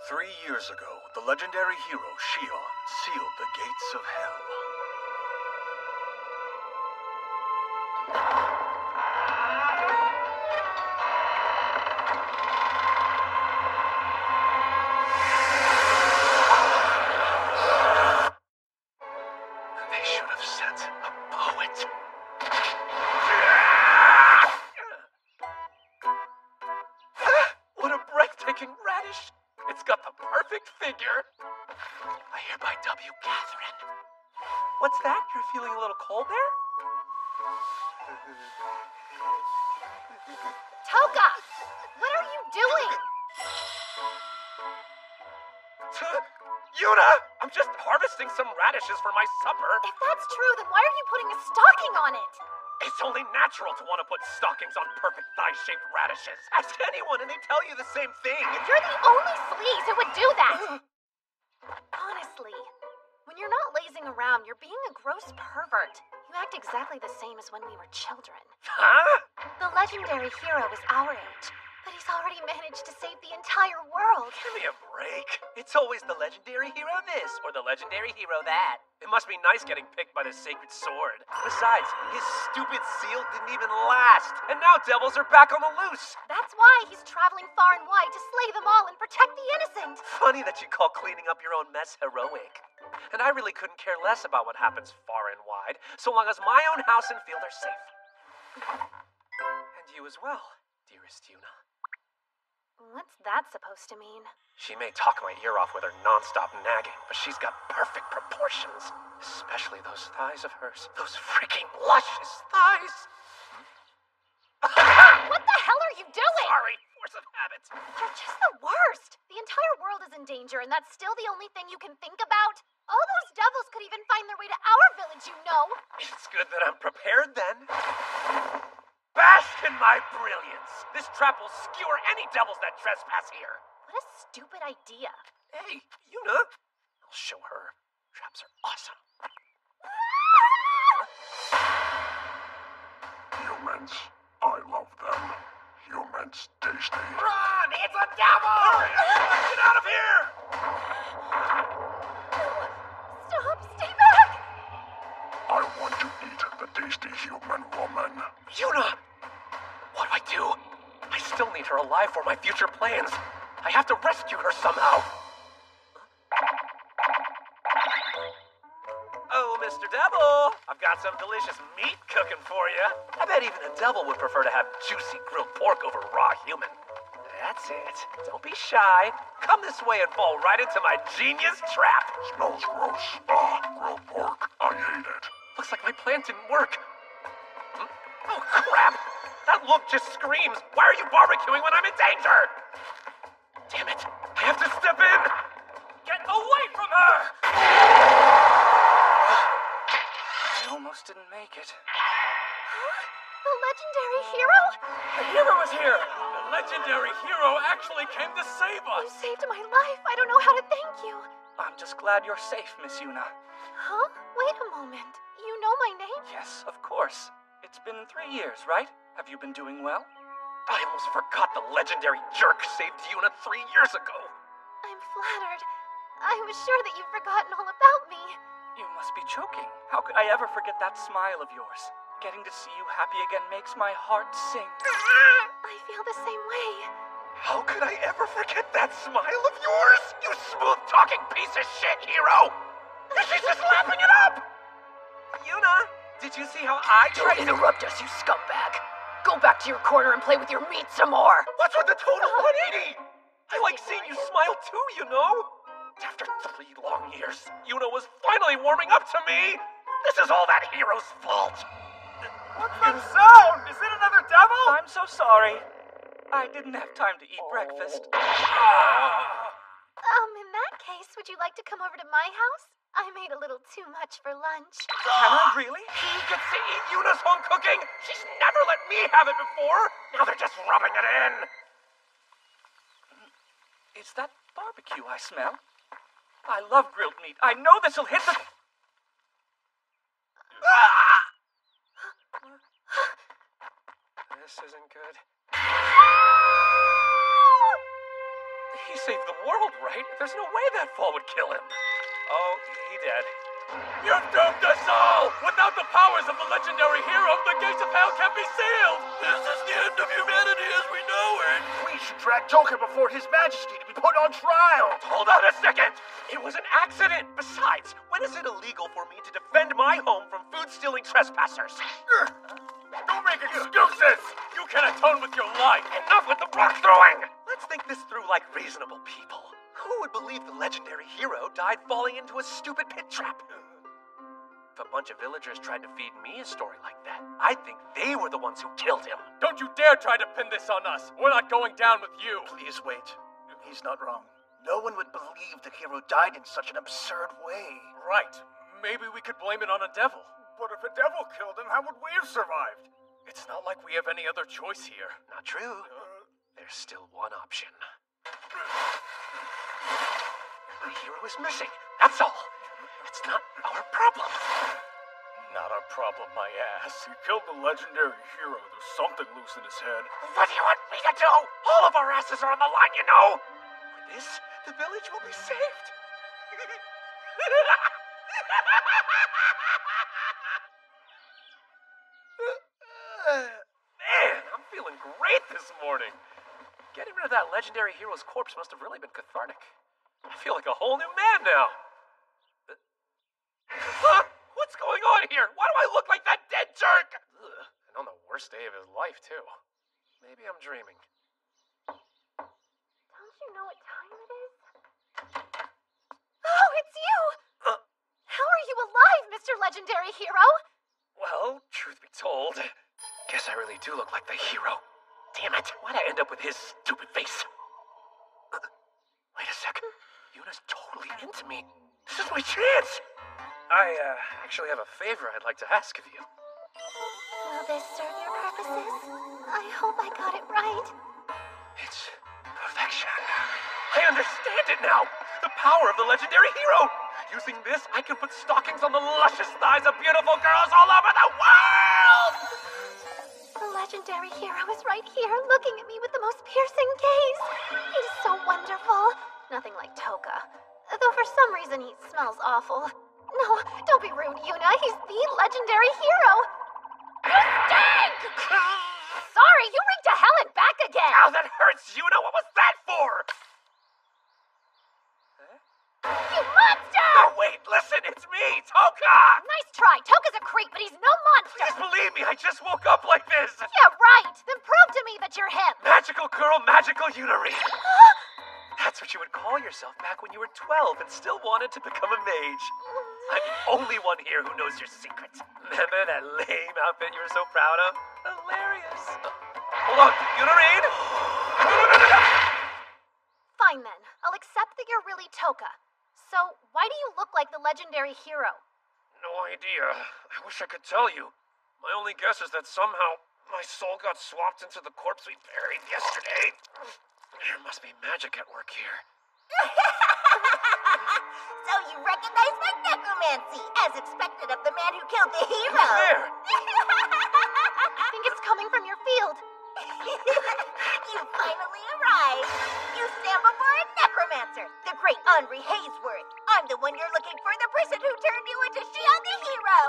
3 years ago, the legendary hero Shion sealed the gates of hell. They should have sent a poet. What a breathtaking radish! It's got the perfect figure. I hereby dub you Catherine. What's that? You're feeling a little cold there? Toka! What are you doing? Yuna! I'm just harvesting some radishes for my supper. If that's true, then why are you putting a stocking on it? It's only natural to want to put stockings on perfect thigh-shaped radishes. Ask anyone and they tell you the same thing. You're the only sleaze who would do that. Honestly, when you're not lazing around, you're being a gross pervert. You act exactly the same as when we were children. Huh? The legendary hero is our age, but he's already managed to save the entire world. Give me a break. It's always the legendary hero this or the legendary hero that. It must be nice getting picked by the sacred sword. Besides, his stupid seal didn't even last. And now devils are back on the loose. That's why he's traveling far and wide to slay them all and protect the innocent. Funny that you call cleaning up your own mess heroic. And I really couldn't care less about what happens far and wide, so long as my own house and field are safe. And you as well, dearest Yuna. What's that supposed to mean? She may talk my ear off with her non-stop nagging, but she's got perfect proportions. Especially those thighs of hers. Those freaking luscious thighs. What the hell are you doing? Sorry, force of habit. You're just the worst. The entire world is in danger, and that's still the only thing you can think about? All those devils could even find their way to our village, you know. It's good that I'm prepared then. Bask in my brilliance. This trap will skewer any devils that trespass here. What a stupid idea. Hey, Yuna. I'll show her. Traps are awesome. Humans, I love them. Humans tasty. Run! It's a devil! Hurry! Get out of here! Stop! Stay back! I want to eat the tasty human woman. Yuna! What do I do? I still need her alive for my future plans. I have to rescue her somehow. Oh, Mr. Devil! I've got some delicious meat cooking for you. I bet even a devil would prefer to have juicy grilled pork over raw human. That's it. Don't be shy. Come this way and fall right into my genius trap. Smells gross. Grilled pork. I hate it. Looks like my plan didn't work. Oh, crap! That look just screams, why are you barbecuing when I'm in danger? Damn it, I have to step in! Get away from her! I almost didn't make it. The legendary hero? The hero is here! The legendary hero actually came to save You us! saved my life. I don't know how to thank you. I'm just glad you're safe, Miss Yuna. Huh? Wait a moment. You know my name? Yes, of course. It's been 3 years, right? Have you been doing well? I almost forgot the legendary jerk saved Yuna 3 years ago. I'm flattered. I was sure that you've forgotten all about me. You must be choking. How could I ever forget that smile of yours? Getting to see you happy again makes my heart sing. I feel the same way. How could I ever forget that smile of yours? You smooth-talking piece of shit, hero! She's just laughing it up! Yuna, did you see how I tried to Interrupt us, you scumbag! Go back to your corner and play with your meat some more! What's with the total 180? I like seeing you smile too, you know? After 3 long years, Yuna was finally warming up to me! This is all that hero's fault! What's that sound? Is it another devil? I'm so sorry. I didn't have time to eat breakfast. In that case, would you like to come over to my house? I made a little too much for lunch. Cameron, really? He gets to eat Yuna's home cooking? She's never let me have it before! Now they're just rubbing it in! Is that barbecue I smell? I love grilled meat. I know this'll hit the... This isn't good. He's saved the world, right? There's no way that fall would kill him. Oh, he did. You've doomed us all! Without the powers of the legendary hero, the gates of hell can be sealed! This is the end of humanity as we know it! We should drag Toka before His Majesty to be put on trial! Hold on a second! It was an accident! Besides, when is it illegal for me to defend my home from food-stealing trespassers? Don't make excuses! You can atone with your life! Enough with the rock throwing! Let's think this through like reasonable people. Who would believe the legendary hero died falling into a stupid pit trap? If a bunch of villagers tried to feed me a story like that, I'd think they were the ones who killed him. Don't you dare try to pin this on us! We're not going down with you! Please wait. He's not wrong. No one would believe the hero died in such an absurd way. Right. Maybe we could blame it on a devil. But if a devil killed him, how would we have survived? It's not like we have any other choice here. Not true. There's still one option. The hero is missing. That's all. It's not our problem. Not our problem, my ass. He killed the legendary hero. There's something loose in his head. What do you want me to do? All of our asses are on the line, you know. With this, the village will be saved. Man, I'm feeling great this morning. Getting rid of that legendary hero's corpse must have really been cathartic. I feel like a whole new man now. Huh? What's going on here? Why do I look like that dead jerk? Ugh, and on the worst day of his life, too. Maybe I'm dreaming. Don't you know what time it is? Oh, it's you! How are you alive, Mr. Legendary Hero? Well, truth be told, guess I really do look like the hero. Damn it, why'd I end up with his stupid face? Wait a sec. Yuna's totally into me. This is my chance! I, actually have a favor I'd like to ask of you. Will this serve your purposes? I hope I got it right. It's perfection. I understand it now! The power of the legendary hero! Using this, I can put stockings on the luscious thighs of beautiful girls all over the world! The legendary hero is right here, looking at me with the most piercing gaze. He's so wonderful. Nothing like Toka. Though for some reason he smells awful. No, don't be rude, Yuna. He's the legendary hero. You stink! Sorry, you reeked to hell and back again. Ow, that hurts, Yuna! What was that for? You monster! No, wait, listen, it's me, Toka! Nice try. Toka's a creep, but he's no monster. Please believe me, I just woke up like this! Yeah, right. Then prove to me that you're him. Magical girl, magical Yunari! That's what you would call yourself back when you were 12 and still wanted to become a mage. I'm the only one here who knows your secret. Remember that lame outfit you were so proud of? Hilarious. Hold on, Yunarine! Fine then. I'll accept that you're really Toka. So, why do you look like the legendary hero? No idea. I wish I could tell you. My only guess is that somehow my soul got swapped into the corpse we buried yesterday. There must be magic at work here. So you recognize my necromancy, as expected of the man who killed the hero. Who's there? I think it's coming from your field. You finally arrived. You stand before a necromancer, the great Henri Haysworth. I'm the one you're looking for, the person who turned you into Shion the hero.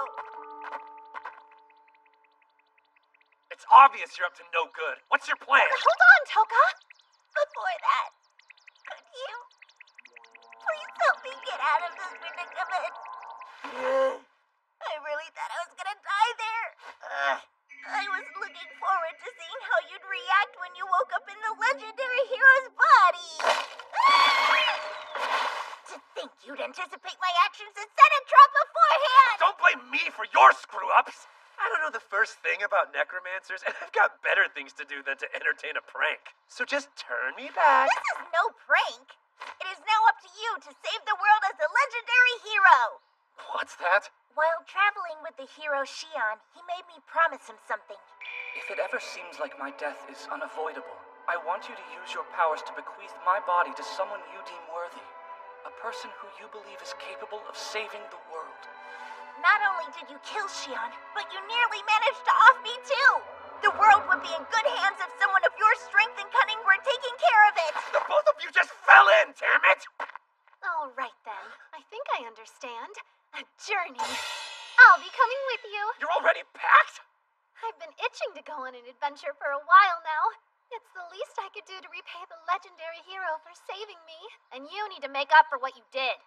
It's obvious you're up to no good. What's your plan? Hold on, Toka. Before that, could you please help me get out of this predicament? I really thought I was gonna die there. I was looking forward to seeing how you'd react when you woke up in the legendary hero's body. To think you'd anticipate my actions and set a trap beforehand! Don't blame me for your screw-ups! I don't know the first thing about necromancers, and I've got better things to do than to entertain a prank. So just turn me back. This is no prank. It is now up to you to save the world as the legendary hero. What's that? While traveling with the hero Shion, he made me promise him something. If it ever seems like my death is unavoidable, I want you to use your powers to bequeath my body to someone you deem worthy. A person who you believe is capable of saving the world. Not only did you kill Shion, but you nearly managed to off me too! The world would be in good hands if someone of your strength and cunning were taking care of it! The both of You just fell in, damn it! All right then. I think I understand. A journey. I'll be coming with you. You're already packed? I've been itching to go on an adventure for a while now. It's the least I could do to repay the legendary hero for saving me. And you need to make up for what you did.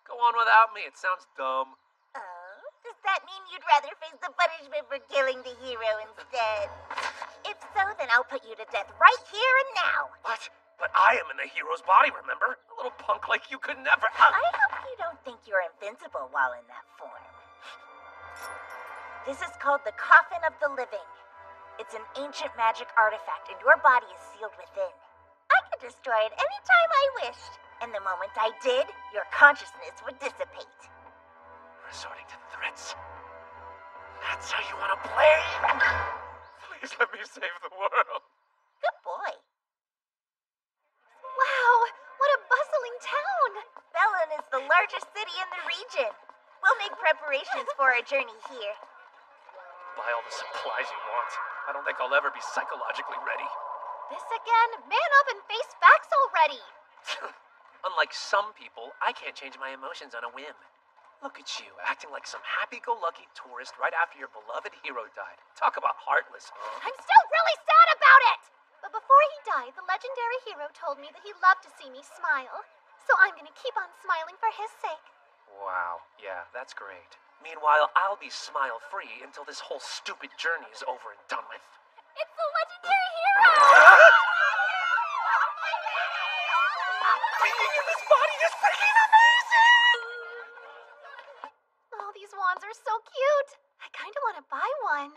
Go on without me, it sounds dumb. Oh, does that mean you'd rather face the punishment for killing the hero instead? If so, then I'll put you to death right here and now. What? But I am in the hero's body, remember? A little punk like you could never... I hope you don't think you're invincible while in that form. This is called the Coffin of the Living. It's an ancient magic artifact, and your body is sealed within. I could destroy it anytime I wished, and the moment I did, your consciousness would dissipate. Resorting to threats. That's how you want to play? Please let me save the world. Good boy. Wow, what a bustling town! Bellin is the largest city in the region. We'll make preparations for our journey here. Buy all the supplies you want. I don't think I'll ever be psychologically ready. This again? Man up and face facts already! Unlike some people, I can't change my emotions on a whim. Look at you, acting like some happy-go-lucky tourist right after your beloved hero died. Talk about heartless, huh? I'm still really sad about it! But before he died, the legendary hero told me that he loved to see me smile. So I'm gonna keep on smiling for his sake. Wow, yeah, that's great. Meanwhile, I'll be smile-free until this whole stupid journey is over and done with. It's the legendary hero! Being in this body is freaking amazing! Oh, these wands are so cute. I kinda wanna buy one.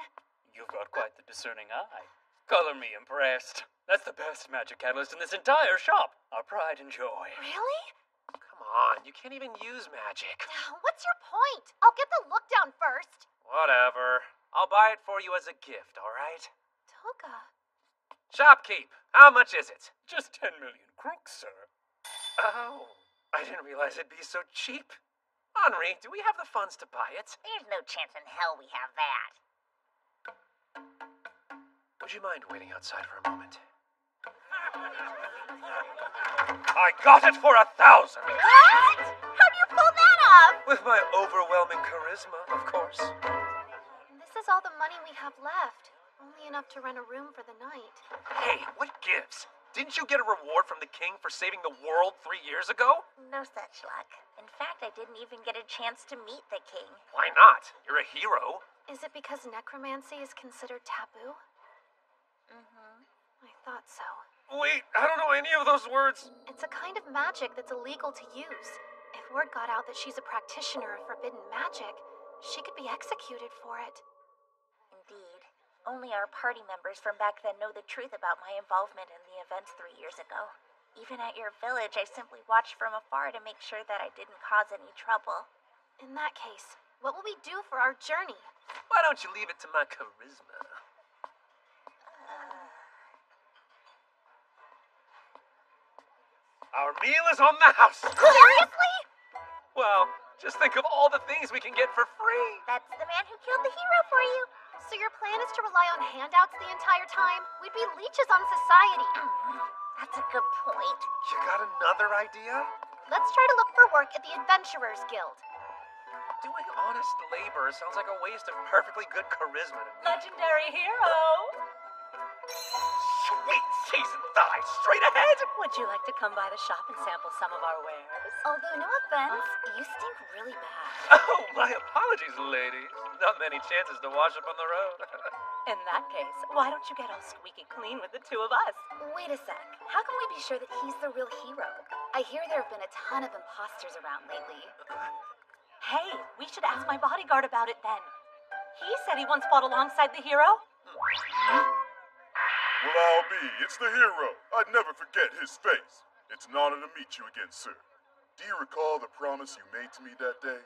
You've got quite the discerning eye. Color me impressed. That's the best magic catalyst in this entire shop. Our pride and joy. Really? Come on, you can't even use magic. What's your point? I'll get the look down first. Whatever. I'll buy it for you as a gift, alright? Toka. Shopkeep, how much is it? Just 10 million crooks, sir. Oh, I didn't realize it'd be so cheap. Henri, do we have the funds to buy it? There's no chance in hell we have that. Would you mind waiting outside for a moment? I got it for 1,000! What? How do you pull that off? With my overwhelming charisma, of course. This is all the money we have left. Only enough to rent a room for the night. Hey, what gives? Didn't you get a reward from the king for saving the world 3 years ago? No such luck. In fact, I didn't even get a chance to meet the king. Why not? You're a hero. Is it because necromancy is considered taboo? I thought so. Wait, I don't know any of those words. It's a kind of magic that's illegal to use. If word got out that she's a practitioner of forbidden magic, she could be executed for it. Indeed. Only our party members from back then know the truth about my involvement in the events 3 years ago. Even at your village, I simply watched from afar to make sure that I didn't cause any trouble. In that case, what will we do for our journey? Why don't you leave it to my charisma? Our meal is on the house. Seriously? Well, just think of all the things we can get for free. That's the man who killed the hero for you. So your plan is to rely on handouts the entire time? We'd be leeches on society. That's a good point. You got another idea? Let's try to look for work at the Adventurers Guild. Doing honest labor sounds like a waste of perfectly good charisma to me. Legendary hero! Sweet seasoned thigh, straight ahead! Would you like to come by the shop and sample some of our wares? Although, no offense, you stink really bad. Oh, my apologies, ladies. Not many chances to wash up on the road. In that case, why don't you get all squeaky clean with the two of us? Wait a sec. How can we be sure that he's the real hero? I hear there have been a ton of imposters around lately. Hey, we should ask my bodyguard about it then. He said he once fought alongside the hero. Well, I'll be. It's the hero. I'd never forget his face. It's an honor to meet you again, sir. Do you recall the promise you made to me that day?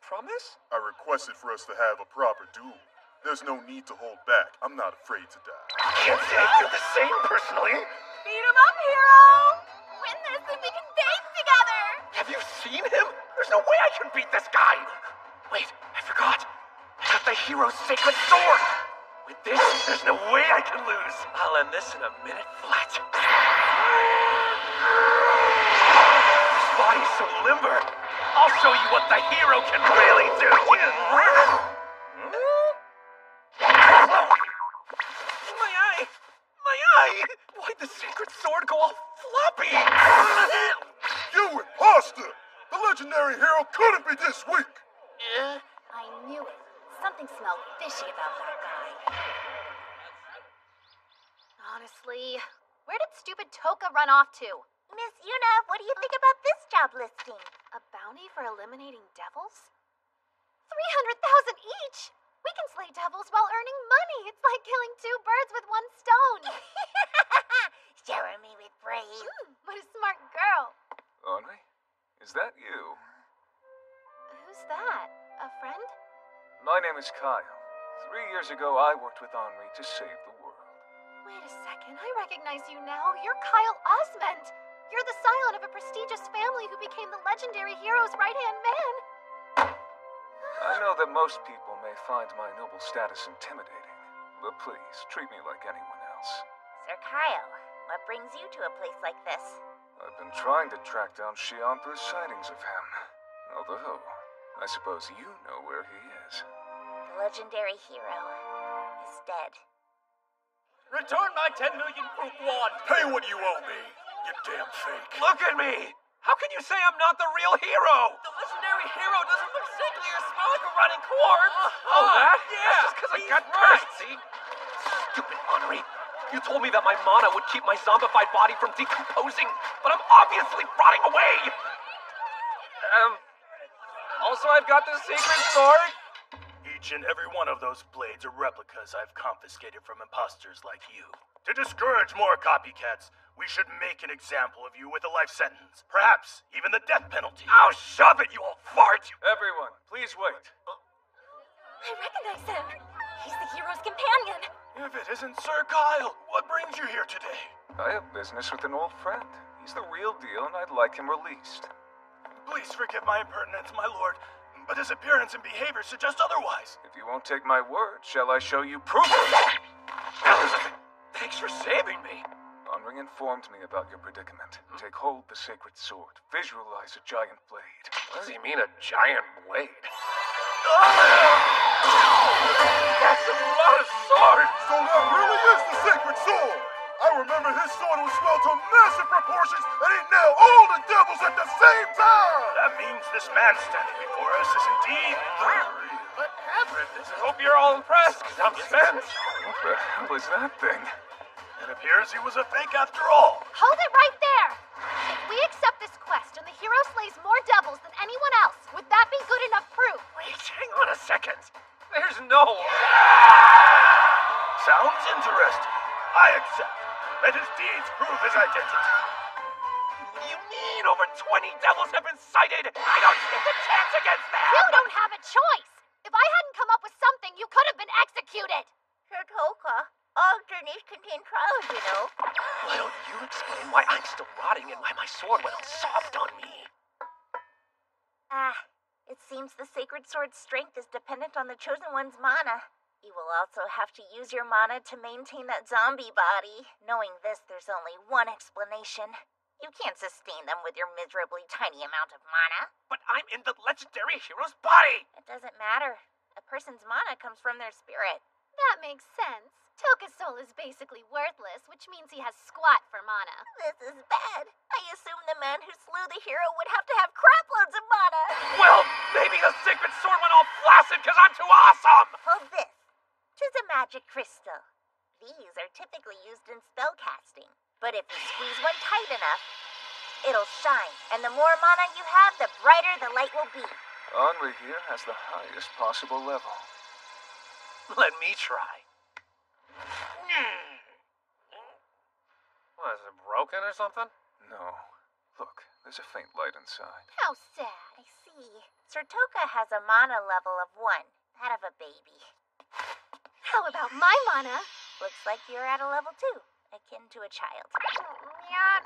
Promise? I requested for us to have a proper duel. There's no need to hold back. I'm not afraid to die. I can't say I feel the same personally. Beat him up, hero! Win this and we can dance together! Have you seen him? There's no way I can beat this guy. Wait, I forgot. I got the hero's sacred sword. With this, there's no way I can lose. I'll end this in a minute flat. what the hero can really do! My eye! My eye! Why'd the sacred sword go all floppy? You imposter! The legendary hero couldn't be this weak! I knew it. Something smelled fishy about that guy. Honestly, where did stupid Toka run off to? Miss Yuna, what do you think about this job listing? A bounty for eliminating devils? 300,000 each! We can slay devils while earning money. It's like killing 2 birds with 1 stone. Shower me with praise. What a smart girl. Henri, is that you? Who's that? A friend? My name is Kyle. 3 years ago, I worked with Henri to save the world. Wait a second, I recognize you now. You're Kyle Osment. You're the scion of a prestigious family who became the legendary hero's right-hand man. I know that most people may find my noble status intimidating, but please, treat me like anyone else. Sir Kyle, what brings you to a place like this? I've been trying to track down Xian through sightings of him. Although, I suppose you know where he is. The legendary hero is dead. Return my 10 million Poop Wand! Pay what you owe me, you damn fake. Look at me! How can you say I'm not the real hero? The legendary hero doesn't look sickly or smell like a running corpse! Oh, that? Yeah! That's just because I he's got right. cursed, see? Stupid Henri. You told me that my mana would keep my zombified body from decomposing, but I'm obviously rotting away! Also I've got the sacred sword. Each and every one of those blades are replicas I've confiscated from imposters like you. To discourage more copycats, we should make an example of you with a life sentence. Perhaps even the death penalty. Oh, shove it, you old fart! Everyone, please wait. I recognize him. He's the hero's companion. If it isn't Sir Kyle, what brings you here today? I have business with an old friend. He's the real deal, and I'd like him released. Please forgive my impertinence, my lord, but his appearance and behavior suggest otherwise. If you won't take my word, shall I show you proof? Thanks for saving me. Henri informed me about your predicament. Take hold the sacred sword. Visualize a giant blade. What does he mean, a giant blade? That's a lot of sword! So that really is the sacred sword! I remember his sword was swelled to massive proportions and he nailed all the devils at the same time! That means this man standing before us is indeed the real. What happened? I hope you're all impressed, because I'm spent. What the hell is that thing? It appears he was a fake after all. Hold it right there! If we accept this quest and the hero slays more devils than anyone else, would that be good enough proof? Wait, hang on a second. There's no... Sounds interesting. I accept. Let his deeds prove his identity. What do you mean over 20 devils have been sighted? I don't stand a chance against that! You don't have a choice! If I hadn't come up with something, you could have been executed! Sir Toka, all journeys contain trials, you know. Why don't you explain why I'm still rotting and why my sword went all soft on me? It seems the sacred sword's strength is dependent on the chosen one's mana. You will also have to use your mana to maintain that zombie body. Knowing this, there's only one explanation. You can't sustain them with your miserably tiny amount of mana. But I'm in the legendary hero's body! It doesn't matter. A person's mana comes from their spirit. That makes sense. Toka's soul is basically worthless, which means he has squat for mana. This is bad. I assume the man who slew the hero would have to have craploads of mana. Well, maybe the sacred sword went all flaccid because I'm too awesome! Hold this. 'Tis a magic crystal. These are typically used in spellcasting. But if you squeeze one tight enough, it'll shine. And the more mana you have, the brighter the light will be. Henri here has the highest possible level. Let me try. What, is it broken or something? No. Look, there's a faint light inside. How sad. I see. Sir Toka has a mana level of 1, that of a baby. How about my mana? Looks like you're at a level 2, akin to a child. Yeah.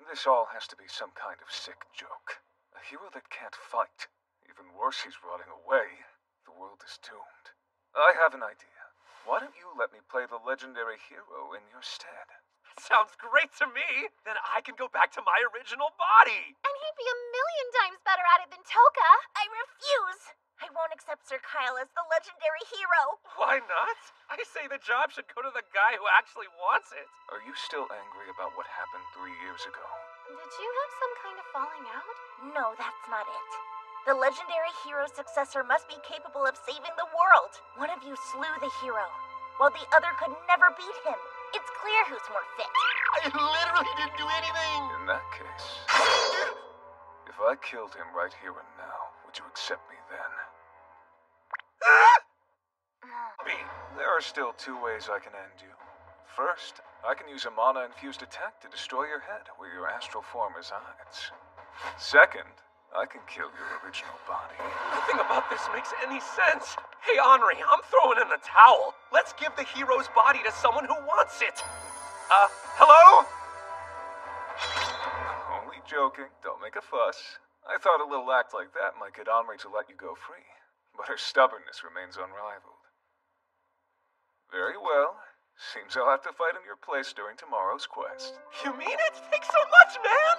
This all has to be some kind of sick joke. A hero that can't fight. Even worse, he's rotting away. The world is doomed. I have an idea. Why don't you let me play the legendary hero in your stead? Sounds great to me. Then I can go back to my original body. And he be a million times better at it than Toka. I refuse! I won't accept Sir Kyle as the legendary hero. Why not? I say the job should go to the guy who actually wants it. Are you still angry about what happened 3 years ago? Did you have some kind of falling out? No, that's not it. The legendary hero's successor must be capable of saving the world. One of you slew the hero, while the other could never beat him. It's clear who's more fit. I literally didn't do anything. In that case, if I killed him right here and now, would you accept me then? There are still 2 ways I can end you. First, I can use a mana-infused attack to destroy your head where your astral form resides. Second, I can kill your original body. Nothing about this makes any sense. Hey, Henri, I'm throwing in the towel. Let's give the hero's body to someone who wants it. Hello? Only joking. Don't make a fuss. I thought a little act like that might get Henri to let you go free, but her stubbornness remains unrivaled. Very well. Seems I'll have to fight in your place during tomorrow's quest. You mean it? Thanks so much, man!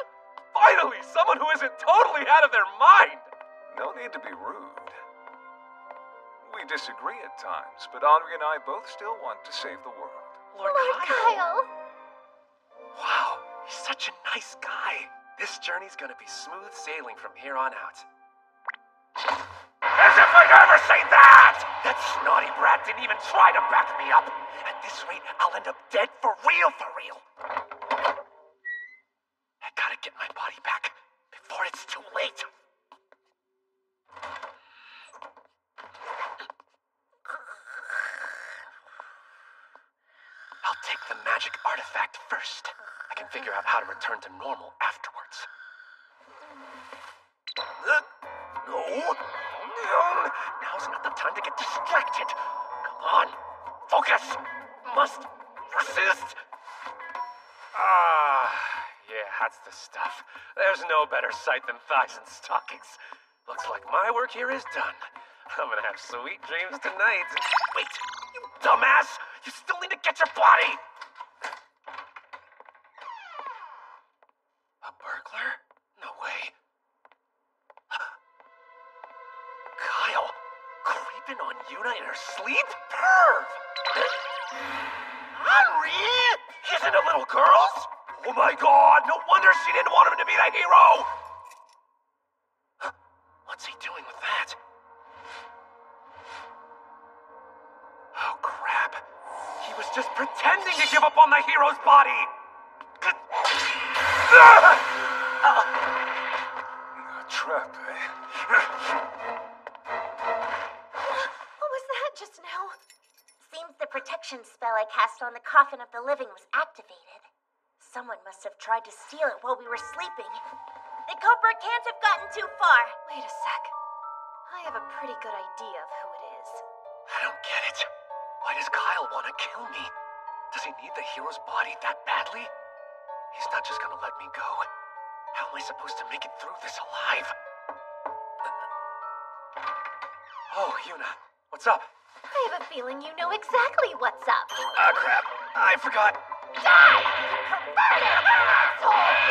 Finally, someone who isn't totally out of their mind! No need to be rude. We disagree at times, but Henri and I both still want to save the world. Lord Kyle! Wow, he's such a nice guy. This journey's gonna be smooth sailing from here on out. As if I'd ever say that! That snotty brat didn't even try to back me up. At this rate, I'll end up dead for real, for real. I gotta get my body back before it's too late. I'll take the magic artifact first. I can figure out how to return to normal afterwards. No. Now's not the time to get distracted. Come on. Focus. Must resist. Yeah, that's the stuff. There's no better sight than thighs and stockings. Looks like my work here is done. I'm gonna have sweet dreams tonight. Wait, you dumbass! You still need to get your body! A burglar? No way. Kyle, creeping on Yuna in her sleep? Perv! Henri! He's into little girls? Oh my god, no wonder she didn't want him to be the hero! What's he doing with that? Oh crap. He was just pretending to give up on the hero's body! Trap, eh? What was that just now? Seems the protection spell I cast on the coffin of the living was activated. Someone must have tried to steal it while we were sleeping. The culprit can't have gotten too far. Wait a sec. I have a pretty good idea of who it is. I don't get it. Why does Kyle want to kill me? Does he need the hero's body that badly? He's not just gonna let me go. How am I supposed to make it through this alive? Oh, Yuna. What's up? I have a feeling you know exactly what's up. Crap. I forgot. Die! Perverted asshole!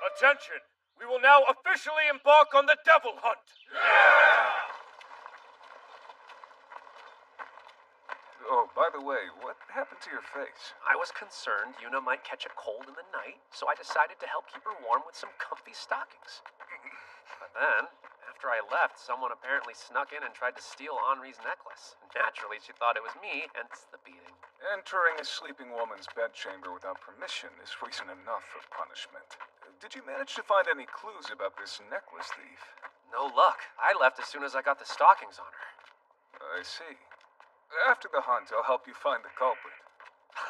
Attention! We will now officially embark on the devil hunt! Oh, by the way, what happened to your face? I was concerned Yuna might catch a cold in the night, so I decided to help keep her warm with some comfy stockings. But then, after I left, someone apparently snuck in and tried to steal Henri's necklace. Naturally, she thought it was me, hence the beating. Entering a sleeping woman's bedchamber without permission is reason enough for punishment. Did you manage to find any clues about this necklace thief? No luck. I left as soon as I got the stockings on her. I see. After the hunt, I'll help you find the culprit.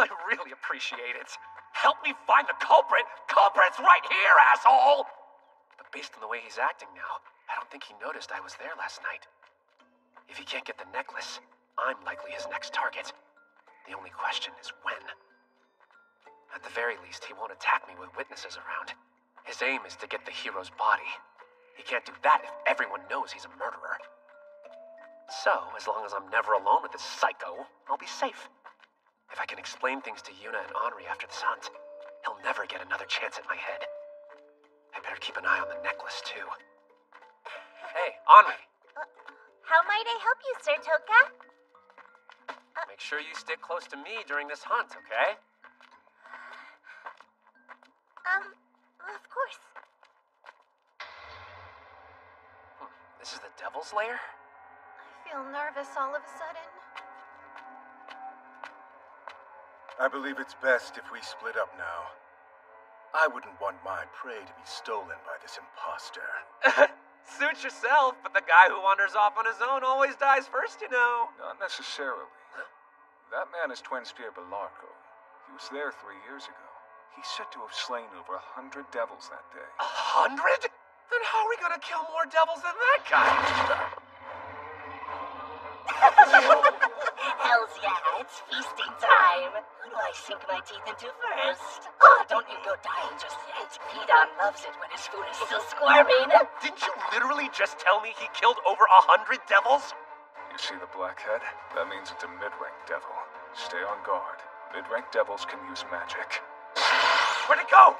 I really appreciate it. Help me find the culprit? Culprit's right here, asshole! But based on the way he's acting now, I don't think he noticed I was there last night. If he can't get the necklace, I'm likely his next target. The only question is when. At the very least, he won't attack me with witnesses around. His aim is to get the hero's body. He can't do that if everyone knows he's a murderer. So, as long as I'm never alone with this psycho, I'll be safe. If I can explain things to Yuna and Henri after this hunt, he'll never get another chance at my head. I Better keep an eye on the necklace, too. Hey, Henri. How might I help you, Sir Toka? Make sure you stick close to me during this hunt, okay? Of course. This is the Devil's Lair? I feel nervous all of a sudden. I believe it's best if we split up now. I wouldn't want my prey to be stolen by this imposter. Suit yourself, but the guy who wanders off on his own always dies first, you know. Not necessarily. That man is Twinsphere Belarco. He was there 3 years ago. He's said to have slain over 100 devils that day. 100? Then how are we gonna kill more devils than that guy? Hells yeah, it's feasting time. Who do I sink my teeth into first? Oh, don't you go dying just yet. Pedon loves it when his food is still squirming. Didn't you literally just tell me he killed over 100 devils? You see the blackhead? That means it's a mid-rank devil. Stay on guard. Mid-rank devils can use magic. Where'd it go?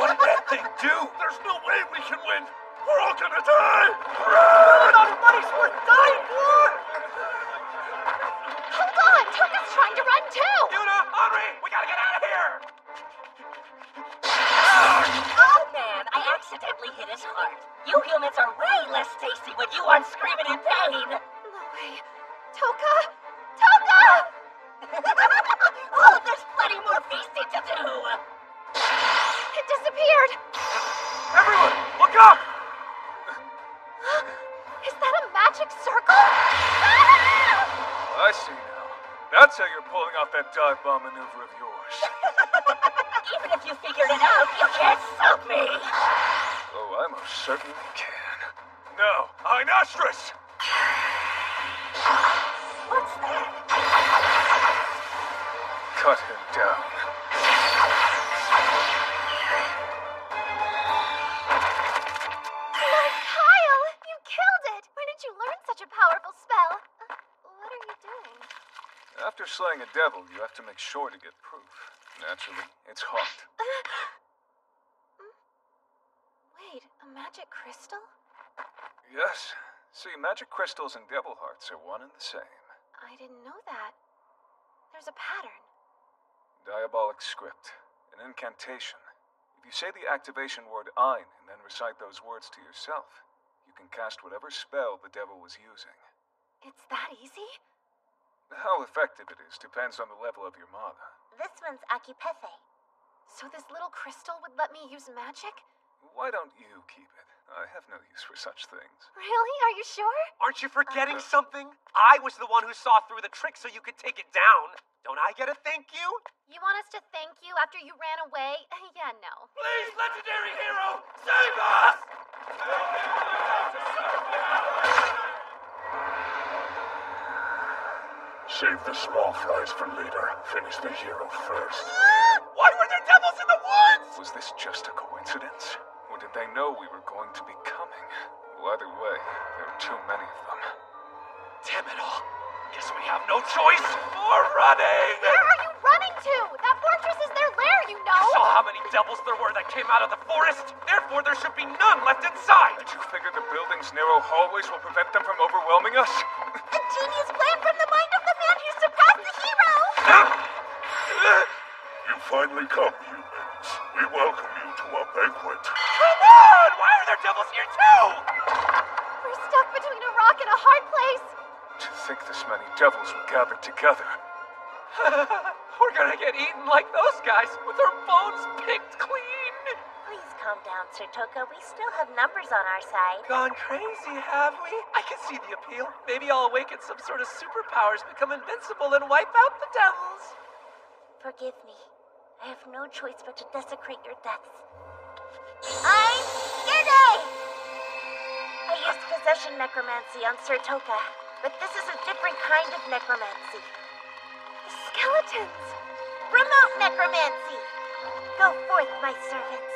What did that thing do? There's no way we can win. We're all gonna die. Not a money's worth dying for! Hold on! Toka's trying to run too! Yuna, Henri, we gotta get out of here! Oh man, I accidentally hit his heart. You humans are way less tasty when you aren't screaming in pain. No way. Toka! Toka! Oh, there's plenty more feasting to do. It disappeared. Everyone, look up! Is that a magic circle? Ah! I see now. That's how you're pulling off that dive bomb maneuver of yours. Even if you figured it out, you can't stop me. Oh, I most certainly can. No, Einostris! What's that? Cut him down. Kyle! You killed it! Where did you learn such a powerful spell? What are you doing? After slaying a devil, you have to make sure to get proof. Naturally, it's hot. Wait, a magic crystal? Yes. See, magic crystals and devil hearts are one and the same. I didn't know that. There's a pattern. Diabolic script. An incantation. If you say the activation word Ein and then recite those words to yourself, you can cast whatever spell the devil was using. It's that easy? How effective it is depends on the level of your mana. This one's Akipethe. So this little crystal would let me use magic? Why don't you keep it? I have no use for such things. Really? Are you sure? Aren't you forgetting something? I was the one who saw through the trick so you could take it down. Don't I get a thank you? You want us to thank you after you ran away? Yeah, no. Please, legendary hero, save us! Save the small fries for later. Finish the hero first. Why were there devils in the woods? Was this just a coincidence? Or did they know we were going to be coming? Well, either way, there are too many of them. Damn it all. Guess we have no choice. More running! Where are you running to? That fortress is their lair, you know! You saw how many devils there were that came out of the forest? Therefore, there should be none left inside! Did you figure the building's narrow hallways will prevent them from overwhelming us? A genius plan from the mind of the man who surpassed the hero! You finally come, humans. We welcome you to our banquet. Come on! Why are there devils here too? We're stuck between a rock and a hard place. To think this many devils were gathered together. We're gonna get eaten like those guys with our bones picked clean. Please calm down, Sir Toka. We still have numbers on our side. Gone crazy, have we? I can see the appeal. Maybe I'll awaken some sort of superpowers, become invincible, and wipe out the devils. Forgive me. I have no choice but to desecrate your depths. I'm Gide! I used possession necromancy on Sir Toka, but this is a different kind of necromancy. The skeletons! Remote necromancy! Go forth, my servants.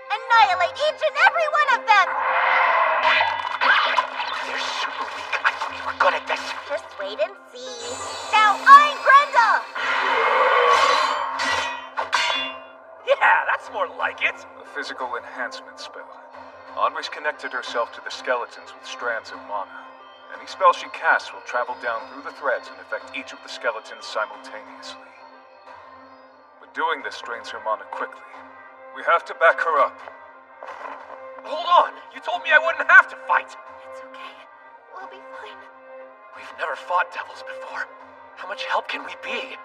Annihilate each and every one of them! They're super weak. I thought we were good at this. Just wait and see. Now I'm Grendel! Yeah, that's more like it. A physical enhancement spell. Henri's connected herself to the skeletons with strands of mana. Any spell she casts will travel down through the threads and affect each of the skeletons simultaneously. But doing this drains her mana quickly. We have to back her up. Hold on! You told me I wouldn't have to fight! It's okay. We'll be fine. We've never fought devils before. How much help can we be?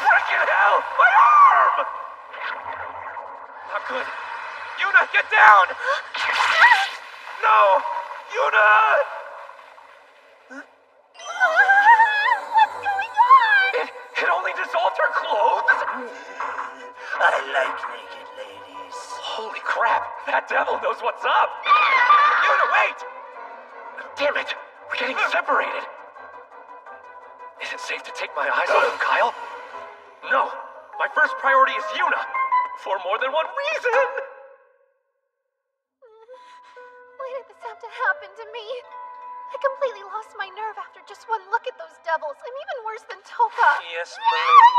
Frickin' hell! My arm! Not good. Yuna, get down! No! Yuna! What's going on? It only dissolved her clothes? I like naked ladies. Holy crap! That devil knows what's up! Yuna, wait! Damn it! We're getting separated! Is it safe to take my eyes off of Kyle? No! My first priority is Yuna! For more than one reason! Why did this have to happen to me? I completely lost my nerve after just one look at those devils. I'm even worse than Toka. Yes, milady.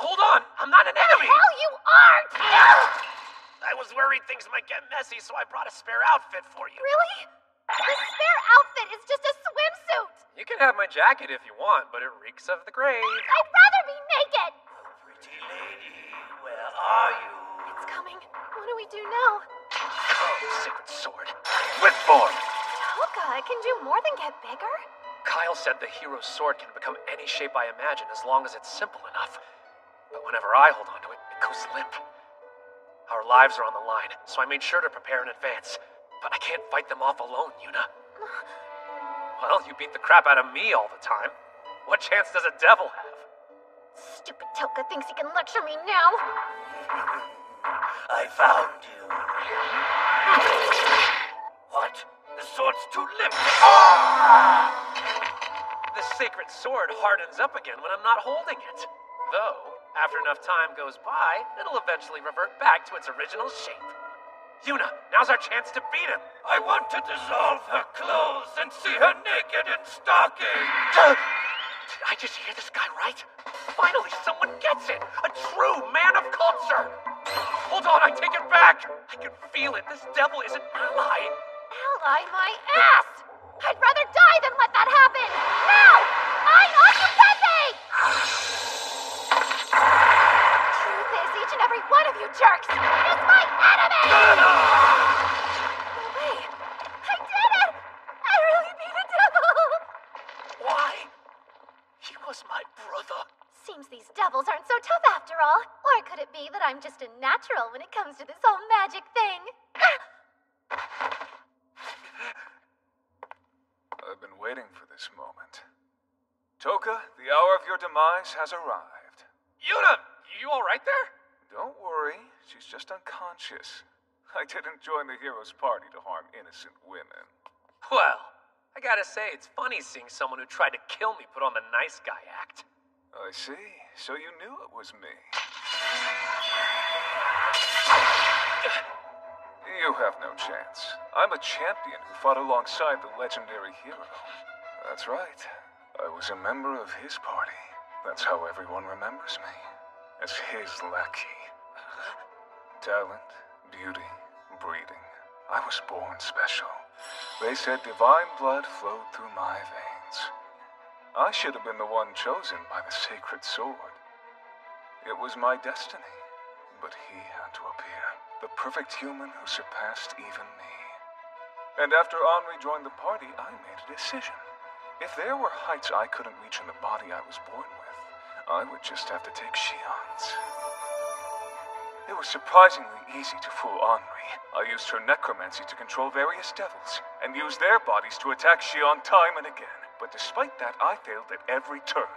Hold on! I'm not an enemy! Hell, you aren't! I was worried things might get messy, so I brought a spare outfit for you. Really? This spare outfit is just a swimsuit. You can have my jacket if you want, but it reeks of the grave. I'd rather be naked. Pretty lady, where are you? It's coming. What do we do now? Oh, sacred sword. With form! Toka, it can do more than get bigger. Kyle said the hero's sword can become any shape I imagine as long as it's simple enough. But whenever I hold onto it, it goes limp. Our lives are on the line, so I made sure to prepare in advance. But I can't fight them off alone, Yuna. Well, you beat the crap out of me all the time. What chance does a devil have? Stupid Toka thinks he can lecture me now. I found you. What? The sword's too limp. The sacred sword hardens up again when I'm not holding it. Though, after enough time goes by, it'll eventually revert back to its original shape. Yuna, now's our chance to beat him. I want to dissolve her clothes and see her naked in stockings. Did I just hear this guy right? Finally, someone gets it! A true man of culture! Hold on, I take it back! I can feel it. This devil is an ally. Ally my ass! I'd rather die than let that happen! Now! I occupy! Truth is, each and every one of you jerks is my enemy! No way! I did it! I really beat the devil! Why? He was my brother. Seems these devils aren't so tough after all. Or could it be that I'm just a natural when it comes to this whole magic thing? I've been waiting for this moment. Toka, the hour of your demise has arrived. Yuna, you alright there? Don't worry, she's just unconscious. I didn't join the hero's party to harm innocent women. Well, I gotta say, it's funny seeing someone who tried to kill me put on the nice guy act. I see. So you knew it was me. You have no chance. I'm a champion who fought alongside the legendary hero. That's right. I was a member of his party. That's how everyone remembers me. As his lackey. Talent, beauty, breeding. I was born special. They said divine blood flowed through my veins. I should have been the one chosen by the sacred sword. It was my destiny, but he had to appear. The perfect human who surpassed even me. And after Henri joined the party, I made a decision. If there were heights I couldn't reach in the body I was born with, I would just have to take Shionne's. It was surprisingly easy to fool Henri. I used her necromancy to control various devils, and used their bodies to attack Shionne time and again. But despite that, I failed at every turn.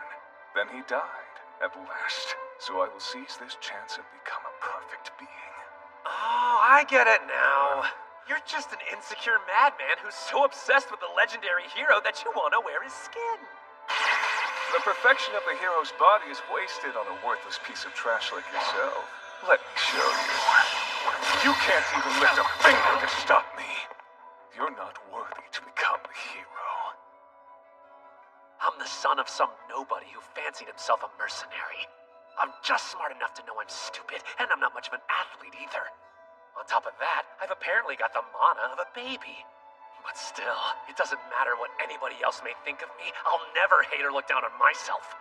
Then he died, at last. So I will seize this chance and become a perfect being. Oh, I get it now. You're just an insecure madman who's so obsessed with the legendary hero that you want to wear his skin. The perfection of the hero's body is wasted on a worthless piece of trash like yourself. Let me show you. You can't even lift a finger to stop me. You're not worthy to become the hero. I'm the son of some nobody who fancied himself a mercenary. I'm just smart enough to know I'm stupid, and I'm not much of an athlete either. On top of that, I've apparently got the mana of a baby. But still, it doesn't matter what anybody else may think of me. I'll never hate or look down on myself.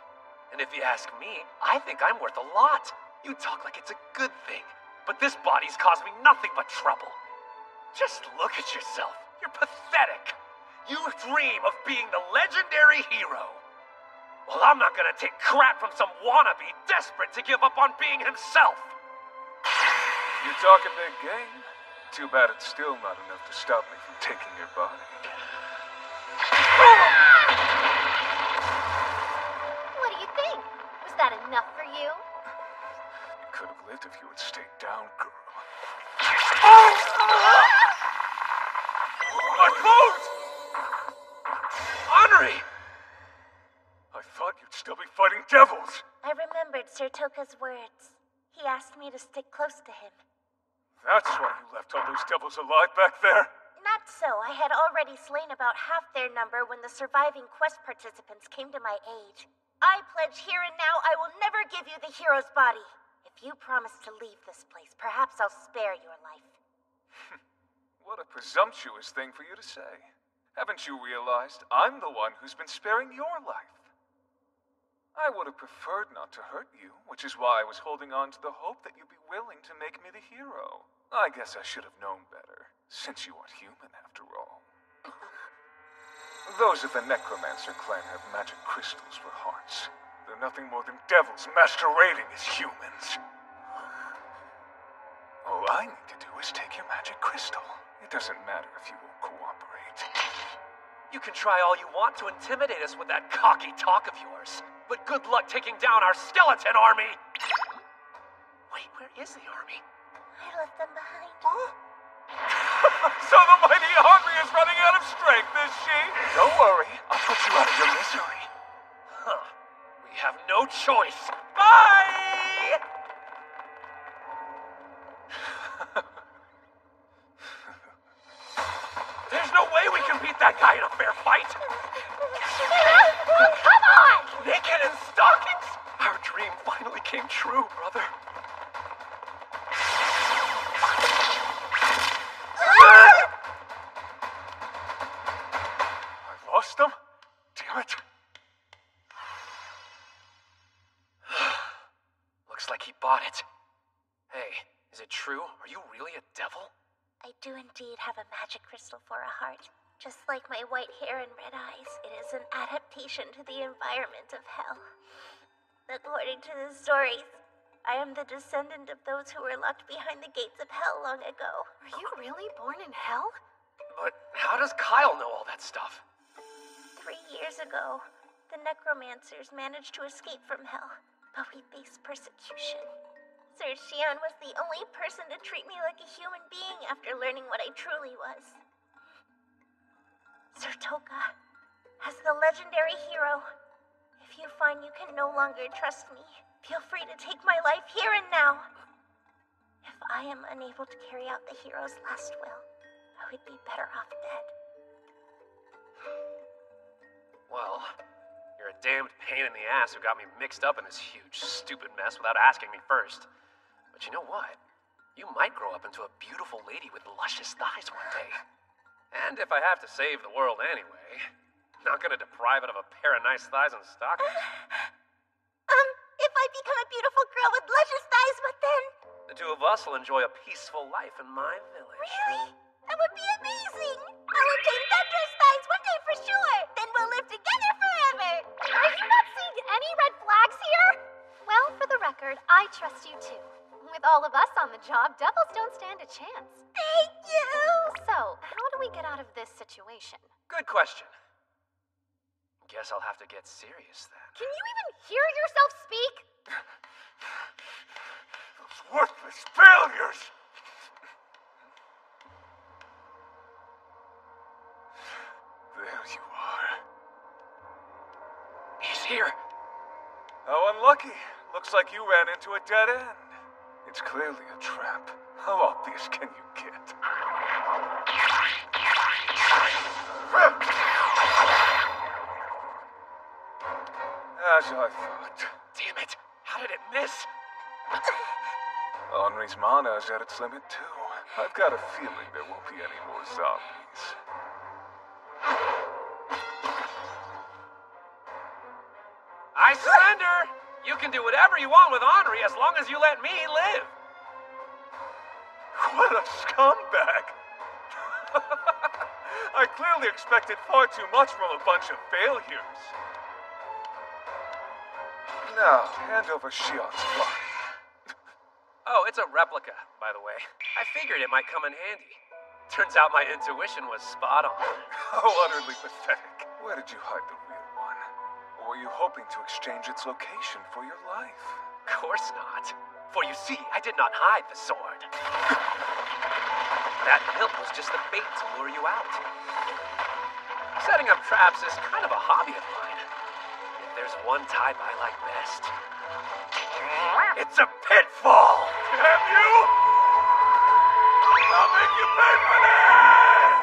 And if you ask me, I think I'm worth a lot. You talk like it's a good thing, but this body's caused me nothing but trouble. Just look at yourself. You're pathetic. You dream of being the legendary hero. Well, I'm not gonna take crap from some wannabe desperate to give up on being himself. You talk a big game. Too bad it's still not enough to stop me from taking your body. What do you think? Was that enough for you? You could have lived if you had stayed down, girl. My clothes! Henri! I thought you'd still be fighting devils. I remembered Sir Toka's words. He asked me to stick close to him. That's why you left all those devils alive back there? Not so. I had already slain about half their number when the surviving quest participants came to my aid. I pledge here and now I will never give you the hero's body. If you promise to leave this place, perhaps I'll spare your life. What a presumptuous thing for you to say. Haven't you realized I'm the one who's been sparing your life? I would have preferred not to hurt you, which is why I was holding on to the hope that you'd be willing to make me the hero. I guess I should have known better, since you aren't human after all. Those of the Necromancer clan have magic crystals for hearts. They're nothing more than devils masquerading as humans. All I need to do is take your magic crystal. It doesn't matter if you won't cooperate. You can try all you want to intimidate us with that cocky talk of yours, but good luck taking down our skeleton army! Wait, where is the army? I left them behind. So the mighty Henri is running out of strength, is she? Don't worry, I'll put you out of your misery. Huh. We have no choice. Bye! There's no way we can beat that guy in a fair fight! Come on! Naked in stockings? Our dream finally came true, brother. I lost them? Damn it. Looks like he bought it. Hey, is it true? Are you really a devil? I do indeed have a magic crystal for a heart. Just like my white hair and red eyes, it is an adaptation to the environment of hell. According to the stories, I am the descendant of those who were locked behind the gates of hell long ago. Are you really born in hell? But how does Kyle know all that stuff? 3 years ago, the necromancers managed to escape from hell, but we faced persecution. Sir Xian was the only person to treat me like a human being after learning what I truly was. Sir Toka, as the legendary hero, if you find you can no longer trust me, feel free to take my life here and now. If I am unable to carry out the hero's last will, I would be better off dead. Well, you're a damned pain in the ass who got me mixed up in this huge, stupid mess without asking me first. But you know what? You might grow up into a beautiful lady with luscious thighs one day. And if I have to save the world anyway, I'm not gonna deprive it of a pair of nice thighs and stockings. If I become a beautiful girl with luscious thighs, what then? The two of us will enjoy a peaceful life in my village. Really? That would be amazing! I'll obtain thunderous thighs one day for sure! Then we'll live together forever! Are you not seeing any red flags here? Well, for the record, I trust you too. With all of us on the job, devils don't stand a chance. Thank you! So, how do we get out of this situation? Good question. Guess I'll have to get serious then. Can you even hear yourself speak? Those worthless failures! There you are. He's here. How unlucky. Looks like you ran into a dead end. It's clearly a trap. How obvious can you get? As I thought. Damn it. How did it miss. Henri's mana is at its limit too. I've got a feeling there won't be any more zombies. I surrender! You can do whatever you want with Henri as long as you let me live. What a scumbag! I clearly expected far too much from a bunch of failures. Now, hand over Shion's body. Oh, it's a replica, by the way. I figured it might come in handy. Turns out my intuition was spot on. How utterly pathetic. Where did you hide the real one? Or were you hoping to exchange its location for your life? Of course not. For you see, I did not hide the sword. That hilt was just the bait to lure you out. Setting up traps is kind of a hobby of mine. If there's one type I like best, it's a pitfall! Damn you! I'll make you pay for this!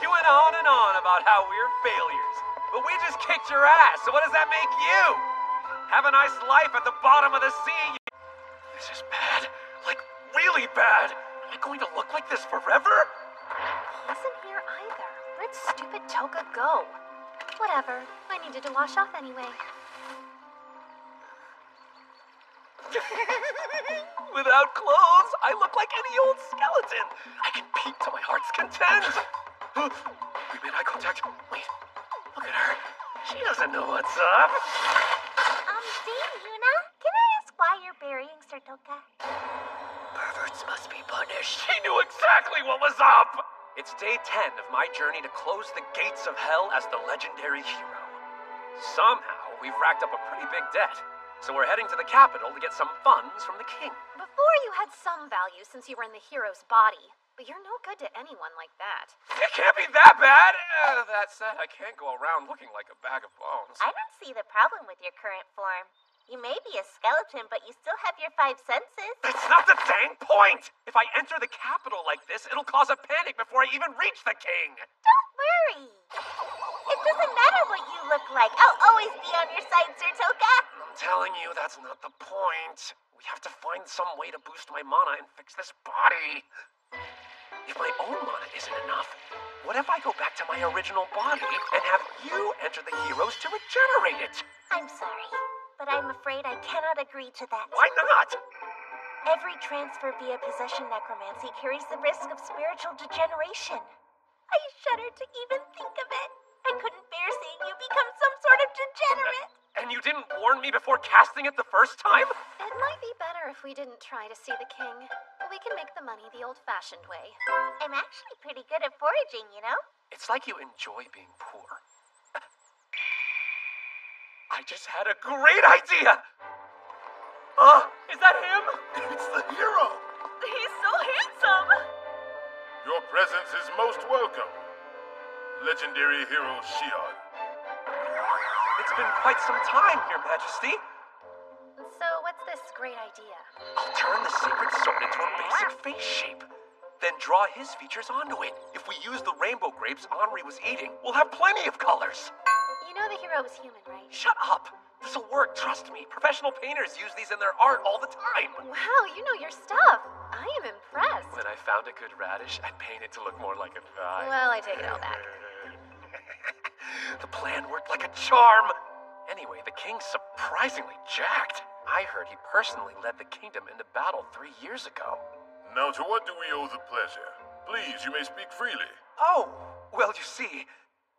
You went on and on about how we're failures, but we just kicked your ass, so what does that make you? Have a nice life at the bottom of the sea. This is bad. Like, really bad. Am I going to look like this forever? He isn't here either. Where'd stupid Toka go? Whatever. I needed to wash off anyway. Without clothes, I look like any old skeleton. I can peek to my heart's content. We made eye contact. Wait, look at her. She doesn't know what's up. Dame Yuna, can I ask why you're burying Sir Toka? Perverts must be punished. She knew exactly what was up. It's day 10 of my journey to close the gates of hell as the legendary hero. Somehow, we've racked up a pretty big debt. So we're heading to the capital to get some funds from the king. Before you had some value since you were in the hero's body, but you're no good to anyone like that. It can't be that bad! That said, I can't go around looking like a bag of bones. I don't see the problem with your current form. You may be a skeleton, but you still have your 5 senses. That's not the dang point! If I enter the capital like this, it'll cause a panic before I even reach the king! Don't worry! It doesn't matter what you look like. I'll always be on your side, Sir Toka! I'm telling you, that's not the point. We have to find some way to boost my mana and fix this body. If my own mana isn't enough, what if I go back to my original body and have you enter the heroes to regenerate it? I'm sorry, but I'm afraid I cannot agree to that. Why not? Every transfer via possession necromancy carries the risk of spiritual degeneration. I shudder to even think of it. I couldn't bear seeing you become some sort of degenerate. And you didn't warn me before casting it the first time? It might be better if we didn't try to see the king. We can make the money the old-fashioned way. I'm actually pretty good at foraging, you know? It's like you enjoy being poor. I just had a great idea! Is that him? It's the hero! He's so handsome! Your presence is most welcome, legendary hero Shion. It's been quite some time, Your Majesty. So what's this great idea? I'll turn the sacred sword into a basic face shape, then draw his features onto it. If we use the rainbow grapes Henri was eating, we'll have plenty of colors. You know the hero was human, right? Shut up! This'll work, trust me. Professional painters use these in their art all the time. Wow, you know your stuff. I am impressed. When I found a good radish, I'd paint it to look more like a vine. Well, I take it all back. The plan worked like a charm. Anyway, the king's surprisingly jacked. I heard he personally led the kingdom into battle 3 years ago. Now to what do we owe the pleasure? Please, you may speak freely. Oh, well, you see,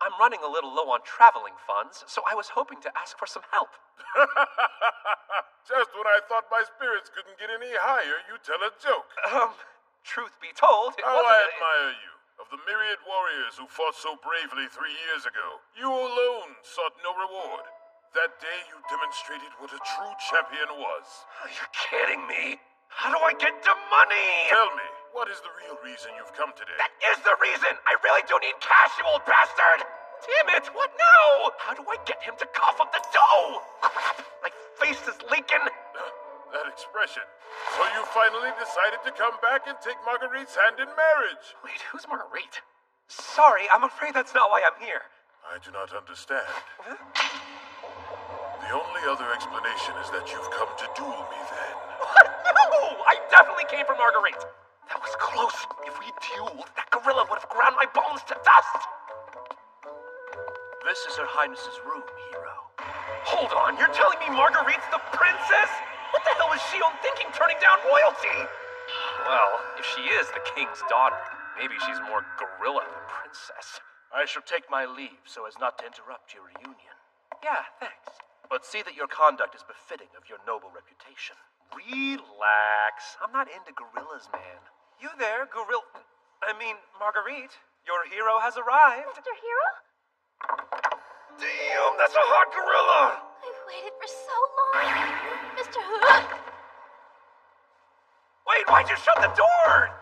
I'm running a little low on traveling funds, so I was hoping to ask for some help. Just when I thought my spirits couldn't get any higher, you tell a joke. Truth be told, it How wasn't I admire you. Of the myriad warriors who fought so bravely 3 years ago, you alone sought no reward. That day you demonstrated what a true champion was. You're kidding me. How do I get the money? Tell me, what is the real reason you've come today? That is the reason! I really do need cash, you old bastard! Damn it, what now? How do I get him to cough up the dough? Crap, my face is leaking. That expression. So you finally decided to come back and take Marguerite's hand in marriage. Wait, who's Marguerite? Sorry, I'm afraid that's not why I'm here. I do not understand. Huh? The The only other explanation is that you've come to duel me then. What? No! I definitely came for Marguerite. That was close. If we dueled, that gorilla would have ground my bones to dust. This is Her Highness's room, Hero. Hold on, you're telling me Marguerite's the princess? What the hell was Shion thinking turning down royalty? Well, if she is the king's daughter, maybe she's more gorilla than princess. I shall take my leave so as not to interrupt your reunion. Yeah, thanks. But see that your conduct is befitting of your noble reputation. Relax. I'm not into gorillas, man. You there, Marguerite. Your hero has arrived. Mr. Hero? Damn, that's a hot gorilla! I've waited for so long. Mr. Wait, why'd you shut the door?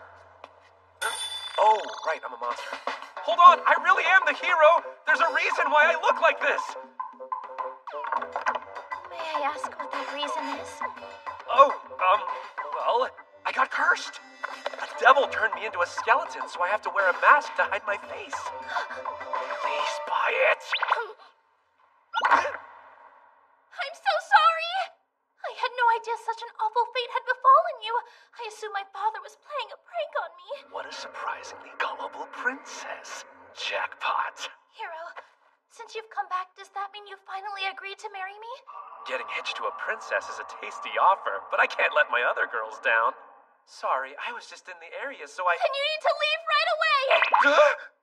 Oh, right, I'm a monster. Hold on, I really am the hero. There's a reason why I look like this. May I ask what that reason is? Oh, well, I got cursed. A devil turned me into a skeleton, so I have to wear a mask to hide my face. Please buy it. I'm so sorry. I had no idea such an awful fate had befallen you. I assumed my father was playing a prank on me. What a surprisingly gullible princess. Jackpot. Hero, since you've come back, does that mean you finally agreed to marry me? Getting hitched to a princess is a tasty offer, but I can't let my other girls down. Sorry, I was just in the area, so I... Then you need to leave right away!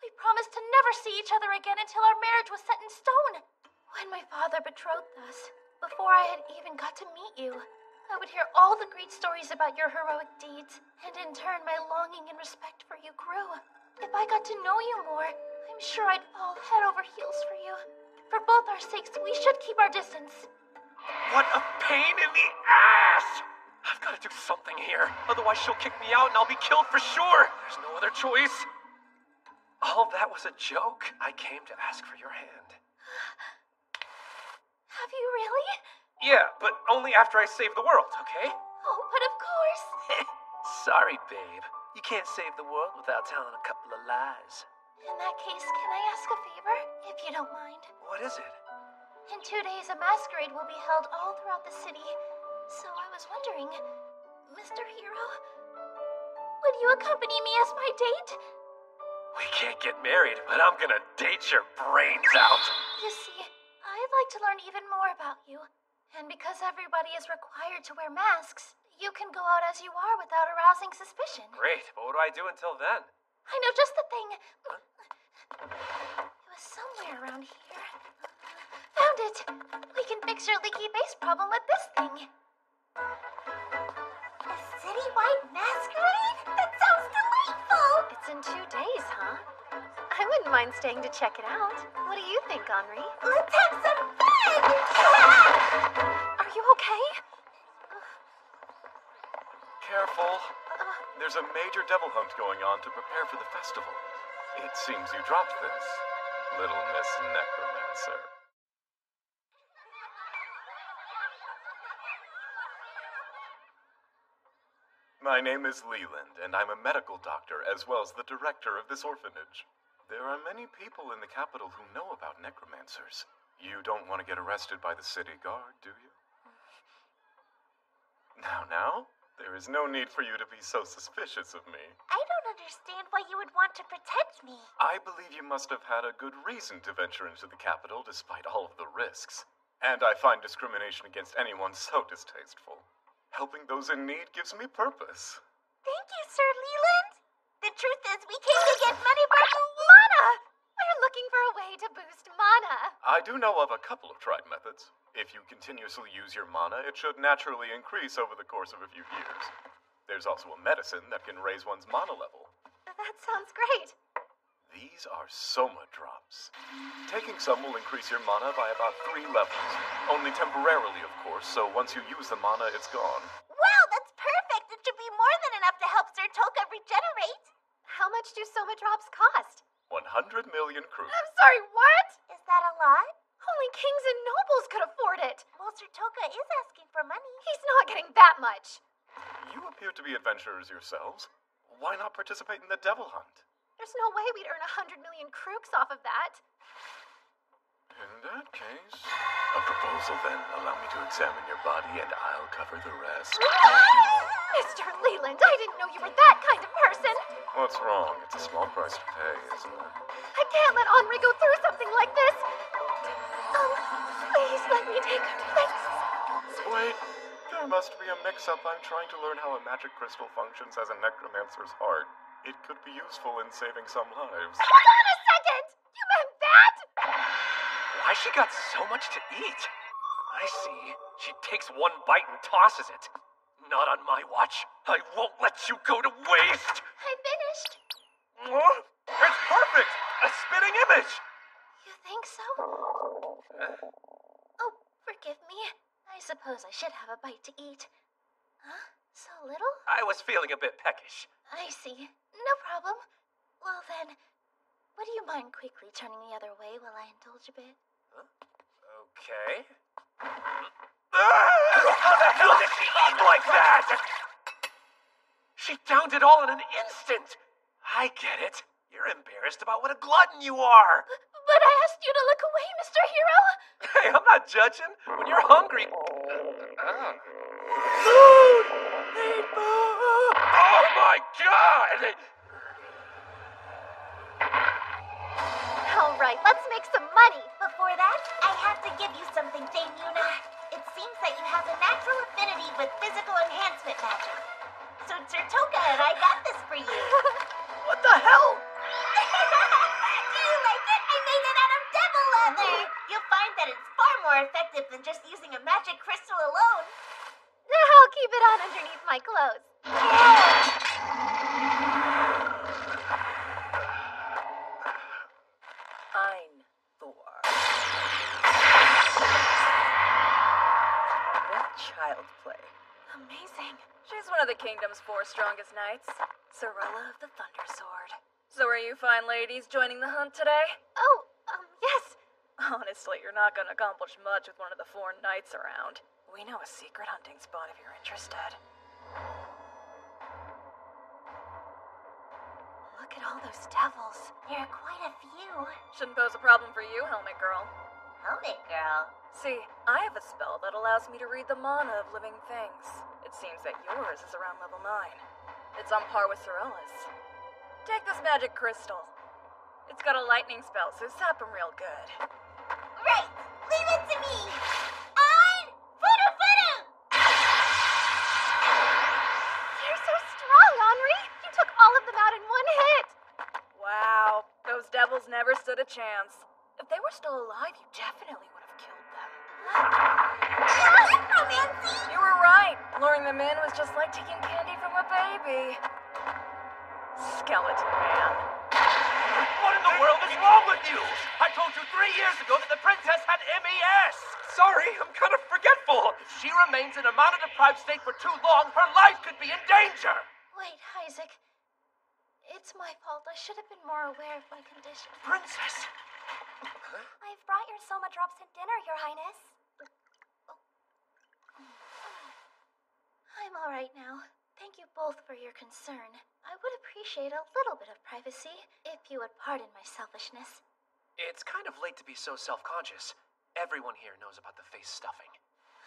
We promised to never see each other again until our marriage was set in stone. When my father betrothed us, before I had even got to meet you, I would hear all the great stories about your heroic deeds, and in turn my longing and respect for you grew. If I got to know you more, I'm sure I'd fall head over heels for you. For both our sakes, we should keep our distance. What a pain in the ass! I've got to do something here. Otherwise she'll kick me out and I'll be killed for sure. There's no other choice. All that was a joke. I came to ask for your hand. Have you really? Yeah, but only after I save the world, okay? Oh, but of course. Sorry, babe. You can't save the world without telling a couple of lies. In that case, can I ask a favor, if you don't mind? What is it? In 2 days, a masquerade will be held all throughout the city. So I was wondering, Mr. Hero, would you accompany me as my date? We can't get married, but I'm gonna date your brains out. You see, I'd like to learn even more about you. And because everybody is required to wear masks, you can go out as you are without arousing suspicion. Great, but what do I do until then? I know just the thing. It was somewhere around here. Found it! We can fix your leaky face problem with this thing. A citywide masquerade? That sounds delightful! It's in 2 days, huh? I wouldn't mind staying to check it out. What do you think, Henri? Let's have some fun! Are you okay? Careful. There's a major devil hunt going on to prepare for the festival. It seems you dropped this, Little Miss Necromancer. My name is Leland, and I'm a medical doctor as well as the director of this orphanage. There are many people in the capital who know about necromancers. You don't want to get arrested by the city guard, do you? Now, there is no need for you to be so suspicious of me. I don't understand why you would want to protect me. I believe you must have had a good reason to venture into the capital despite all of the risks. And I find discrimination against anyone so distasteful. Helping those in need gives me purpose. Thank you, Sir Leland. The truth is, we came to get money for Mana! We're looking for a way to boost mana. I do know of a couple of tried methods. If you continuously use your mana, it should naturally increase over the course of a few years. There's also a medicine that can raise one's mana level. That sounds great. These are Soma drops. Taking some will increase your mana by about 3 levels. Only temporarily, of course, so once you use the mana, it's gone. Wow, that's perfect! It should be more than enough to help Sir Toka regenerate. How much do Soma drops cost? 100 million crew. I'm sorry, what? Is that a lot? Only kings and nobles could afford it. Well, Sir Toka is asking for money. He's not getting that much. You appear to be adventurers yourselves. Why not participate in the devil hunt? There's no way we'd earn 100 million crooks off of that. In that case... A proposal, then. Allow me to examine your body, and I'll cover the rest. Mr. Leland, I didn't know you were that kind of person. What's wrong? It's a small price to pay, isn't it? I can't let Henri go through something like this. Please let me take her place. Wait, there must be a mix-up. I'm trying to learn how a magic crystal functions as a necromancer's heart. It could be useful in saving some lives. Hold on a second! You meant that? Why she got so much to eat? I see. She takes one bite and tosses it. Not on my watch. I won't let you go to waste. I finished. Huh? It's perfect! A spitting image! You think so? Oh, forgive me. I suppose I should have a bite to eat. Huh? So little? I was feeling a bit peckish. I see. No problem. Well then, would you mind quickly turning the other way while I indulge a bit? Huh? Okay. How the hell did she eat like that? She downed it all in an instant. I get it. You're embarrassed about what a glutton you are. But I asked you to look away, Mr. Hero. Hey, I'm not judging. When you're hungry... Food! Need food! Oh my God! All right, let's make some money. Before that, I have to give you something, Dame Yuna. It seems that you have a natural affinity with physical enhancement magic. So Sir Toka and I got this for you. What the hell? Do you like it? I made it out of devil leather. You'll find that it's far more effective than just using a magic crystal alone. I'll keep it on underneath my clothes. Einthor. What child play. Amazing. She's one of the kingdom's 4 strongest knights. Sorella of the Thunder Sword. So are you fine ladies joining the hunt today? Oh, yes. Honestly, you're not gonna accomplish much with one of the 4 knights around. We know a secret hunting spot if you're interested. Look at all those devils. There are quite a few. Shouldn't pose a problem for you, Helmet Girl. Helmet Girl? See, I have a spell that allows me to read the mana of living things. It seems that yours is around level 9. It's on par with Sorella's. Take this magic crystal. It's got a lightning spell, so zap him real good. Right! Leave it to me! On! Fudu Fudu! You're so strong, Henri. You took all of them out in one hit. Wow, those devils never stood a chance. If they were still alive, you definitely would have killed them. Romancy! You were right. Luring them in was just like taking candy from a baby. Skeleton Man. What in the world is wrong with you? I told you 3 years ago that the princess had MES. Sorry, I'm kind of forgetful. If she remains in a mana-deprived state for too long, her life could be in danger. Wait, Isaac. It's my fault. I should have been more aware of my condition. Princess. I've brought your Soma Drops at dinner, Your Highness. I'm all right now. Thank you both for your concern. I would appreciate a little bit of privacy, if you would pardon my selfishness. It's kind of late to be so self-conscious. Everyone here knows about the face stuffing.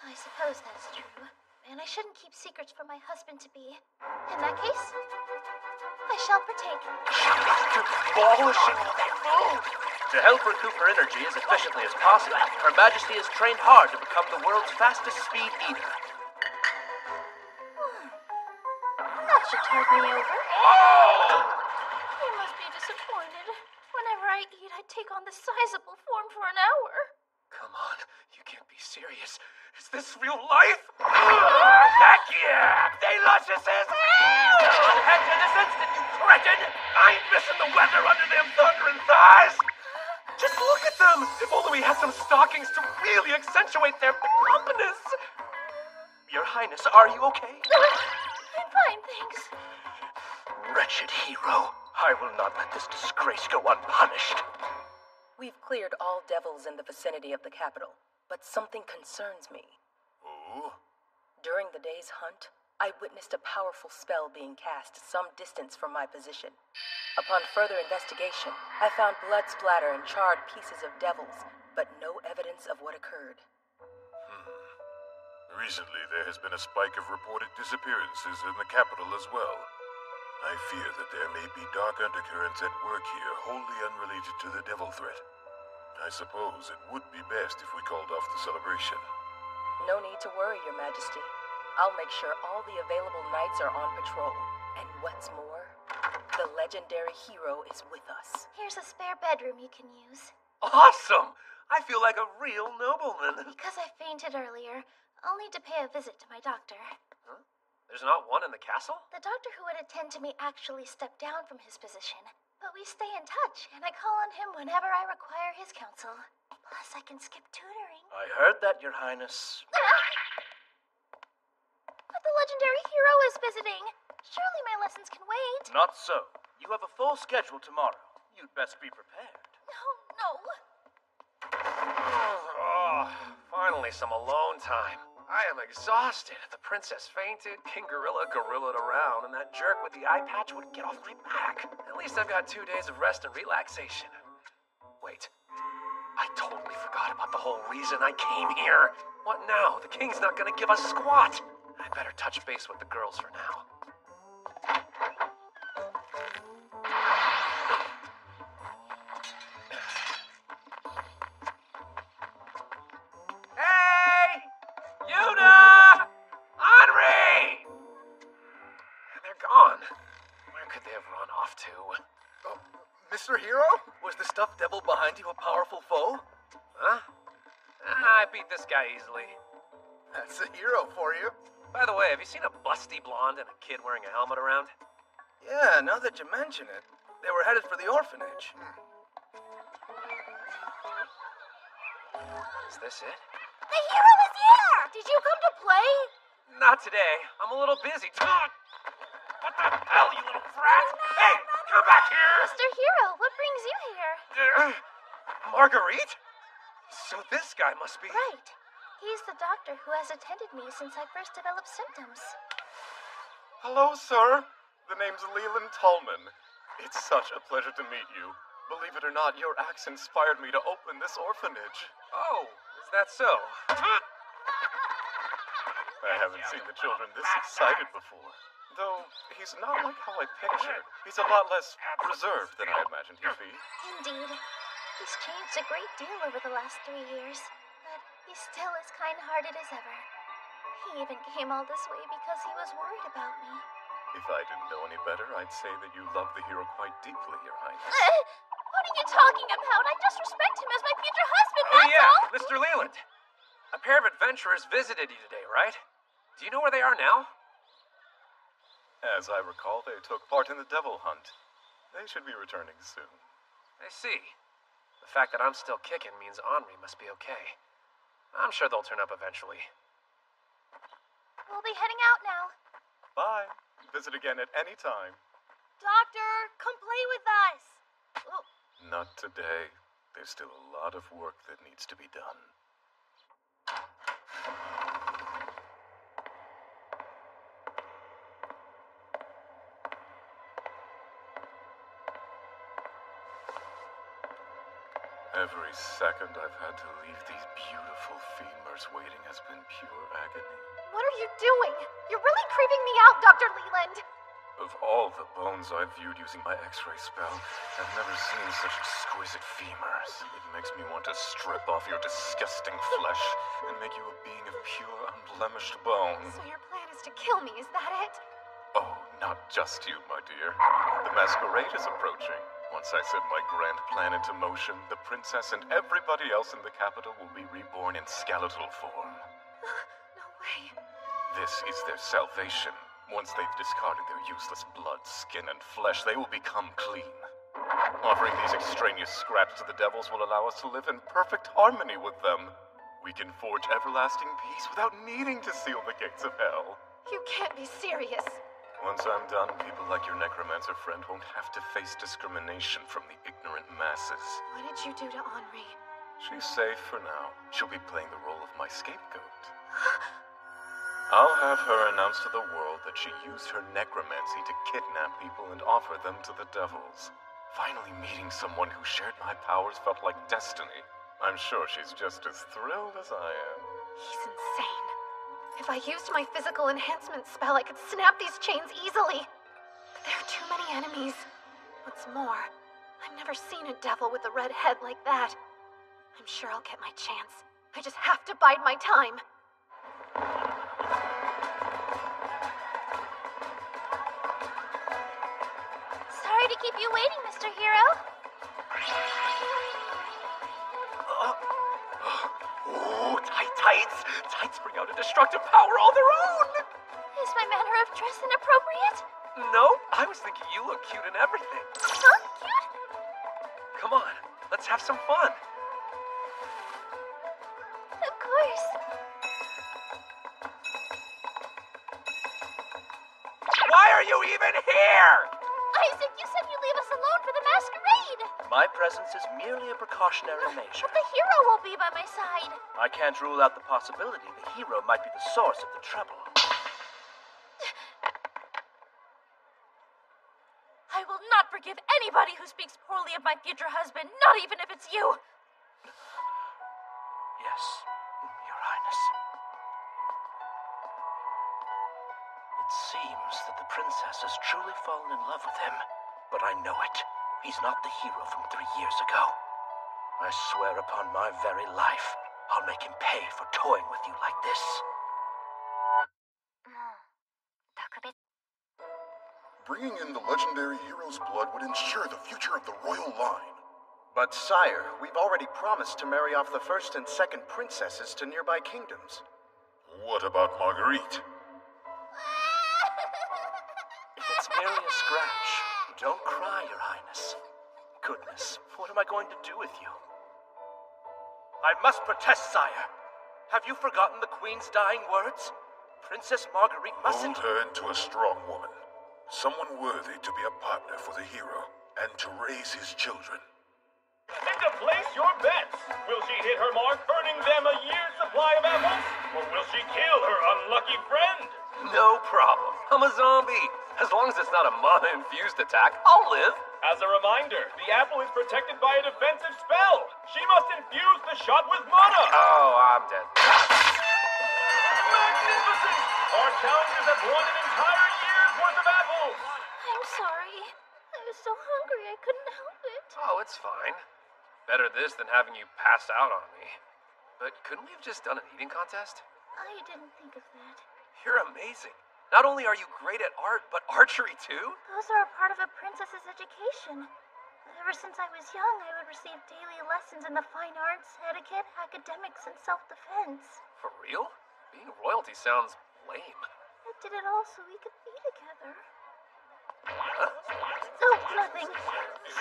I suppose that's true. And I shouldn't keep secrets from my husband-to-be. In that case, I shall partake. Demolishing all that food! To help recoup her energy as efficiently as possible, Her Majesty has trained hard to become the world's fastest speed eater. That should tide me over. Oh! You must be disappointed. Whenever I eat, I take on this sizable form for an hour. Come on, you can't be serious. Is this real life? Heck yeah! They lusciouses! Unhead to this instant, you cretin! I ain't missing the weather under them thundering thighs! Just look at them! If only we had some stockings to really accentuate their plumpness! Your Highness, are you okay? I'm fine, thanks. Wretched hero, I will not let this disgrace go unpunished. We've cleared all devils in the vicinity of the capital, but something concerns me. Oh? During the day's hunt, I witnessed a powerful spell being cast some distance from my position. Upon further investigation, I found blood splatter and charred pieces of devils, but no evidence of what occurred. Recently, there has been a spike of reported disappearances in the capital as well. I fear that there may be dark undercurrents at work here, wholly unrelated to the devil threat. I suppose it would be best if we called off the celebration. No need to worry, Your Majesty. I'll make sure all the available knights are on patrol. And what's more, the legendary hero is with us. Here's a spare bedroom you can use. Awesome! I feel like a real nobleman. Because I fainted earlier, I'll need to pay a visit to my doctor. Huh? There's not one in the castle? The doctor who would attend to me actually stepped down from his position. But we stay in touch, and I call on him whenever I require his counsel. Plus, I can skip tutoring. I heard that, Your Highness. But the legendary hero is visiting. Surely my lessons can wait. Not so. You have a full schedule tomorrow. You'd best be prepared. No. Oh, finally some alone time. I am exhausted. The princess fainted, King Gorilla gorillaed around, and that jerk with the eye patch would get off my back. At least I've got 2 days of rest and relaxation. Wait, I totally forgot about the whole reason I came here. What now? The king's not gonna give us squat. I better touch base with the girls for now. Mr. Hero? Was the stuffed devil behind you a powerful foe? Huh? I beat this guy easily. That's a hero for you. By the way, have you seen a busty blonde and a kid wearing a helmet around? Yeah, now that you mention it, they were headed for the orphanage. Is this it? The hero is here! Did you come to play? Not today. I'm a little busy. What the hell, you little brat? Hey, come back here! Mr. Hero, what brings you here? Marguerite? So this guy must be... Right. He's the doctor who has attended me since I first developed symptoms. Hello, sir. The name's Leland Tallman. It's such a pleasure to meet you. Believe it or not, your axe inspired me to open this orphanage. Oh, is that so? I haven't seen the children this excited before. Though, he's not like how I pictured. He's a lot less reserved than I imagined he'd be. Indeed. He's changed a great deal over the last 3 years, but he's still as kind-hearted as ever. He even came all this way because he was worried about me. If I didn't know any better, I'd say that you love the hero quite deeply, Your Highness. What are you talking about? I just respect him as my future husband, that's all! Mr. Leland! A pair of adventurers visited you today, right? Do you know where they are now? As I recall, they took part in the devil hunt. They should be returning soon. I see. The fact that I'm still kicking means Henri must be okay. I'm sure they'll turn up eventually. We'll be heading out now. Bye. Visit again at any time. Doctor, come play with us. Oh. Not today. There's still a lot of work that needs to be done. Every second I've had to leave these beautiful femurs waiting has been pure agony. What are you doing? You're really creeping me out, Dr. Leland. Of all the bones I've viewed using my X-ray spell, I've never seen such exquisite femurs. It makes me want to strip off your disgusting flesh and make you a being of pure, unblemished bone. So your plan is to kill me, is that it? Oh, not just you, my dear. The masquerade is approaching. Once I set my grand plan into motion, the princess and everybody else in the capital will be reborn in skeletal form. No way. This is their salvation. Once they've discarded their useless blood, skin, and flesh, they will become clean. Offering these extraneous scraps to the devils will allow us to live in perfect harmony with them. We can forge everlasting peace without needing to seal the gates of hell. You can't be serious. Once I'm done, people like your necromancer friend won't have to face discrimination from the ignorant masses. What did you do to Henri? She's safe for now. She'll be playing the role of my scapegoat. I'll have her announce to the world that she used her necromancy to kidnap people and offer them to the devils. Finally meeting someone who shared my powers felt like destiny. I'm sure she's just as thrilled as I am. He's insane. If I used my physical enhancement spell, I could snap these chains easily. But there are too many enemies. What's more, I've never seen a devil with a red head like that. I'm sure I'll get my chance. I just have to bide my time. Sorry to keep you waiting, Mr. Hero. Ooh, tights! Tights bring out a destructive power all their own! Is my manner of dress inappropriate? No, I was thinking you look cute in everything. Huh? Cute? Come on, let's have some fun. Of course. Why are you even here? Isaac, you said you'd leave us alone for the masquerade. My presence is merely a precautionary measure. But the hero will be by my side. I can't rule out the possibility the hero might be the source of the trouble. I will not forgive anybody who speaks poorly of my future husband, not even if it's you. Yes, Your Highness. It seems that the princess has truly fallen in love with him, but I know it. He's not the hero from 3 years ago. I swear upon my very life, I'll make him pay for toying with you like this. Bringing in the legendary hero's blood would ensure the future of the royal line. But sire, we've already promised to marry off the first and second princesses to nearby kingdoms. What about Marguerite? If it's merely a scratch, don't cry, Your Highness. Goodness, what am I going to do with you? I must protest, sire. Have you forgotten the Queen's dying words? Princess Marguerite mustn't... Mold her into a strong woman. Someone worthy to be a partner for the hero and to raise his children. Time to place your bets. Will she hit her mark, earning them a year's supply of apples? Or will she kill her unlucky friend? No problem. I'm a zombie. As long as it's not a mana-infused attack, I'll live. As a reminder, the apple is protected by a defensive spell. She must infuse the shot with mana. Oh, I'm dead. Magnificent! Our challengers have won an entire year's worth of apples. I'm sorry. I was so hungry I couldn't help it. Oh, it's fine. Better this than having you pass out on me. But couldn't we have just done an eating contest? I didn't think of that. You're amazing. Not only are you great at art, but archery too? Those are a part of a princess's education. Ever since I was young, I would receive daily lessons in the fine arts, etiquette, academics, and self-defense. For real? Being royalty sounds lame. I did it all so we could be together. Huh? Oh, nothing.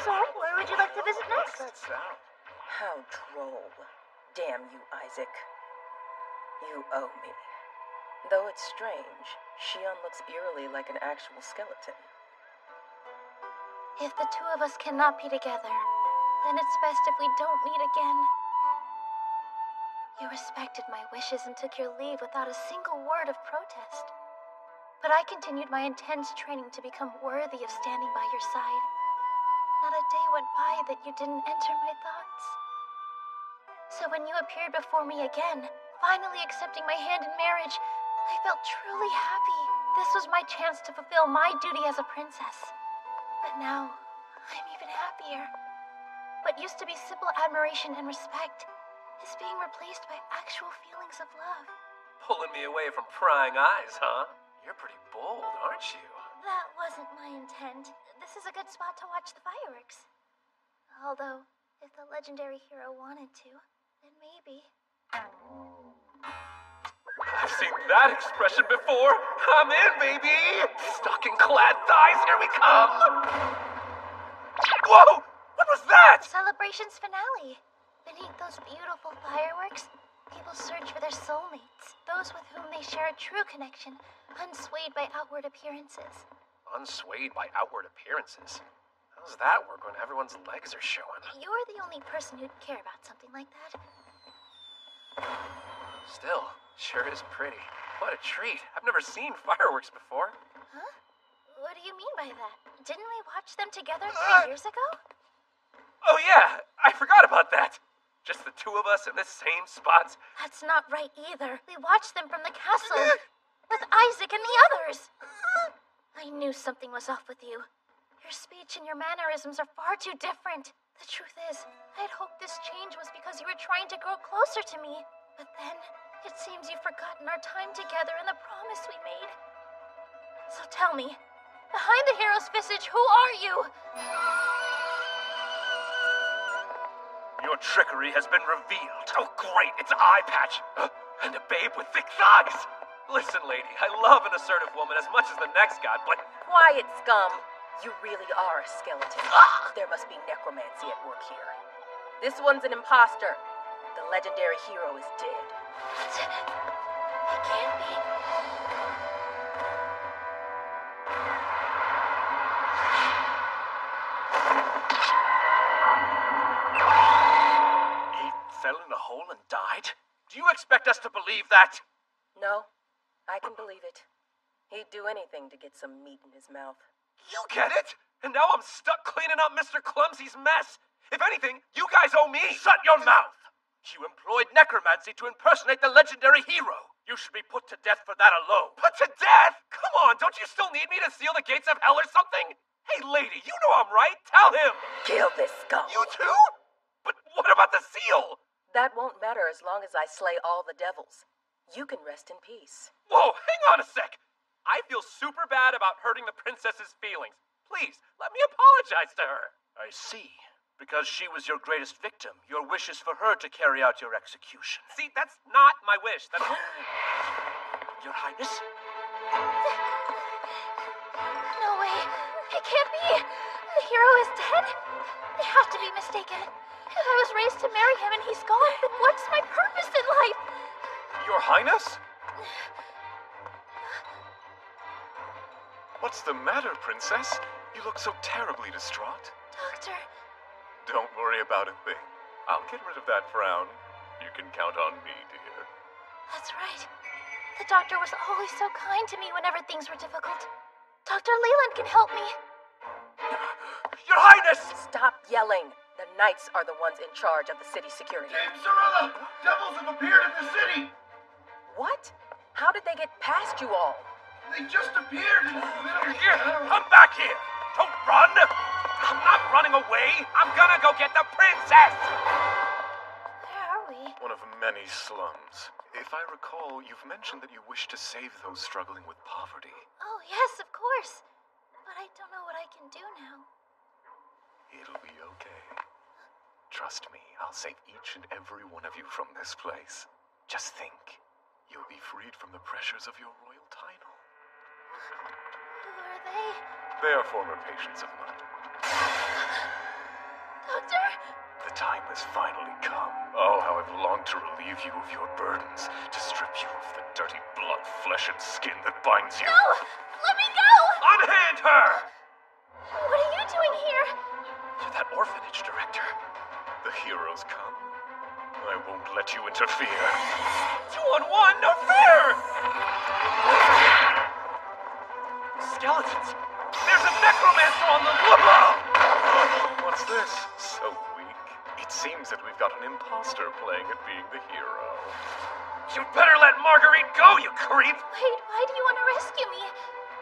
So, where would you like to visit next? What's that sound? How droll. Damn you, Isaac. You owe me. Though it's strange, Shion looks eerily like an actual skeleton. If the two of us cannot be together, then it's best if we don't meet again. You respected my wishes and took your leave without a single word of protest. But I continued my intense training to become worthy of standing by your side. Not a day went by that you didn't enter my thoughts. So when you appeared before me again, finally accepting my hand in marriage, I felt truly happy. This was my chance to fulfill my duty as a princess. But now, I'm even happier. What used to be simple admiration and respect is being replaced by actual feelings of love. Pulling me away from prying eyes, huh? You're pretty bold, aren't you? That wasn't my intent. This is a good spot to watch the fireworks. Although, if the legendary hero wanted to, then maybe. I've seen that expression before. I'm in, baby! Stocking-clad thighs, here we come! Whoa! What was that? Celebration's finale. Beneath those beautiful fireworks, people search for their soulmates, those with whom they share a true connection, unswayed by outward appearances. Unswayed by outward appearances? How does that work when everyone's legs are showing? You're the only person who'd care about something like that. Still, sure is pretty. What a treat. I've never seen fireworks before. Huh? What do you mean by that? Didn't we watch them together 3 years ago? Oh yeah, I forgot about that. Just the two of us in this same spot? That's not right either. We watched them from the castle with Isaac and the others. I knew something was off with you. Your speech and your mannerisms are far too different. The truth is, I'd hoped this change was because you were trying to grow closer to me. But then, it seems you've forgotten our time together and the promise we made. So tell me, behind the hero's visage, who are you? Your trickery has been revealed. Oh, great, it's Eye Patch. And a babe with thick thighs. Listen, lady, I love an assertive woman as much as the next god, but... Quiet, scum. You really are a skeleton. There must be necromancy at work here. This one's an imposter. The legendary hero is dead. It can't be. He fell in a hole and died? Do you expect us to believe that? No, I can believe it. He'd do anything to get some meat in his mouth. You get it? And now I'm stuck cleaning up Mr. Clumsy's mess. If anything, you guys owe me. Shut your mouth! You employed necromancy to impersonate the legendary hero. You should be put to death for that alone. Put to death? Come on, don't you still need me to seal the gates of hell or something? Hey, lady, you know I'm right. Tell him. Kill this scum. You too? But what about the seal? That won't matter as long as I slay all the devils. You can rest in peace. Whoa, hang on a sec. I feel super bad about hurting the princess's feelings. Please, let me apologize to her. I see. Because she was your greatest victim, your wish is for her to carry out your execution. See, that's not my wish. That's... Your Highness? No way. It can't be. The hero is dead? They have to be mistaken. If I was raised to marry him and he's gone, then what's my purpose in life? Your Highness? What's the matter, Princess? You look so terribly distraught. Doctor. Don't worry about a thing. I'll get rid of that frown. You can count on me, dear. That's right. The doctor was always so kind to me whenever things were difficult. Dr. Leland can help me. Your Highness! Stop yelling. The knights are the ones in charge of the city security. Dame Sorella! Devils have appeared in the city! What? How did they get past you all? They just appeared in the middle. Come back here! Don't run! I'm not running away! I'm gonna go get the princess! Where are we? One of many slums. If I recall, you've mentioned that you wish to save those struggling with poverty. Oh, yes, of course. But I don't know what I can do now. It'll be okay. Trust me, I'll save each and every one of you from this place. Just think, you'll be freed from the pressures of your royal title. Who are they? They are former patients of mine. Doctor? The time has finally come. Oh, how I've longed to relieve you of your burdens, to strip you of the dirty blood, flesh, and skin that binds you. No! Let me go! Unhand her! What are you doing here? You're that orphanage director. The heroes come. I won't let you interfere. 2-on-1, no fair! Skeletons! There's a necromancer on the lookout! What's this? So weak. It seems that we've got an imposter playing at being the hero. You'd better let Marguerite go, you creep! Wait, why do you want to rescue me?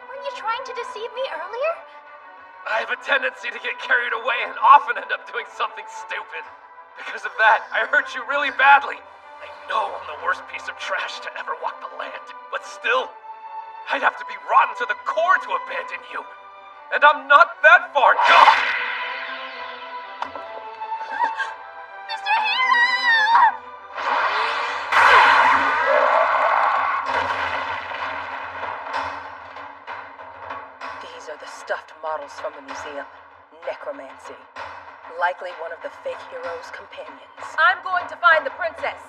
Weren't you trying to deceive me earlier? I have a tendency to get carried away and often end up doing something stupid. Because of that, I hurt you really badly. I know I'm the worst piece of trash to ever walk the land, but still, I'd have to be rotten to the core to abandon you. And I'm not that far gone! Mr. Hero! These are the stuffed models from the museum. Necromancy. Likely one of the fake hero's companions. I'm going to find the princess.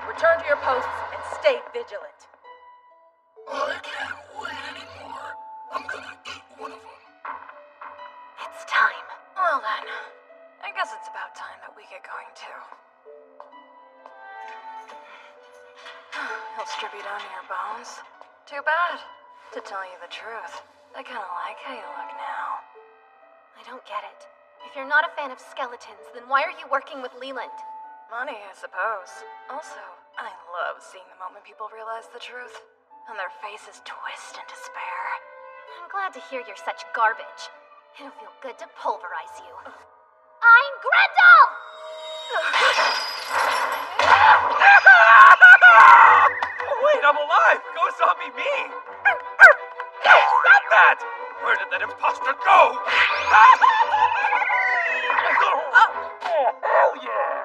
Return to your posts and stay vigilant. I can't wait anymore. I'm gonna eat one of them. It's time. Well then, I guess it's about time that we get going too. He'll strip you down to your bones. Too bad. To tell you the truth, I kinda like how you look now. I don't get it. If you're not a fan of skeletons, then why are you working with Leland? Money, I suppose. Also, I love seeing the moment people realize the truth, and their faces twist in despair. I'm glad to hear you're such garbage. It'll feel good to pulverize you. I'm Grendel! Wait, I'm alive! Go zombie me! Stop that! Where did that imposter go? Hell yeah!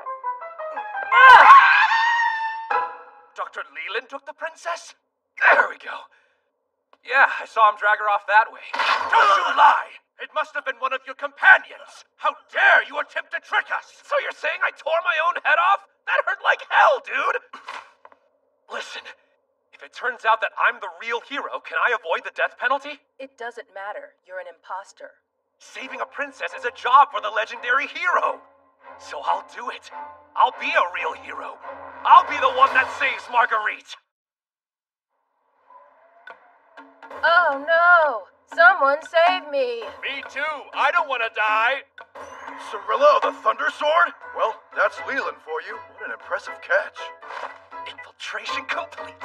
Dr. Leland took the princess? There we go. Yeah, I saw him drag her off that way. Don't you lie! It must have been one of your companions! How dare you attempt to trick us! So you're saying I tore my own head off? That hurt like hell, dude! Listen, if it turns out that I'm the real hero, can I avoid the death penalty? It doesn't matter. You're an imposter. Saving a princess is a job for the legendary hero. So I'll do it. I'll be a real hero. I'll be the one that saves Marguerite. Oh no! Someone save me! Me too! I don't want to die! Cirilla of the Thunder Sword? Well, that's Leland for you. What an impressive catch. Infiltration complete.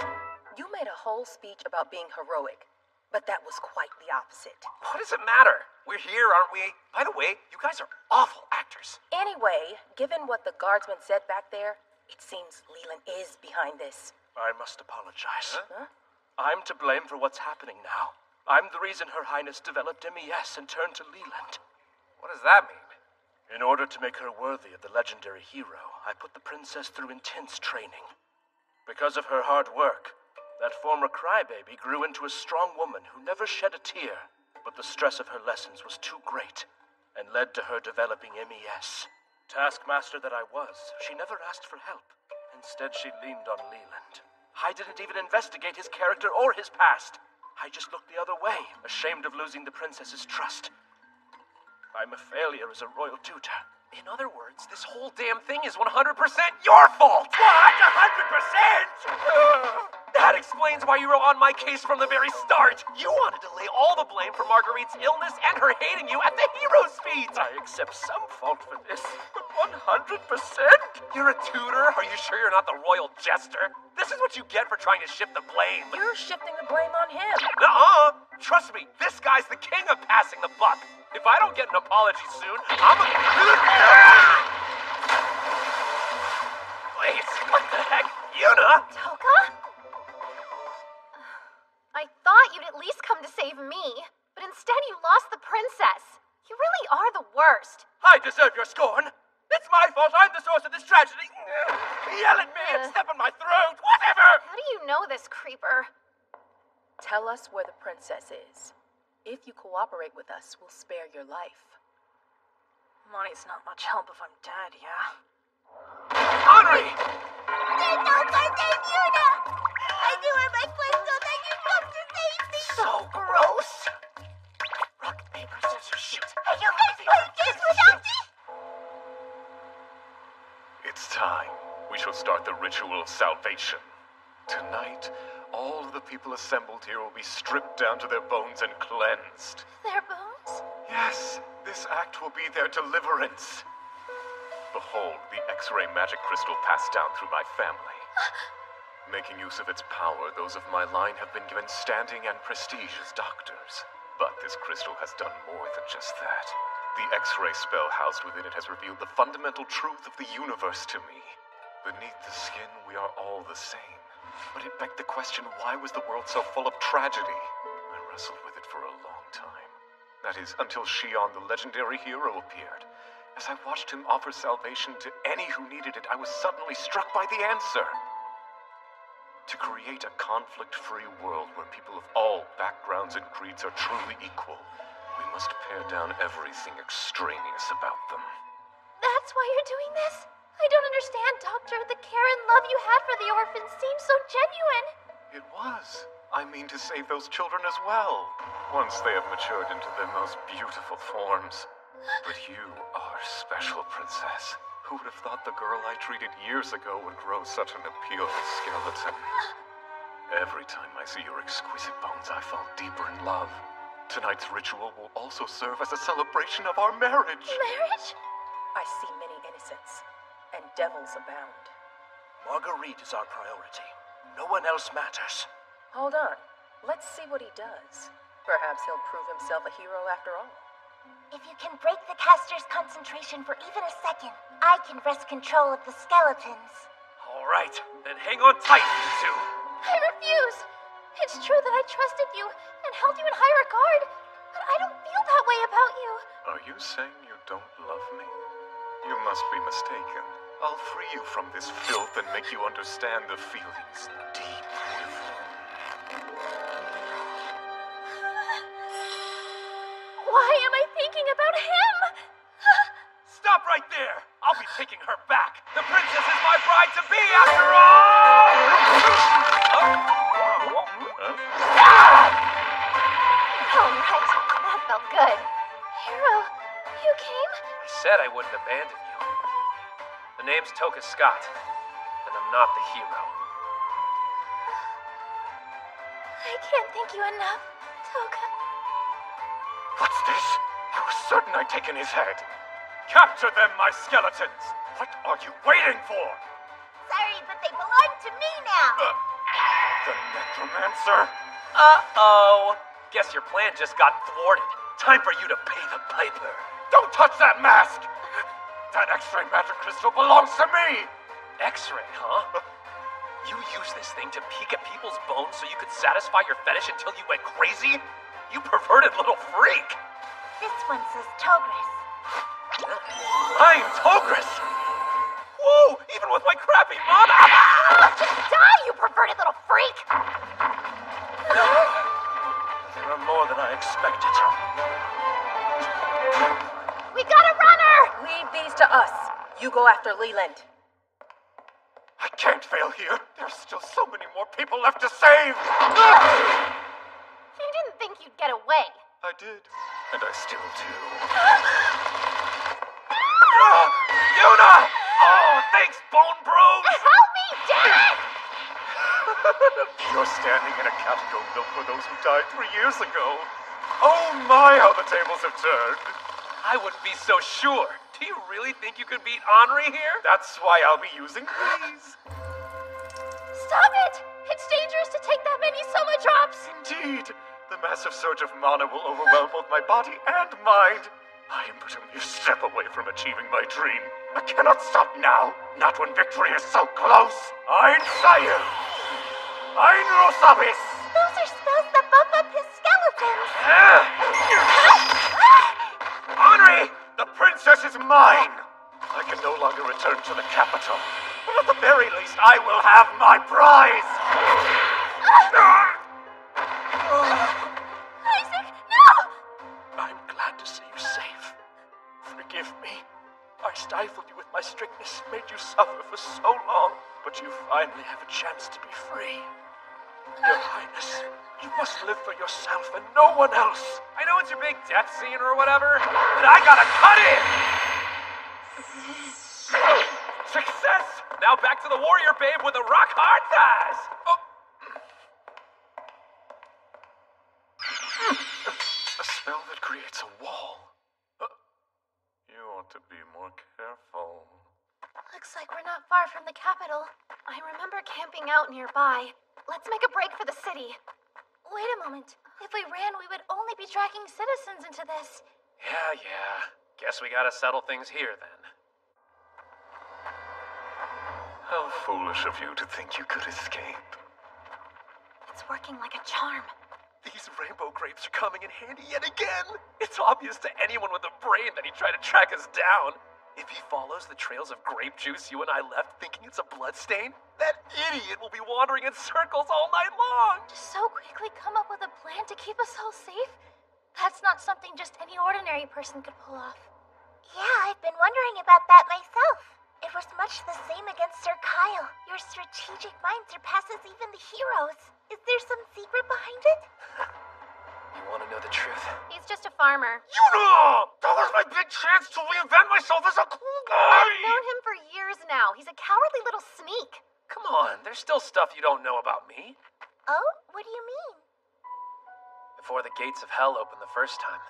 You made a whole speech about being heroic, but that was quite the opposite. What does it matter? We're here, aren't we? By the way, you guys are awful actors. Anyway, given what the guardsman said back there, it seems Leland is behind this. I must apologize. Huh? I'm to blame for what's happening now. I'm the reason Her Highness developed MES and turned to Leland. What does that mean? In order to make her worthy of the legendary hero, I put the princess through intense training. Because of her hard work, that former crybaby grew into a strong woman who never shed a tear. But the stress of her lessons was too great, and led to her developing MES. Taskmaster that I was, she never asked for help. Instead, she leaned on Leland. I didn't even investigate his character or his past. I just looked the other way, ashamed of losing the princess's trust. I'm a failure as a royal tutor. In other words, this whole damn thing is 100% your fault! What? 100%? That explains why you were on my case from the very start. You wanted to lay all the blame for Marguerite's illness and her hating you at the hero's feet. I accept some fault for this, but 100%? You're a tutor? Are you sure you're not the royal jester? This is what you get for trying to shift the blame. You're shifting the blame on him. Nuh-uh. Trust me, this guy's the king of passing the buck. If I don't get an apology soon, I'm a... Wait, what the heck? Yuna? Toka? I thought you'd at least come to save me, but instead you lost the princess. You really are the worst. I deserve your scorn. It's my fault. I'm the source of this tragedy. Yell at me and step on my throat. Whatever. How do you know this, creeper? Tell us where the princess is. If you cooperate with us, we'll spare your life. Money's not much help if I'm dead, yeah? Henri! There's no one save Yuna! I knew her my crystal that you'd come to save me! So gross! Rock, paper, scissors, shoot! Are you guys playing this without me? It's time. We shall start the ritual of salvation. Tonight, all of the people assembled here will be stripped down to their bones and cleansed. Their bones? Yes, this act will be their deliverance. Behold the X-ray magic crystal passed down through my family. Making use of its power, those of my line have been given standing and prestige as doctors. But this crystal has done more than just that. The X-ray spell housed within it has revealed the fundamental truth of the universe to me. Beneath the skin, we are all the same. But it begged the question, why was the world so full of tragedy? I wrestled with it for a long time. That is, until Xion, the legendary hero, appeared. As I watched him offer salvation to any who needed it, I was suddenly struck by the answer. To create a conflict-free world where people of all backgrounds and creeds are truly equal, we must pare down everything extraneous about them. That's why you're doing this? I don't understand, Doctor. The care and love you had for the orphans seems so genuine. It was. I mean to save those children as well, once they have matured into their most beautiful forms. But you are special, Princess. Who would have thought the girl I treated years ago would grow such an appealing skeleton? Every time I see your exquisite bones, I fall deeper in love. Tonight's ritual will also serve as a celebration of our marriage. Marriage? I see many innocents. and devils abound. Marguerite is our priority. No one else matters. Hold on. Let's see what he does. Perhaps he'll prove himself a hero after all. If you can break the caster's concentration for even a second, I can wrest control of the skeletons. All right, then hang on tight, you two. I refuse. It's true that I trusted you and held you in high regard, but I don't feel that way about you. Are you saying you don't love me? You must be mistaken. I'll free you from this filth and make you understand the feelings deep within. Why am I thinking about him? Stop right there! I'll be taking her back! The princess is my bride-to-be, after all! All right, that felt good. Hero, you came? I said I wouldn't abandon you. The name's Toka Scott, and I'm not the hero. I can't thank you enough, Toka. What's this? I was certain I'd taken his head. Capture them, my skeletons! What are you waiting for? Sorry, but they belong to me now. The necromancer? Uh-oh. Guess your plan just got thwarted. Time for you to pay the piper. Don't touch that mask! That X-ray magic crystal belongs to me! X-ray, huh? You used this thing to peek at people's bones so you could satisfy your fetish until you went crazy? You perverted little freak! This one says Togris. I'm Togris! Whoa! Even with my crappy mana! Just die, you perverted little freak! There are more than I expected. We got a runner! Leave these to us. You go after Leland. I can't fail here. There's still so many more people left to save! You didn't think you'd get away. I did. And I still do. Yuna! Oh, thanks, Bone Bros! Help me, damn it! You're standing in a catacomb built for those who died 3 years ago. Oh my, how the tables have turned. I wouldn't be so sure. Do you really think you could beat Henri here? That's why I'll be using these. Stop it! It's dangerous to take that many Soma drops! Indeed. The massive surge of mana will overwhelm both my body and mind. I am but a mere step away from achieving my dream. I cannot stop now. Not when victory is so close. Ein Sire! Ein Rosabis! Those are spells that buff up his skeletons. Henri! The princess is mine! I can no longer return to the capital. But at the very least, I will have my prize! Isaac, no! I'm glad to see you safe. Forgive me. I stifled you with my strictness, made you suffer for so long. But you finally have a chance to be free. Your Highness, you must live for yourself and no one else. I know it's your big death scene or whatever, but I gotta cut in! Success! Now back to the warrior babe with the rock-hard thighs! Oh. A spell that creates a wall. You ought to be more careful. Looks like we're not far from the capital. I remember camping out nearby. Let's make a break for the city. Wait a moment. If we ran, we would only be dragging citizens into this. Yeah. Guess we gotta settle things here then. How foolish of you to think you could escape. It's working like a charm. These rainbow grapes are coming in handy yet again. It's obvious to anyone with a brain that he tried to track us down. If he follows the trails of grape juice you and I left thinking it's a bloodstain, that idiot will be wandering in circles all night long. To so quickly come up with a plan to keep us all safe? That's not something just any ordinary person could pull off. Yeah, I've been wondering about that myself. It was much the same against Sir Kyle. Your strategic mind surpasses even the heroes. Is there some secret behind it? You want to know the truth? He's just a farmer. Yuna! That was my big chance to reinvent myself as a cool guy! I've known him for years now. He's a cowardly little sneak. Come on, there's still stuff you don't know about me. Oh? What do you mean? Before the gates of hell opened the first time,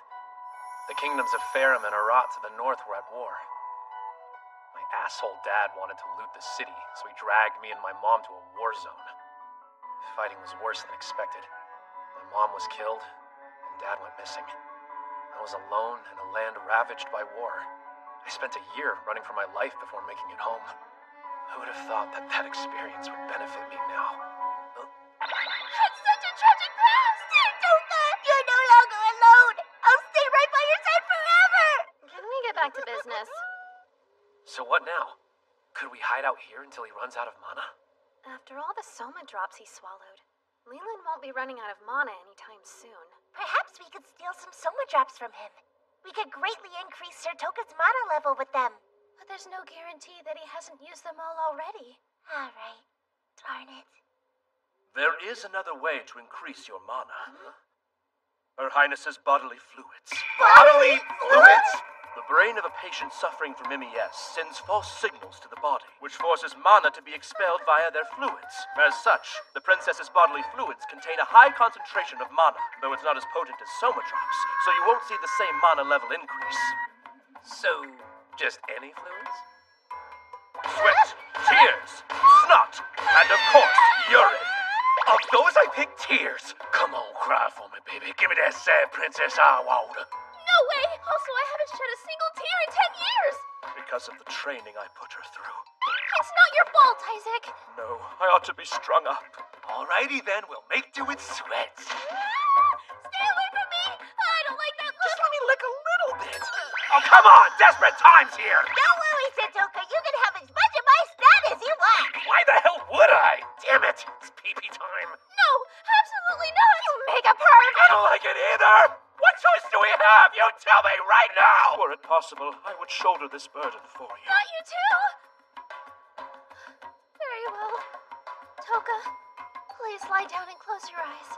the kingdoms of Farum and Arat to the north were at war. My asshole dad wanted to loot the city, so he dragged me and my mom to a war zone. Fighting was worse than expected. My mom was killed, and Dad went missing. I was alone in a land ravaged by war. I spent a year running for my life before making it home. Who would have thought that that experience would benefit me now? It's such a tragic past! Toka, you're no longer alone! I'll stay right by your side forever! Can we get back to business? So what now? Could we hide out here until he runs out of mana? After all the Soma drops he swallowed, Leland won't be running out of mana anytime soon. Perhaps we could steal some Soma drops from him. We could greatly increase Sir Toka's mana level with them. But there's no guarantee that he hasn't used them all already. Alright. Darn it. There is another way to increase your mana. Her Highness's bodily fluids. Bodily fluids? The brain of a patient suffering from MES sends false signals to the body, which forces mana to be expelled via their fluids. As such, the princess's bodily fluids contain a high concentration of mana, though it's not as potent as Soma drops, so you won't see the same mana level increase. So, just any fluids? Sweat, tears, snot, and of course, urine. Of those I pick tears. Come on, cry for me, baby. Give me that sad princess I want. No way! Also, I haven't shed a single tear in 10 years! Because of the training I put her through. It's not your fault, Isaac! No, I ought to be strung up. Alrighty then, we'll make do with sweats. Stay away from me! I don't like that look! Just let me lick a little bit. Oh, come on! Desperate times here! Don't worry, Sir Toka. You can have as much of my stat as you want. Why the hell would I? Damn it! It's pee-pee time. No! Absolutely not! You mega perv! I don't like it either! What choice do we have? You tell me right now! Were it possible, I would shoulder this burden for you. Not you too! Very well. Toka, please lie down and close your eyes.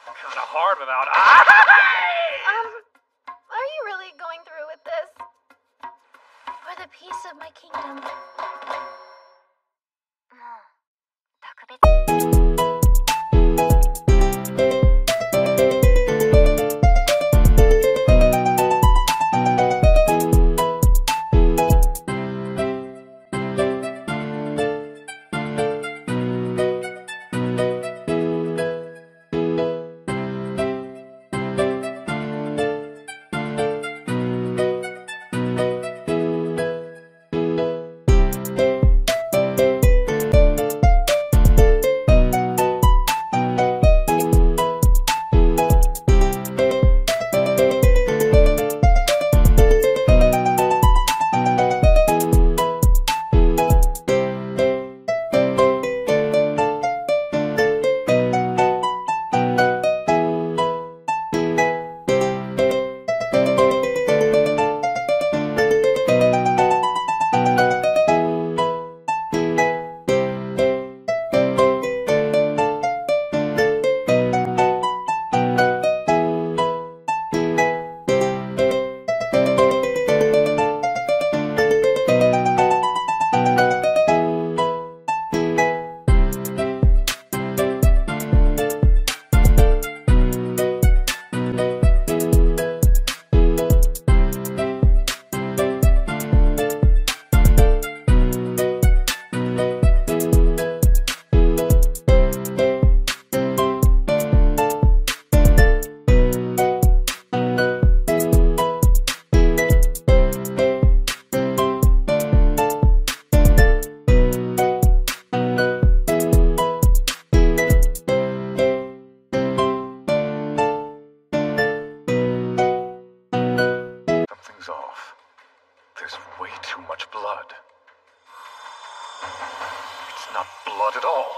Kinda hard without Are you really going through with this? For the peace of my kingdom. There's way too much blood. It's not blood at all.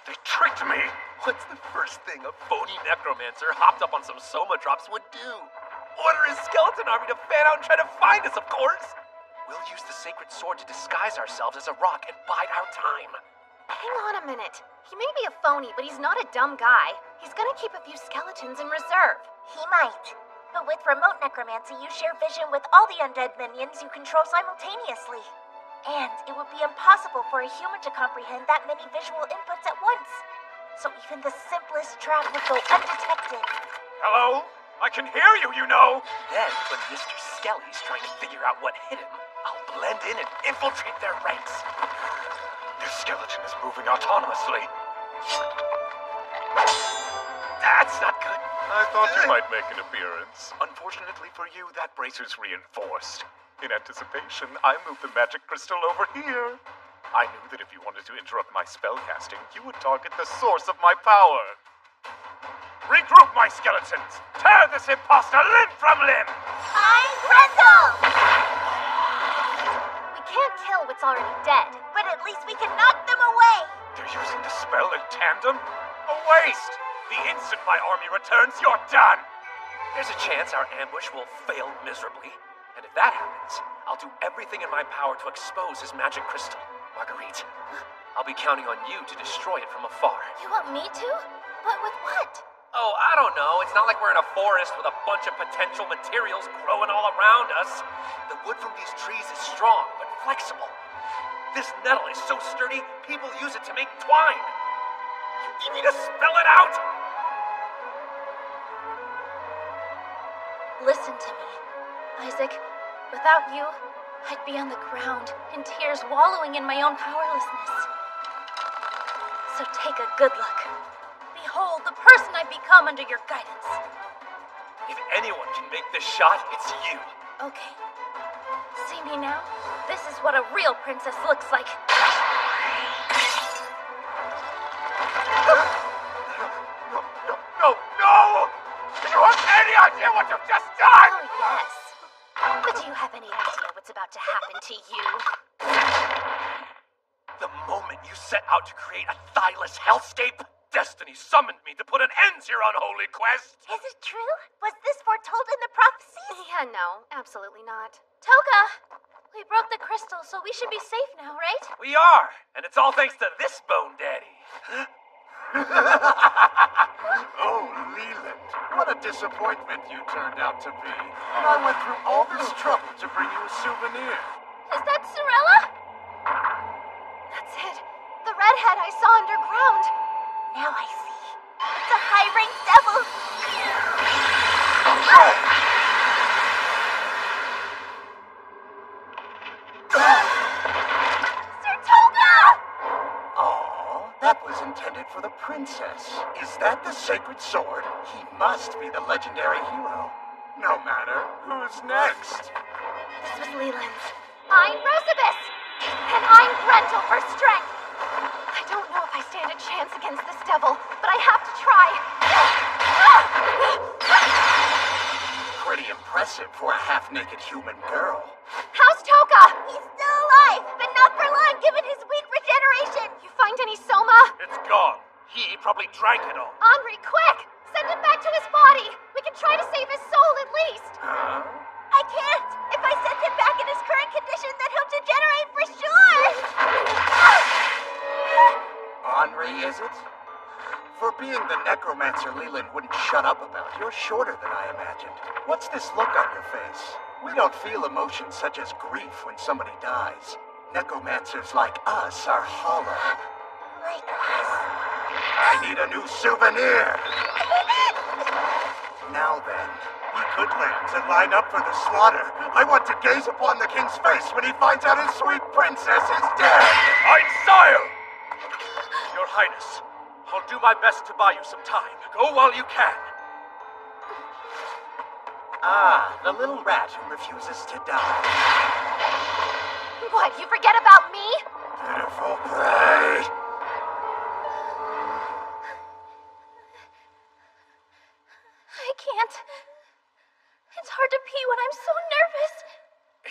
They tricked me! What's the first thing a phony necromancer hopped up on some Soma drops would do? Order his skeleton army to fan out and try to find us, of course! We'll use the sacred sword to disguise ourselves as a rock and bide our time. Hang on a minute. He may be a phony, but he's not a dumb guy. He's gonna keep a few skeletons in reserve. He might. But with remote necromancy, you share vision with all the undead minions you control simultaneously. And it would be impossible for a human to comprehend that many visual inputs at once. So even the simplest trap would go undetected. Hello? I can hear you, you know! Then, when Mr. Skelly's trying to figure out what hit him, I'll blend in and infiltrate their ranks. This skeleton is moving autonomously. That's not good. I thought you might make an appearance. Unfortunately for you, that bracer's reinforced. In anticipation, I moved the magic crystal over here. I knew that if you wanted to interrupt my spellcasting, you would target the source of my power. Regroup, my skeletons! Tear this imposter limb from limb! I'm Gretel! We can't kill what's already dead. But at least we can knock them away! They're using the spell in tandem? A waste! The instant my army returns, you're done! There's a chance our ambush will fail miserably. And if that happens, I'll do everything in my power to expose his magic crystal. Marguerite, I'll be counting on you to destroy it from afar. You want me to? But with what? Oh, I don't know. It's not like we're in a forest with a bunch of potential materials growing all around us. The wood from these trees is strong, but flexible. This nettle is so sturdy, people use it to make twine. You need to spell it out! Listen to me, Isaac. Without you, I'd be on the ground, in tears, wallowing in my own powerlessness. So take a good look. Behold the person I've become under your guidance. If anyone can make this shot, it's you. Okay. See me now? This is what a real princess looks like. No! Do you have any idea what you've just done? Oh, yes. But do you have any idea what's about to happen to you? The moment you set out to create a thyless hellscape, destiny summoned me to put an end to your unholy quest. Is it true? Was this foretold in the prophecies? Yeah, no, absolutely not. Toka! We broke the crystal, so we should be safe now, right? We are, and it's all thanks to this bone daddy. Oh, Leland, what a disappointment you turned out to be. And I went through all this trouble to bring you a souvenir. Is that Sorella? That's it. The redhead I saw underground. Now I see. It's a high-ranked devil. Sir Toga! Aw, that was intended for the princess. Is that the sacred sword? He must be the legendary hero. No matter. Who's next? This was Leland's. I'm Rosibus! And I'm Grentel for strength! I don't know if I stand a chance against this devil, but I have to try. Pretty impressive for a half-naked human girl. How's Toka? He's still alive, but not for long given his weak regeneration. You find any Soma? It's gone. He probably drank it all. Henri, quick! Send him back to his body! We can try to save his soul at least! Huh? I can't. If I send him back in his current condition, then he'll degenerate for sure. Henri, is it? For being the necromancer Leland wouldn't shut up about, you're shorter than I imagined. What's this look on your face? We don't feel emotions such as grief when somebody dies. Necromancers like us are hollow. Like us. I need a new souvenir! Now then, we good lambs and line up for the slaughter. I want to gaze upon the king's face when he finds out his sweet princess is dead! Mein sire! Your Highness, I'll do my best to buy you some time. Go while you can. Ah, the little rat who refuses to die. What, you forget about me? Pitiful prey! I can't. It's hard to pee when I'm so nervous.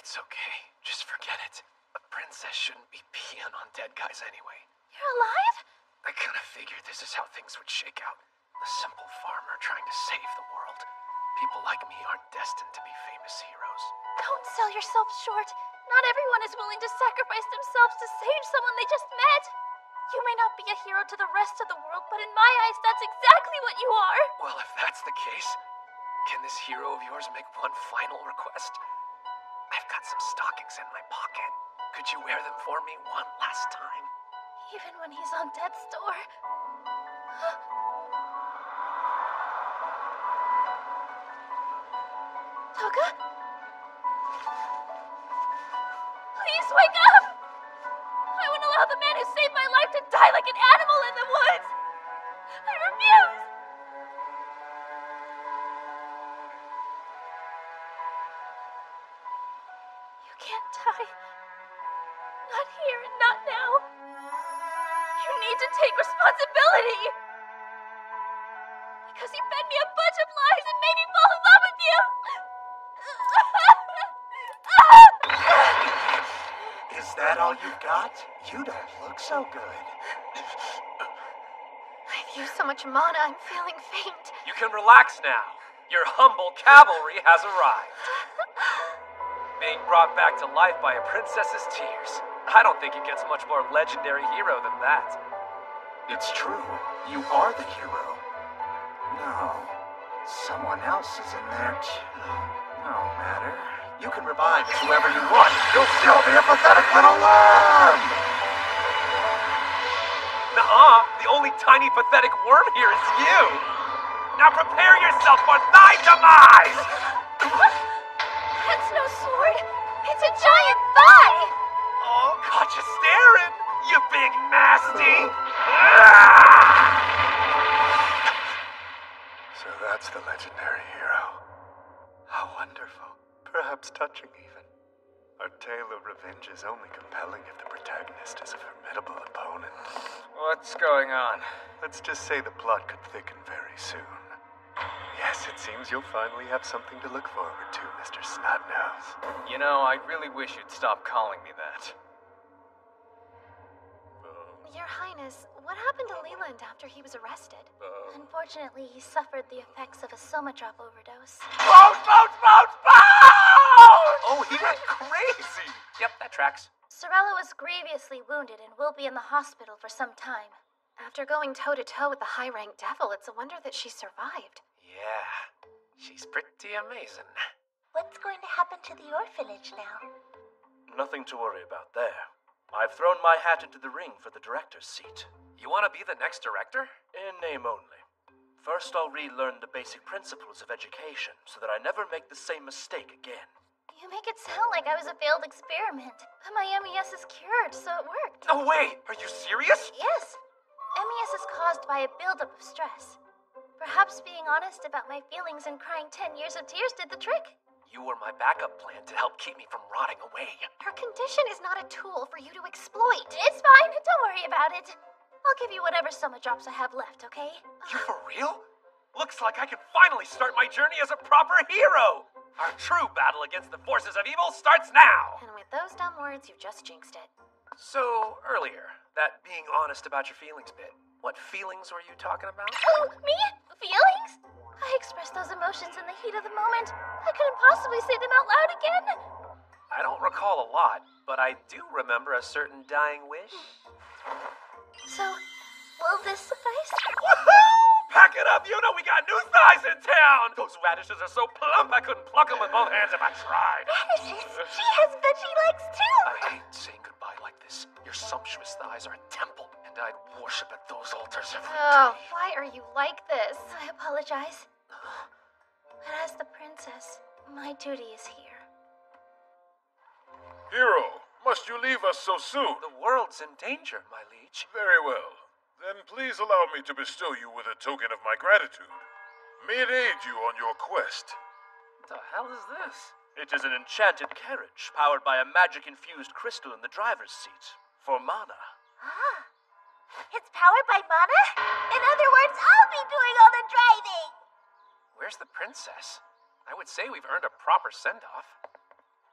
It's okay. Just forget it. A princess shouldn't be peeing on dead guys anyway. You're alive? I kind of figured this is how things would shake out. A simple farmer trying to save the world. People like me aren't destined to be famous heroes. Don't sell yourself short. Not everyone is willing to sacrifice themselves to save someone they just met. You may not be a hero to the rest of the world, but in my eyes, that's exactly what you are. Well, if that's the case, can this hero of yours make one final request? I've got some stockings in my pocket. Could you wear them for me one last time? Even when he's on death's door. Toka? Please wake up! I won't allow the man who saved my life to die like an animal in the woods! I refuse! You can't die. Not here and not now. You need to take responsibility! Because you fed me a bunch of lies and made me fall in love with you! Is that all you've got? You don't look so good. I've used so much mana, I'm feeling faint. You can relax now. Your humble cavalry has arrived. Being brought back to life by a princess's tears. I don't think it gets much more legendary hero than that. It's true. You are the hero. No. Someone else is in there, too. No matter. You can revive whoever you want. You'll still be a pathetic little worm! Nuh-uh. The only tiny pathetic worm here is you. Now prepare yourself for thy demise! That's no sword. It's a giant thigh! Oh, caught you staring, you big nasty! So that's the legendary hero. How wonderful. Perhaps touching, even. Our tale of revenge is only compelling if the protagonist is a formidable opponent. What's going on? Let's just say the plot could thicken very soon. Yes, it seems you'll finally have something to look forward to, Mr. Snotnose. You know, I really wish you'd stop calling me that. Your Highness, what happened to Leland after he was arrested? Unfortunately, he suffered the effects of a soma drop overdose. Bones! Oh, he went crazy! Yep, that tracks. Sorella was grievously wounded and will be in the hospital for some time. After going toe-to-toe with the high-ranked devil, it's a wonder that she survived. Yeah, she's pretty amazing. What's going to happen to the orphanage now? Nothing to worry about there. I've thrown my hat into the ring for the director's seat. You want to be the next director? In name only. First, I'll relearn the basic principles of education so that I never make the same mistake again. You make it sound like I was a failed experiment. But my MES is cured, so it worked. No way! Are you serious? Yes. MES is caused by a buildup of stress. Perhaps being honest about my feelings and crying 10 years of tears did the trick. You were my backup plan to help keep me from rotting away. Her condition is not a tool for you to exploit. It's fine. Don't worry about it. I'll give you whatever soma drops I have left, okay? You for real? Looks like I can finally start my journey as a proper hero! Our true battle against the forces of evil starts now! And with those dumb words, you just jinxed it. So, earlier, that being honest about your feelings bit, what feelings were you talking about? Oh, me? Feelings? I expressed those emotions in the heat of the moment. I couldn't possibly say them out loud again. I don't recall a lot, but I do remember a certain dying wish. So, will this suffice? Woohoo! Pack it up, you know we got new thighs in town! Those radishes are so plump I couldn't pluck them with both hands if I tried. Radishes? She has veggie legs too! I hate saying goodbye like this. Your sumptuous thighs are a temple, and I'd worship at those altars every day. Why are you like this? I apologize. But as the princess, my duty is here. Hero, must you leave us so soon? The world's in danger, my liege. Very well. Then please allow me to bestow you with a token of my gratitude. May it aid you on your quest. What the hell is this? It is an enchanted carriage powered by a magic-infused crystal in the driver's seat. For mana. Ah. It's powered by mana? In other words, I'll be doing all the driving! Where's the princess? I would say we've earned a proper send-off.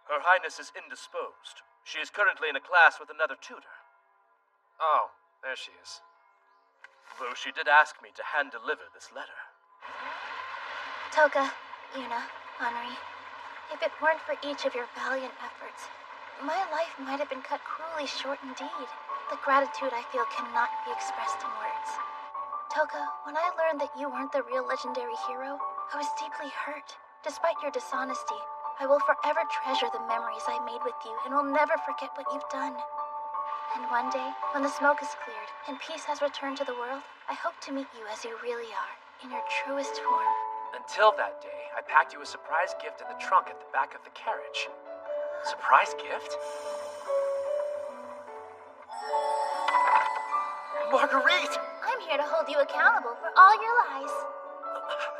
Her Highness is indisposed. She is currently in a class with another tutor. Oh, there she is. Though she did ask me to hand-deliver this letter. Toka, Yuna, Henri, if it weren't for each of your valiant efforts, my life might have been cut cruelly short indeed. The gratitude I feel cannot be expressed in words. Toka, when I learned that you weren't the real legendary hero, I was deeply hurt. Despite your dishonesty, I will forever treasure the memories I made with you and will never forget what you've done. And one day, when the smoke is cleared and peace has returned to the world, I hope to meet you as you really are, in your truest form. Until that day, I packed you a surprise gift in the trunk at the back of the carriage. Surprise gift? Marguerite! I'm here to hold you accountable for all your lies.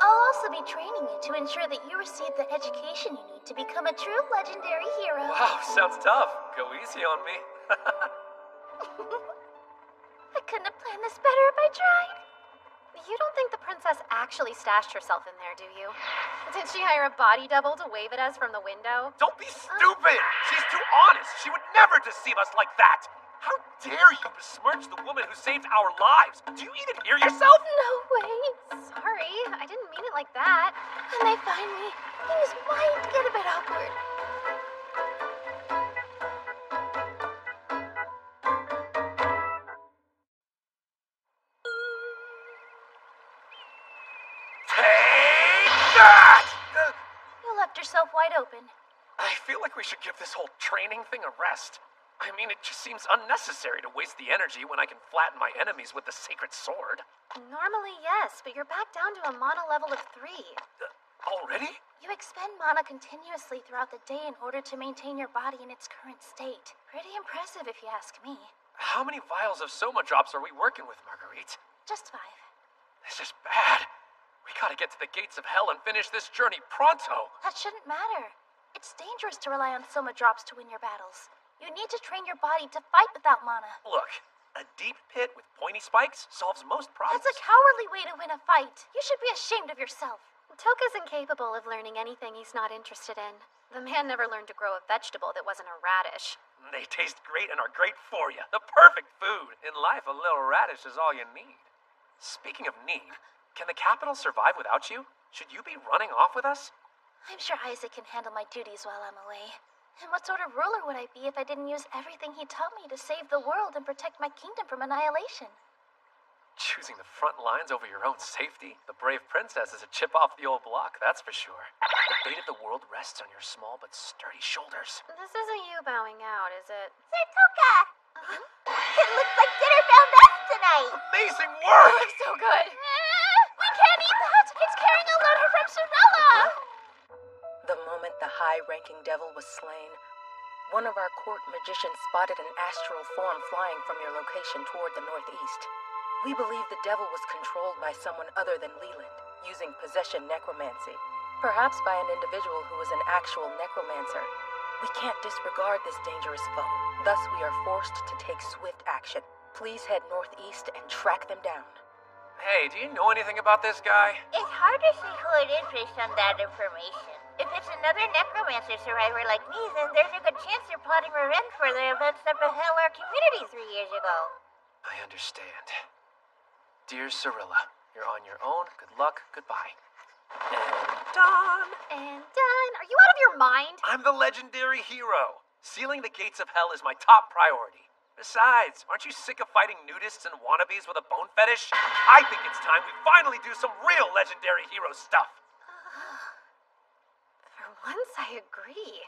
I'll also be training you to ensure that you receive the education you need to become a true legendary hero. Wow, sounds tough. Go easy on me. I couldn't have planned this better if I tried. You don't think the princess actually stashed herself in there, do you? Did she hire a body double to wave at us from the window? Don't be stupid! She's too honest! She would never deceive us like that! How dare you besmirch the woman who saved our lives? Do you even hear yourself? No way. Sorry, I didn't mean it like that. When they find me, things might get a bit awkward. You left yourself wide open. I feel like we should give this whole training thing a rest. I mean, it just seems unnecessary to waste the energy when I can flatten my enemies with the sacred sword. Normally, yes, but you're back down to a mana level of 3. Already? You expend mana continuously throughout the day in order to maintain your body in its current state. Pretty impressive if you ask me. How many vials of Soma drops are we working with, Marguerite? Just 5. This is bad. We gotta get to the gates of hell and finish this journey pronto. That shouldn't matter. It's dangerous to rely on Soma drops to win your battles. You need to train your body to fight without mana. Look, a deep pit with pointy spikes solves most problems. That's a cowardly way to win a fight. You should be ashamed of yourself. Toka's incapable of learning anything he's not interested in. The man never learned to grow a vegetable that wasn't a radish. They taste great and are great for you. The perfect food. In life, a little radish is all you need. Speaking of need, can the capital survive without you? Should you be running off with us? I'm sure Isaac can handle my duties while I'm away. And what sort of ruler would I be if I didn't use everything he taught me to save the world and protect my kingdom from annihilation? Choosing the front lines over your own safety? The brave princess is a chip off the old block, that's for sure. The fate of the world rests on your small but sturdy shoulders. This isn't you bowing out, is it? Sir Toka! It looks like dinner found us tonight! Amazing work! Oh, so good! We can't eat that! It's carrying a letter from Sorella! The moment the high-ranking devil was slain, one of our court magicians spotted an astral form flying from your location toward the northeast. We believe the devil was controlled by someone other than Leland, using possession necromancy. Perhaps by an individual who is an actual necromancer. We can't disregard this dangerous foe. Thus, we are forced to take swift action. Please head northeast and track them down. Hey, do you know anything about this guy? It's hard to see who it is based on that information. If it's another necromancer survivor like me, then there's a good chance they're plotting revenge for the events that befell our community 3 years ago. I understand. Dear Sorella, you're on your own. Good luck. Goodbye. And done. And done. Are you out of your mind? I'm the legendary hero. Sealing the gates of hell is my top priority. Besides, aren't you sick of fighting nudists and wannabes with a bone fetish? I think it's time we finally do some real legendary hero stuff. For once, I agree.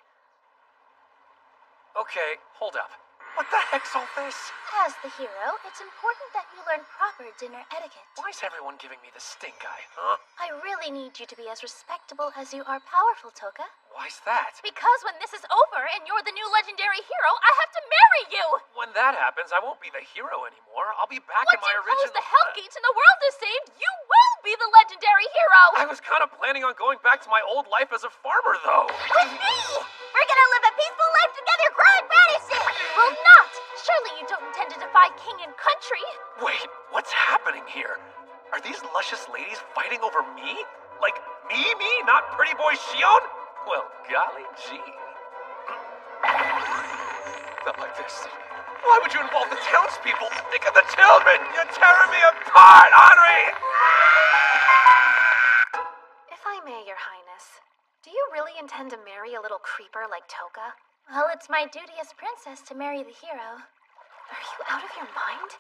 Okay, hold up. What the heck's all this? As the hero, it's important that you learn proper dinner etiquette. Why is everyone giving me the stink eye, huh? I really need you to be as respectable as you are powerful, Toka. Why's that? Because when this is over and you're the new legendary hero, I have to marry you! When that happens, I won't be the hero anymore. I'll be back in my Once you original... close the Hell Gates and the world is saved, you will be the legendary hero! I was kind of planning on going back to my old life as a farmer, though. With me! We're gonna live a peaceful life together growing radishes! Will not! Surely you don't intend to defy king and country! Wait, what's happening here? Are these luscious ladies fighting over me? Like, me, not pretty boy Shion? Well, golly gee. Not like this. Why would you involve the townspeople? Think of the children! You're tearing me apart, Henri! If I may, Your Highness, do you really intend to marry a little creeper like Toka? Well, it's my duty as princess to marry the hero. Are you out of your mind?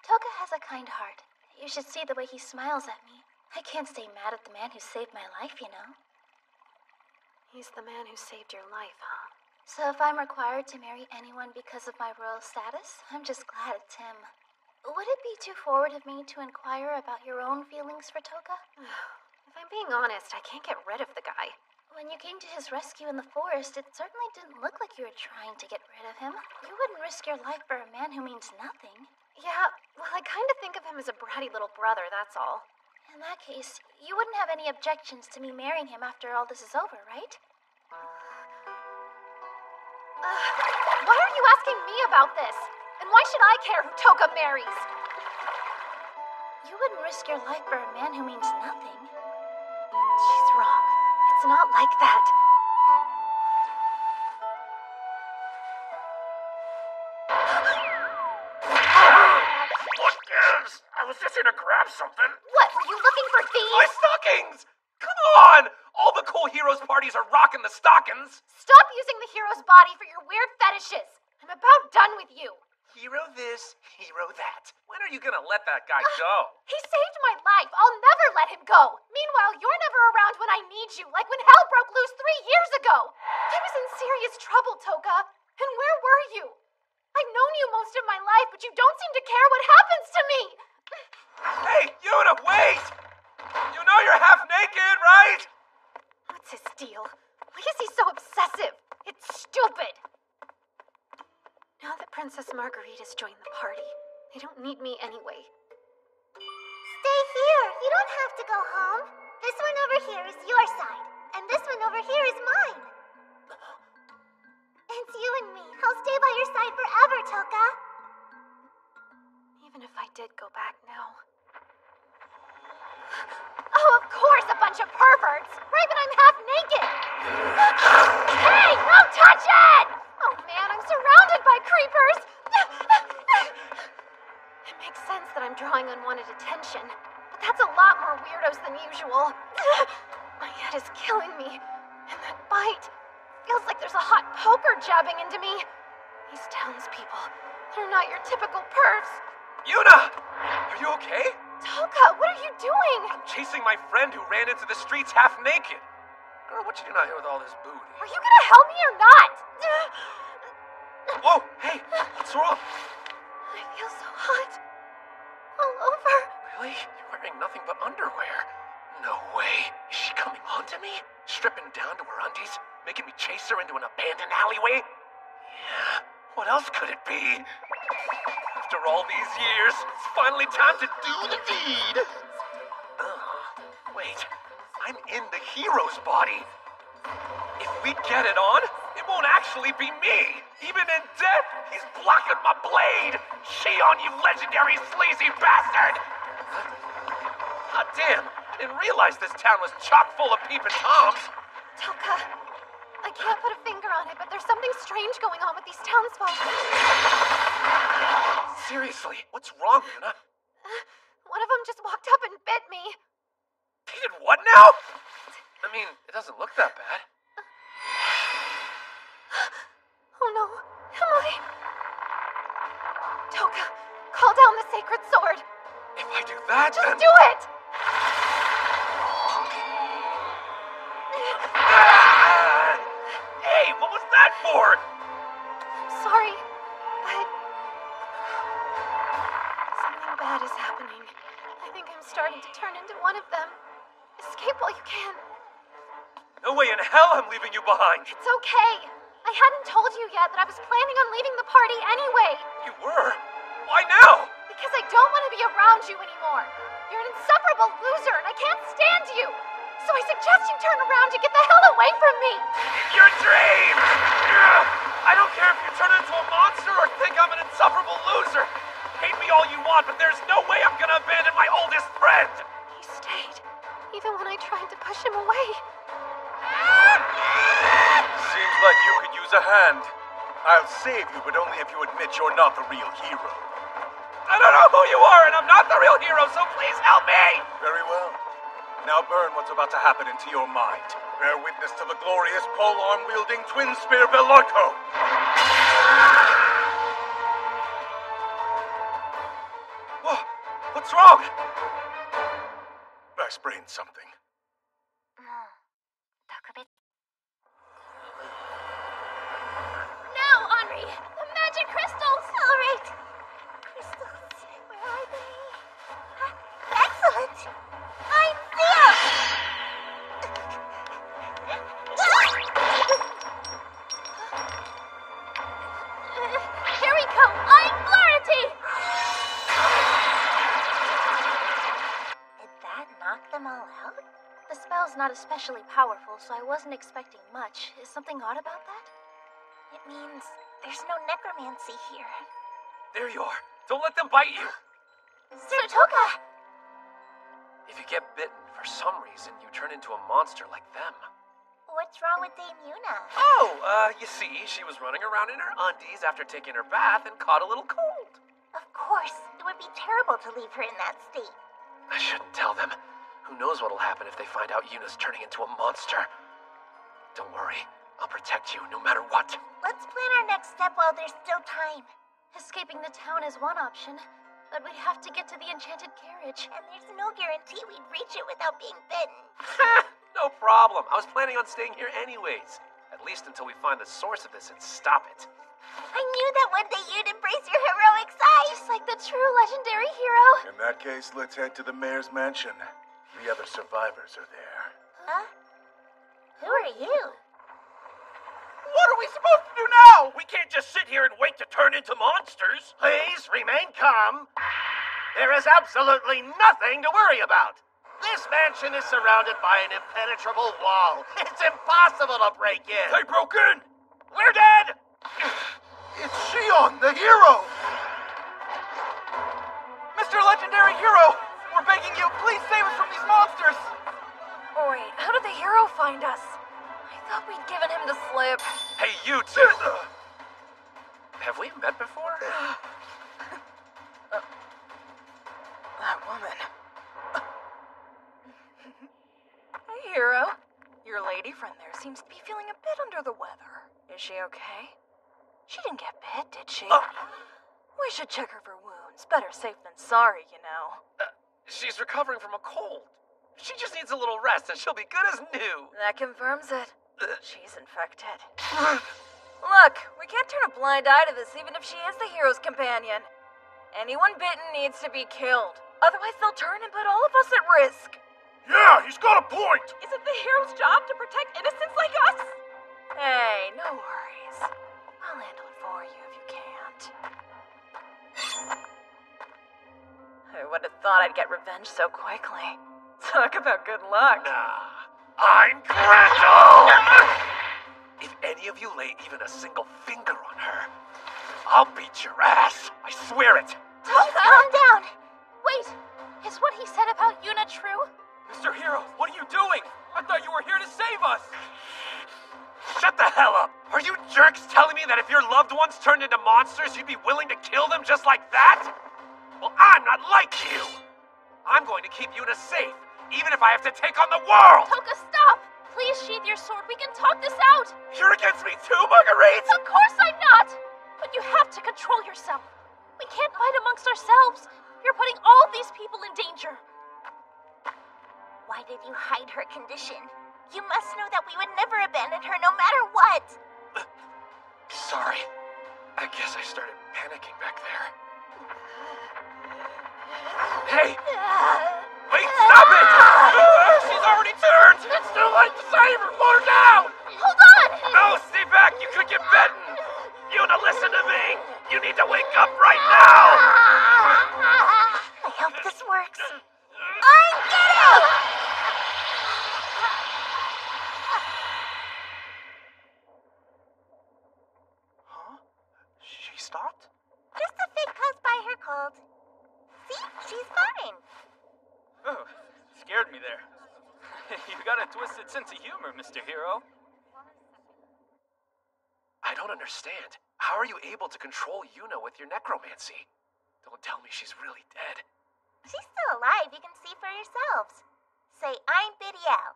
Toka has a kind heart. You should see the way he smiles at me. I can't stay mad at the man who saved my life, you know. He's the man who saved your life, huh? So if I'm required to marry anyone because of my royal status, I'm just glad it's him. Would it be too forward of me to inquire about your own feelings for Toka? If I I'm being honest, I can't get rid of the guy. When you came to his rescue in the forest, it certainly didn't look like you were trying to get rid of him. You wouldn't risk your life for a man who means nothing. Yeah, well, I kind of think of him as a bratty little brother, that's all. In that case, you wouldn't have any objections to me marrying him after all this is over, right? Why are you asking me about this? And why should I care who Toka marries? You wouldn't risk your life for a man who means nothing. She's wrong. It's not like that. Look, I was just gonna grab something. What, were you looking for thieves? My stockings! Come on! All the cool heroes parties are rocking the stockings. Stop using the hero's body for your weird fetishes. I'm about done with you. Hero this, hero that. When are you gonna let that guy go? He saved my life. I'll never let him go. Meanwhile, you're never around when I need you, like when hell broke loose 3 years ago. I was in serious trouble, Toka. And where were you? I've known you most of my life, but you don't seem to care what happens to me. Hey, Yuna, wait! You know you're half naked, right? What's his deal? Why is he so obsessive? It's stupid. Now that Princess Marguerite's joined the party, they don't need me anyway. Stay here. You don't have to go home. This one over here is your side, and this one over here is mine. It's you and me. I'll stay by your side forever, Toka. Even if I did go back now. Oh, of course, a bunch of perverts! Right when I'm half naked! Hey, don't touch it! Oh man, I'm surrounded by creepers! It makes sense that I'm drawing unwanted attention, but that's a lot more weirdos than usual. My head is killing me, and that bite feels like there's a hot poker jabbing into me. These townspeople, they're not your typical pervs. Yuna! Are you okay? Toka, what are you doing? I'm chasing my friend who ran into the streets half naked. Girl, what you doing out here with all this booty? Are you gonna help me or not? Whoa, hey, what's wrong? I feel so hot. All over. Really? You're wearing nothing but underwear. No way. Is she coming on to me? Stripping down to her undies? Making me chase her into an abandoned alleyway? Yeah, what else could it be? After all these years, it's finally time to do the deed. Wait, I'm in the hero's body. If we get it on, it won't actually be me. Even in death, he's blocking my blade. She on you, legendary sleazy bastard! God damn, I didn't realize this town was chock full of peeping toms. Toka, I can't put a finger on it, but there's something strange going on with these townsfolk. Seriously, what's wrong, Yuna? One of them just walked up and bit me. He did what now? I mean, it doesn't look that bad. Oh no, am I? Toka, call down the sacred sword. If I do that, just then... do it! Hey, what was that for? I'm sorry, but... something bad is happening. I think I'm starting to turn into one of them. Escape while you can. No way in hell I'm leaving you behind. It's okay. I hadn't told you yet that I was planning on leaving the party anyway. You were? Why now? Because I don't want to be around you anymore. You're an insufferable loser and I can't stand you. So I suggest you turn around to get the hell away from me. Your dream! I don't care if you turn into a monster or think I'm an insufferable loser. Hate me all you want, but there's no way I'm gonna abandon my oldest friend. He stayed, even when I tried to push him away. Seems like you could use a hand. I'll save you, but only if you admit you're not the real hero. I don't know who you are, and I'm not the real hero, so please help me! Very well. Now burn what's about to happen into your mind. Bear witness to the glorious polearm-wielding twin-spear Velarco. Whoa, what's wrong? I sprained something. Now, Henri! The magic crystals! All right. Crystals, where are they? Excellent! I'm there! not especially powerful, so I wasn't expecting much. Is something odd about that? It means there's no necromancy here. There you are. Don't let them bite you. Sir Toka! If you get bitten, for some reason, you turn into a monster like them. What's wrong with Dame Yuna? Oh, you see, she was running around in her undies after taking her bath and caught a little cold. Of course. It would be terrible to leave her in that state. I shouldn't tell them. Who knows what'll happen if they find out Yuna's turning into a monster. Don't worry. I'll protect you no matter what. Let's plan our next step while there's still time. Escaping the town is one option, but we'd have to get to the enchanted carriage. And there's no guarantee we'd reach it without being bitten. No problem. I was planning on staying here anyways. At least until we find the source of this and stop it. I knew that one day you'd embrace your heroic side. Just like the true legendary hero. In that case, let's head to the mayor's mansion. The other survivors are there. Huh? Who are you? What are we supposed to do now? We can't just sit here and wait to turn into monsters. Please remain calm. There is absolutely nothing to worry about. This mansion is surrounded by an impenetrable wall. It's impossible to break in. They broke in. We're dead. It's Shion, the hero! Mr. Legendary Hero, we're begging you, please save us from these monsters. Oh, wait, how did the hero find us? I thought we'd given him the slip. Hey, you two! Have we met before? That woman. Hey, hero. Your lady friend there seems to be feeling a bit under the weather. Is she okay? She didn't get bit, did she? We should check her for wounds. Better safe than sorry, you know. She's recovering from a cold. She just needs a little rest and she'll be good as new. That confirms it. She's infected. Look, we can't turn a blind eye to this even if she is the hero's companion. Anyone bitten needs to be killed. Otherwise they'll turn and put all of us at risk. Yeah, he's got a point! Is it the hero's job to protect innocents like us? Hey, no worries. I'll handle it for you if you can't. I would have thought I'd get revenge so quickly. Talk about good luck. Nah, I'm Gretel! If any of you lay even a single finger on her, I'll beat your ass. I swear it. Calm down. Wait, is what he said about Yuna true? Mr. Hero, what are you doing? I thought you were here to save us. Shut the hell up! Are you jerks telling me that if your loved ones turned into monsters, you'd be willing to kill them just like that? Well, I'm not like you! I'm going to keep Yuna safe, even if I have to take on the world! Toka, stop! Please sheath your sword. We can talk this out! You're against me too, Marguerite? Of course I'm not! But you have to control yourself. We can't fight amongst ourselves. You're putting all these people in danger. Why did you hide her condition? You must know that we would never abandon her no matter what. Sorry. I guess I started panicking back there. Hey! Wait, stop it! She's already turned! It's too late to save her! Put her down! Hold on! No, stay back! You could get bitten! Yuna, listen to me! You need to wake up right now! I hope this works. I get it! She stopped? Just a fit caused by her cold. See? She's fine. Oh, scared me there. You got a twisted sense of humor, Mr. Hero. I don't understand. How are you able to control Yuna with your necromancy? Don't tell me she's really dead. She's still alive. You can see for yourselves. Say, I'm Bidiel.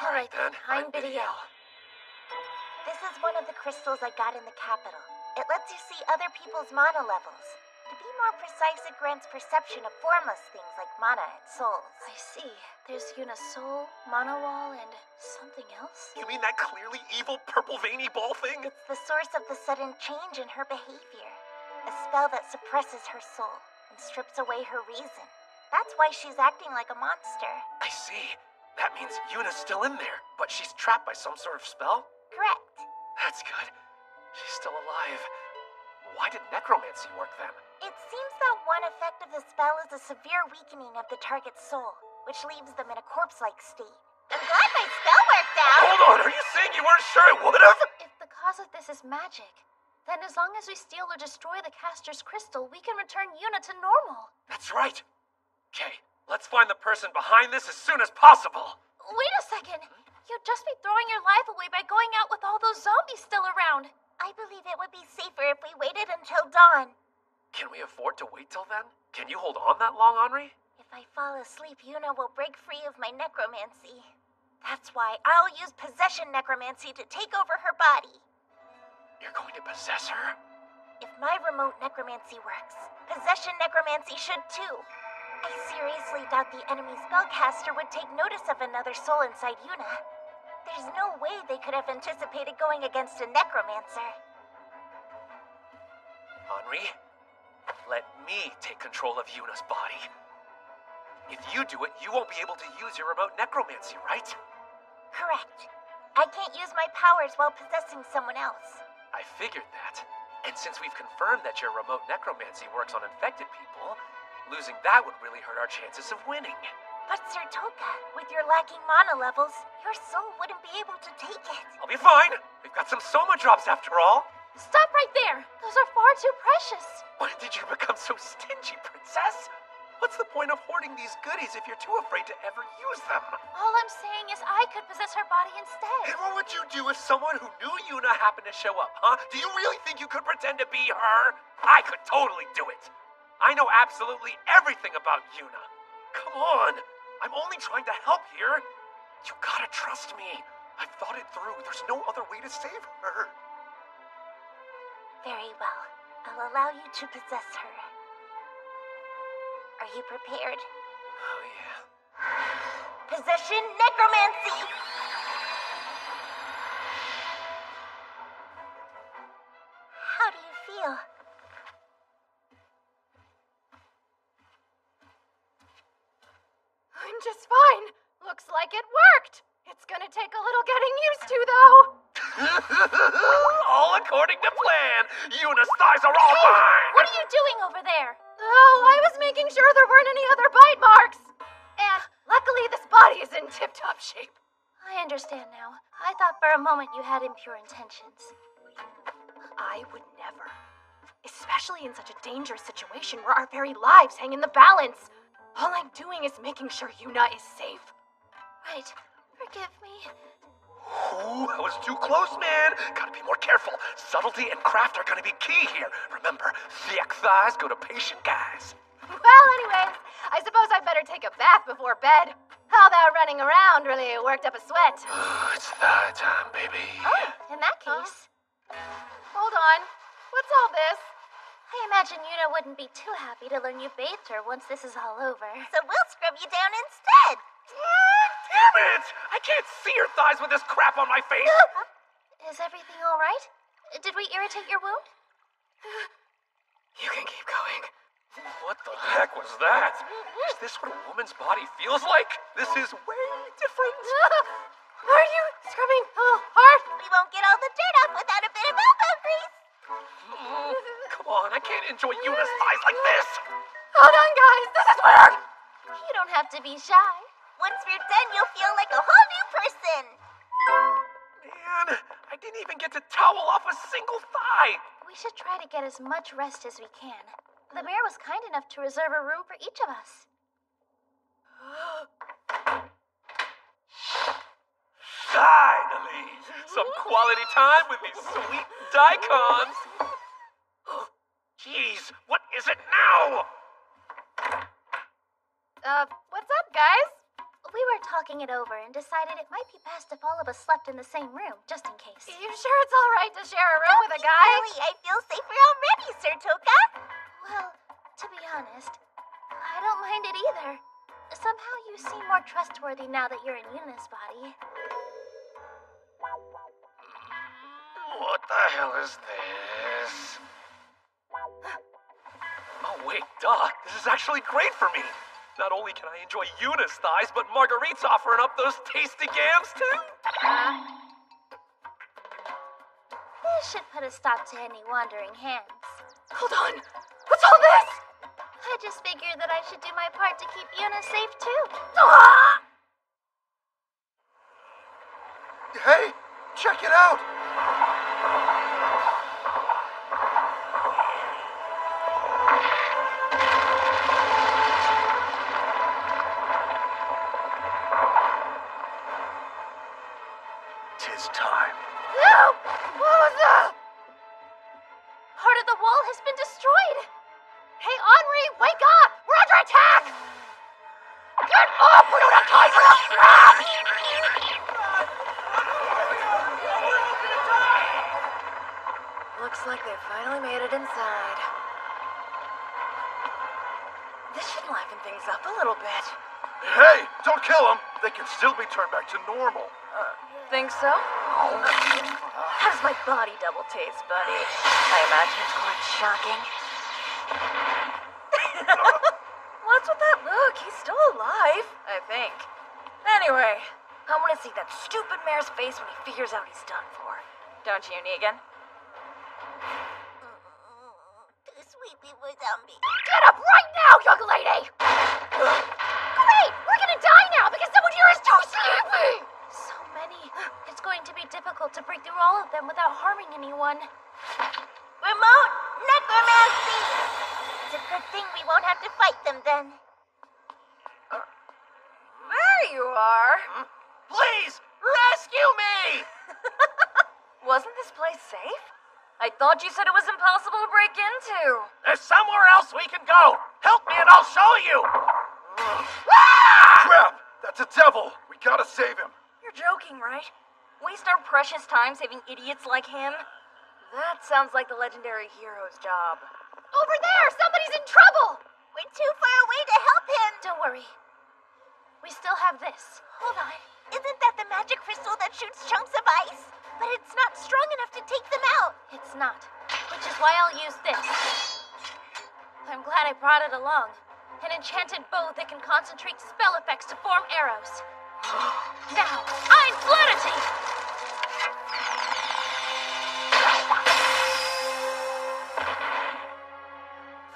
All right then, I'm Bidiel. This is one of the crystals I got in the capital. It lets you see other people's mana levels. To be more precise, it grants perception of formless things like mana and souls. I see. There's Yuna's soul, mana wall, and something else? You mean that clearly evil purple veiny ball thing? It's the source of the sudden change in her behavior. A spell that suppresses her soul and strips away her reason. That's why she's acting like a monster. I see. That means Yuna's still in there, but she's trapped by some sort of spell? Correct. That's good. She's still alive. Why did necromancy work then? It seems that one effect of the spell is a severe weakening of the target's soul, which leaves them in a corpse-like state. I'm glad my spell worked out! Hold on, are you saying you weren't sure it would've? If the cause of this is magic, then as long as we steal or destroy the caster's crystal, we can return Yuna to normal. That's right. Okay, let's find the person behind this as soon as possible. Wait a second. You'd just be throwing your life away by going out with all those zombies still around. I believe it would be safer if we waited until dawn. Can we afford to wait till then? Can you hold on that long, Henri? If I fall asleep, Yuna will break free of my necromancy. That's why I'll use possession necromancy to take over her body. You're going to possess her? If my remote necromancy works, possession necromancy should too. I seriously doubt the enemy spellcaster would take notice of another soul inside Yuna. There's no way they could have anticipated going against a necromancer. Henri, let me take control of Yuna's body. If you do it, you won't be able to use your remote necromancy, right? Correct. I can't use my powers while possessing someone else. I figured that. And since we've confirmed that your remote necromancy works on infected people, losing that would really hurt our chances of winning. But Sir Toka, with your lacking mana levels, your soul wouldn't be able to take it. I'll be fine. We've got some Soma drops after all. Stop right there. Those are far too precious. When did you become so stingy, Princess? What's the point of hoarding these goodies if you're too afraid to ever use them? All I'm saying is I could possess her body instead. And what would you do if someone who knew Yuna happened to show up, huh? Do you really think you could pretend to be her? I could totally do it. I know absolutely everything about Yuna. Come on. I'm only trying to help here. You gotta trust me. I've thought it through. There's no other way to save her. Very well. I'll allow you to possess her. Are you prepared? Oh, yeah. Possession necromancy! How do you feel? I'm just fine. Looks like it worked. It's gonna take a little getting used to, though. All according to plan. Yuna's thighs are all mine. What are you doing over there? Oh, I was making sure there weren't any other bite marks. And luckily this body is in tip-top shape. I understand now. I thought for a moment you had impure intentions. I would never. Especially in such a dangerous situation where our very lives hang in the balance. All I'm doing is making sure Yuna is safe. Right. Forgive me. Ooh, I was too close, man. Gotta be more careful. Subtlety and craft are gonna be key here. Remember, thick thighs go to patient guys. Well, anyways, I suppose I'd better take a bath before bed. All that running around really worked up a sweat. It's thigh time, baby. Oh, in that case. Hold on. What's all this? I imagine Yuna wouldn't be too happy to learn you bathed her once this is all over. So we'll scrub you down instead. Damn it! I can't see your thighs with this crap on my face! Is everything all right? Did we irritate your wound? You can keep going. What the heck was that? Is this what a woman's body feels like? This is way different. Are you scrubbing hard? We won't get all the dirt off without a bit of elbow grease. Come on, I can't enjoy Yuna's thighs like this. Hold on, guys. This is weird. You don't have to be shy. Once we're done, you'll feel like a whole new person. Man, I didn't even get to towel off a single thigh. We should try to get as much rest as we can. The mayor was kind enough to reserve a room for each of us. Finally! Some quality time with these sweet daikons. Jeez, what is it now? What's up, guys? We were talking it over and decided it might be best if all of us slept in the same room, just in case. You sure it's all right to share a room with a guy? Silly, I feel safer already, Sir Toka. Well, to be honest, I don't mind it either. Somehow you seem more trustworthy now that you're in Yuna's body. What the hell is this? Oh, wait, duh. This is actually great for me. Not only can I enjoy Yuna's thighs, but Marguerite's offering up those tasty gams, too. This should put a stop to any wandering hands. Hold on. What's all this? I just figured that I should do my part to keep Yuna safe too. Hey, check it out! Tis time. No! What was that? Part of the wall has been destroyed. Hey, Henri, wake up! We're under attack! Get up! We don't have time for this crap! Looks like they finally made it inside. This should liven things up a little bit. Hey, don't kill them. They can still be turned back to normal. Think so? How does my body double taste, buddy? I imagine it's quite shocking. What's with that look? He's still alive, I think. Anyway, I want to see that stupid mare's face when he figures out he's done for. Don't you, Negan? Too sleepy for zombie. Get up right now, young lady! Great! We're gonna die now because someone here is too sleepy! So many. It's going to be difficult to break through all of them without harming anyone. Remote necromancy! It's a good thing we won't have to fight them then. There you are. Please, rescue me! Wasn't this place safe? I thought you said it was impossible to break into. There's somewhere else we can go. Help me and I'll show you. Crap! That's a devil. We gotta save him. You're joking, right? Waste our precious time saving idiots like him? That sounds like the legendary hero's job. Over there! Somebody's in trouble! We're too far away to help him. Don't worry. We still have this. Hold on. Isn't that the magic crystal that shoots chunks of ice? But it's not strong enough to take them out. It's not. Which is why I'll use this. I'm glad I brought it along. An enchanted bow that can concentrate spell effects to form arrows. Now, I'm Fluidity!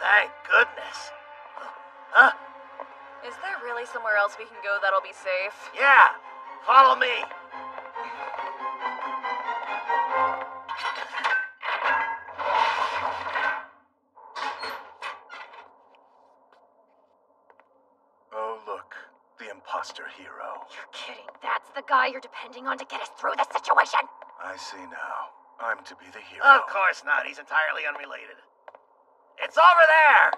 Thank goodness. Huh? Is there really somewhere else we can go that'll be safe? Yeah. Follow me. Oh, look. The imposter hero. You're kidding. That's the guy you're depending on to get us through this situation. I see now. I'm to be the hero. Of course not. He's entirely unrelated. It's over there.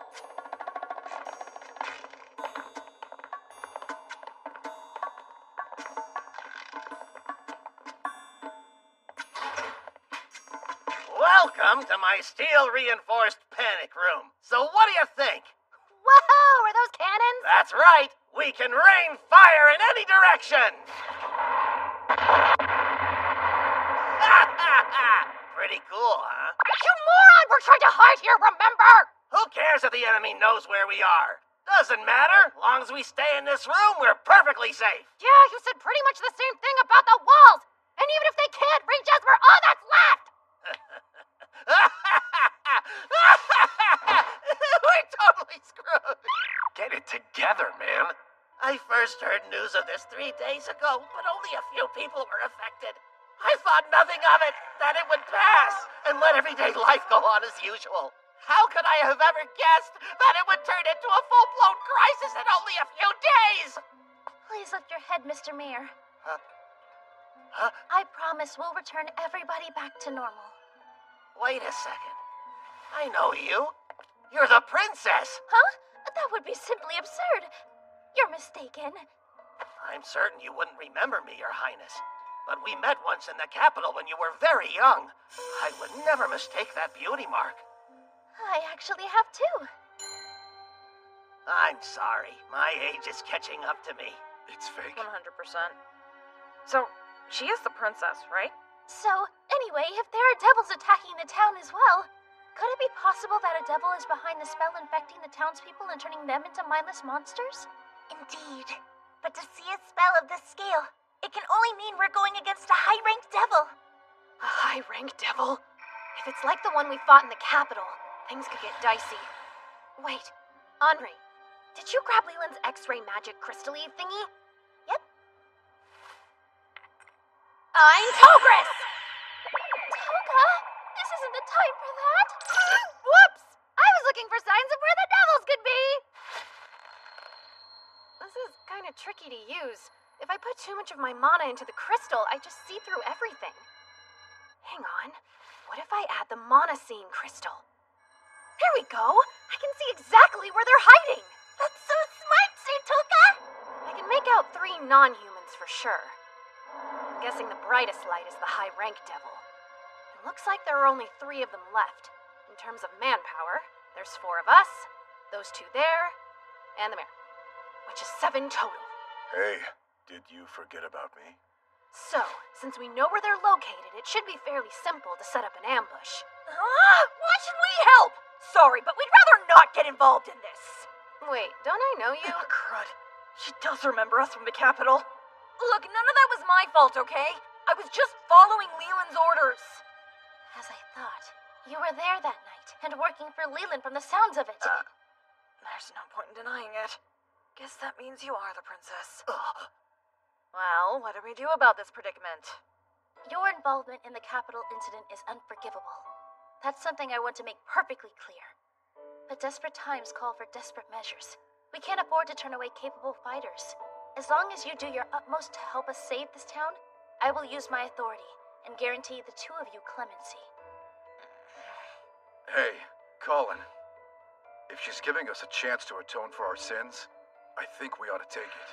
Welcome to my steel-reinforced panic room. So what do you think? Whoa! Are those cannons? That's right. We can rain fire in any direction. Pretty cool, huh? You moron! We're trying to hide here, remember? Who cares if the enemy knows where we are? Doesn't matter. Long as we stay in this room, we're perfectly safe. Yeah, you said pretty much the same thing about the walls. And even if they can't reach us, we're all that's left. We're totally screwed. Get it together, man. I first heard news of this 3 days ago, but only a few people were affected. I thought nothing of it, that it would pass, and let everyday life go on as usual. How could I have ever guessed that it would turn into a full-blown crisis in only a few days? Please lift your head, Mr. Mayor. Huh? I promise we'll return everybody back to normal. Wait a second. I know you. You're the princess. Huh? That would be simply absurd. You're mistaken. I'm certain you wouldn't remember me, Your Highness. But we met once in the capital when you were very young. I would never mistake that beauty mark. I actually have too. I'm sorry. My age is catching up to me. It's fake. 100%. So, she is the princess, right? So, anyway, if there are devils attacking the town as well, could it be possible that a devil is behind the spell infecting the townspeople and turning them into mindless monsters? Indeed. But to see a spell of this scale, it can only mean we're going against a high-ranked devil. A high-ranked devil? If it's like the one we fought in the capital, things could get dicey. Wait, Henri, did you grab Leland's X-ray magic crystal-y thingy? Yep. I'm Togress! Toga? This isn't the time for that. Whoops! I was looking for signs of where the devils could be! This is kind of tricky to use. If I put too much of my mana into the crystal, I just see through everything. Hang on. What if I add the Monocene crystal? Here we go! I can see exactly where they're hiding! That's so smart, Sir Toga! I can make out 3 non-humans for sure. I'm guessing the brightest light is the high-rank devil. It looks like there are only 3 of them left. In terms of manpower, there's 4 of us, those 2 there, and the mayor. Which is 7 total. Hey, did you forget about me? So, since we know where they're located, it should be fairly simple to set up an ambush. Why should we help? Sorry, but we'd rather not get involved in this. Wait, don't I know you? Oh, crud. She does remember us from the Capitol. Look, none of that was my fault, okay? I was just following Leland's orders. As I thought. You were there that night, and working for Leland from the sounds of it. There's no point in denying it. Guess that means you are the princess. Well, what do we do about this predicament? Your involvement in the Capitol incident is unforgivable. That's something I want to make perfectly clear. But desperate times call for desperate measures. We can't afford to turn away capable fighters. As long as you do your utmost to help us save this town, I will use my authority and guarantee the 2 of you clemency. Hey, Colin. If she's giving us a chance to atone for our sins, I think we ought to take it.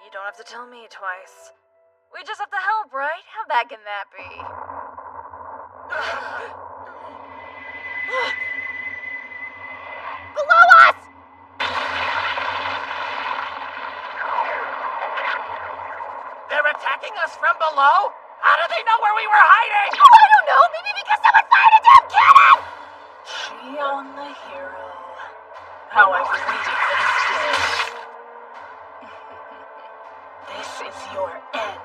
You don't have to tell me twice. We just have to help, right? How bad can that be? Below us! They're attacking us from below? How do they know where we were hiding? Oh, I don't know! Maybe because someone fired a damn cannon! Shion the hero. How I've waited for this day. This is your end.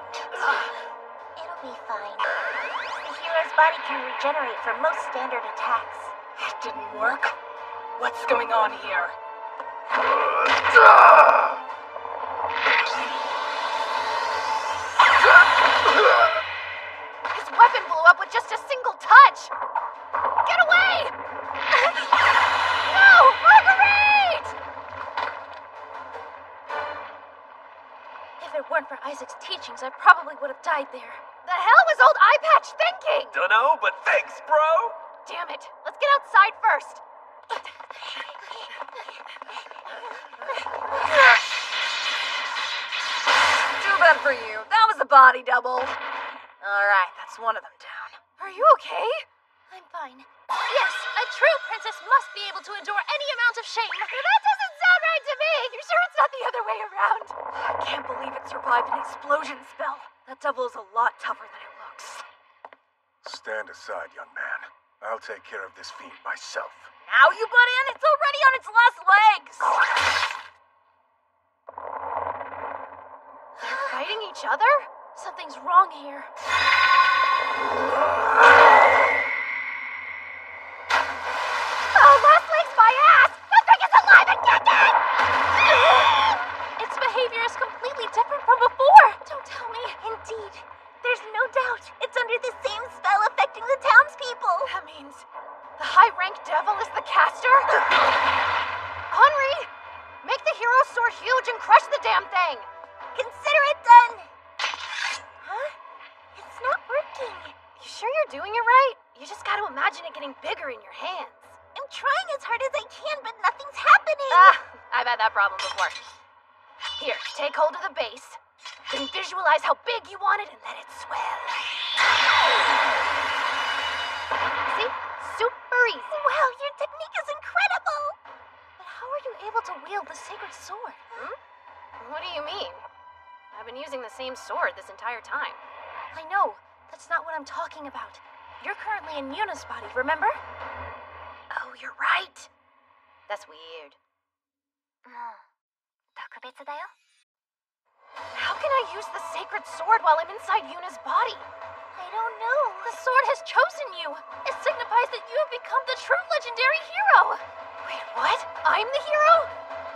It'll be fine. The hero's body can regenerate from most standard attacks. It didn't work. What's going on here? His weapon blew up with just a single touch! Get away! No! Marguerite! If it weren't for Isaac's teachings, I probably would have died there. The hell was old Eye Patch thinking? Dunno, but thanks, bro! Damn it. Let's get outside first. Too bad for you. That was a body double. Alright, that's one of them down. Are you okay? I'm fine. Yes, a true princess must be able to endure any amount of shame. That doesn't sound right to me. You sure it's not the other way around? I can't believe it survived an explosion spell. That devil is a lot tougher than it looks. Stand aside, young man. I'll take care of this fiend myself. Now you butt in? It's already on its last legs! They're fighting each other? Something's wrong here. Oh, last leg's my ass! That thing is alive and kicking! Its behavior is completely different from before. Don't tell me. Indeed. There's no doubt. It's under the same spell affecting the townspeople. That means the high-ranked devil is the caster? Henri! Make the hero soar huge and crush the damn thing! Consider it done! Huh? It's not working. You sure you're doing it right? You just gotta imagine it getting bigger in your hands. I'm trying as hard as I can, but nothing's happening. I've had that problem before. Here, take hold of the base. Then visualize how big you want it and let it swell. See? Super easy. Wow, your technique is incredible. But how are you able to wield the sacred sword? What do you mean? I've been using the same sword this entire time. I know. That's not what I'm talking about. You're currently in Yuna's body, remember? Oh, you're right. That's weird. How can I use the sacred sword while I'm inside Yuna's body? I don't know. The sword has chosen you. It signifies that you have become the true legendary hero. Wait, what? I'm the hero?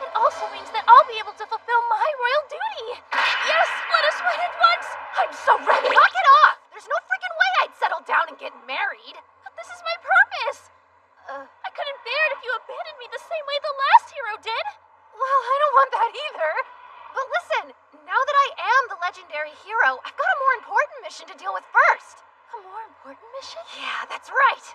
It also means that I'll be able to fulfill my royal duty. Yes, let us wed at once. I'm so ready. Knock it off. There's no freaking way I'd settle down and get married. But this is my purpose. I couldn't bear it if you abandoned me the same way the last hero did. Well, I don't want that either. But listen, now that I am the legendary hero, I've got a more important mission to deal with first. A more important mission? Yeah, that's right.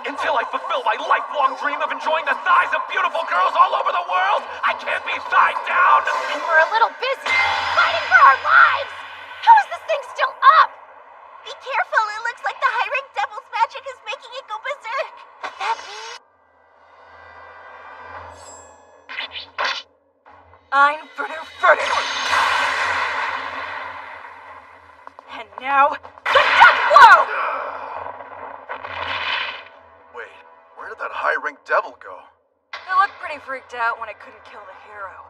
Until I fulfill my lifelong dream of enjoying the thighs of beautiful girls all over the world, I can't be tied down! And we're a little busy fighting for our lives! How is this thing still up? Be careful, it looks like the high-rank devil's magic is making it go berserk. Could that be? I'm Fudu. And now, the death blow! Wait, where did that high-rank devil go? It looked pretty freaked out when it couldn't kill the hero.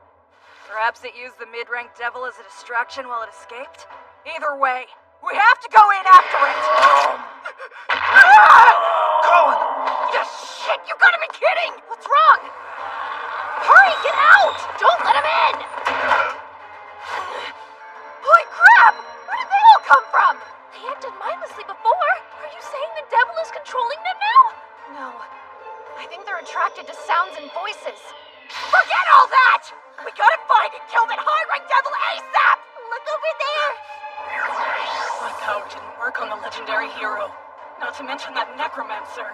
Perhaps it used the mid-rank devil as a distraction while it escaped? Either way, we have to go in after it! Colin! Yes, shit, you gotta be kidding! What's wrong? Hurry, get out! Don't let him in! Holy crap! Where did they all come from? They acted mindlessly before. Are you saying the devil is controlling them now? No. I think they're attracted to sounds and voices. Forget all that! We gotta find and kill that high-rank devil ASAP! Look over there! My power didn't work on the legendary hero. Not to mention that necromancer.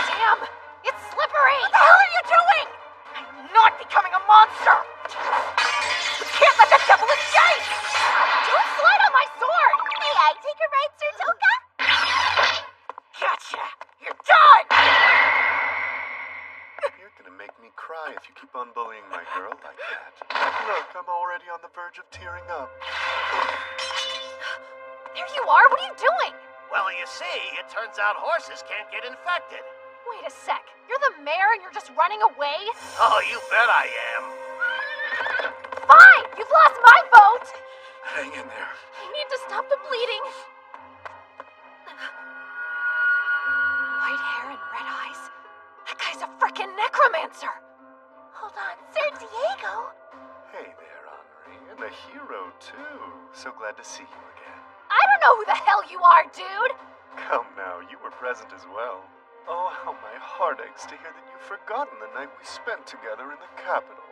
Damn! It's slippery! What the hell are you doing? I'm not becoming a monster! We can't let that devil escape! Don't slide on my sword! May I take a ride, Sir Toka? Gotcha! You're done! You're gonna make me cry if you keep on bullying my girl like that. Look, I'm already on the verge of tearing up. There you are! What are you doing? Well, you see, it turns out horses can't get infected. Wait a sec. You're the mayor and you're just running away? Oh, you bet I am. Fine! You've lost my vote! Hang in there. I need to stop the bleeding. White hair and red eyes. That guy's a frickin' necromancer! Hold on, Sir Diego. Hey there, Henri. And the hero, too. So glad to see you again. I don't know who the hell you are, dude! Come now, you were present as well. Oh, how my heart aches to hear that you've forgotten the night we spent together in the capital.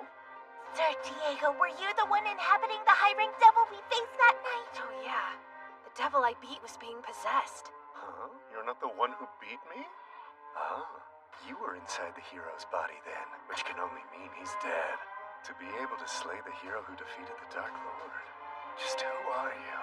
Sir Diego, were you the one inhabiting the high-rank devil we faced that night? Oh, yeah. The devil I beat was being possessed. Huh? You're not the one who beat me? Ah, you were inside the hero's body then, which can only mean he's dead. To be able to slay the hero who defeated the Dark Lord. Just who are you?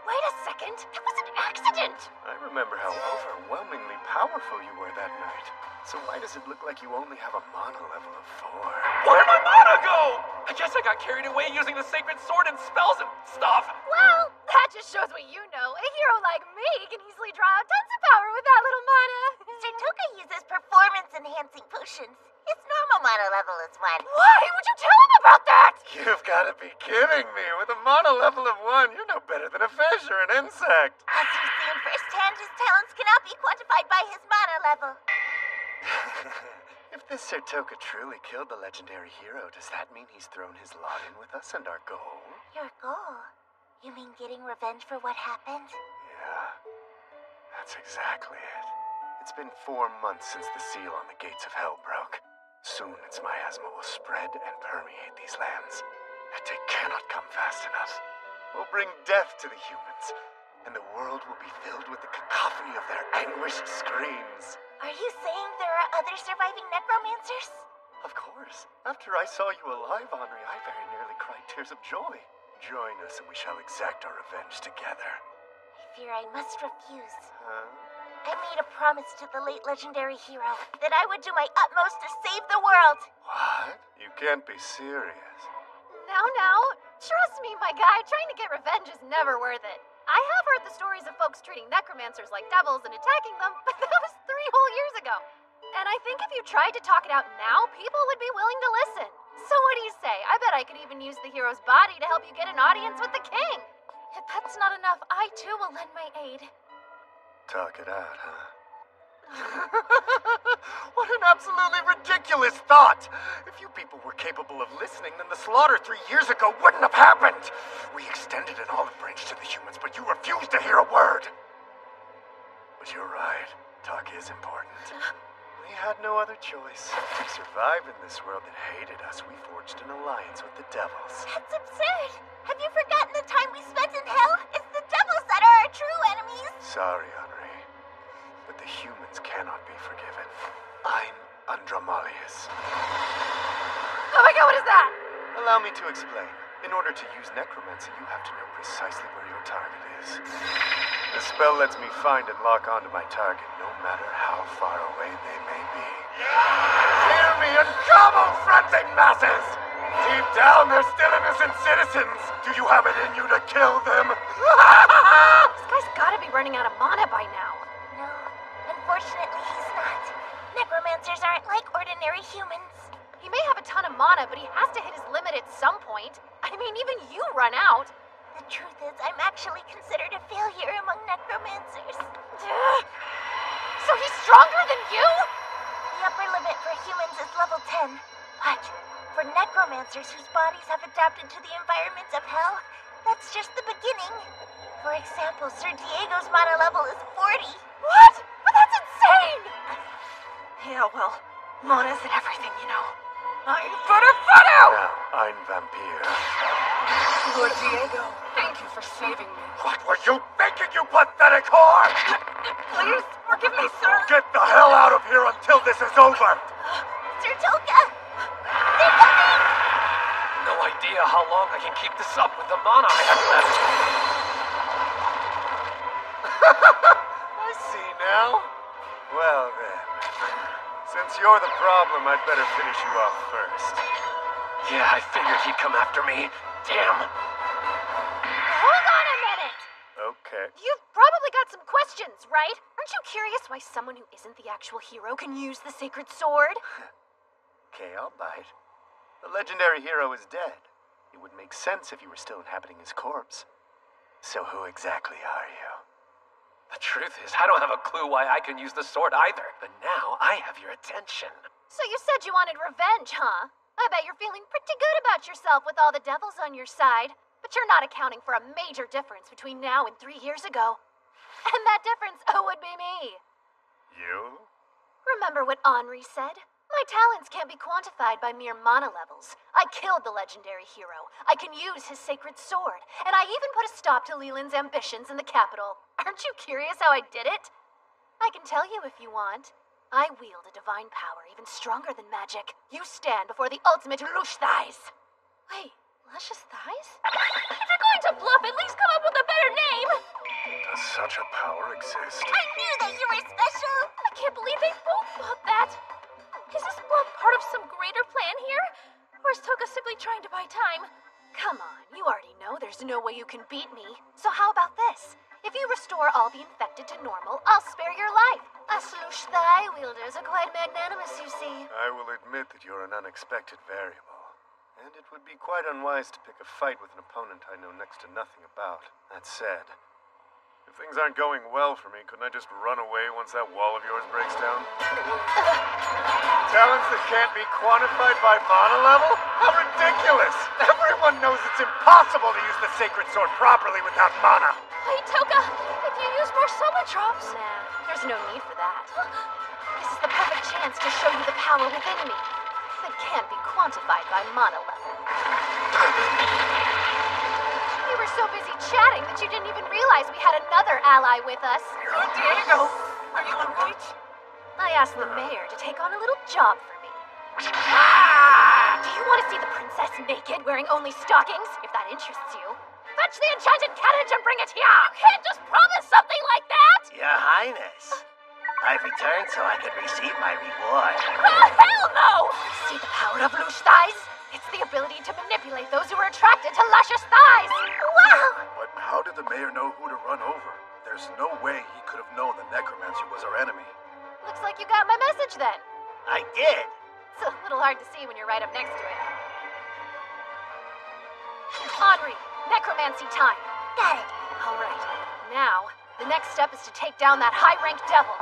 Wait a second. It was an accident! I remember how overwhelmingly powerful you were that night. So why does it look like you only have a mana level of 4? Where'd my mana go? I guess I got carried away using the sacred sword and spells and stuff. Well, that just shows what you know. A hero like me can easily draw out tons of power with that little mana. Sir Toka uses performance-enhancing potions. His normal mana level is 1. Why would you tell him about that? You've got to be kidding me. With a mana level of 1, you're no better than a fish or an insect. As you've seen firsthand, his talents cannot be quantified by his mana level. If this Sir Toka truly killed the legendary hero, does that mean he's thrown his lot in with us and our goal? Your goal? You mean getting revenge for what happened? Yeah, that's exactly it. It's been 4 months since the seal on the gates of hell broke. Soon its miasma will spread and permeate these lands. That day cannot come fast enough. We'll bring death to the humans, and the world will be filled with the cacophony of their anguished screams. Are you saying there are other surviving necromancers? Of course. After I saw you alive, Henri, I very nearly cried tears of joy. Join us and we shall exact our revenge together. I fear I must refuse. Huh? I made a promise to the late legendary hero that I would do my utmost to save the world. What? You can't be serious. Now. Trust me, my guy, trying to get revenge is never worth it. I have heard the stories of folks treating necromancers like devils and attacking them, but that was 3 whole years ago. And I think if you tried to talk it out now, people would be willing to listen. So what do you say? I bet I could even use the hero's body to help you get an audience with the king. If that's not enough, I too will lend my aid. Talk it out, huh? What an absolutely ridiculous thought! If you people were capable of listening, then the slaughter 3 years ago wouldn't have happened! We extended an olive branch to the humans, but you refused to hear a word! But you're right. Talk is important. We had no other choice. To survive in this world that hated us, we forged an alliance with the devils. That's absurd! Have you forgotten the time we spent in hell? It's the devils that are our true enemies! Sorry, Henri. But the humans cannot be forgiven. I'm Andromalius. Oh my god, what is that? Allow me to explain. In order to use necromancy, you have to know precisely where your target is. The spell lets me find and lock onto my target, no matter how far away they may be. Hear me and come, O frenzied masses! Deep down, they're still innocent citizens! Do you have it in you to kill them? This guy's gotta be running out of mana by now. No, unfortunately he's not. Necromancers aren't like ordinary humans. He may have a ton of mana, but he has to hit his limit at some point. I mean, even you run out. The truth is, I'm actually considered a failure among necromancers. So he's stronger than you? The upper limit for humans is level 10. But for necromancers whose bodies have adapted to the environments of hell, that's just the beginning. For example, Sir Diego's mana level is 40. What? But that's insane! Yeah, well, mana isn't everything, you know. I'm Futter! Now, I'm Vampire. Lord Diego, thank you for saving me. What were you thinking, you pathetic whore? Please, forgive me, sir. Get the hell out of here until this is over! Sir Toka! They're coming! No idea how long I can keep this up with the mana I have left. I see now. Well then, since you're the problem, I'd better finish you off first. Yeah, I figured he'd come after me. Damn. Hold on a minute! Okay. You've probably got some questions, right? Aren't you curious why someone who isn't the actual hero can use the sacred sword? Okay, I'll bite. The legendary hero is dead. It would make sense if you were still inhabiting his corpse. So who exactly are you? The truth is, I don't have a clue why I can use the sword either. But now I have your attention. So you said you wanted revenge, huh? I bet you're feeling pretty good about yourself with all the devils on your side. But you're not accounting for a major difference between now and 3 years ago. And that difference would be me. You? Remember what Henri said? My talents can't be quantified by mere mana levels. I killed the legendary hero. I can use his sacred sword. And I even put a stop to Leland's ambitions in the capital. Aren't you curious how I did it? I can tell you if you want. I wield a divine power even stronger than magic. You stand before the ultimate Lush Thighs. Wait, Luscious Thighs? If you're going to bluff, at least come up with a better name! Does such a power exist? I knew that you were special! I can't believe they both thought that. Is this bluff part of some greater plan here? Or is Toka simply trying to buy time? Come on, you already know there's no way you can beat me. So how about this? If you restore all the infected to normal, I'll spare your life. Us Lush Thigh wielders are quite magnanimous, you see. I will admit that you're an unexpected variable. And it would be quite unwise to pick a fight with an opponent I know next to nothing about. That said, if things aren't going well for me, couldn't I just run away once that wall of yours breaks down? Talents that can't be quantified by mana level? How ridiculous! Everyone knows it's impossible to use the sacred sword properly without mana! Wait, Toka! If you use more Soma drops... Nah, there's no need for that. This is the perfect chance to show you the power within me. That can't be quantified by mana level. You were so busy chatting that you didn't even realize we had another ally with us. Diego, are you alright? I asked the mayor to take on a little job for me. Do you want to see the princess naked, wearing only stockings? If that interests you. Fetch the enchanted carriage and bring it here! You can't just promise something like that! Your Highness, I've returned so I could receive my reward. Oh, hell no! See the power of Lush Thighs? It's the ability to manipulate those who are attracted to luscious thighs! Wow! But how did the mayor know who to run over? There's no way he could have known the necromancer was our enemy. Looks like you got my message then. I did. It's a little hard to see when you're right up next to it. Henri, necromancy time. Got it. All right. Now, the next step is to take down that high-ranked devil.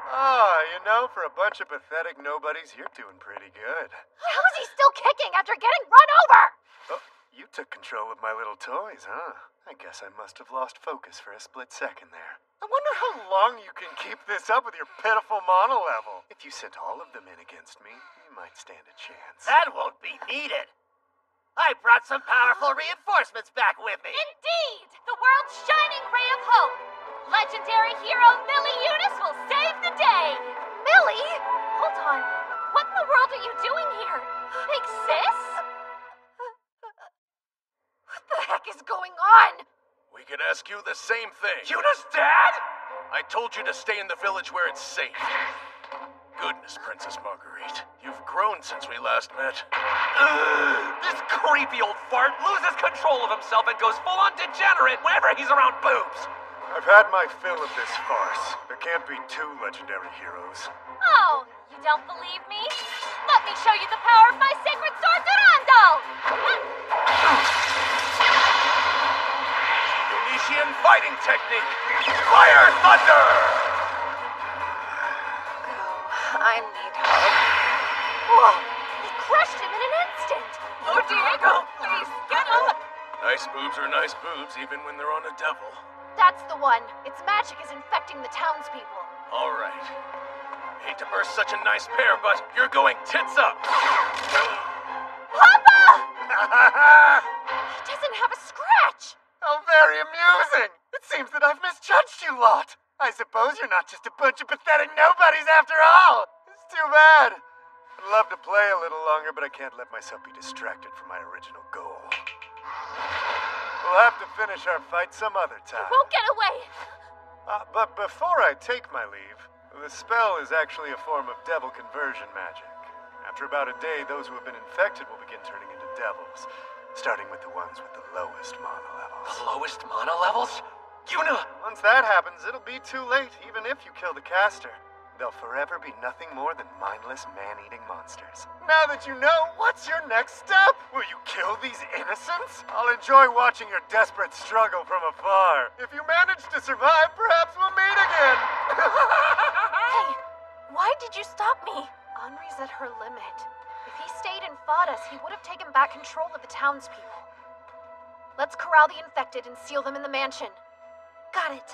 Oh, you know, for a bunch of pathetic nobodies, you're doing pretty good. How is he still kicking after getting run over? Oh, you took control of my little toys, huh? I guess I must have lost focus for a split second there. I wonder how long you can keep this up with your pitiful mono level. If you sent all of them in against me, you might stand a chance. That won't be needed. I brought some powerful reinforcements back with me. Indeed! The world's shining ray of hope! Legendary hero Millie Eunice will save the day! Millie? Hold on. What in the world are you doing here? Big sis? What the heck is going on? We could ask you the same thing. Yuna's dad? I told you to stay in the village where it's safe. Goodness, Princess Marguerite. You've grown since we last met. This creepy old fart loses control of himself and goes full-on degenerate whenever he's around boobs. I've had my fill of this farce. There can't be two legendary heroes. Oh, you don't believe me? Let me show you the power of my sacred sword, Durando! Tunisian fighting technique. Fire Thunder! I need help. Whoa! He crushed him in an instant! Oh, Diego, please, get up! Nice boobs are nice boobs, even when they're on a devil. That's the one. Its magic is infecting the townspeople. All right. Hate to burst such a nice pair, but you're going tits up. Papa! He doesn't have a scratch! How very amusing! It seems that I've misjudged you lot. I suppose you're not just a bunch of pathetic nobodies after all. It's too bad. I'd love to play a little longer, but I can't let myself be distracted from my original goal. We'll have to finish our fight some other time. Won't get away! But before I take my leave, the spell is actually a form of devil conversion magic. After about a day, those who have been infected will begin turning into devils, starting with the ones with the lowest mana levels. The lowest mana levels? Yuna! Once that happens, it'll be too late, even if you kill the caster. They'll forever be nothing more than mindless man-eating monsters. Now that you know, what's your next step? Will you kill these innocents? I'll enjoy watching your desperate struggle from afar. If you manage to survive, perhaps we'll meet again. Hey, why did you stop me? Henri's at her limit. If he stayed and fought us, he would have taken back control of the townspeople. Let's corral the infected and seal them in the mansion. Got it.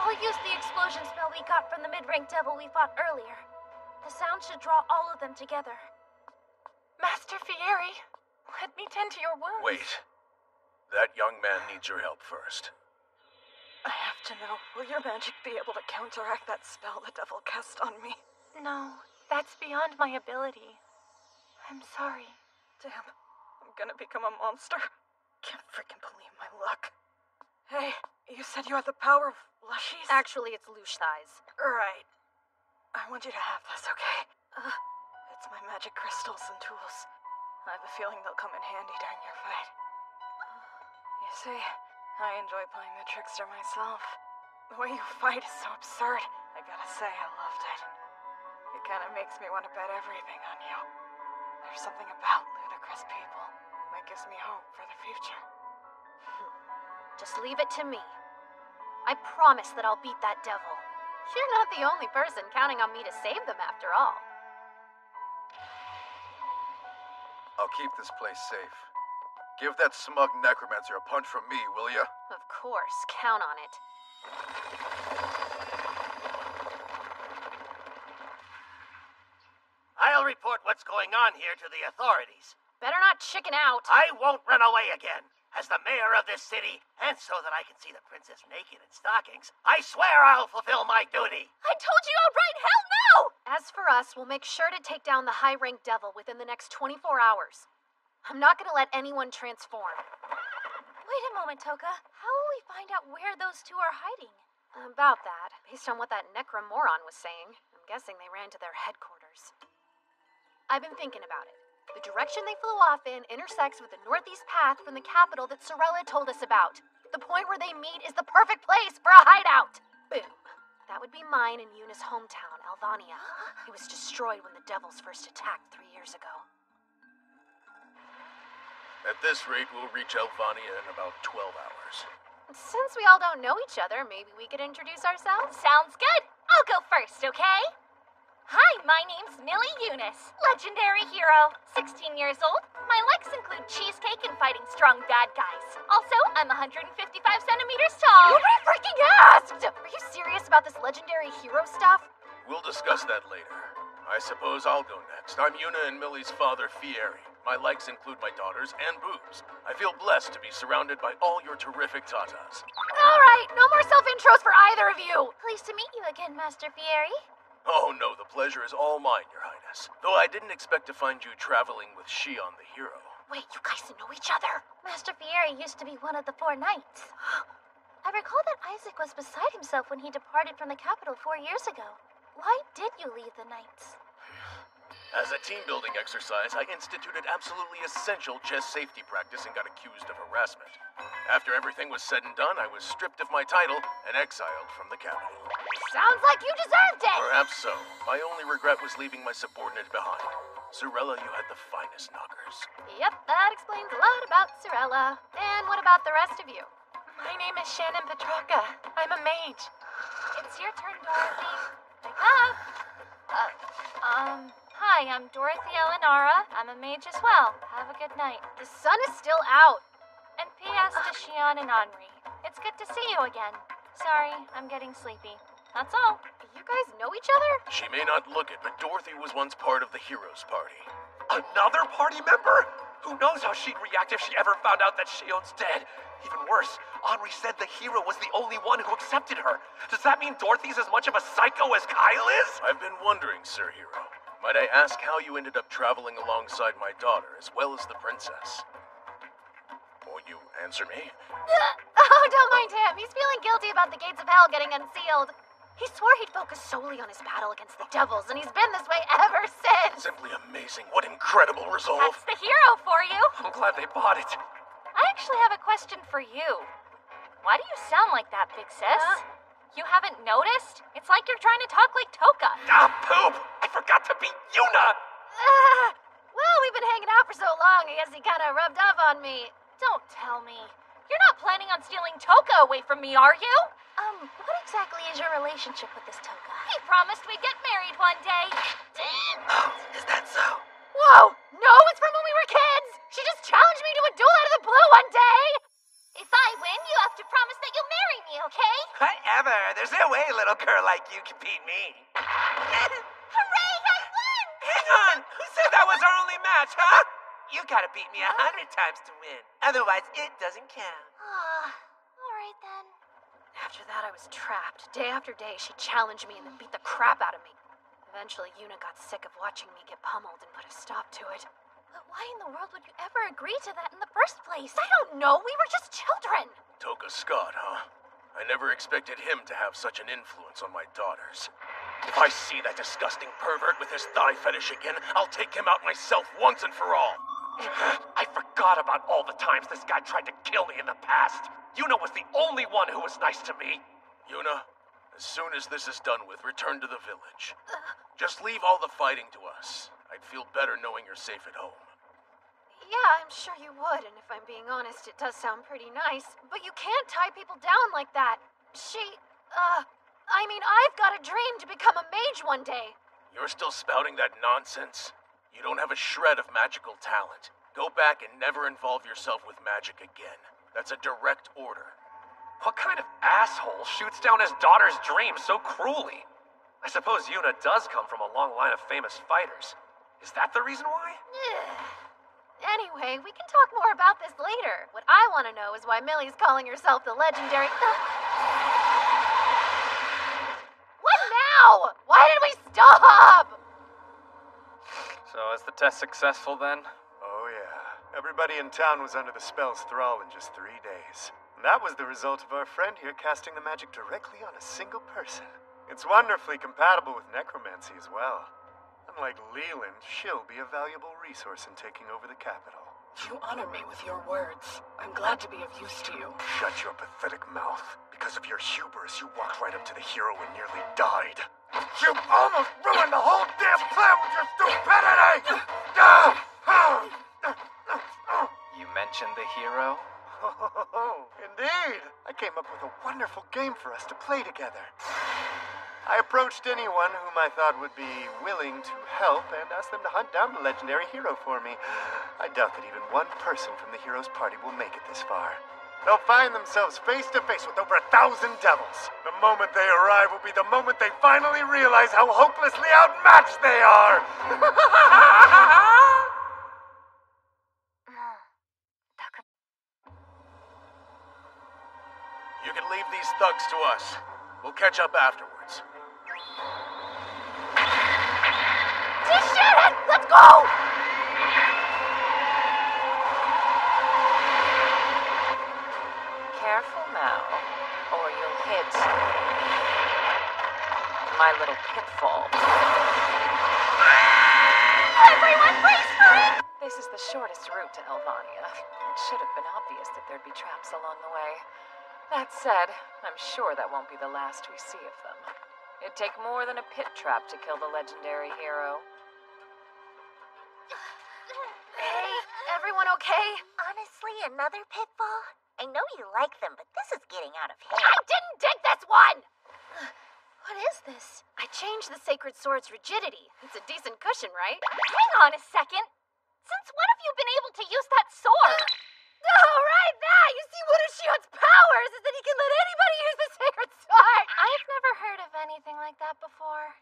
I'll use the explosion spell we got from the mid-rank devil we fought earlier. The sound should draw all of them together. Master Fieri, let me tend to your wounds. Wait. That young man needs your help first. I have to know, will your magic be able to counteract that spell the devil cast on me? No, that's beyond my ability. I'm sorry. Damn, I'm gonna become a monster. Can't freaking believe my luck. Hey, you said you had the power of Lushies? Actually, it's Lush thighs. Right. I want you to have this, okay? It's my magic crystals and tools. I have a feeling they'll come in handy during your fight. You see, I enjoy playing the trickster myself. The way you fight is so absurd. I gotta say, I loved it. It kind of makes me want to bet everything on you. There's something about ludicrous people that gives me hope for the future. Just leave it to me. I promise that I'll beat that devil. You're not the only person counting on me to save them after all. I'll keep this place safe. Give that smug necromancer a punch from me, will ya? Of course, count on it. I'll report what's going on here to the authorities. Better not chicken out. I won't run away again. As the mayor of this city, and so that I can see the princess naked in stockings, I swear I'll fulfill my duty. I told you outright, hell no! As for us, we'll make sure to take down the high-ranked devil within the next 24 hours. I'm not gonna let anyone transform. Wait a moment, Toka. How will we find out where those two are hiding? About that, based on what that necromoron was saying, I'm guessing they ran to their headquarters. I've been thinking about it. The direction they flew off in intersects with the northeast path from the capital that Sorella told us about. The point where they meet is the perfect place for a hideout. Boom. That would be mine and Yuna's hometown, Alvania. It was destroyed when the devils first attacked 3 years ago. At this rate, we'll reach Elvania in about 12 hours. Since we all don't know each other, maybe we could introduce ourselves? Sounds good. I'll go first, okay? Hi, my name's Millie Eunice, legendary hero, 16 years old. My likes include cheesecake and fighting strong bad guys. Also, I'm 155 centimeters tall. Nobody freaking asked! Are you serious about this legendary hero stuff? We'll discuss that later. I suppose I'll go next. I'm Yuna and Millie's father, Fieri. My likes include my daughters and boobs. I feel blessed to be surrounded by all your terrific tatas. All right, no more self-intros for either of you. Pleased to meet you again, Master Fieri. Oh no, the pleasure is all mine, Your Highness. Though I didn't expect to find you traveling with Shion the hero. Wait, you guys know each other? Master Fieri used to be one of the 4 knights. I recall that Isaac was beside himself when he departed from the capital 4 years ago. Why did you leave the knights? As a team-building exercise, I instituted absolutely essential chess safety practice and got accused of harassment. After everything was said and done, I was stripped of my title and exiled from the capital. Sounds like you deserved it! Perhaps so. My only regret was leaving my subordinate behind. Sorella, you had the finest knockers. Yep, that explains a lot about Sorella. And what about the rest of you? My name is Shannon Petrarca. I'm a mage. It's your turn, Dorothy. Wake up! Hi, I'm Dorothy Elenara. I'm a mage as well. Have a good night. The sun is still out. And P.S. to Shion and Henri. It's good to see you again. Sorry, I'm getting sleepy. That's all. You guys know each other? She may not look it, but Dorothy was once part of the Heroes Party. Another party member? Who knows how she'd react if she ever found out that Shion's dead? Even worse, Henri said the hero was the only one who accepted her. Does that mean Dorothy's as much of a psycho as Kyle is? I've been wondering, Sir Hero. Might I ask how you ended up traveling alongside my daughter, as well as the princess? Will you answer me? Oh, don't mind him. He's feeling guilty about the gates of hell getting unsealed. He swore he'd focus solely on his battle against the devils, and he's been this way ever since. Simply amazing. What incredible resolve. That's the hero for you. I'm glad they bought it. I actually have a question for you. Why do you sound like that, big sis? You haven't noticed? It's like you're trying to talk like Toka. Ah, poop! I forgot to be Yuna! Well, we've been hanging out for so long, I guess he kind of rubbed off on me. Don't tell me. You're not planning on stealing Toka away from me, are you? What exactly is your relationship with this Toka? He promised we'd get married one day. Oh, is that so? Whoa! No, it's from when we were kids! She just challenged me to a duel out of the blue one day! If I win, you have to promise that you'll marry me, okay? Whatever. There's no way a little girl like you can beat me. Hooray, I won! Hang on! Who said that was our only match, huh? You gotta beat me 100 times to win. Otherwise, it doesn't count. Alright then. After that, I was trapped. Day after day, she challenged me and then beat the crap out of me. Eventually, Yuna got sick of watching me get pummeled and put a stop to it. But why in the world would you ever agree to that in the first place? I don't know. We were just children. Toka Scott, huh? I never expected him to have such an influence on my daughters. If I see that disgusting pervert with his thigh fetish again, I'll take him out myself once and for all. I forgot about all the times this guy tried to kill me in the past. Yuna was the only one who was nice to me. Yuna, as soon as this is done with, return to the village. Just leave all the fighting to us. I'd feel better knowing you're safe at home. Yeah, I'm sure you would, and if I'm being honest, it does sound pretty nice. But you can't tie people down like that. I've got a dream to become a mage one day. You're still spouting that nonsense? You don't have a shred of magical talent. Go back and never involve yourself with magic again. That's a direct order. What kind of asshole shoots down his daughter's dreams so cruelly? I suppose Yuna does come from a long line of famous fighters. Is that the reason why? Anyway, we can talk more about this later. What I want to know is why Millie's calling herself the legendary... What now? Why did we stop? So is the test successful then? Oh yeah. Everybody in town was under the spell's thrall in just 3 days. And that was the result of our friend here casting the magic directly on a single person. It's wonderfully compatible with necromancy as well. Unlike Leland, she'll be a valuable resource in taking over the capital. You honor me with your words. I'm glad to be of use to you. Shut your pathetic mouth. Because of your hubris, you walked right up to the hero and nearly died. You almost ruined the whole damn plan with your stupidity! You mention the hero? Oh, indeed. I came up with a wonderful game for us to play together. I approached anyone whom I thought would be willing to help and asked them to hunt down the legendary hero for me. I doubt that even one person from the hero's party will make it this far. They'll find themselves face to face with over 1,000 devils. The moment they arrive will be the moment they finally realize how hopelessly outmatched they are. You can leave these thugs to us. We'll catch up afterwards. Shithead! Let's go! Careful now, or you'll hit my little pitfall. Everyone, please hurry! This is the shortest route to Elvania. It should have been obvious that there'd be traps along the way. That said, I'm sure that won't be the last we see of them. It'd take more than a pit trap to kill the legendary hero. Hey, everyone okay? Honestly, another pitfall? I know you like them, but this is getting out of hand. I didn't dig this one! What is this? I changed the sacred sword's rigidity. It's a decent cushion, right? Hang on a second. Since when have you been able to use that sword? Oh, right, that! You see, one of Shion's powers is that he can let anybody use the sacred sword! I've never heard of anything like that before.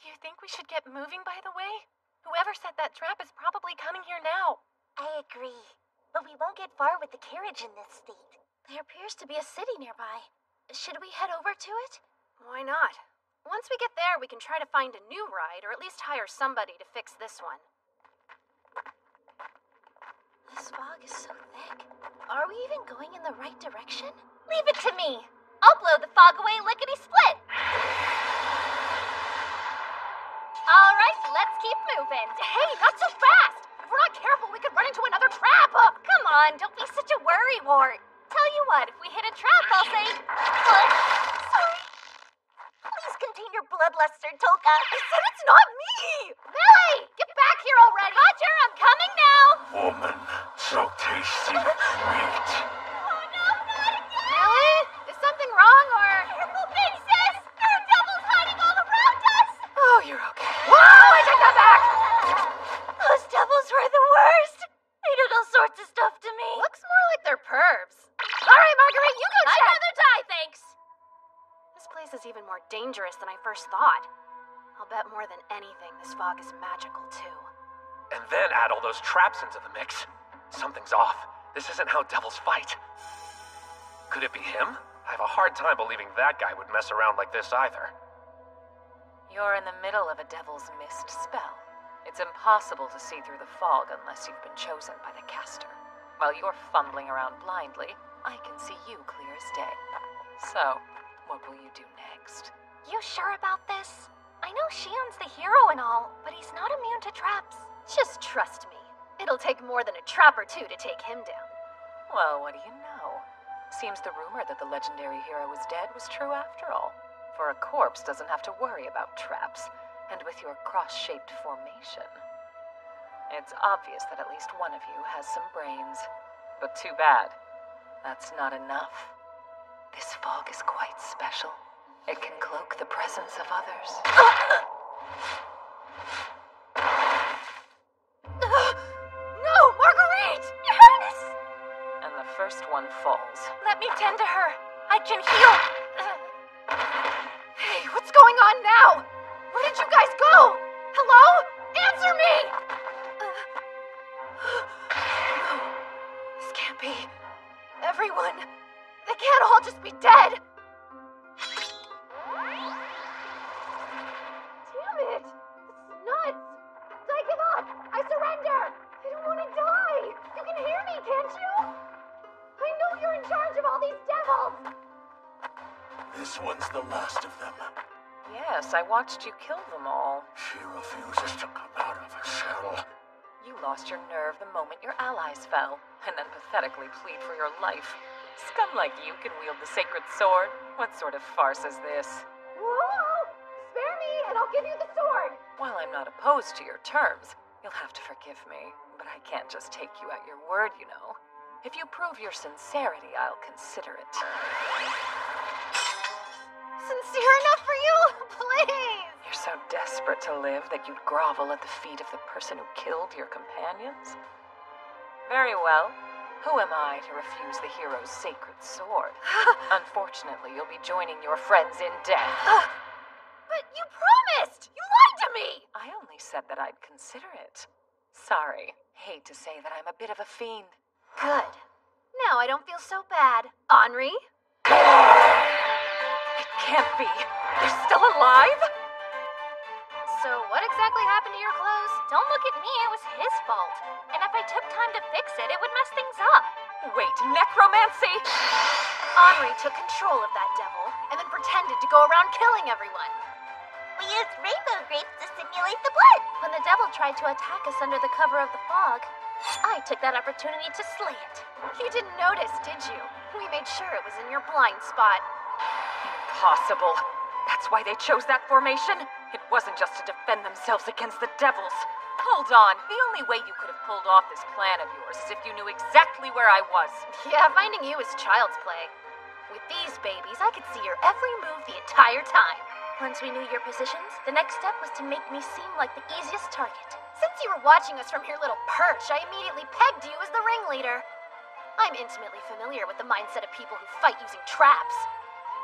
You think we should get moving, by the way? Whoever set that trap is probably coming here now. I agree. But we won't get far with the carriage in this state. There appears to be a city nearby. Should we head over to it? Why not? Once we get there, we can try to find a new ride, or at least hire somebody to fix this one. This fog is so thick. Are we even going in the right direction? Leave it to me. I'll blow the fog away lickety-split. All right, let's keep moving. Hey, not so fast! If we're not careful, we could run into another trap! Come on, don't be such a worrywart. Tell you what, if we hit a trap, I'll say... Sorry. Please contain your bloodluster, Toka. I said it's not me! Millie! Get back here already! Roger, I'm coming now! Woman, so tasty and sweet. Oh no, not again! Millie? Is something wrong, or... Careful, princess! There are devils hiding all around us! Oh, you're okay. Whoa! I take that back! Those devils were the worst. They did all sorts of stuff to me. Looks more like they're pervs. All right, Marguerite, you go check! I'd rather die, thanks. This place is even more dangerous than I first thought. I'll bet more than anything this fog is magical, too. And then add all those traps into the mix. Something's off. This isn't how devils fight. Could it be him? I have a hard time believing that guy would mess around like this either. You're in the middle of a devil's mist spell. It's impossible to see through the fog unless you've been chosen by the caster. While you're fumbling around blindly, I can see you clear as day. So, what will you do next? You sure about this? I know Shion's the hero and all, but he's not immune to traps. Just trust me. It'll take more than a trap or two to take him down. Well, what do you know? Seems the rumor that the legendary hero is dead was true after all. For a corpse doesn't have to worry about traps, and with your cross-shaped formation. It's obvious that at least one of you has some brains. But too bad. That's not enough. This fog is quite special. It can cloak the presence of others. No, Marguerite! Ernest! And the first one falls. Let me tend to her. I can heal. Hey, what's going on now? Where did you guys go? Hello? Answer me! No, this can't be. Everyone. They can't all just be dead. Damn it. This is nuts. I give up. I surrender. I don't want to die. You can hear me, can't you? I know you're in charge of all these devils. This one's the last of them. Yes, I watched you kill them all. She refuses to come out of her shell. You lost your nerve the moment your allies fell, and then pathetically plead for your life. Scum like you can wield the sacred sword? What sort of farce is this? Whoa! Spare me and I'll give you the sword! While I'm not opposed to your terms, you'll have to forgive me, but I can't just take you at your word, you know. If you prove your sincerity, I'll consider it. Sincere enough for you? Please! You're so desperate to live that you'd grovel at the feet of the person who killed your companions? Very well. Who am I to refuse the hero's sacred sword? Unfortunately, you'll be joining your friends in death. But you promised! You lied to me! I only said that I'd consider it. Sorry. Hate to say that I'm a bit of a fiend. Good. Now I don't feel so bad. Henri? It can't be. You're still alive? So what exactly happened to your clothes? Don't look at me, it was his fault. And if I took time to fix it, it would mess things up. Wait, necromancy? Henri took control of that devil, and then pretended to go around killing everyone. We used rainbow grapes to simulate the blood. When the devil tried to attack us under the cover of the fog, I took that opportunity to slay it. You didn't notice, did you? We made sure it was in your blind spot. Impossible. That's why they chose that formation? It wasn't just to defend themselves against the devils. Hold on. The only way you could have pulled off this plan of yours is if you knew exactly where I was. Yeah, finding you is child's play. With these babies, I could see your every move the entire time. Once we knew your positions, the next step was to make me seem like the easiest target. Since you were watching us from your little perch, I immediately pegged you as the ringleader. I'm intimately familiar with the mindset of people who fight using traps.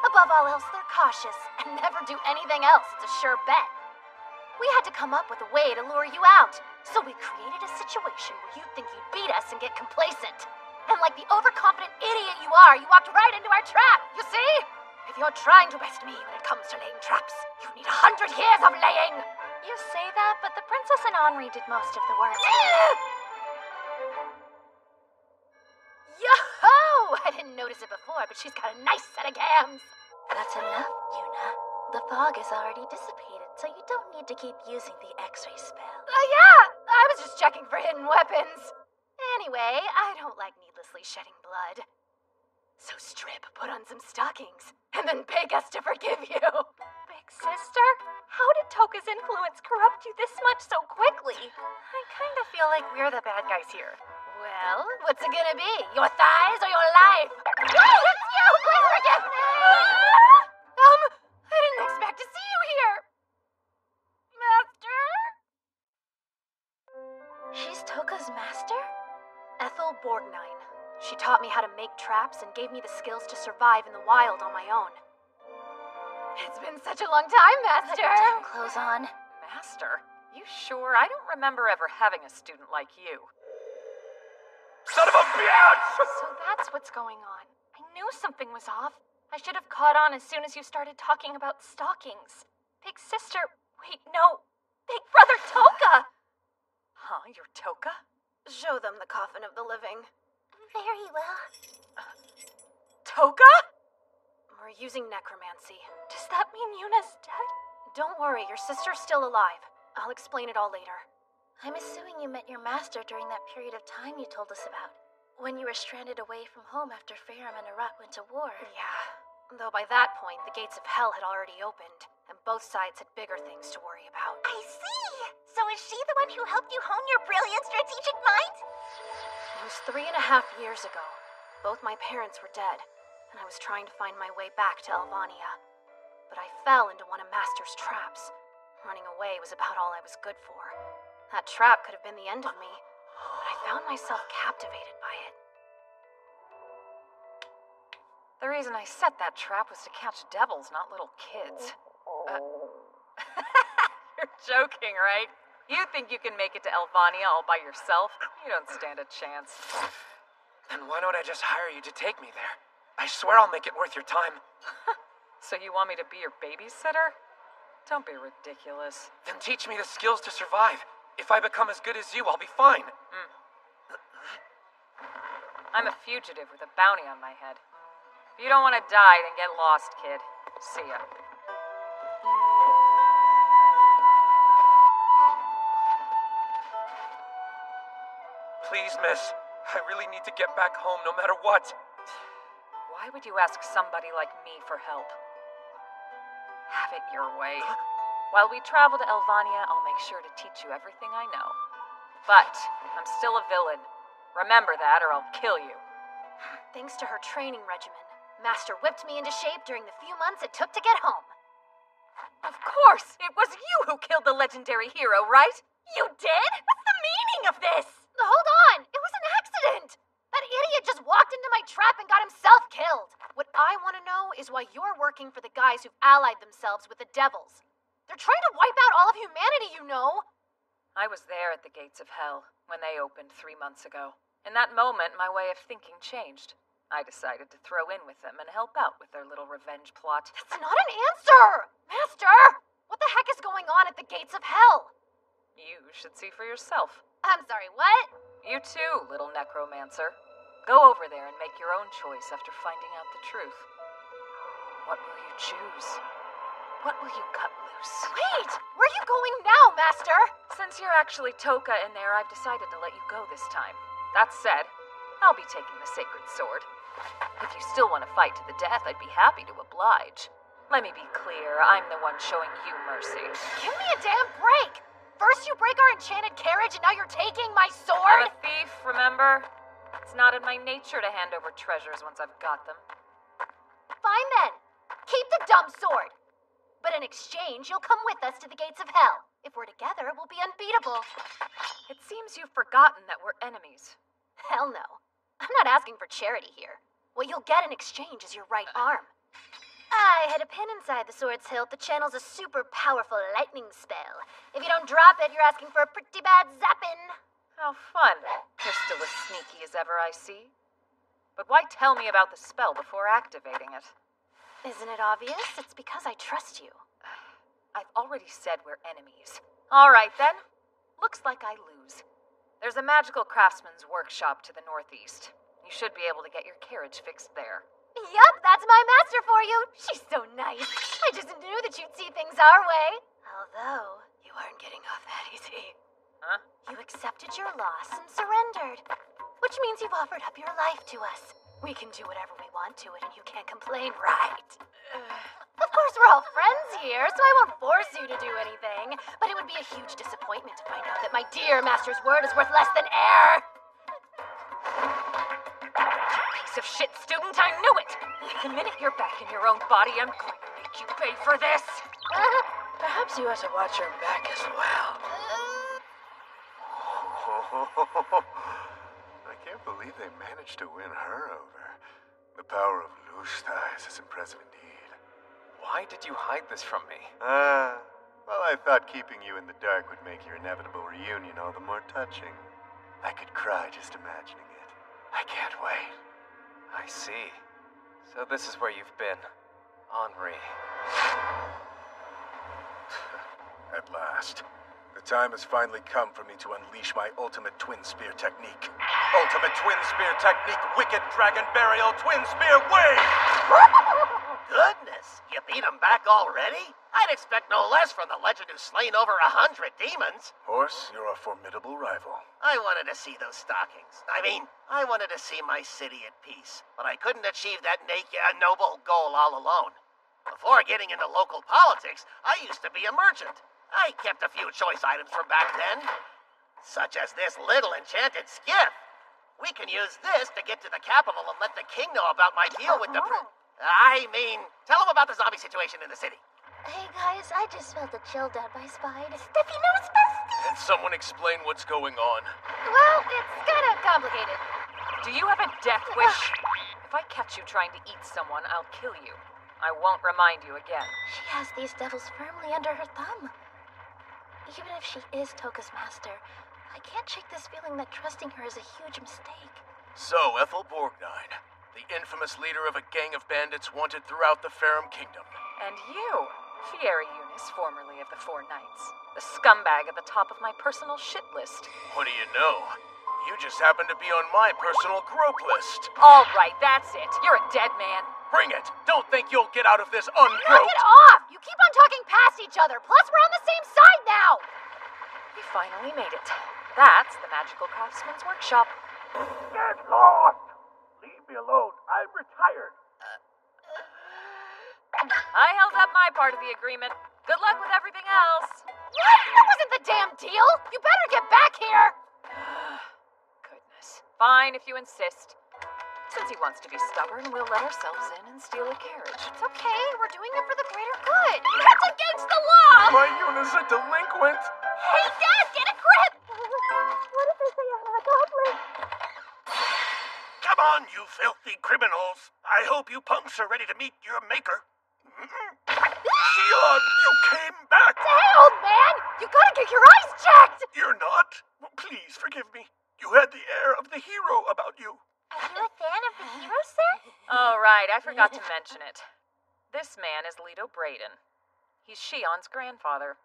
Above all else, they're cautious and never do anything else. It's a sure bet. We had to come up with a way to lure you out, so we created a situation where you'd think you'd beat us and get complacent. And like the overconfident idiot you are, you walked right into our trap, you see? If you're trying to best me when it comes to laying traps, you need 100 years of laying! You say that, but the princess and Henri did most of the work. Yo-ho! I didn't notice it before, but she's got a nice set of gams. That's enough, Yuna. The fog is already dissipated, so you don't need to keep using the X-ray spell. Yeah! I was just checking for hidden weapons. Anyway, I don't like needlessly shedding blood. So Strip, put on some stockings, and then beg us to forgive you. Big sister? How did Toka's influence corrupt you this much so quickly? I kind of feel like we're the bad guys here. Well, what's it gonna be? Your thighs or your life? It's you! Please forgive me! I didn't expect to see you here. Master? She's Toka's master? Ethel Borgnine. She taught me how to make traps and gave me the skills to survive in the wild on my own. It's been such a long time, Master! Put your damn clothes on. Master? You sure? I don't remember ever having a student like you. Son of a bitch! So that's what's going on. I knew something was off. I should have caught on as soon as you started talking about stockings. Big sister... Wait, no. Big brother Toka! Huh? You're Toka? Show them the coffin of the living. Very well. Toka? We're using necromancy. Does that mean Yuna's dead? Don't worry, your sister's still alive. I'll explain it all later. I'm assuming you met your master during that period of time you told us about. When you were stranded away from home after Farum and Arat went to war. Yeah. Though by that point, the gates of hell had already opened, and both sides had bigger things to worry about. I see! So is she the one who helped you hone your brilliant strategic mind? It was 3.5 years ago. Both my parents were dead, and I was trying to find my way back to Elvania. But I fell into one of Master's traps. Running away was about all I was good for. That trap could have been the end of me, but I found myself captivated by it. The reason I set that trap was to catch devils, not little kids. You're joking, right? You think you can make it to Elvania all by yourself? You don't stand a chance. Then why don't I just hire you to take me there? I swear I'll make it worth your time. So you want me to be your babysitter? Don't be ridiculous. Then teach me the skills to survive. If I become as good as you, I'll be fine. I'm a fugitive with a bounty on my head. If you don't want to die, then get lost, kid. See ya. Please, miss. I really need to get back home no matter what. Why would you ask somebody like me for help? Have it your way. While we travel to Elvania, I'll make sure to teach you everything I know. But I'm still a villain. Remember that, or I'll kill you. Thanks to her training regimen, Master whipped me into shape during the few months it took to get home. Of course! It was you who killed the legendary hero, right? You did? What's the meaning of this? Hold on! It was an accident! That idiot just walked into my trap and got himself killed! What I want to know is why you're working for the guys who've allied themselves with the devils. They're trying to wipe out all of humanity, you know! I was there at the gates of hell when they opened 3 months ago. In that moment, my way of thinking changed. I decided to throw in with them and help out with their little revenge plot. That's not an answer! Master! What the heck is going on at the gates of hell? You should see for yourself. I'm sorry, what? You too, little necromancer. Go over there and make your own choice after finding out the truth. What will you choose? What will you cut loose? Wait! Where are you going now, Master? Since you're actually Toka in there, I've decided to let you go this time. That said, I'll be taking the sacred sword. If you still want to fight to the death, I'd be happy to oblige. Let me be clear, I'm the one showing you mercy. Give me a damn break! First you break our enchanted carriage and now you're taking my sword? I'm a thief, remember? It's not in my nature to hand over treasures once I've got them. Fine then. Keep the dumb sword. But in exchange, you'll come with us to the gates of hell. If we're together, we'll be unbeatable. It seems you've forgotten that we're enemies. Hell no. I'm not asking for charity here. What you'll get in exchange is your right arm. I had a pin inside the sword's hilt that channels a super powerful lightning spell. If you don't drop it, you're asking for a pretty bad zappin'. How fun. You're still as sneaky as ever, I see. But why tell me about the spell before activating it? Isn't it obvious? It's because I trust you. I've already said we're enemies. All right, then. Looks like I lose. There's a magical craftsman's workshop to the northeast. You should be able to get your carriage fixed there. Yup, that's my master for you. She's so nice. I just knew that you'd see things our way. Although, you aren't getting off that easy. Huh? You accepted your loss and surrendered. Which means you've offered up your life to us. We can do whatever we want to it and you can't complain, right? Of course, we're all friends here, so I won't force you to do anything. But it would be a huge disappointment to find out that my dear master's word is worth less than air. Piece of shit student, I knew it! The minute you're back in your own body, I'm going to make you pay for this! Perhaps you ought to watch your back as well. I can't believe they managed to win her over. The power of loose ties is impressive indeed. Why did you hide this from me? Well, I thought keeping you in the dark would make your inevitable reunion all the more touching. I could cry just imagining it. I can't wait. I see. So this is where you've been. Henri. At last. The time has finally come for me to unleash my ultimate twin spear technique. Ultimate twin spear technique, wicked dragon burial, twin spear wave! Goodness, you beat him back already? I'd expect no less from the legend who's slain over 100 demons. Horse, you're a formidable rival. I wanted to see those stockings. I wanted to see my city at peace. But I couldn't achieve that noble goal all alone. Before getting into local politics, I used to be a merchant. I kept a few choice items from back then, such as this little enchanted skiff. We can use this to get to the capital and let the king know about my deal with the tell him about the zombie situation in the city. Hey guys, I just felt a chill down my spine. Stuffy nose busty! Can someone explain what's going on? Well, it's kind of complicated. Do you have a death wish? If I catch you trying to eat someone, I'll kill you. I won't remind you again. She has these devils firmly under her thumb. Even if she is Toka's master, I can't shake this feeling that trusting her is a huge mistake. So, Ethel Borgnine, the infamous leader of a gang of bandits wanted throughout the Farum Kingdom. And you, Fieri Eunice, formerly of the Four Knights. The scumbag at the top of my personal shit list. What do you know? You just happen to be on my personal grope list. All right, that's it. You're a dead man. Bring it! Don't think you'll get out of this ungroped! Knock it off! You keep on talking past each other. Plus, we're on the same side now! We finally made it. That's the Magical Craftsman's Workshop. Get lost! Leave me alone. I'm retired. I held up my part of the agreement. Good luck with everything else. What? That wasn't the damn deal! You better get back here! Goodness. Fine, if you insist. Since he wants to be stubborn, we'll let ourselves in and steal a carriage. It's okay. We're doing it for the greater good. That's against the law! My Yuna's a delinquent! Hey, Dad, get a grip! What did they say I had accomplished? Come on, you filthy criminals. I hope you punks are ready to meet your maker. Shion, you came back! Hey, old man! You gotta get your eyes checked! You're not? Please forgive me. You had the air of the hero about you. Are you a fan of the hero, sir? Oh, right, I forgot to mention it. This man is Leto Braden. He's Shion's grandfather.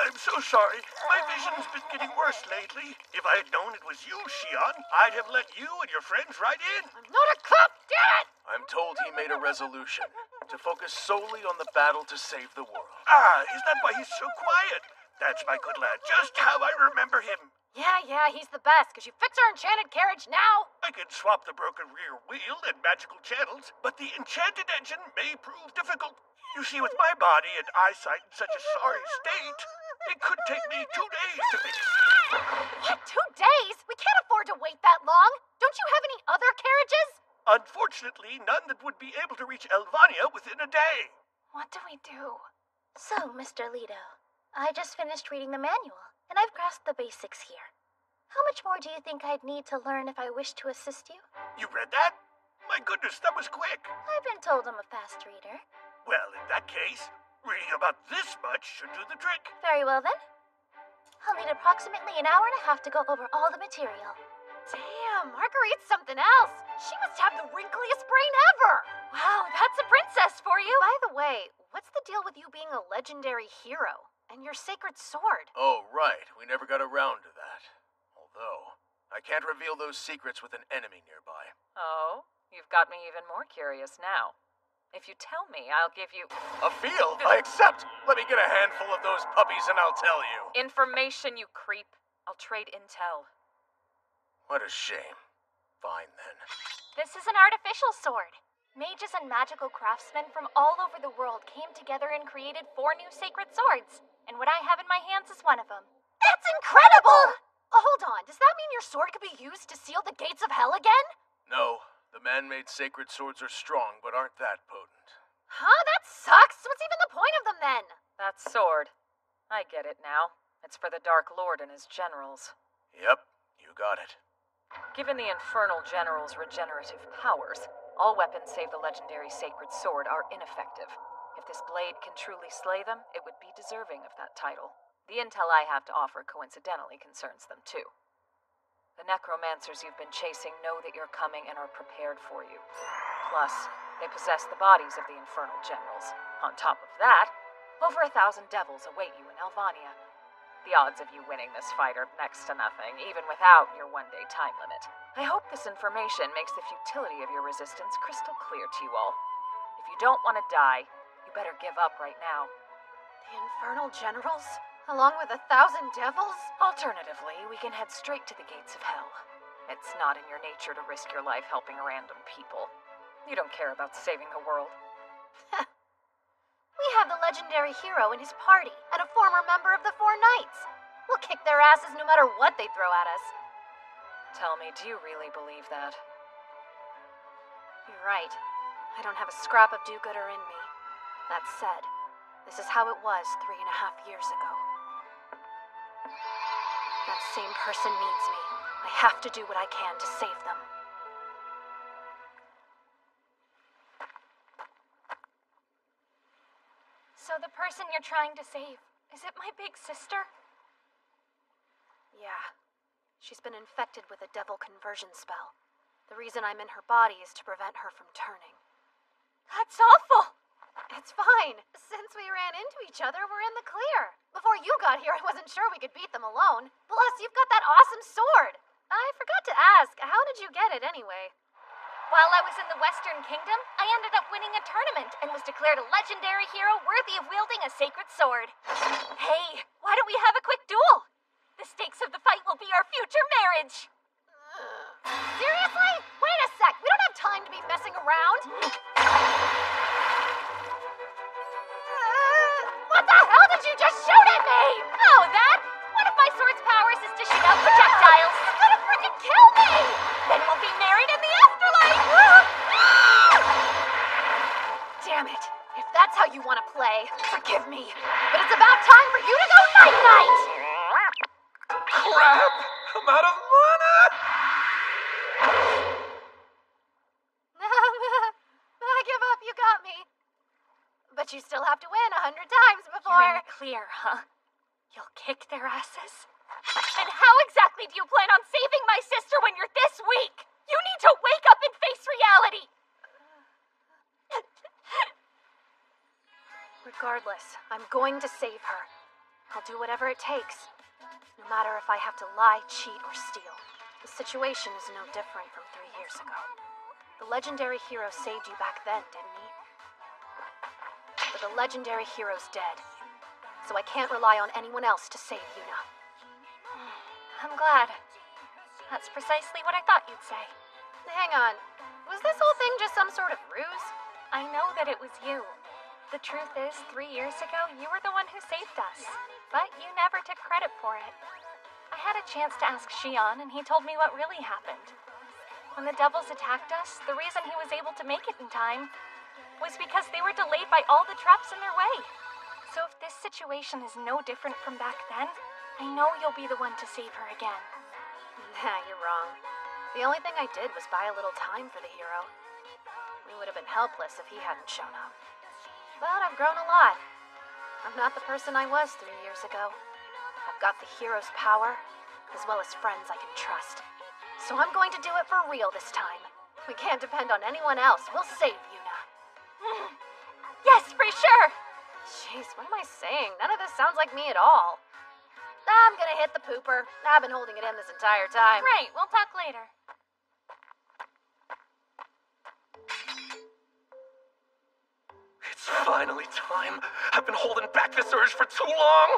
I'm so sorry. My vision's been getting worse lately. If I had known it was you, Shion, I'd have let you and your friends right in. I'm not a cop, damn it! I'm told he made a resolution to focus solely on the battle to save the world. Ah, is that why he's so quiet? That's my good lad, just how I remember him. Yeah, he's the best. Could you fix our enchanted carriage now? I could swap the broken rear wheel and magical channels, but the enchanted engine may prove difficult. You see, with my body and eyesight in such a sorry state, it could take me 2 days to fix. What, 2 days? We can't afford to wait that long. Don't you have any other carriages? Unfortunately, none that would be able to reach Elvania within a day. What do we do? So, Mr. Leto, I just finished reading the manual, and I've grasped the basics here. How much more do you think I'd need to learn if I wished to assist you? You read that? My goodness, that was quick. I've been told I'm a fast reader. Well, in that case, reading about this much should do the trick. Very well, then. I'll need approximately an hour and a half to go over all the material. Damn, Marguerite's something else. She must have the wrinkliest brain ever. Wow, that's a princess for you. By the way, what's the deal with you being a legendary hero and your sacred sword? Oh, right. We never got around to that. Although, I can't reveal those secrets with an enemy nearby. Oh, you've got me even more curious now. If you tell me, I'll give you... A field? I accept! Let me get a handful of those puppies and I'll tell you. Information, you creep. I'll trade intel. What a shame. Fine, then. This is an artificial sword. Mages and magical craftsmen from all over the world came together and created 4 new sacred swords. And what I have in my hands is one of them. That's incredible! Hold on, does that mean your sword could be used to seal the gates of hell again? No, the man-made sacred swords are strong, but aren't that potent. Huh? That sucks! What's even the point of them then? That sword. I get it now. It's for the Dark Lord and his generals. Yep, you got it. Given the Infernal General's regenerative powers, all weapons save the legendary sacred sword are ineffective. If this blade can truly slay them, it would be deserving of that title. The intel I have to offer coincidentally concerns them too. The necromancers you've been chasing know that you're coming and are prepared for you. Plus, they possess the bodies of the Infernal Generals. On top of that, over 1,000 devils await you in Elvania. The odds of you winning this fight are next to nothing, even without your 1-day time limit. I hope this information makes the futility of your resistance crystal clear to you all. If you don't want to die, you better give up right now. The Infernal Generals? Along with 1,000 devils? Alternatively, we can head straight to the gates of hell. It's not in your nature to risk your life helping random people. You don't care about saving the world. We have the legendary hero and his party, and a former member of the 4 Knights. We'll kick their asses no matter what they throw at us. Tell me, do you really believe that? You're right. I don't have a scrap of do-gooder in me. That said, this is how it was 3.5 years ago. That same person needs me. I have to do what I can to save them. So the person you're trying to save, is it my big sister? Yeah. She's been infected with a devil conversion spell. The reason I'm in her body is to prevent her from turning. That's awful! It's fine. Since we ran into each other, we're in the clear. Before you got here, I wasn't sure we could beat them alone. Plus, you've got that awesome sword. I forgot to ask, how did you get it anyway? While I was in the Western Kingdom, I ended up winning a tournament and was declared a legendary hero worthy of wielding a sacred sword. Hey, why don't we have a quick duel? The stakes of the fight will be our future marriage. Seriously? Wait a sec, we don't have time to be messing around. What the hell did you just shoot at me? Oh, that? One of my sword's powers is to shoot out projectiles. You're gonna freaking kill me! Then we'll be married in the afterlife! say. Forgive me. But it's about time for you to go night-night! Crap! I'm out of mana! I give up, you got me. But you still have to win 100 times before... You're in the clear, huh? You'll kick their asses? And how exactly do you plan on saving my sister when you're this weak? You need to wake up and face reality! Regardless, I'm going to save her. I'll do whatever it takes. No matter if I have to lie, cheat, or steal. The situation is no different from 3 years ago. The legendary hero saved you back then, didn't he? But the legendary hero's dead. So I can't rely on anyone else to save Yuna. I'm glad. That's precisely what I thought you'd say. Hang on. Was this whole thing just some sort of ruse? I know that it was you. The truth is, 3 years ago, you were the one who saved us. But you never took credit for it. I had a chance to ask Xion, and he told me what really happened. When the devils attacked us, the reason he was able to make it in time was because they were delayed by all the traps in their way. So if this situation is no different from back then, I know you'll be the one to save her again. Nah, you're wrong. The only thing I did was buy a little time for the hero. We would have been helpless if he hadn't shown up. But I've grown a lot. I'm not the person I was 3 years ago. I've got the hero's power, as well as friends I can trust. So I'm going to do it for real this time. We can't depend on anyone else. We'll save Yuna. Yes, for sure! Jeez, what am I saying? None of this sounds like me at all. I'm gonna hit the pooper. I've been holding it in this entire time. Right, we'll talk later. It's finally time. I've been holding back this urge for too long.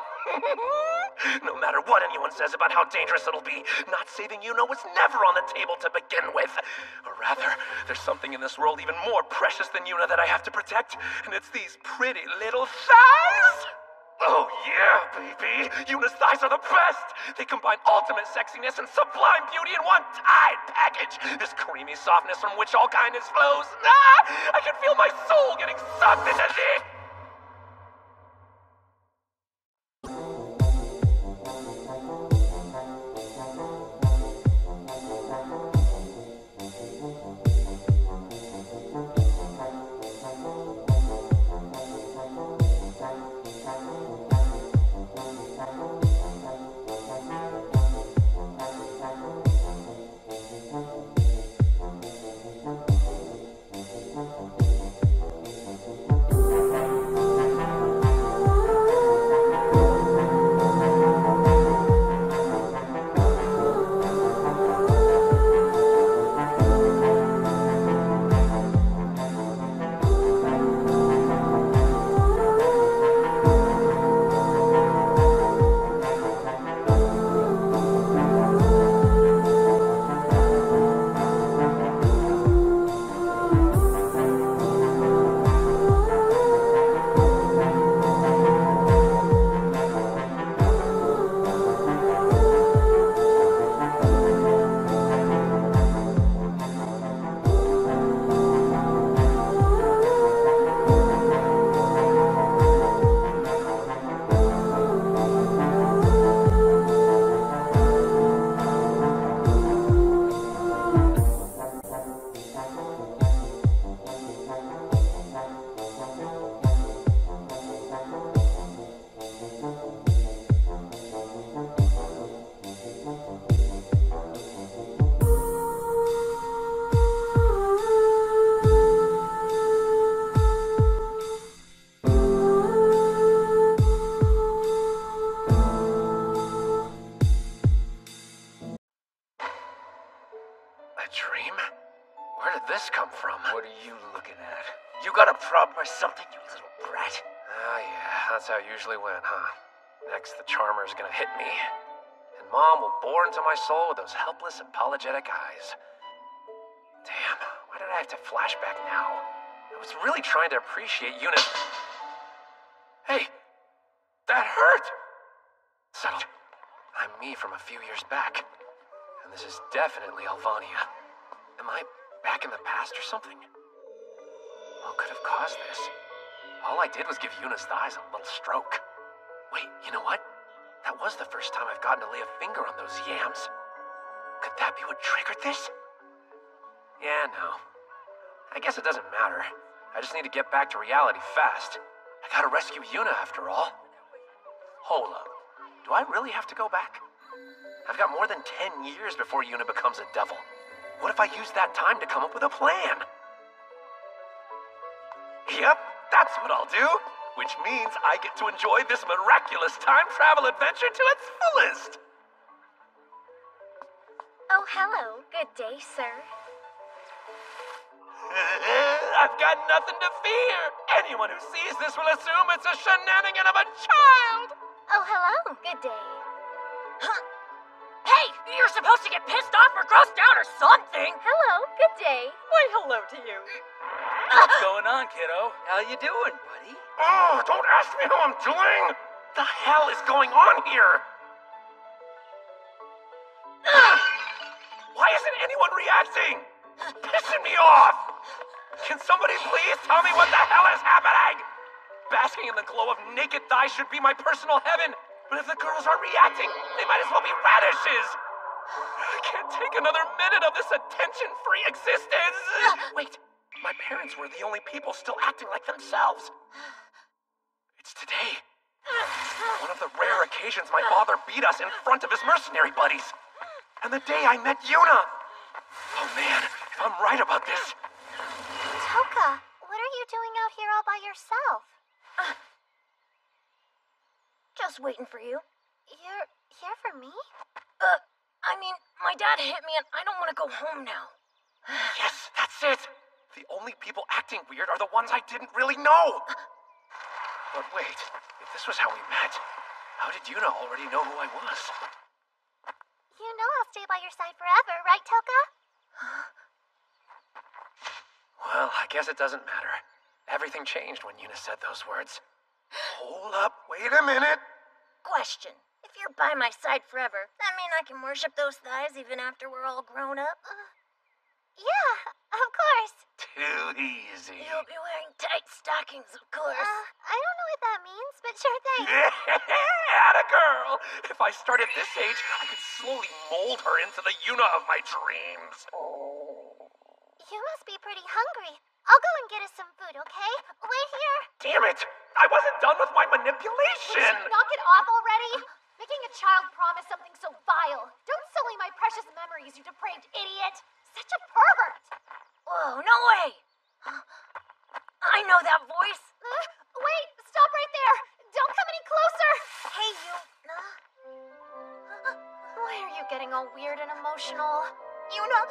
No matter what anyone says about how dangerous it'll be, not saving Yuna was never on the table to begin with. Or rather, there's something in this world even more precious than Yuna that I have to protect, and it's these pretty little thighs. Oh yeah, baby! Yuna's thighs are the best! They combine ultimate sexiness and sublime beauty in one tight package! This creamy softness from which all kindness flows! Ah! I can feel my soul getting sucked into this! What are you looking at? You got a problem or something, you little brat? Oh yeah, that's how it usually went, huh? Next, the charmer's gonna hit me. And Mom will bore into my soul with those helpless, apologetic eyes. Damn, why did I have to flash back now? I was really trying to appreciate Yuna. Hey, that hurt! Settled. I'm me from a few years back. And this is definitely Alvania. Am I back in the past or something? What could have caused this? All I did was give Yuna's thighs a little stroke. Wait, you know what? That was the first time I've gotten to lay a finger on those yams. Could that be what triggered this? Yeah, no. I guess it doesn't matter. I just need to get back to reality fast. I gotta rescue Yuna after all. Hold up. Do I really have to go back? I've got more than 10 years before Yuna becomes a devil. What if I use that time to come up with a plan? Yep, that's what I'll do. Which means I get to enjoy this miraculous time travel adventure to its fullest. Oh, hello. Good day, sir. I've got nothing to fear. Anyone who sees this will assume it's a shenanigan of a child. Oh, hello. Good day. Hey, you're supposed to get pissed off or grossed out or something. Hello. Good day. Why, hello to you. What's going on, kiddo? How you doing, buddy? Oh, don't ask me how I'm doing. The hell is going on here? Why isn't anyone reacting? It's pissing me off. Can somebody please tell me what the hell is happening? Basking in the glow of naked thighs should be my personal heaven. But if the girls aren't reacting, they might as well be radishes. I can't take another minute of this attention-free existence. Wait, my parents were the only people still acting like themselves. It's today. One of the rare occasions my father beat us in front of his mercenary buddies. And the day I met Yuna. Oh man, if I'm right about this. Toka, what are you doing out here all by yourself? Just waiting for you. You're here for me? I mean, my dad hit me and I don't want to go home now. Yes, that's it. The only people acting weird are the ones I didn't really know. But wait, if this was how we met, how did Yuna already know who I was? You know I'll stay by your side forever, right, Toka? Well, I guess it doesn't matter. Everything changed when Yuna said those words. Hold up, wait a minute. Question. If you're by my side forever, that mean I can worship those thighs even after we're all grown up? Yeah, of course. Too easy. You'll be wearing tight stockings, of course. I don't know what that means, but sure thing. Atta girl! If I start at this age, I could slowly mold her into the Yuna of my dreams. You must be pretty hungry. I'll go and get us some food, okay? Wait here. Damn it! I wasn't done with my manipulation! Would you knock it off already? Making a child promise something so vile. Don't sully my precious memories, you depraved idiot. Such a pervert. Whoa, no way! I know that voice. Wait, stop right there. Don't come any closer. Hey, you. Why are you getting all weird and emotional? Yuna,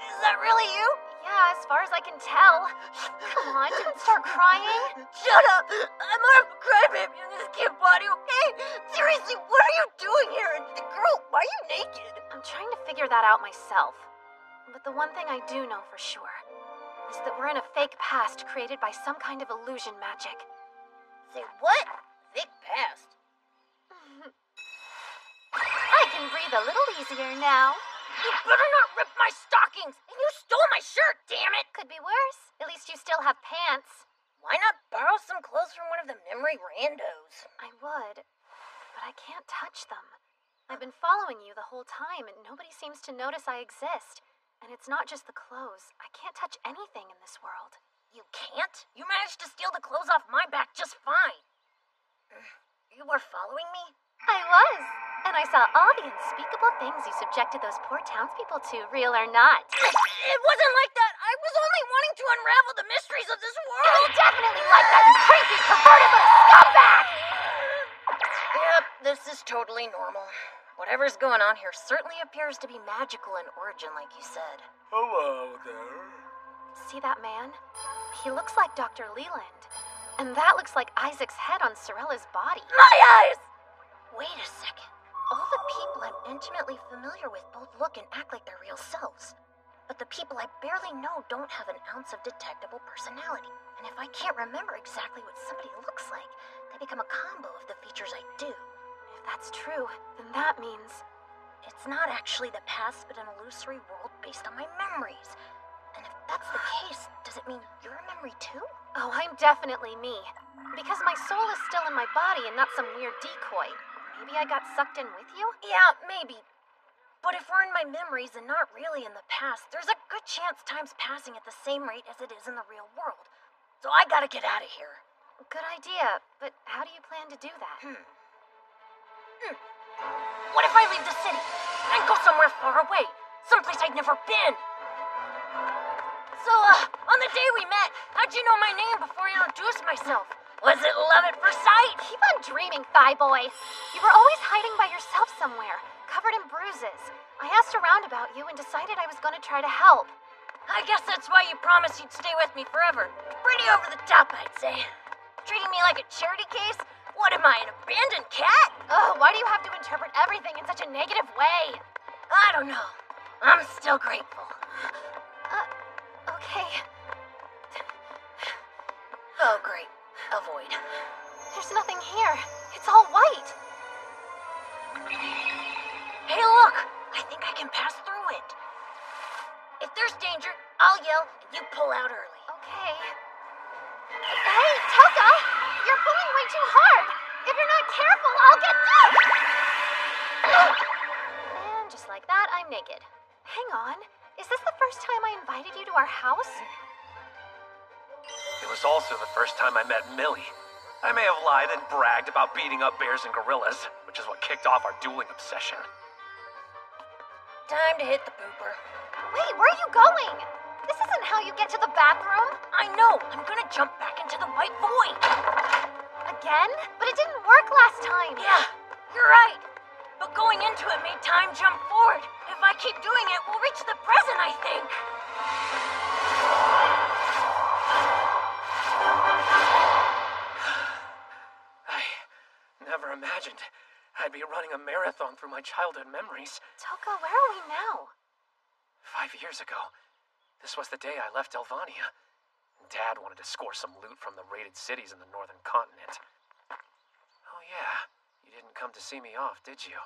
is that really you? Yeah, as far as I can tell. Come on, don't start crying. Shut up! I'm more of a crybaby in this kid body, okay? Seriously, what are you doing here? And girl, why are you naked? I'm trying to figure that out myself. But the one thing I do know for sure is that we're in a fake past created by some kind of illusion magic. Say what? Fake past? I can breathe a little easier now. You better not rip my stockings! And you stole my shirt, damn it! Could be worse. At least you still have pants. Why not borrow some clothes from one of the memory randos? I would, but I can't touch them. I've been following you the whole time, and nobody seems to notice I exist. And it's not just the clothes. I can't touch anything in this world. You can't? You managed to steal the clothes off my back just fine. You were following me? I was. And I saw all the unspeakable things you subjected those poor townspeople to, real or not. It wasn't like that. I was only wanting to unravel the mysteries of this world. It was definitely like that, you creepy, perverted little scumbag! Yep, this is totally normal. Whatever's going on here certainly appears to be magical in origin, like you said. Hello there. See that man? He looks like Dr. Leland. And that looks like Isaac's head on Sorella's body. My eyes! Wait a second. All the people I'm intimately familiar with both look and act like their real selves. But the people I barely know don't have an ounce of detectable personality. And if I can't remember exactly what somebody looks like, they become a combo of the features I do. If that's true, then that means... It's not actually the past, but an illusory world based on my memories. And if that's the case, does does it mean you're a memory too? Oh, I'm definitely me. Because my soul is still in my body and not some weird decoy. Maybe I got sucked in with you? Yeah, maybe. But if we're in my memories and not really in the past, there's a good chance time's passing at the same rate as it is in the real world. So I gotta get out of here. Good idea, but how do you plan to do that? What if I leave the city and go somewhere far away? Someplace I'd never been? So, on the day we met, how'd you know my name before I introduced myself? Was it love at first sight? Keep on dreaming, Thigh Boy. You were always hiding by yourself somewhere, covered in bruises. I asked around about you and decided I was going to try to help. I guess that's why you promised you'd stay with me forever. Pretty over the top, I'd say. Treating me like a charity case? What am I, an abandoned cat? Oh, why do you have to interpret everything in such a negative way? I don't know. I'm still grateful. Okay. Oh, great. Avoid. There's nothing here. It's all white. Hey, look! I think I can pass through it. If there's danger, I'll yell and you pull out early. Okay. Hey, Toka! You're pulling way too hard! If you're not careful, I'll get stuck! And just like that, I'm naked. Hang on. Is this the first time I invited you to our house? It was also the first time I met Millie. I may have lied and bragged about beating up bears and gorillas, which is what kicked off our dueling obsession. Time to hit the pooper. Wait, where are you going? This isn't how you get to the bathroom. I know. I'm gonna jump back into the white void. Again? But it didn't work last time. Yeah, you're right. But going into it made time jump forward. If I keep doing it, we'll reach the present, I think. I never imagined I'd be running a marathon through my childhood memories. Toka, where are we now? 5 years ago, this was the day I left Elvania. Dad wanted to score some loot from the raided cities in the northern continent. Oh yeah, you didn't come to see me off, did you?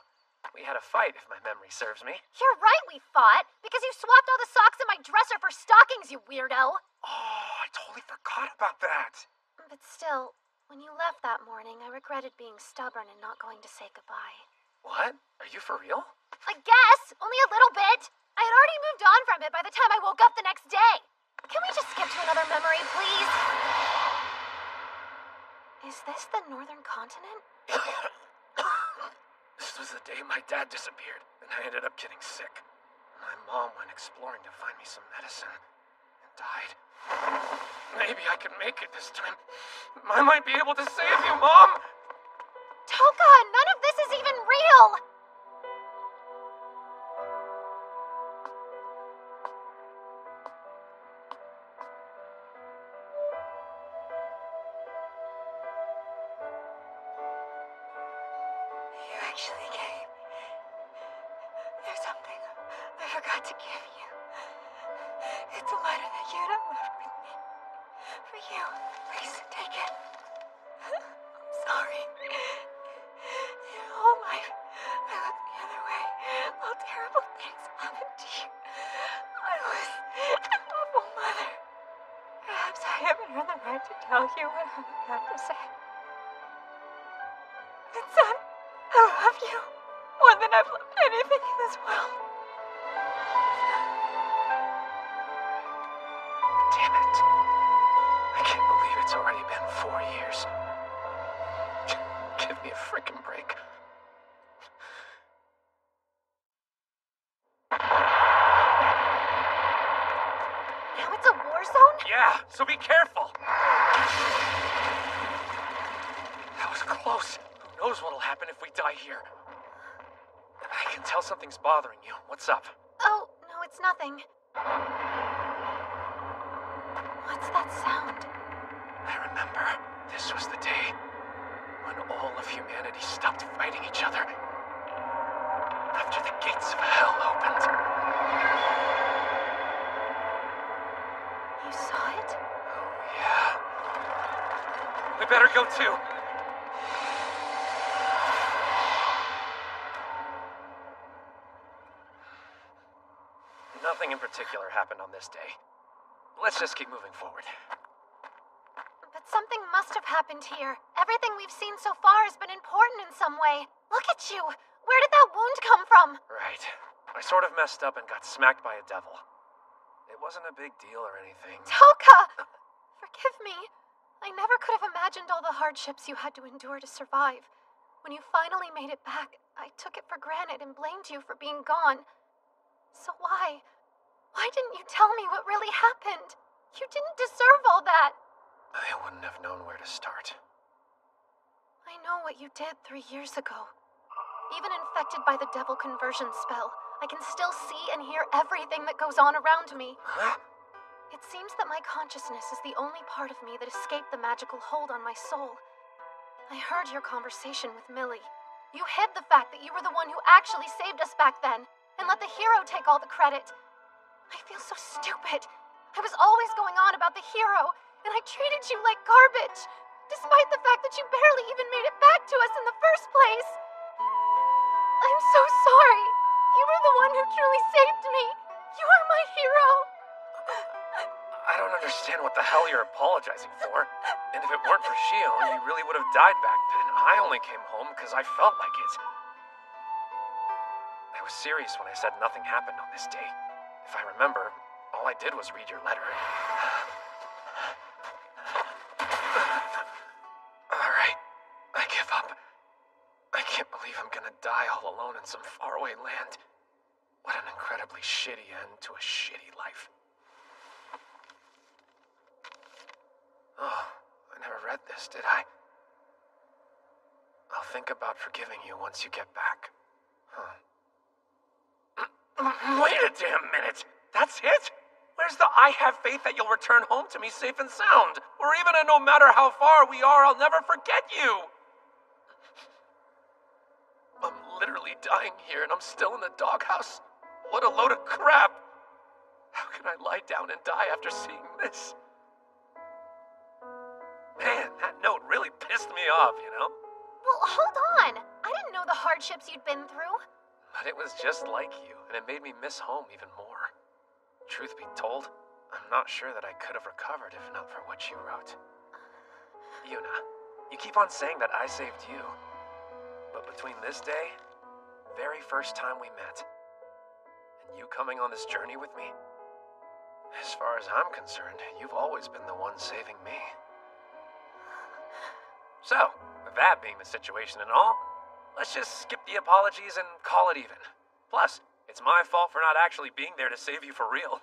We had a fight, if my memory serves me. You're right, we fought. Because you swapped all the socks in my dresser for stockings, you weirdo. Oh, I totally forgot about that. But still, when you left that morning, I regretted being stubborn and not going to say goodbye. What? Are you for real? I guess. Only a little bit. I had already moved on from it by the time I woke up the next day. Can we just skip to another memory, please? Is this the northern continent? This was the day my dad disappeared, and I ended up getting sick. My mom went exploring to find me some medicine, and died. Maybe I can make it this time. I might be able to save you, Mom! Toka, none of this is even real! You actually came. There's something I forgot to give you. It's a letter that you left with me. For you. Please take it. I'm sorry. Your whole life, I looked the other way while terrible things happened to you. I was an awful mother. Perhaps I haven't earned the right to tell you what I'm about to say. But son, I love you more than I've loved anything in this world. Damn it. I can't believe it's already been 4 years. Give me a frickin' break. Now it's a war zone? Yeah, so be careful. That was close. Who knows what'll happen if we die here? I can tell something's bothering you. What's up? Oh, no, it's nothing. What's that sound? I remember. This was the day when all of humanity stopped fighting each other. After the gates of hell opened. You saw it? Oh, yeah. We better go too. Nothing in particular happened on this day. let's just keep moving forward. But something must have happened here. Everything we've seen so far has been important in some way. Look at you! Where did that wound come from? Right. I sort of messed up and got smacked by a devil. It wasn't a big deal or anything. Toka! Forgive me. I never could have imagined all the hardships you had to endure to survive. When you finally made it back, I took it for granted and blamed you for being gone. So why? Why didn't you tell me what really happened? You didn't deserve all that. I wouldn't have known where to start. I know what you did 3 years ago. Even infected by the devil conversion spell, I can still see and hear everything that goes on around me. Huh? It seems that my consciousness is the only part of me that escaped the magical hold on my soul. I heard your conversation with Millie. You hid the fact that you were the one who actually saved us back then, and let the hero take all the credit. I feel so stupid. I was always going on about the hero, and I treated you like garbage, despite the fact that you barely even made it back to us in the first place. I'm so sorry. You were the one who truly saved me. You are my hero. I don't understand what the hell you're apologizing for. And if it weren't for Shion, you really would have died back then. I only came home because I felt like it. I was serious when I said nothing happened on this day. If I remember, all I did was read your letter. Alright, I give up. I can't believe I'm gonna die all alone in some faraway land. What an incredibly shitty end to a shitty life. Oh, I never read this, did I? I'll think about forgiving you once you get back. Huh. Wait a damn minute! That's it? Where's the I have faith that you'll return home to me safe and sound? Or even a no matter how far we are, I'll never forget you! I'm literally dying here and I'm still in the doghouse. What a load of crap! How can I lie down and die after seeing this? Man, that note really pissed me off, you know? Well, hold on. I didn't know the hardships you'd been through. But it was just like you, and it made me miss home even more. Truth be told, I'm not sure that I could have recovered if not for what you wrote. Yuna, you keep on saying that I saved you. But between this day, very first time we met, and you coming on this journey with me, as far as I'm concerned, you've always been the one saving me. So, with that being the situation and all, let's just skip the apologies and call it even. Plus, it's my fault for not actually being there to save you for real.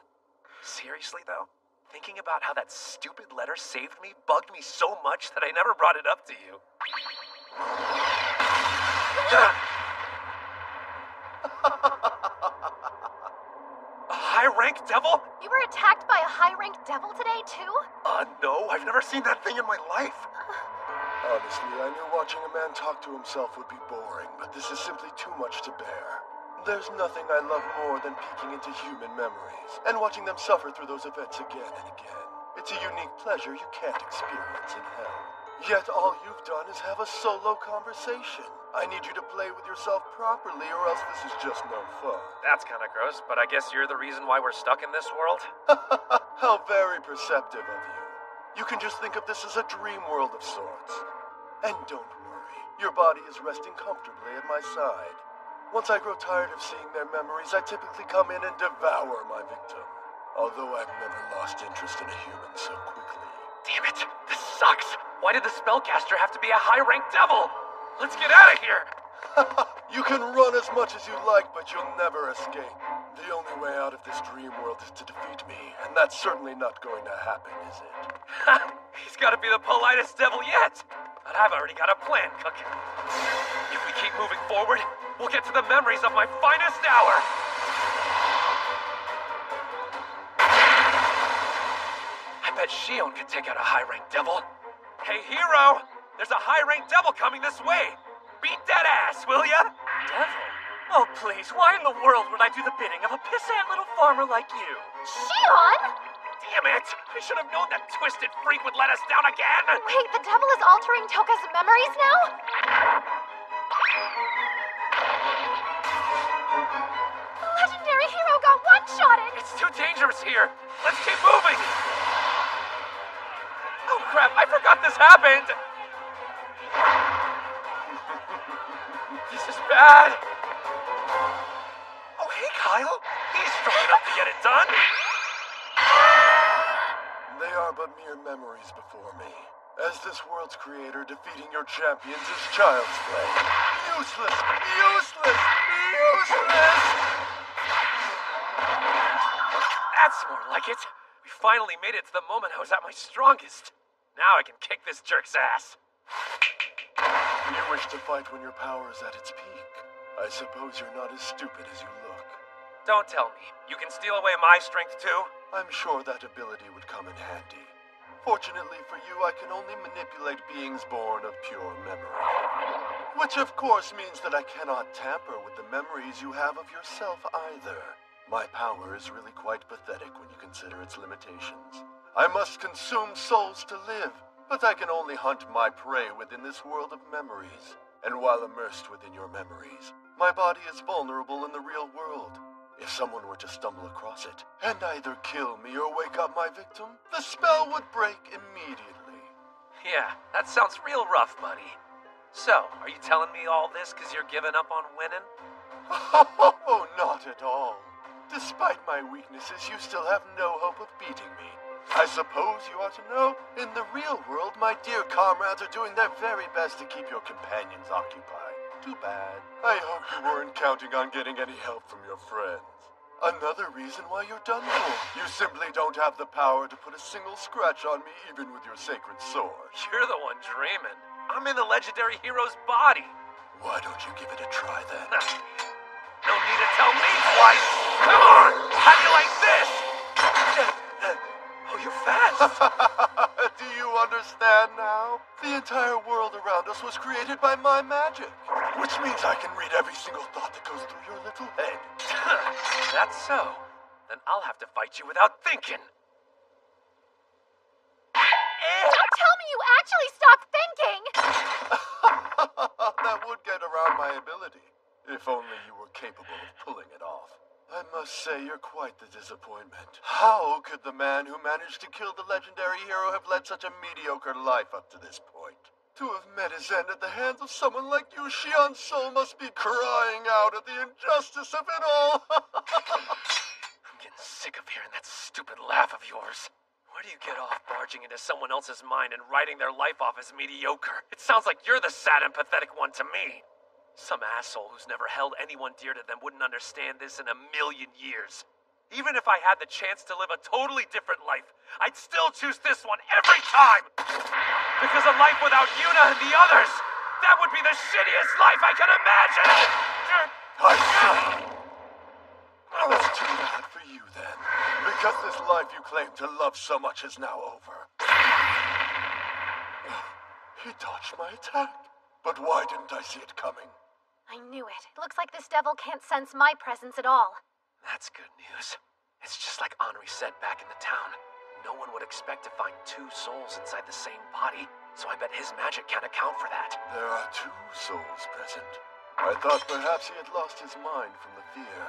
Seriously though, thinking about how that stupid letter saved me bugged me so much that I never brought it up to you. A high-ranked devil? You were attacked by a high-ranked devil today, too? No, I've never seen that thing in my life. Honestly, I knew watching a man talk to himself would be boring, but this is simply too much to bear. There's nothing I love more than peeking into human memories, and watching them suffer through those events again and again. It's a unique pleasure you can't experience in hell. Yet all you've done is have a solo conversation. I need you to play with yourself properly, or else this is just no fun. That's kind of gross, but I guess you're the reason why we're stuck in this world? How very perceptive of you. You can just think of this as a dream world of sorts. And don't worry, your body is resting comfortably at my side. Once I grow tired of seeing their memories, I typically come in and devour my victim. Although I've never lost interest in a human so quickly. Damn it, this sucks! Why did the spellcaster have to be a high-ranked devil? Let's get out of here! You can run as much as you like, but you'll never escape. The only way out of this dream world is to defeat me, and that's certainly not going to happen, is it? He's gotta be the politest devil yet! But I've already got a plan cooking. If we keep moving forward, we'll get to the memories of my finest hour! I bet Shion could take out a high-ranked devil. Hey, hero! There's a high-ranked devil coming this way! Beat that ass, will ya? Devil? Oh, please, why in the world would I do the bidding of a pissant little farmer like you? Shion! Damn it! I should have known that twisted freak would let us down again! Wait, the devil is altering Toka's memories now? The legendary hero got one one-shot it! It's too dangerous here. Let's keep moving. Oh crap, I forgot this happened. This is bad. Oh, hey, Kyle. He's strong enough to get it done. They are but mere memories before me. As this world's creator, defeating your champions is child's play. Useless! Useless! Useless! That's more like it. We finally made it to the moment I was at my strongest. Now I can kick this jerk's ass. You wish to fight when your power is at its peak. I suppose you're not as stupid as you look. Don't tell me. You can steal away my strength too? I'm sure that ability would come in handy. Fortunately for you, I can only manipulate beings born of pure memory. Which of course means that I cannot tamper with the memories you have of yourself either. My power is really quite pathetic when you consider its limitations. I must consume souls to live, but I can only hunt my prey within this world of memories. And while immersed within your memories, my body is vulnerable in the real world. If someone were to stumble across it, and either kill me or wake up my victim, the spell would break immediately. Yeah, that sounds real rough, buddy. So, are you telling me all this because you're giving up on winning? Oh, not at all. Despite my weaknesses, you still have no hope of beating me. I suppose you ought to know, in the real world, my dear comrades are doing their very best to keep your companions occupied. Too bad. I hope you weren't counting on getting any help from your friends. Another reason why you're done for. You simply don't have the power to put a single scratch on me, even with your sacred sword. You're the one dreaming. I'm in the legendary hero's body. Why don't you give it a try then? No need to tell me twice. Come on! How do you like this? Oh, you're fast. Do you understand now? The entire world around us was created by my magic. Which means I can read every single thought that goes through your little head. That's so. Then I'll have to fight you without thinking. Don't tell me you actually stopped thinking! That would get around my ability. If only you were capable of pulling it off. I must say you're quite the disappointment. How could the man who managed to kill the legendary hero have led such a mediocre life up to this point? To have met his end at the hands of someone like you, Xian Soul must be crying out at the injustice of it all. I'm getting sick of hearing that stupid laugh of yours. Where do you get off barging into someone else's mind and writing their life off as mediocre? It sounds like you're the sad and pathetic one to me. Some asshole who's never held anyone dear to them wouldn't understand this in a million years. Even if I had the chance to live a totally different life, I'd still choose this one every time! Because a life without Yuna and the others, that would be the shittiest life I can imagine! I see. Oh, it's too bad for you then. Because this life you claim to love so much is now over. He dodged my attack. But why didn't I see it coming? I knew it. It looks like this devil can't sense my presence at all. That's good news. It's just like Henri said back in the town. No one would expect to find two souls inside the same body, so I bet his magic can't account for that. There are two souls present. I thought perhaps he had lost his mind from the fear.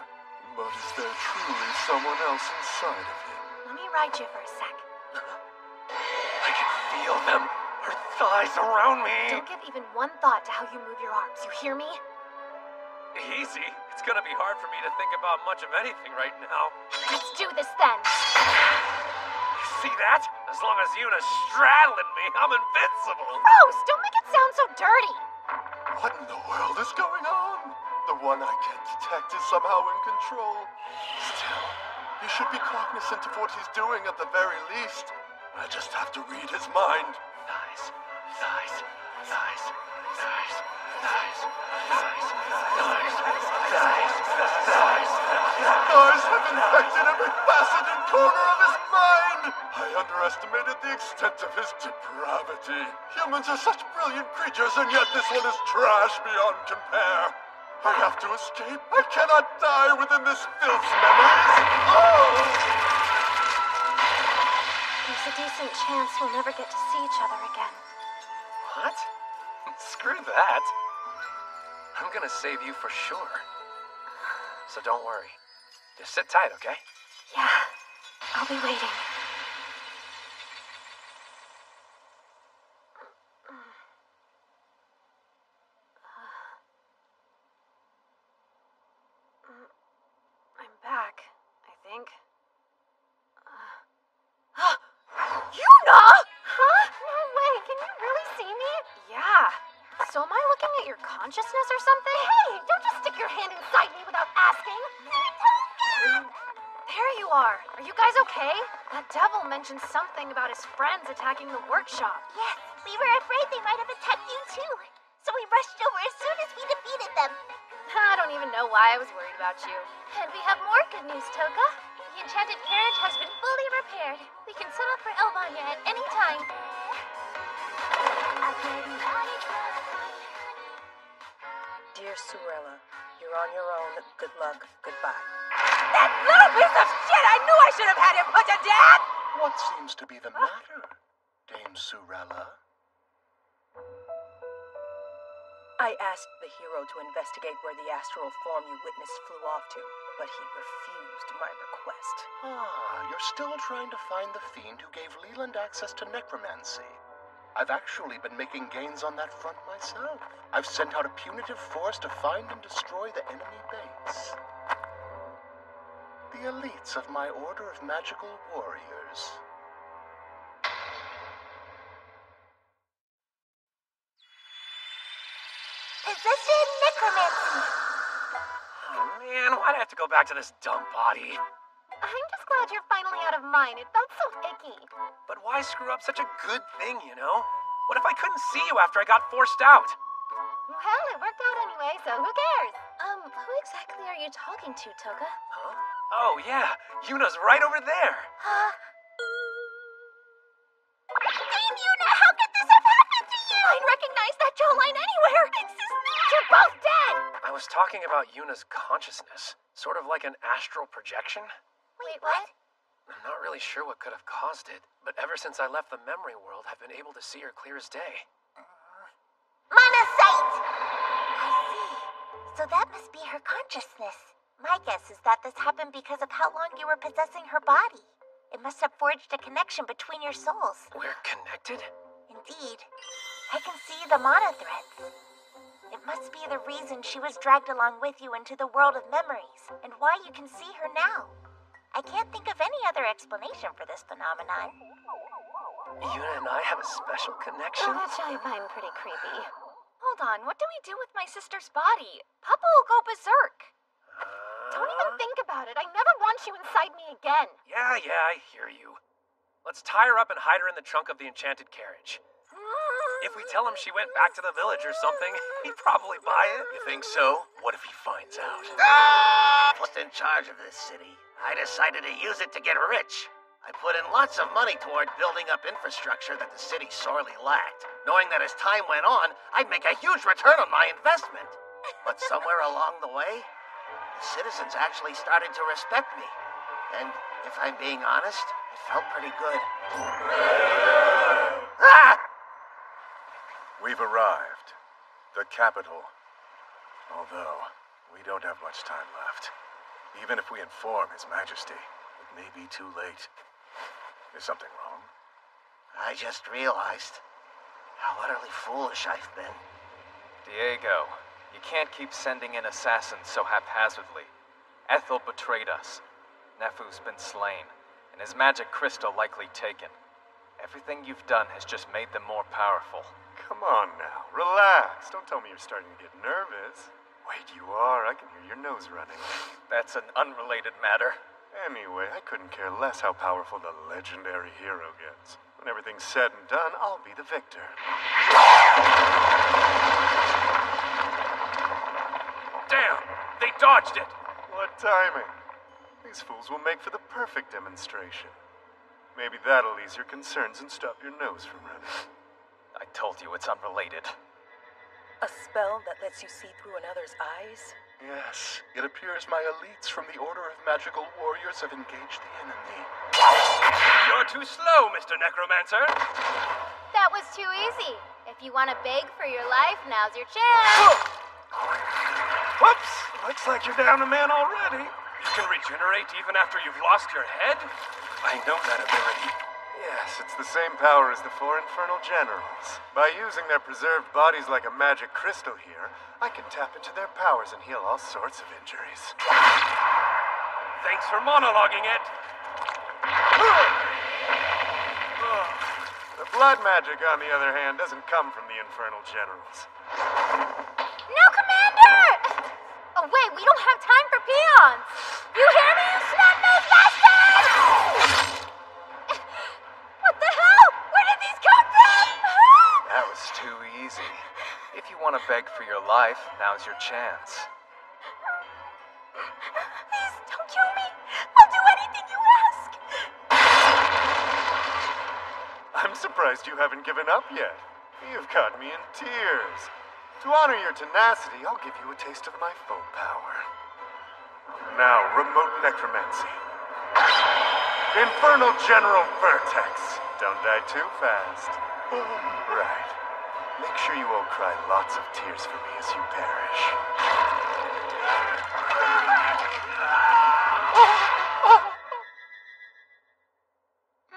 But is there truly someone else inside of him? Let me ride you for a sec. I can feel them. Her thighs around me. Don't give even one thought to how you move your arms, you hear me? Easy. It's gonna be hard for me to think about much of anything right now. Let's do this then. See that? As long as Yuna's straddling me, I'm invincible. Gross! Don't make it sound so dirty. What in the world is going on? The one I can't detect is somehow in control. Still, he should be cognizant of what he's doing at the very least. I just have to read his mind. Thighs, thighs, thighs, thighs, thighs, thighs, thighs, thighs, thighs. Thighs have infected every facet and corner of his mind. I underestimated the extent of his depravity. Humans are such brilliant creatures, and yet this one is trash beyond compare. I have to escape. I cannot die within this filth's memories. Oh! There's a decent chance we'll never get to see each other again. What? Screw that. I'm gonna save you for sure. So don't worry. Just sit tight, okay? Yeah, I'll be waiting. I'm back, I think. Yuna! Huh? No way, can you really see me? Yeah. So am I looking at your consciousness or something? Hey, don't just stick your hand inside me without asking. There you are. Are you guys okay? That devil mentioned something about his friends attacking the workshop. Yes, we were afraid they might have attacked you too. So we rushed over as soon as we defeated them. I don't even know why I was worried about you. And we have more good news, Toka. The enchanted carriage has been fully repaired. We can settle for Elvania at any time. Dear Sorella, you're on your own. Good luck. Goodbye. That little piece of shit! I knew I should have had him put to death! What seems to be the matter, Dame Sorella? I asked the hero to investigate where the astral form you witnessed flew off to, but he refused my request. You're still trying to find the fiend who gave Leland access to necromancy. I've actually been making gains on that front myself. I've sent out a punitive force to find and destroy the enemy base. The elites of my order of magical warriors. Possession necromancy. Oh man, why'd I have to go back to this dumb body? I'm just glad you're finally out of mine. It felt so icky. But why screw up such a good thing, you know? What if I couldn't see you after I got forced out? Well, it worked out anyway, so who cares? Who exactly are you talking to, Toka? Huh? Oh, yeah. Yuna's right over there. Dame Yuna, how could this have happened to you? I'd recognize that jawline anywhere. It's his name. You're both dead. I was talking about Yuna's consciousness. Sort of like an astral projection. Wait, what? I'm not really sure what could have caused it, but ever since I left the memory world, I've been able to see her clear as day. Monocyte! I see. So that must be her consciousness. My guess is that this happened because of how long you were possessing her body. It must have forged a connection between your souls. We're connected? Indeed. I can see the mana threads. It must be the reason she was dragged along with you into the world of memories, and why you can see her now. I can't think of any other explanation for this phenomenon. Yuna and I have a special connection? Oh, which I find pretty creepy. Hold on, what do we do with my sister's body? Papa will go berserk. Don't even think about it. I never want you inside me again. Yeah, I hear you. Let's tie her up and hide her in the trunk of the enchanted carriage. If we tell him she went back to the village or something, he'd probably buy it. You think so? What if he finds out? Was in charge of this city. I decided to use it to get rich. I put in lots of money toward building up infrastructure that the city sorely lacked, knowing that as time went on, I'd make a huge return on my investment. But somewhere along the way, the citizens actually started to respect me. And if I'm being honest, it felt pretty good. Ah! We've arrived. The capital. Although, we don't have much time left. Even if we inform His Majesty, it may be too late. Is something wrong? I just realized how utterly foolish I've been. Diego, you can't keep sending in assassins so haphazardly. Ethel betrayed us. Nefu's been slain, and his magic crystal likely taken. Everything you've done has just made them more powerful. Come on now, relax. Don't tell me you're starting to get nervous. Wait, you are. I can hear your nose running. That's an unrelated matter. Anyway, I couldn't care less how powerful the legendary hero gets. When everything's said and done, I'll be the victor. Damn! They dodged it! What timing? These fools will make for the perfect demonstration. Maybe that'll ease your concerns and stop your nose from running. I told you it's unrelated. A spell that lets you see through another's eyes? Yes, it appears my elites from the Order of Magical Warriors have engaged the enemy. You're too slow, Mr. Necromancer! That was too easy. If you want to beg for your life, now's your chance. Whoops! Looks like you're down a man already. can regenerate even after you've lost your head? I know that ability. Yes, it's the same power as the 4 Infernal Generals. By using their preserved bodies like a magic crystal here, I can tap into their powers and heal all sorts of injuries. Thanks for monologuing it. The blood magic, on the other hand, doesn't come from the Infernal Generals. No, Commander! Oh, wait, we don't have time for peons! You hear me, you snot-nosed bastards? What the hell? Where did these come from? That was too easy. If you want to beg for your life, now's your chance. Please, don't kill me. I'll do anything you ask. I'm surprised you haven't given up yet. You've got me in tears. To honor your tenacity, I'll give you a taste of my full power. Now, remote necromancy. Infernal General Vertex. Don't die too fast. Right. Make sure you all cry lots of tears for me as you perish.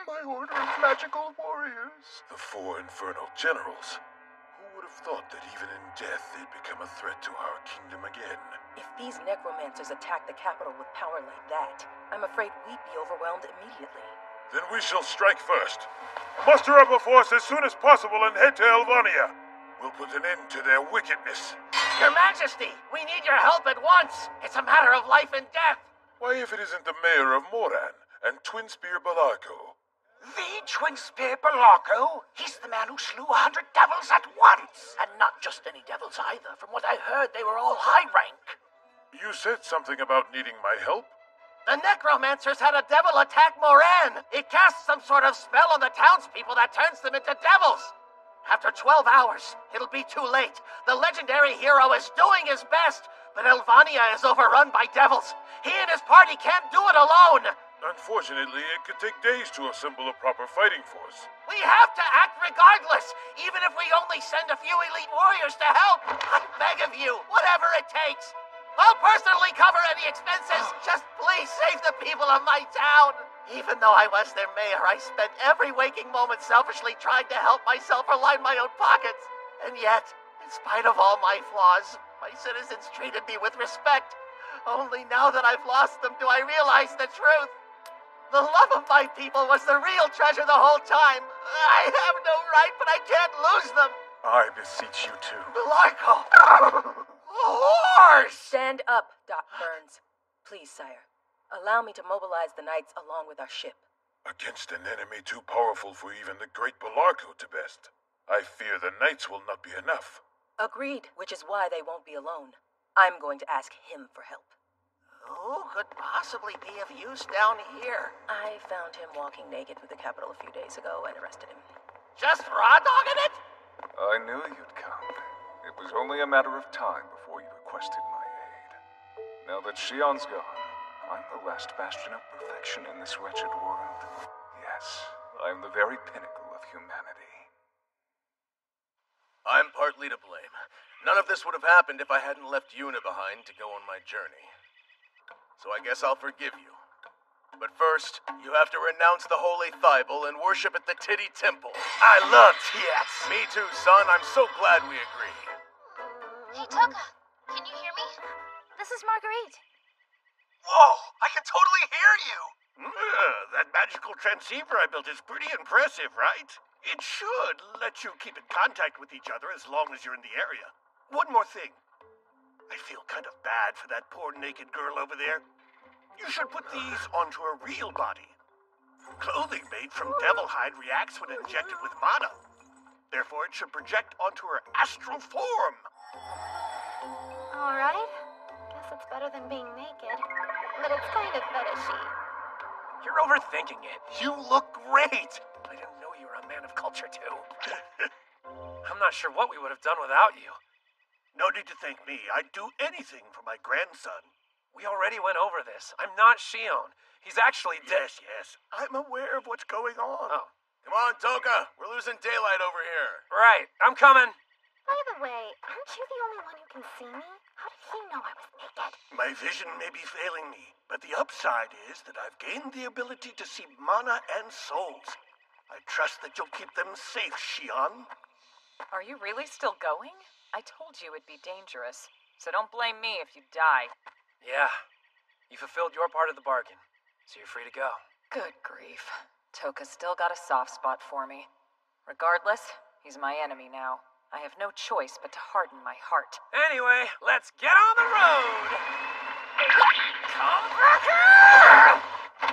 My order of magical warriors. The 4 Infernal Generals. Who would have thought that even in death they'd become a threat to our kingdom again? If these necromancers attack the capital with power like that, I'm afraid we'd be overwhelmed immediately. Then we shall strike first. Muster up a force as soon as possible and head to Elvania. We'll put an end to their wickedness. Your Majesty, we need your help at once. It's a matter of life and death. Why, if it isn't the mayor of Moran and Twinspear Balarco. The Twinspear Balarco? He's the man who slew 100 devils at once. And not just any devils either. From what I heard, they were all high rank. You said something about needing my help? The necromancers had a devil attack Moran. It casts some sort of spell on the townspeople that turns them into devils. After 12 hours, it'll be too late. The legendary hero is doing his best, but Elvania is overrun by devils. He and his party can't do it alone. Unfortunately, it could take days to assemble a proper fighting force. We have to act regardless, even if we only send a few elite warriors to help. I beg of you, whatever it takes. I'll personally cover any expenses. Just please save the people of my town. Even though I was their mayor, I spent every waking moment selfishly trying to help myself or line my own pockets. And yet, in spite of all my flaws, my citizens treated me with respect. Only now that I've lost them do I realize the truth. The love of my people was the real treasure the whole time. I have no right, but I can't lose them. I beseech you to. Balarco! Horse! Stand up, Doc Burns. Please, sire. Allow me to mobilize the knights along with our ship. Against an enemy too powerful for even the great Balarco to best. I fear the knights will not be enough. Agreed, which is why they won't be alone. I'm going to ask him for help. Who could possibly be of use down here? I found him walking naked through the capital a few days ago and arrested him. Just raw dogging it? I knew you'd come. It was only a matter of time before you requested my aid. Now that Shion's gone, I'm the last bastion of perfection in this wretched world. Yes, I'm the very pinnacle of humanity. I'm partly to blame. None of this would have happened if I hadn't left Yuna behind to go on my journey. So I guess I'll forgive you. But first, you have to renounce the Holy Thybul and worship at the Titty Temple. I love tits. Me too, son. I'm so glad we agree. Hey, Toka, can you hear me? This is Marguerite. Whoa, I can totally hear you. That magical transceiver I built is pretty impressive, right? It should let you keep in contact with each other as long as you're in the area. One more thing. I feel kind of bad for that poor naked girl over there. You should put these onto her real body. Clothing made from devil hide reacts when injected with mana. Therefore, it should project onto her astral form. Alright. Guess it's better than being naked. But it's kind of fetishy. You're overthinking it. You look great. I didn't know you were a man of culture, too. I'm not sure what we would have done without you. No need to thank me. I'd do anything for my grandson. We already went over this. I'm not Shion. He's actually dead. Yes. I'm aware of what's going on. Oh. Come on, Toka. We're losing daylight over here. Right. I'm coming. By the way, aren't you the only one who can see me? How did he know I was naked? My vision may be failing me, but the upside is that I've gained the ability to see mana and souls. I trust that you'll keep them safe, Shion. Are you really still going? I told you it'd be dangerous, so don't blame me if you die. Yeah, you fulfilled your part of the bargain, so you're free to go. Good grief. Toka's still got a soft spot for me. Regardless, he's my enemy now. I have no choice but to harden my heart. Anyway, let's get on the road! Come back here!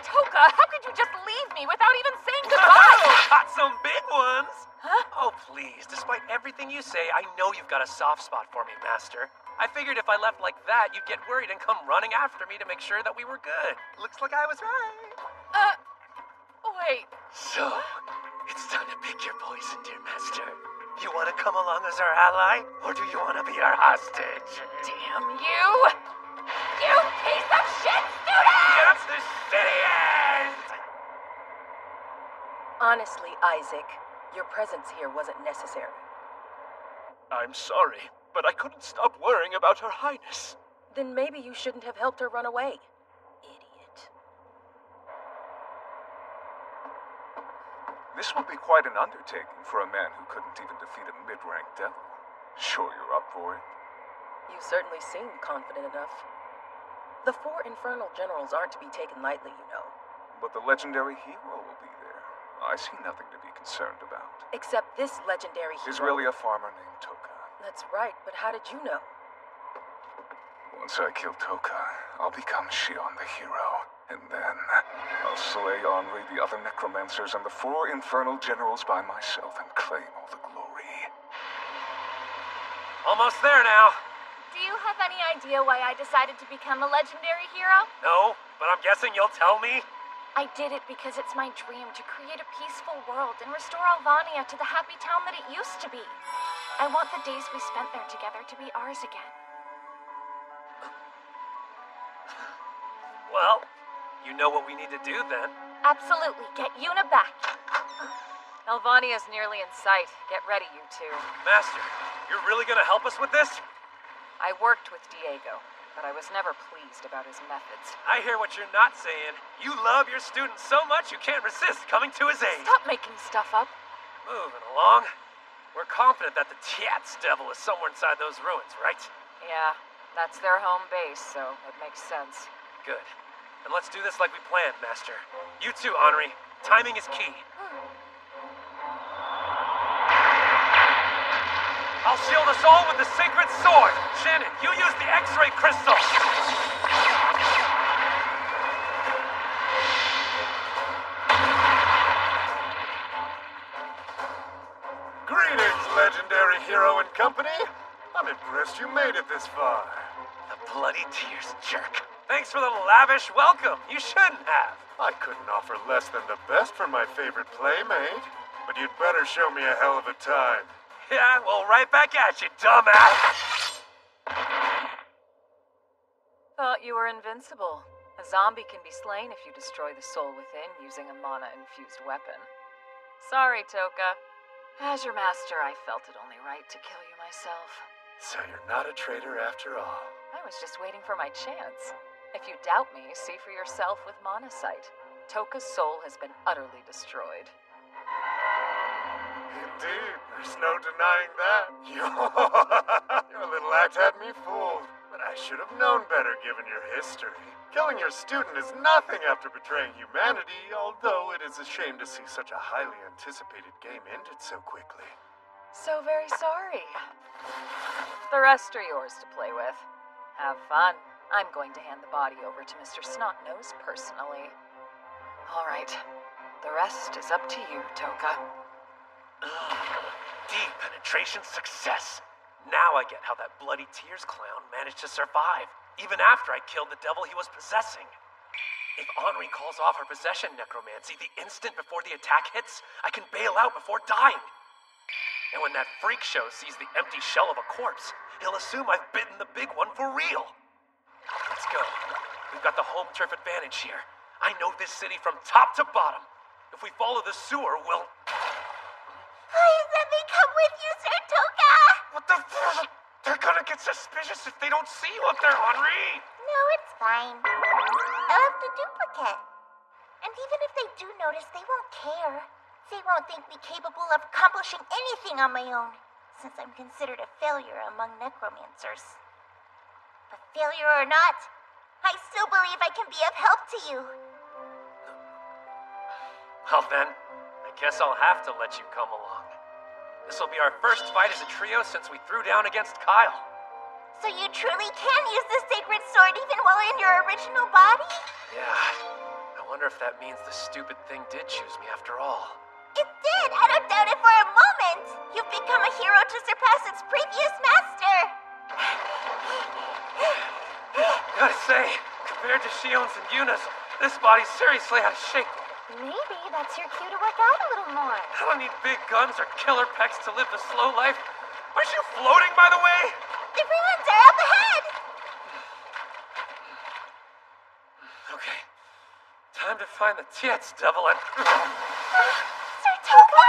Toka, how could you just leave me without even saying goodbye? Got some big ones! Huh? Oh, please, despite everything you say, I know you've got a soft spot for me, Master. I figured if I left like that, you'd get worried and come running after me to make sure that we were good. Looks like I was right. Wait. So, it's time to pick your poison, dear Master. You want to come along as our ally, or do you want to be our hostage? Damn you! You piece of shit student! That's the shittiest! Honestly, Isaac, your presence here wasn't necessary. I'm sorry, but I couldn't stop worrying about Her Highness. Then maybe you shouldn't have helped her run away. Idiot. This will be quite an undertaking for a man who couldn't even defeat a mid-rank devil. Sure you're up for it? You certainly seem confident enough. The 4 infernal generals aren't to be taken lightly, you know. But the legendary hero will be there. I see nothing to be concerned about. Except this legendary hero. He's really a farmer named Toka. That's right, but how did you know? Once I kill Toka, I'll become Shion the hero. And then, I'll slay Henri, the other necromancers, and the 4 infernal generals by myself and claim all the glory. Almost there now. Do you have any idea why I decided to become a legendary hero? No, but I'm guessing you'll tell me? I did it because it's my dream to create a peaceful world and restore Alvania to the happy town that it used to be. I want the days we spent there together to be ours again. Well, you know what we need to do then. Absolutely. Get Yuna back. Alvania's nearly in sight. Get ready, you two. Master, you're really gonna help us with this? I worked with Diego, but I was never pleased about his methods. I hear what you're not saying. You love your students so much you can't resist coming to his aid. Stop making stuff up. Moving along. We're confident that the Tiats devil is somewhere inside those ruins, right? Yeah, that's their home base, so it makes sense. Good. And let's do this like we planned, Master. You too, Henri. Timing is key. I'll shield us all with the sacred sword. Shannon, you use the X-ray crystal. Greetings, legendary hero and company. I'm impressed you made it this far. The bloody tears, jerk. Thanks for the lavish welcome. You shouldn't have. I couldn't offer less than the best for my favorite playmate, but you'd better show me a hell of a time. Yeah, well, right back at you, dumbass. Thought you were invincible. A zombie can be slain if you destroy the soul within using a mana-infused weapon. Sorry, Toka. As your master, I felt it only right to kill you myself. So you're not a traitor after all. I was just waiting for my chance. If you doubt me, see for yourself with Mana Sight. Toka's soul has been utterly destroyed. Indeed, there's no denying that. Your little act had me fooled, but I should have known better given your history. Killing your student is nothing after betraying humanity, although it is a shame to see such a highly anticipated game ended so quickly. So very sorry. The rest are yours to play with. Have fun. I'm going to hand the body over to Mr. Snotnose personally. All right. The rest is up to you, Toka. Deep penetration success. Now I get how that bloody tears clown managed to survive, even after I killed the devil he was possessing. If Henri calls off her possession necromancy the instant before the attack hits, I can bail out before dying. And when that freak show sees the empty shell of a corpse, he'll assume I've bitten the big one for real. Let's go. We've got the home turf advantage here. I know this city from top to bottom. If we follow the sewer, we'll... Please let me come with you, Sir Toka! What the f... They're gonna get suspicious if they don't see you up there, Henri! No, it's fine. I'll have the duplicate. And even if they do notice, they won't care. They won't think me capable of accomplishing anything on my own, since I'm considered a failure among necromancers. But failure or not, I still believe I can be of help to you. Well then, I guess I'll have to let you come along. This will be our first fight as a trio since we threw down against Kyle. So you truly can use the sacred sword even while in your original body? Yeah. I wonder if that means the stupid thing did choose me after all. It did! I don't doubt it for a moment! You've become a hero to surpass its previous master! Gotta say, compared to Shion's and Yuna's, this body's seriously out of shape. Maybe that's your cue to work out a little more. I don't need big guns or killer pecs to live the slow life. Aren't you floating, by the way? The ruins are up ahead! Okay. Time to find the Tietz devil and... Sir Toka?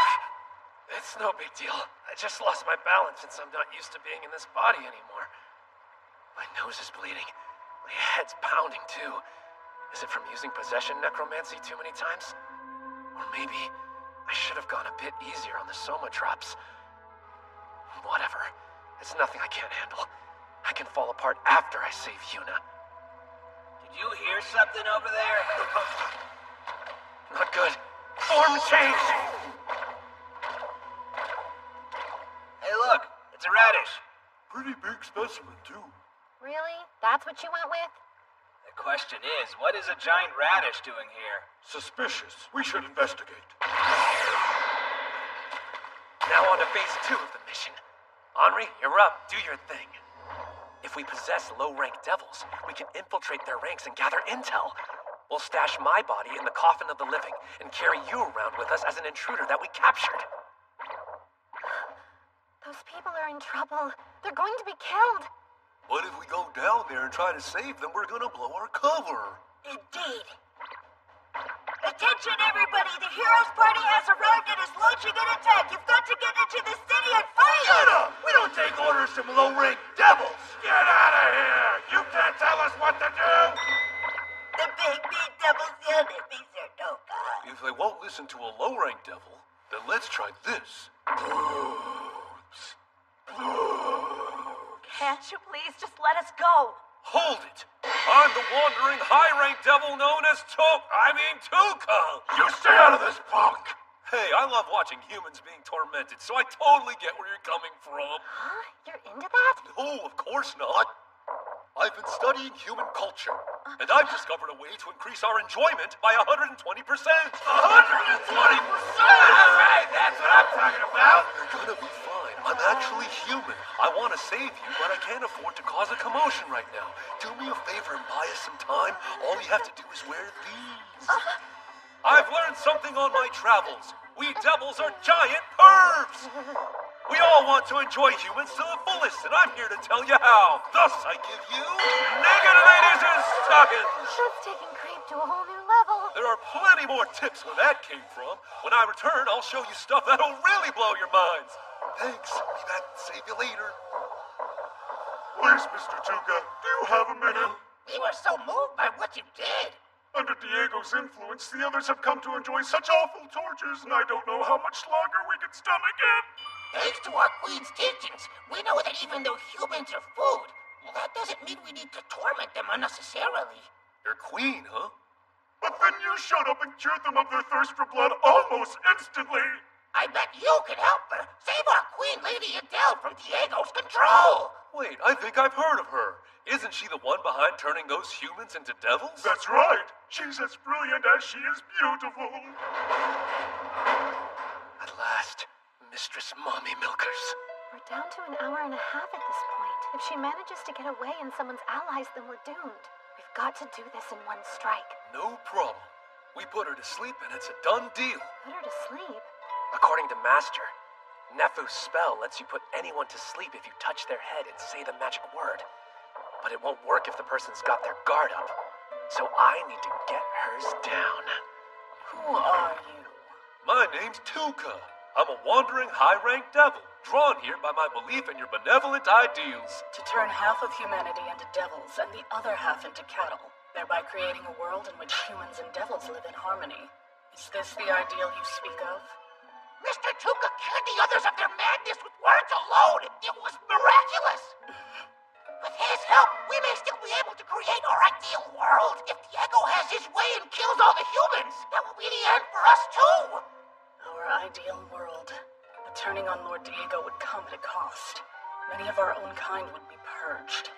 It's no big deal. I just lost my balance since I'm not used to being in this body anymore. My nose is bleeding. My head's pounding, too. Is it from using possession necromancy too many times? Or maybe I should have gone a bit easier on the soma drops. Whatever. It's nothing I can't handle. I can fall apart after I save Yuna. Did you hear something over there? Not good. Form change! Hey, look. It's a radish. Pretty big specimen, too. Really? That's what you went with? The question is, what is a giant radish doing here? Suspicious. We should investigate. Now on to phase 2 of the mission. Henri, you're up. Do your thing. If we possess low-rank devils, we can infiltrate their ranks and gather intel. We'll stash my body in the coffin of the living and carry you around with us as an intruder that we captured. Those people are in trouble. They're going to be killed. What if we go down there and try to save them? We're gonna blow our cover. Indeed. Attention, everybody! The heroes' party has arrived and is launching an attack! You've got to get into the city and fight! Shut up! We don't take orders from low-rank devils! Get out of here! You can't tell us what to do! The big mean devils yelled at me, Sir Toka. If they won't listen to a low-rank devil, then let's try this. Can't you please just let us go? Hold it! I'm the wandering high-rank devil known as Tuka! You stay out of this, punk! Hey, I love watching humans being tormented, so I totally get where you're coming from. Huh? You're into that? No, of course not. I've been studying human culture, and I've discovered a way to increase our enjoyment by 120%. 120%? Alright, that's what I'm talking about! You're gonna be fine. I'm actually human. I want to save you, but I can't afford to cause a commotion right now. Do me a favor and buy us some time. All you have to do is wear these. I've learned something on my travels. We devils are giant pervs! We all want to enjoy humans to the fullest, and I'm here to tell you how. Thus, I give you naked ladies in stockings! That's taking creep to a whole new level. There are plenty more tips where that came from. When I return, I'll show you stuff that'll really blow your minds. Thanks. Be back to save you later. Please, Mr. Tuka, do you have a minute? We were so moved by what you did. Under Diego's influence, the others have come to enjoy such awful tortures, and I don't know how much longer we can stomach it. Thanks to our queen's teachings, we know that even though humans are food, that doesn't mean we need to torment them unnecessarily. Your queen, huh? But then you showed up and cured them of their thirst for blood almost instantly. I bet you can help her save our queen, Lady Adele, from Diego's control. Wait, I think I've heard of her. Isn't she the one behind turning those humans into devils? That's right. She's as brilliant as she is beautiful. At last, Mistress Mommy Milkers. We're down to an hour and a half at this point. If she manages to get away and someone's allies, then we're doomed. We've got to do this in one strike. No problem. We put her to sleep and it's a done deal. Put her to sleep? According to Master, Nefu's spell lets you put anyone to sleep if you touch their head and say the magic word. But it won't work if the person's got their guard up. So I need to get hers down. Who are you? My name's Tuka. I'm a wandering high-ranked devil, drawn here by my belief in your benevolent ideals. To turn half of humanity into devils and the other half into cattle, thereby creating a world in which humans and devils live in harmony. Is this the ideal you speak of? Mr. Tuka cured the others of their madness with words alone. It was miraculous. With his help, we may still be able to create our ideal world. If Diego has his way and kills all the humans, that will be the end for us too. Our ideal world. But turning on Lord Diego would come at a cost. Many of our own kind would be purged.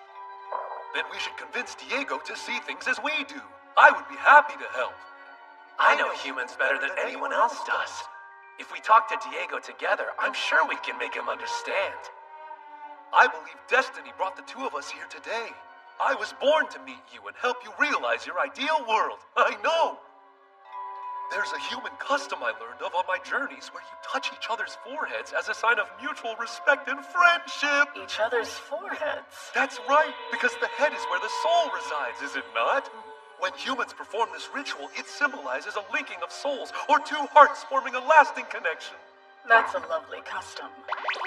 Then we should convince Diego to see things as we do. I would be happy to help. I know humans better than anyone else does. If we talk to Diego together, I'm sure we can make him understand. I believe destiny brought the two of us here today. I was born to meet you and help you realize your ideal world. I know. There's a human custom I learned of on my journeys where you touch each other's foreheads as a sign of mutual respect and friendship. Each other's foreheads? That's right, because the head is where the soul resides, is it not? When humans perform this ritual, it symbolizes a linking of souls, or two hearts forming a lasting connection. That's a lovely custom.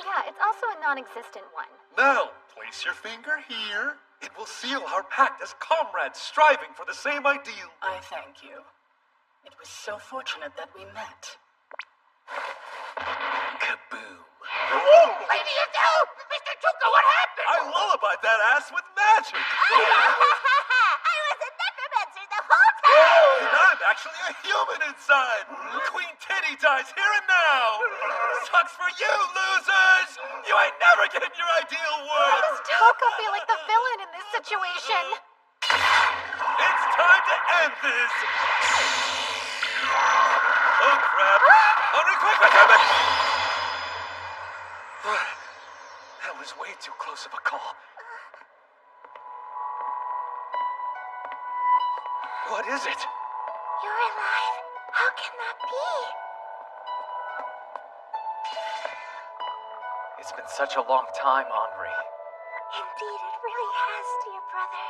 Yeah, it's also a non-existent one. Now, place your finger here. It will seal our pact as comrades striving for the same ideal. I thank you. It was so fortunate that we met. Kaboom. Lady Adele! Mr. Tuka, what happened? I lullabied that ass with magic. I was a necromancer the whole time! And I'm actually a human inside. Queen Titty dies here and now. Sucks for you, losers. You ain't never getting your ideal Why world. does Toka feel like the villain in this situation? It's time to end this. Oh, crap. Hurry, quick, That was way too close of a call. What is it? You're alive? How can that be? It's been such a long time, Henri. Indeed, it really has, dear brother.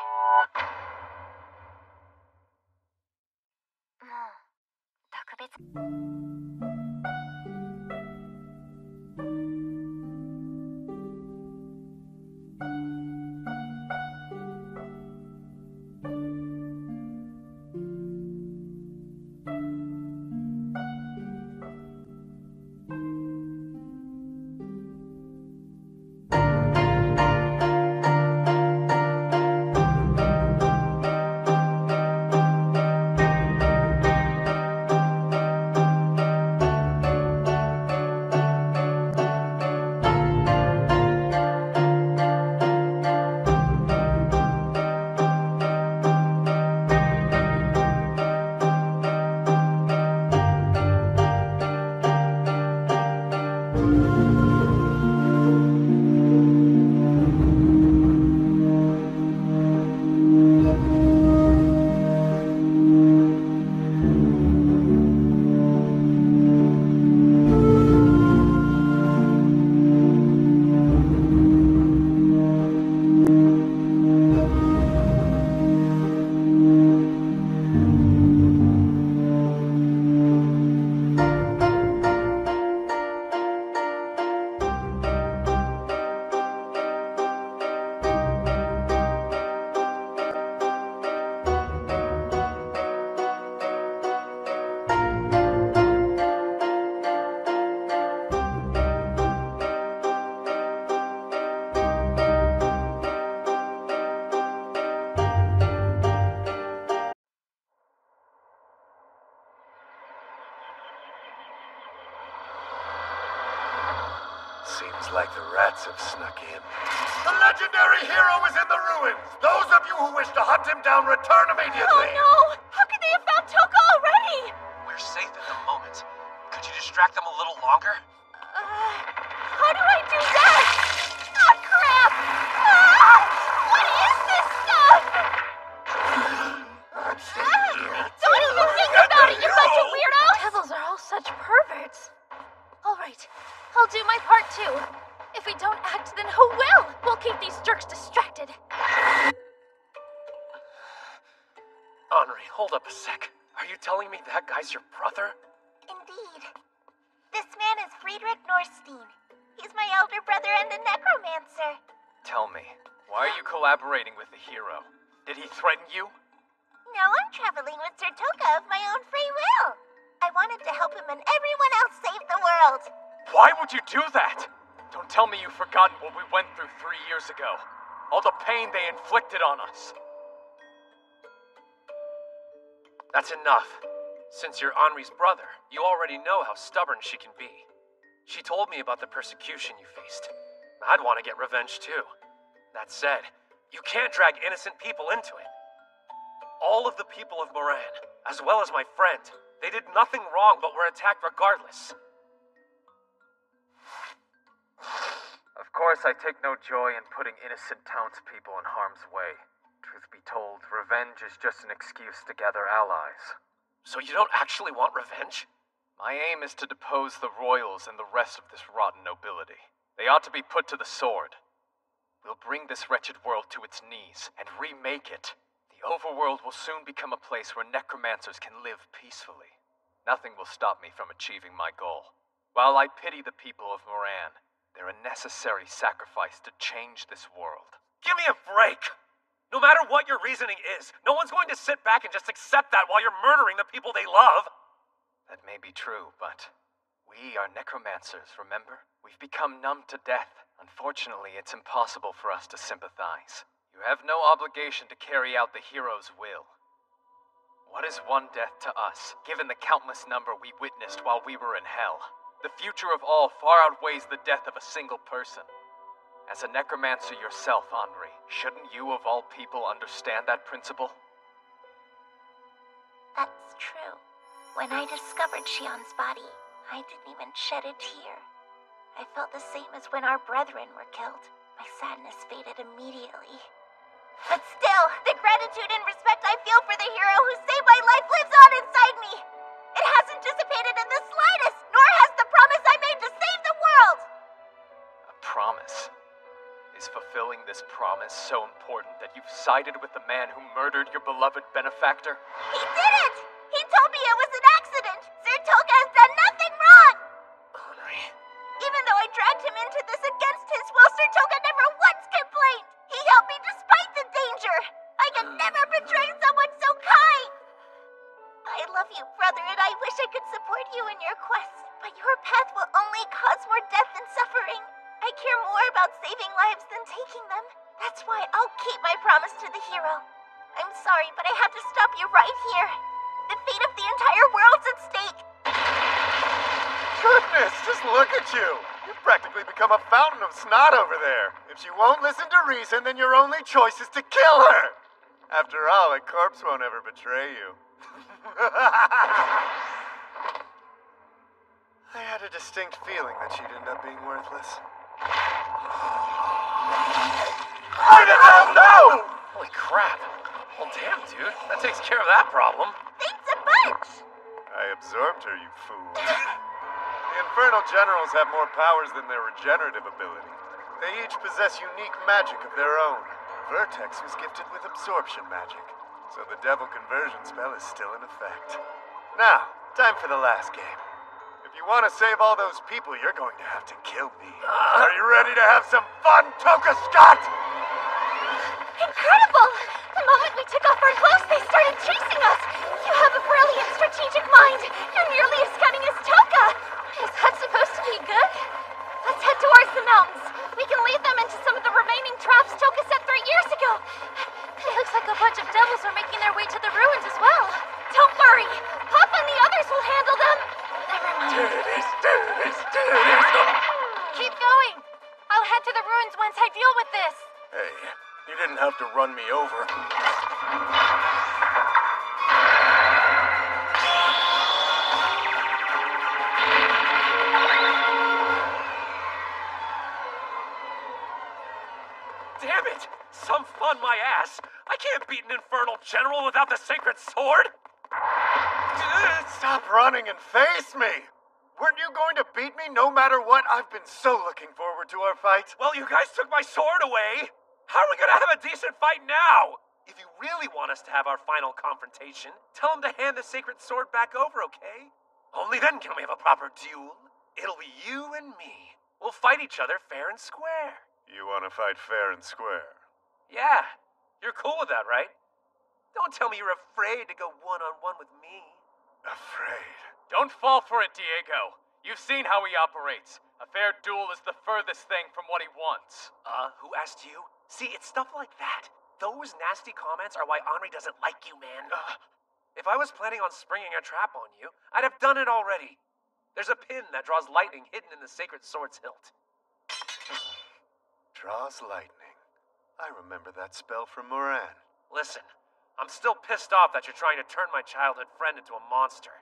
Seems like the rats have snuck in. The legendary hero is in the ruins! Those of you who wish to hunt him down, return immediately! Oh no! How could they have found Toka already? We're safe at the moment. Could you distract them a little longer? How do I do that? Oh crap! Ah! What is this stuff? Don't even think about it, you bunch of weirdos! Devils are all such perverts. All right, I'll do my part too. If we don't act, then who will? We'll keep these jerks distracted. Henri, hold up a sec. Are you telling me that guy's your brother? Indeed. This man is Friedrich Norstein. He's my elder brother and a necromancer. Tell me, why are you collaborating with the hero? Did he threaten you? No, I'm traveling with Sir Toka of my own free will. I wanted to help him and everyone else save the world. Why would you do that? Don't tell me you've forgotten what we went through 3 years ago. All the pain they inflicted on us. That's enough. Since you're Henri's brother, you already know how stubborn she can be. She told me about the persecution you faced. I'd want to get revenge too. That said, you can't drag innocent people into it. All of the people of Moran, as well as my friend, they did nothing wrong but were attacked regardless. Of course, I take no joy in putting innocent townspeople in harm's way. Truth be told, revenge is just an excuse to gather allies. So you don't actually want revenge? My aim is to depose the royals and the rest of this rotten nobility. They ought to be put to the sword. We'll bring this wretched world to its knees and remake it. The overworld will soon become a place where necromancers can live peacefully. Nothing will stop me from achieving my goal. While I pity the people of Moran, they're a necessary sacrifice to change this world. Give me a break! No matter what your reasoning is, no one's going to sit back and just accept that while you're murdering the people they love. That may be true, but we are necromancers, remember? We've become numb to death. Unfortunately, it's impossible for us to sympathize. You have no obligation to carry out the hero's will. What is one death to us, given the countless number we witnessed while we were in hell? The future of all far outweighs the death of a single person. As a necromancer yourself, Henri, shouldn't you of all people understand that principle? That's true. When I discovered Xian's body, I didn't even shed a tear. I felt the same as when our brethren were killed. My sadness faded immediately. But still, the gratitude and respect I feel for the hero who saved my life lives on inside me. It hasn't dissipated in the slightest, nor has the promise I made to save the world. A promise? Is fulfilling this promise so important that you've sided with the man who murdered your beloved benefactor? He didn't! He told me it was an accident! Sir Toka has done nothing wrong! Henri. Even though I dragged him into this against his will, Sir Toka never once complained! He helped me despite the danger! I could never betray someone so kind! I love you, brother, and I wish I could support you in your quest, but your path will only cause more death and suffering. I care more about saving lives than taking them. That's why I'll keep my promise to the hero. I'm sorry, but I have to stop you right here. The fate of the entire world's at stake. Goodness, just look at you. You've practically become a fountain of snot over there. If she won't listen to reason, then your only choice is to kill her. After all, a corpse won't ever betray you. I had a distinct feeling that she'd end up being worthless. I didn't know! Holy crap. Well, damn, dude. That takes care of that problem. Thanks a bunch! I absorbed her, you fool. The Infernal Generals have more powers than their regenerative ability. They each possess unique magic of their own. Vertex was gifted with absorption magic, so the devil conversion spell is still in effect. Now, time for the last game. If you want to save all those people, you're going to have to kill me. Are you ready to have some fun, Toka Scott? Incredible! The moment we took off our clothes, they started chasing us! You have a brilliant strategic mind! You're nearly as cunning as Toka! Is that supposed to be good? Let's head towards the mountains. We can lead them into some of the remaining traps Toka set 3 years ago. It looks like a bunch of devils are making their way to the ruins as well. Don't worry! Papa and the others will handle them! Never mind. Keep going! I'll head to the ruins once I deal with this. Hey, you didn't have to run me over. Damn it! Some fun, my ass! I can't beat an Infernal General without the Sacred Sword! Stop running and face me! Weren't you going to beat me no matter what? I've been so looking forward to our fight. Well, you guys took my sword away! How are we gonna have a decent fight now? If you really want us to have our final confrontation, tell him to hand the Sacred Sword back over, okay? Only then can we have a proper duel. It'll be you and me. We'll fight each other fair and square. You want to fight fair and square? Yeah. You're cool with that, right? Don't tell me you're afraid to go one-on-one with me. Afraid? Don't fall for it, Diego. You've seen how he operates. A fair duel is the furthest thing from what he wants. Who asked you? See, it's stuff like that. Those nasty comments are why Henri doesn't like you, man. If I was planning on springing a trap on you, I'd have done it already. There's a pin that draws lightning hidden in the sacred sword's hilt. Draws lightning. I remember that spell from Moran. Listen, I'm still pissed off that you're trying to turn my childhood friend into a monster.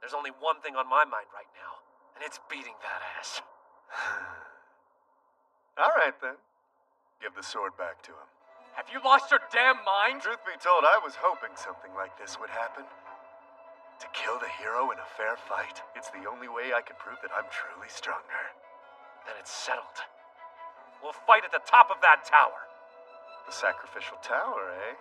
There's only one thing on my mind right now, and it's beating that ass. All right, then. Give the sword back to him. Have you lost your damn mind? Truth be told, I was hoping something like this would happen. To kill the hero in a fair fight, it's the only way I can prove that I'm truly stronger. Then it's settled. We'll fight at the top of that tower. The sacrificial tower, eh?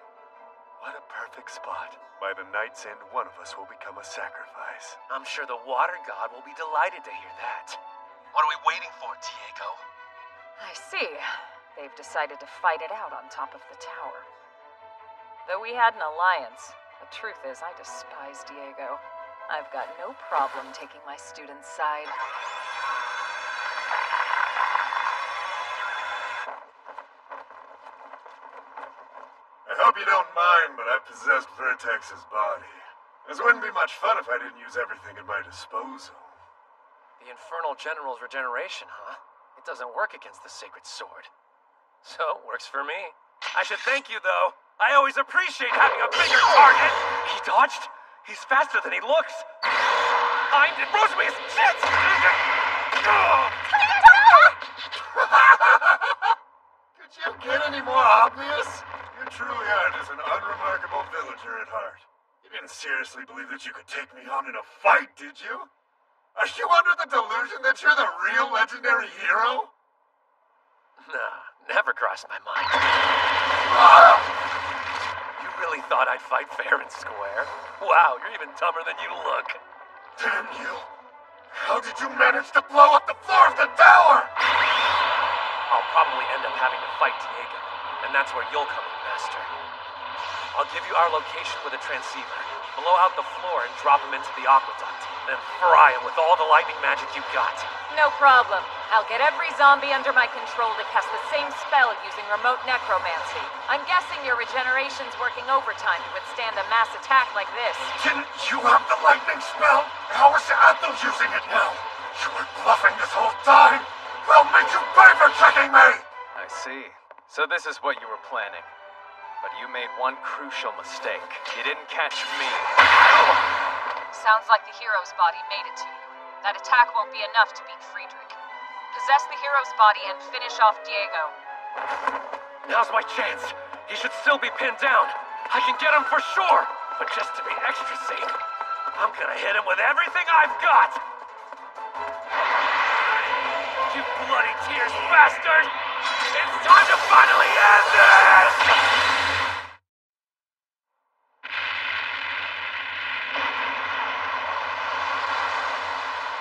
What a perfect spot. By the night's end, one of us will become a sacrifice. I'm sure the water god will be delighted to hear that. What are we waiting for, Diego? I see. They've decided to fight it out on top of the tower. Though we had an alliance, the truth is I despise Diego. I've got no problem taking my student's side. I hope you don't mind, but I possessed Vertex's body. This wouldn't be much fun if I didn't use everything at my disposal. The Infernal General's regeneration, huh? It doesn't work against the Sacred Sword. So, works for me. I should thank you, though. I always appreciate having a bigger target. He dodged? He's faster than he looks. I did Rosemary's shit! Could you get any more obvious? You truly are just an unremarkable villager at heart. You didn't seriously believe that you could take me on in a fight, did you? Are you under the delusion that you're the real legendary hero? Nah, never crossed my mind. You really thought I'd fight fair and square? Wow, you're even dumber than you look. Damn you! How did you manage to blow up the floor of the tower? I'll probably end up having to fight Diego, and that's where you'll come in, Master. I'll give you our location with a transceiver. Blow out the floor and drop him into the aqueduct. Then fry him with all the lightning magic you got. No problem. I'll get every zombie under my control to cast the same spell using remote necromancy. I'm guessing your regeneration's working overtime to withstand a mass attack like this. Didn't you have the lightning spell? How is Athel using it now? You were bluffing this whole time. I'll make you pay for tricking me! I see. So this is what you were planning. But you made one crucial mistake. You didn't catch me. Sounds like the hero's body made it to you. That attack won't be enough to beat Friedrich. Possess the hero's body and finish off Diego. Now's my chance. He should still be pinned down. I can get him for sure. But just to be extra safe, I'm gonna hit him with everything I've got. You bloody tears bastard! It's time to finally end this!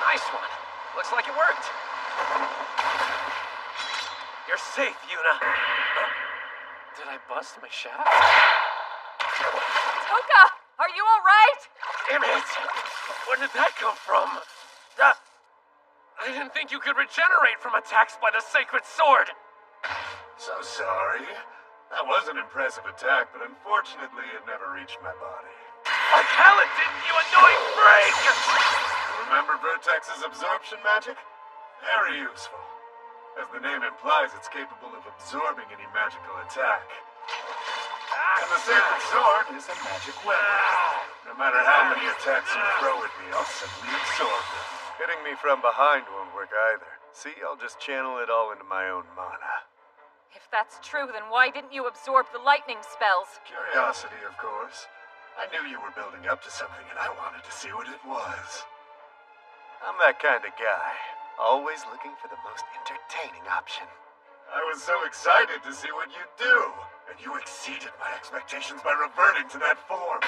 Nice one. Looks like it worked. You're safe, Yuna. Did I bust my shaft? Toka! Are you alright? Damn it! Where did that come from? I didn't think you could regenerate from attacks by the Sacred Sword. So sorry. That was an impressive attack, but unfortunately it never reached my body. Like hell it didn't, you annoying freak! Remember Vertex's absorption magic? Very useful. As the name implies, it's capable of absorbing any magical attack. And the Sacred Sword is a magic weapon. No matter how many attacks you throw at me, I'll simply absorb them. Hitting me from behind won't work either. See, I'll just channel it all into my own mana. If that's true, then why didn't you absorb the lightning spells? Curiosity, of course. I knew you were building up to something and I wanted to see what it was. I'm that kind of guy. Always looking for the most entertaining option. I was so excited to see what you'd do. And you exceeded my expectations by reverting to that form.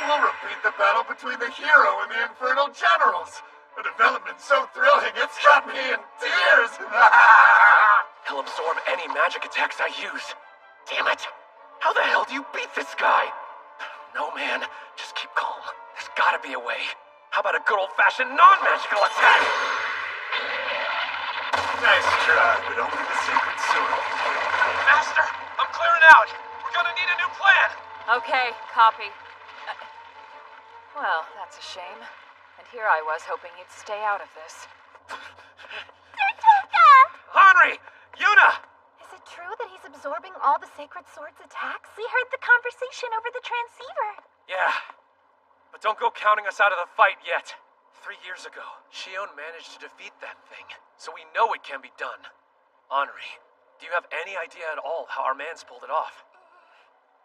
We'll repeat the battle between the hero and the Infernal Generals. A development so thrilling, it's got me in tears! He'll absorb any magic attacks I use. Damn it! How the hell do you beat this guy? No, man. Just keep calm. There's gotta be a way. How about a good old-fashioned non-magical attack? Nice try, but only the sacred sword. Master, I'm clearing out. We're gonna need a new plan. Okay, copy. Well, that's a shame. And here I was hoping you'd stay out of this. Henri! Yuna! Is it true that he's absorbing all the Sacred Sword's attacks? We heard the conversation over the transceiver. Yeah. But don't go counting us out of the fight yet. 3 years ago, Xion managed to defeat that thing, so we know it can be done. Henri, do you have any idea at all how our mans pulled it off?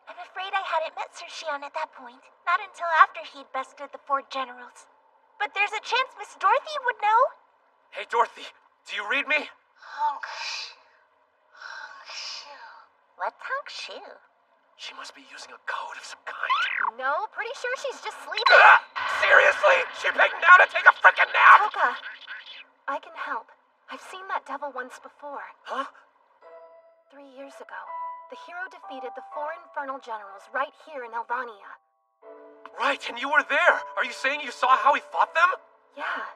I'm afraid I hadn't met Sir Xion at that point. Not until after he'd bested the 4 generals. But there's a chance Miss Dorothy would know. Hey, Dorothy, do you read me? What's Honk Shu? She must be using a code of some kind. No, pretty sure she's just sleeping. Seriously? She picked now to take a frickin' nap? Toka, I can help. I've seen that devil once before. Huh? 3 years ago, the hero defeated the 4 infernal generals right here in Elvania. Right, and you were there. Are you saying you saw how he fought them? Yeah,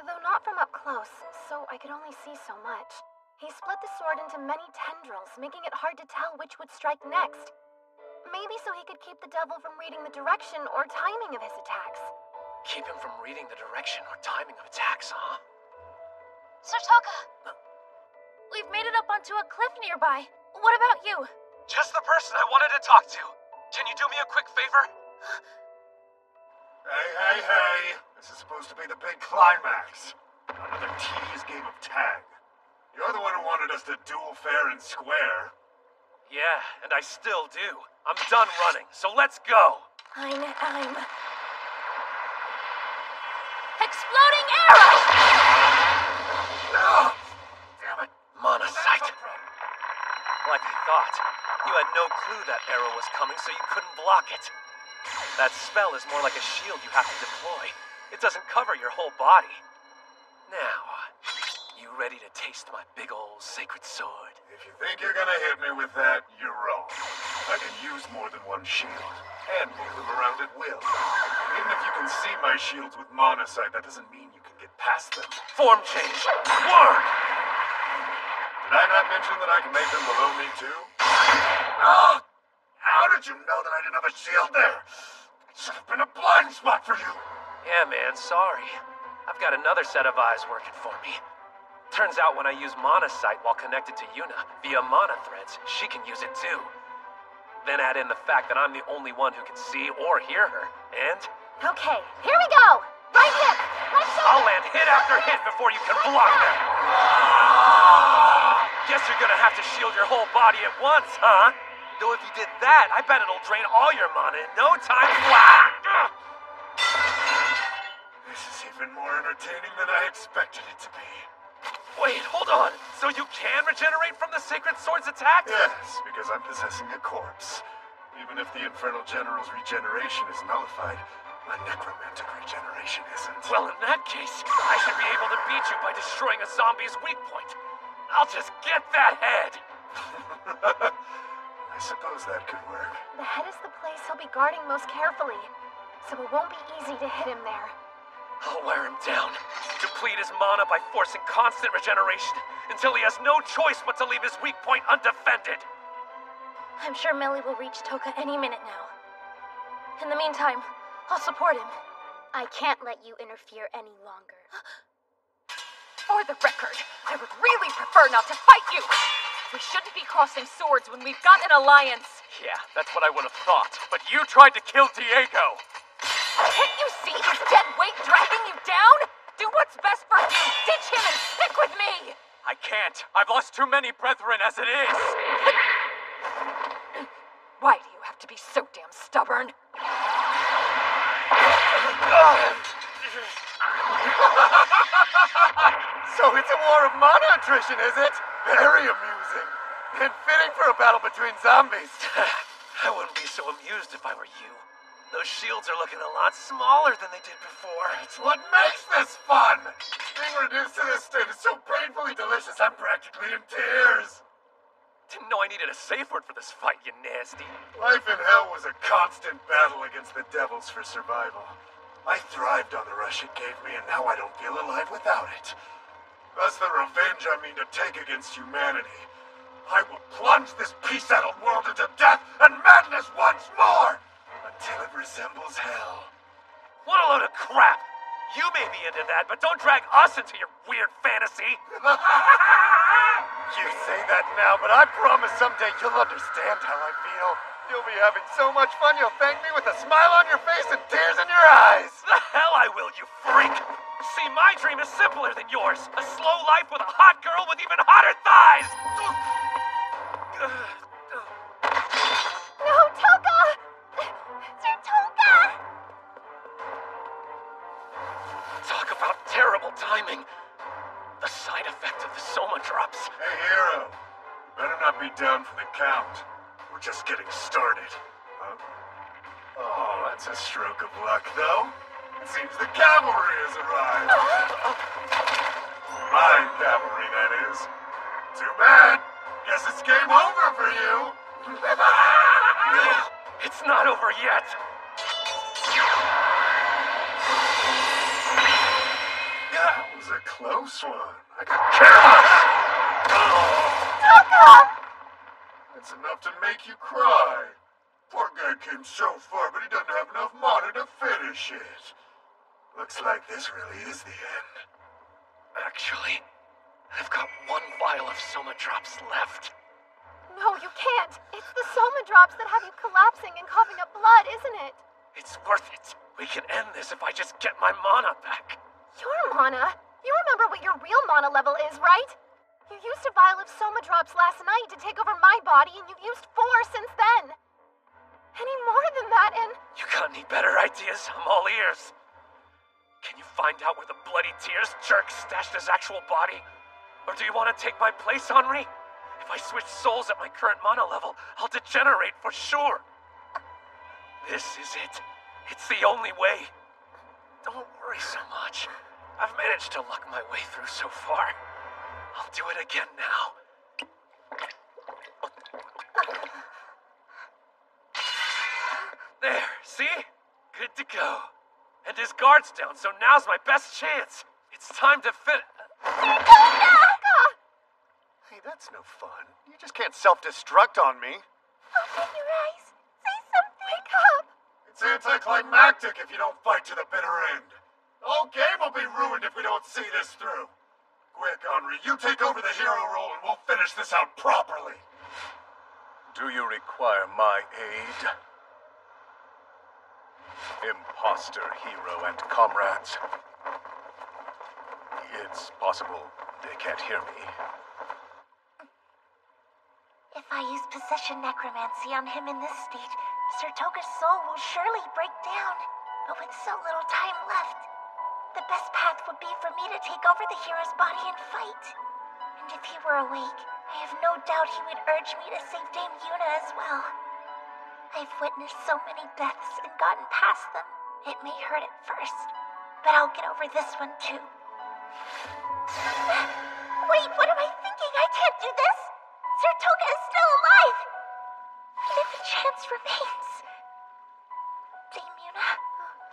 though not from up close, so I could only see so much. He split the sword into many tendrils, making it hard to tell which would strike next. Maybe so he could keep the devil from reading the direction or timing of his attacks. Keep him from reading the direction or timing of attacks, huh? Sir Toka, we've made it up onto a cliff nearby. What about you? Just the person I wanted to talk to. Can you do me a quick favor? Hey. This is supposed to be the big climax. Another tedious game of tag. You're the one who wanted us to duel fair and square. Yeah, and I still do. I'm done running, so let's go. I'm... Exploding arrow! No! Damn it. Monocyte. Like I thought. You had no clue that arrow was coming, so you couldn't block it. That spell is more like a shield you have to deploy. It doesn't cover your whole body. Now, you ready to taste my big old sacred sword? If you think you're gonna hit me with that, you're wrong. I can use more than one shield, and move them around at will. Even if you can see my shields with monocyte, that doesn't mean you can get past them. Form change! Word! Did I not mention that I can make them below me, too? Oh! How did you know that I didn't have a shield there? It should have been a blind spot for you. Yeah, man, sorry. I've got another set of eyes working for me. Turns out when I use monocyte while connected to Yuna via mana threads, she can use it too. Then add in the fact that I'm the only one who can see or hear her, and... Okay, here we go! Right hip! Right shoulder! I'll land hit after hit before you can block them! Guess you're gonna have to shield your whole body at once, huh? Though if you did that, I bet it'll drain all your mana in no time flat! This is even more entertaining than I expected it to be. Wait, hold on. So you can regenerate from the Sacred Sword's attacks? Yes, because I'm possessing a corpse. Even if the Infernal General's regeneration is nullified, my necromantic regeneration isn't. Well, in that case, I should be able to beat you by destroying a zombie's weak point. I'll just get that head! I suppose that could work. The head is the place he'll be guarding most carefully, so it won't be easy to hit him there. I'll wear him down, deplete his mana by forcing constant regeneration until he has no choice but to leave his weak point undefended. I'm sure Millie will reach Toka any minute now. In the meantime, I'll support him. I can't let you interfere any longer. For the record, I would really prefer not to fight you. We shouldn't be crossing swords when we've got an alliance. Yeah, that's what I would have thought. But you tried to kill Diego. Can't you see his dead weight dragging you down? Do what's best for you. Ditch him and stick with me. I can't. I've lost too many brethren as it is. Why do you have to be so damn stubborn? So it's a war of mana attrition, is it? Very amusing. And fitting for a battle between zombies. I wouldn't be so amused if I were you. Those shields are looking a lot smaller than they did before. It's what makes this fun! Being reduced to this state is so painfully delicious, I'm practically in tears. Didn't know I needed a safe word for this fight, you nasty. Life in hell was a constant battle against the devils for survival. I thrived on the rush it gave me, and now I don't feel alive without it. That's the revenge I mean to take against humanity. I will plunge this peace-addled world into death and madness once more! Until it resembles hell. What a load of crap! You may be into that, but don't drag us into your weird fantasy! You say that now, but I promise someday you'll understand how I feel. You'll be having so much fun you'll thank me with a smile on your face and tears in your eyes! The hell I will, you freak! See, my dream is simpler than yours. A slow life with a hot girl with even hotter thighs! No, Toka! Sir Toka! Talk about terrible timing. The side effect of the Soma drops. Hey, Hero. Better not be down for the count. We're just getting started. Huh? Oh, that's a stroke of luck, though. It seems the cavalry has arrived. My cavalry, that is. Too bad. Guess it's game over for you. No, it's not over yet. That was a close one. I could care less. That's enough to make you cry. Poor guy came so far, but he doesn't have enough mana to finish it. Looks like this really is the end. Actually, I've got one vial of Soma drops left. No, you can't. It's the Soma drops that have you collapsing and coughing up blood, isn't it? It's worth it. We can end this if I just get my mana back. Your mana? You remember what your real mana level is, right? You used a vial of Soma drops last night to take over my body, and you've used 4 since then. Any more than that, and... You got any better ideas? I'm all ears. Can you find out where the bloody tears jerk stashed his actual body? Or do you want to take my place, Henri? If I switch souls at my current mana level, I'll degenerate for sure. This is it. It's the only way. Don't worry so much. I've managed to luck my way through so far. I'll do it again now. There, see? Good to go. And his guard's down, so now's my best chance. It's time to fit... Hey, that's no fun. You just can't self-destruct on me. Open your eyes. Say something. Wake up! It's anticlimactic if you don't fight to the bitter end. The whole game will be ruined if we don't see this through. Quick, Henri, you take over the hero role and we'll finish this out properly. Do you require my aid? Imposter, hero, and comrades. It's possible they can't hear me. If I use possession necromancy on him in this state, Sir Toka's soul will surely break down. But with so little time left, the best path would be for me to take over the hero's body and fight. And if he were awake, I have no doubt he would urge me to save Dame Yuna as well. I've witnessed so many deaths and gotten past them. It may hurt at first, but I'll get over this one too. Wait, what am I thinking? I can't do this! Sir Toka is still alive! And if a chance remains... Dame Yuna,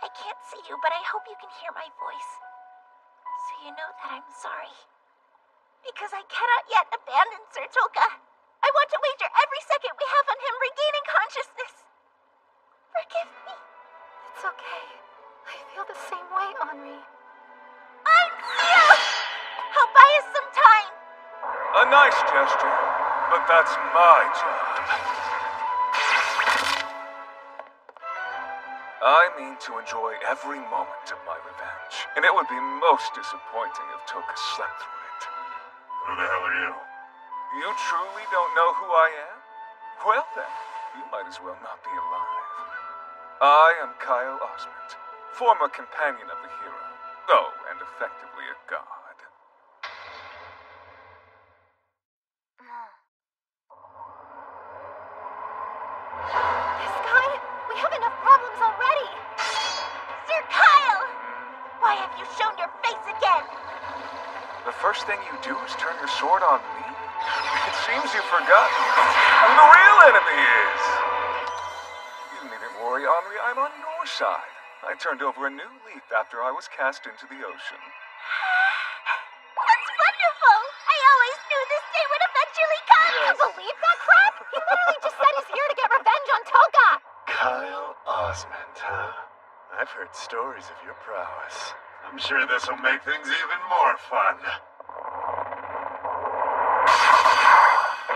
I can't see you, but I hope you can hear my voice. So you know that I'm sorry. Because I cannot yet abandon Sir Toka. I want to wager every second we have on him regaining consciousness. Forgive me. It's okay. I feel the same way, Henri. I'm Sia! I'll buy us some time. A nice gesture, but that's my job. I mean to enjoy every moment of my revenge, and it would be most disappointing if Toka slept through it. Who the hell are you? You truly don't know who I am? Well then, you might as well not be alive. I am Kyle Osment, former companion of the hero. Oh, and effectively a god. This guy? We have enough problems already! first thing you do is turn your sword on me? It seems you've forgotten who the real enemy is. You needn't worry, Henri. I'm on your side. I turned over a new leaf after I was cast into the ocean. That's wonderful! I always knew this day would eventually come! Yes. You believe that crap? He literally just said he's here to get revenge on Toka! Kyle Osmond, huh? I've heard stories of your prowess. I'm sure this will make things even more fun.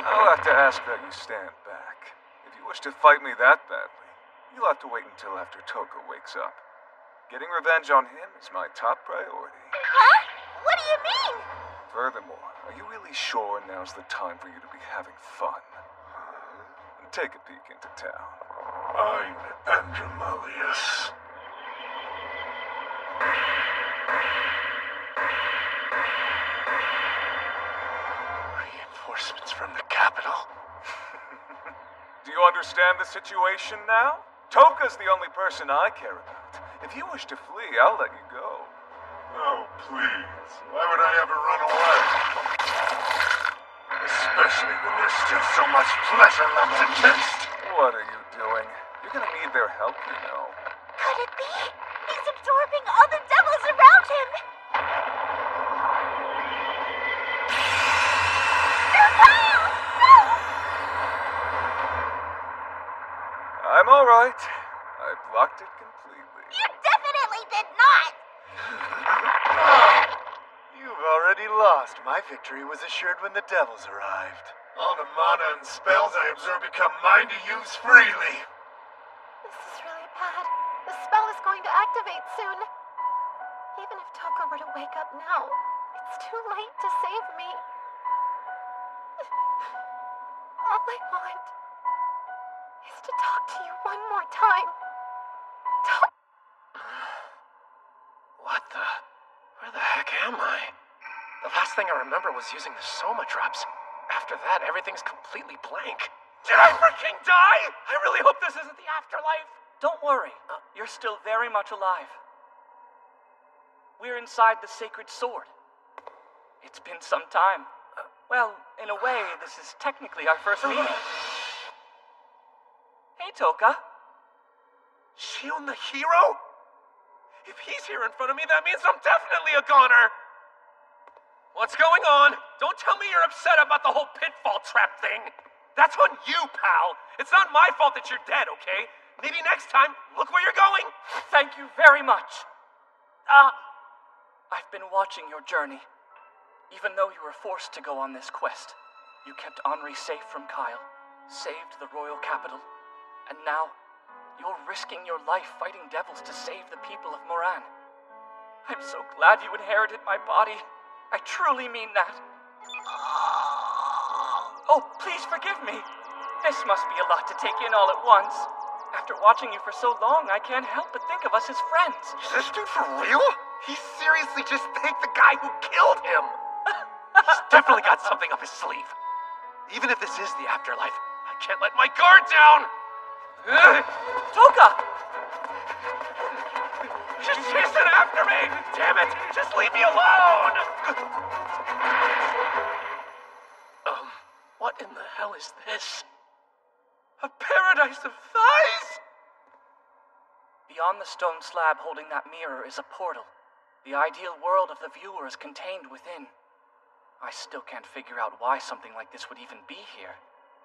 I'll have to ask that you stand back. If you wish to fight me that badly, you'll have to wait until after Toka wakes up. Getting revenge on him is my top priority. Huh? What do you mean? Furthermore, are you really sure now's the time for you to be having fun? Take a peek into town. I'm Andromalius. Reinforcements from the capital? Do you understand the situation now? Toka's the only person I care about. If you wish to flee, I'll let you go. Oh, please. Why would I ever run away? Especially when there's still so much pleasure left to taste. What are you doing? You're gonna need their help, you know. Could it be? He's absorbing all the devils around him! I'm alright. I blocked it completely. You definitely did not! You've already lost. My victory was assured when the devils arrived. All the mana and spells I absorb become mine to use freely. This is really bad. The spell is going to activate soon. Even if Toka were to wake up now, it's too late to save me. All I want is to talk to you one more time. What the? Where the heck am I? The last thing I remember was using the Soma drops. After that, everything's completely blank. Did I freaking die? I really hope this isn't the afterlife. Don't worry. You're still very much alive. We're inside the sacred sword. It's been some time. Well, in a way, this is technically our first meeting. Hey, Toka. Shion the hero? If he's here in front of me, that means I'm definitely a goner. What's going on? Don't tell me you're upset about the whole pitfall trap thing. That's on you, pal. It's not my fault that you're dead, okay? Maybe next time, look where you're going. Thank you very much. I've been watching your journey. Even though you were forced to go on this quest, you kept Henri safe from Kyle, saved the royal capital, and now you're risking your life fighting devils to save the people of Moran. I'm so glad you inherited my body. I truly mean that. Oh, please forgive me. This must be a lot to take in all at once. After watching you for so long, I can't help but think of us as friends. Is this dude for real? He seriously just thanked the guy who killed him. He's definitely got something up his sleeve. Even if this is the afterlife, I can't let my guard down. Toka! She's chasing after me! Damn it! Just leave me alone! What in the hell is this? A paradise of thighs? Beyond the stone slab holding that mirror is a portal. The ideal world of the viewer is contained within. I still can't figure out why something like this would even be here.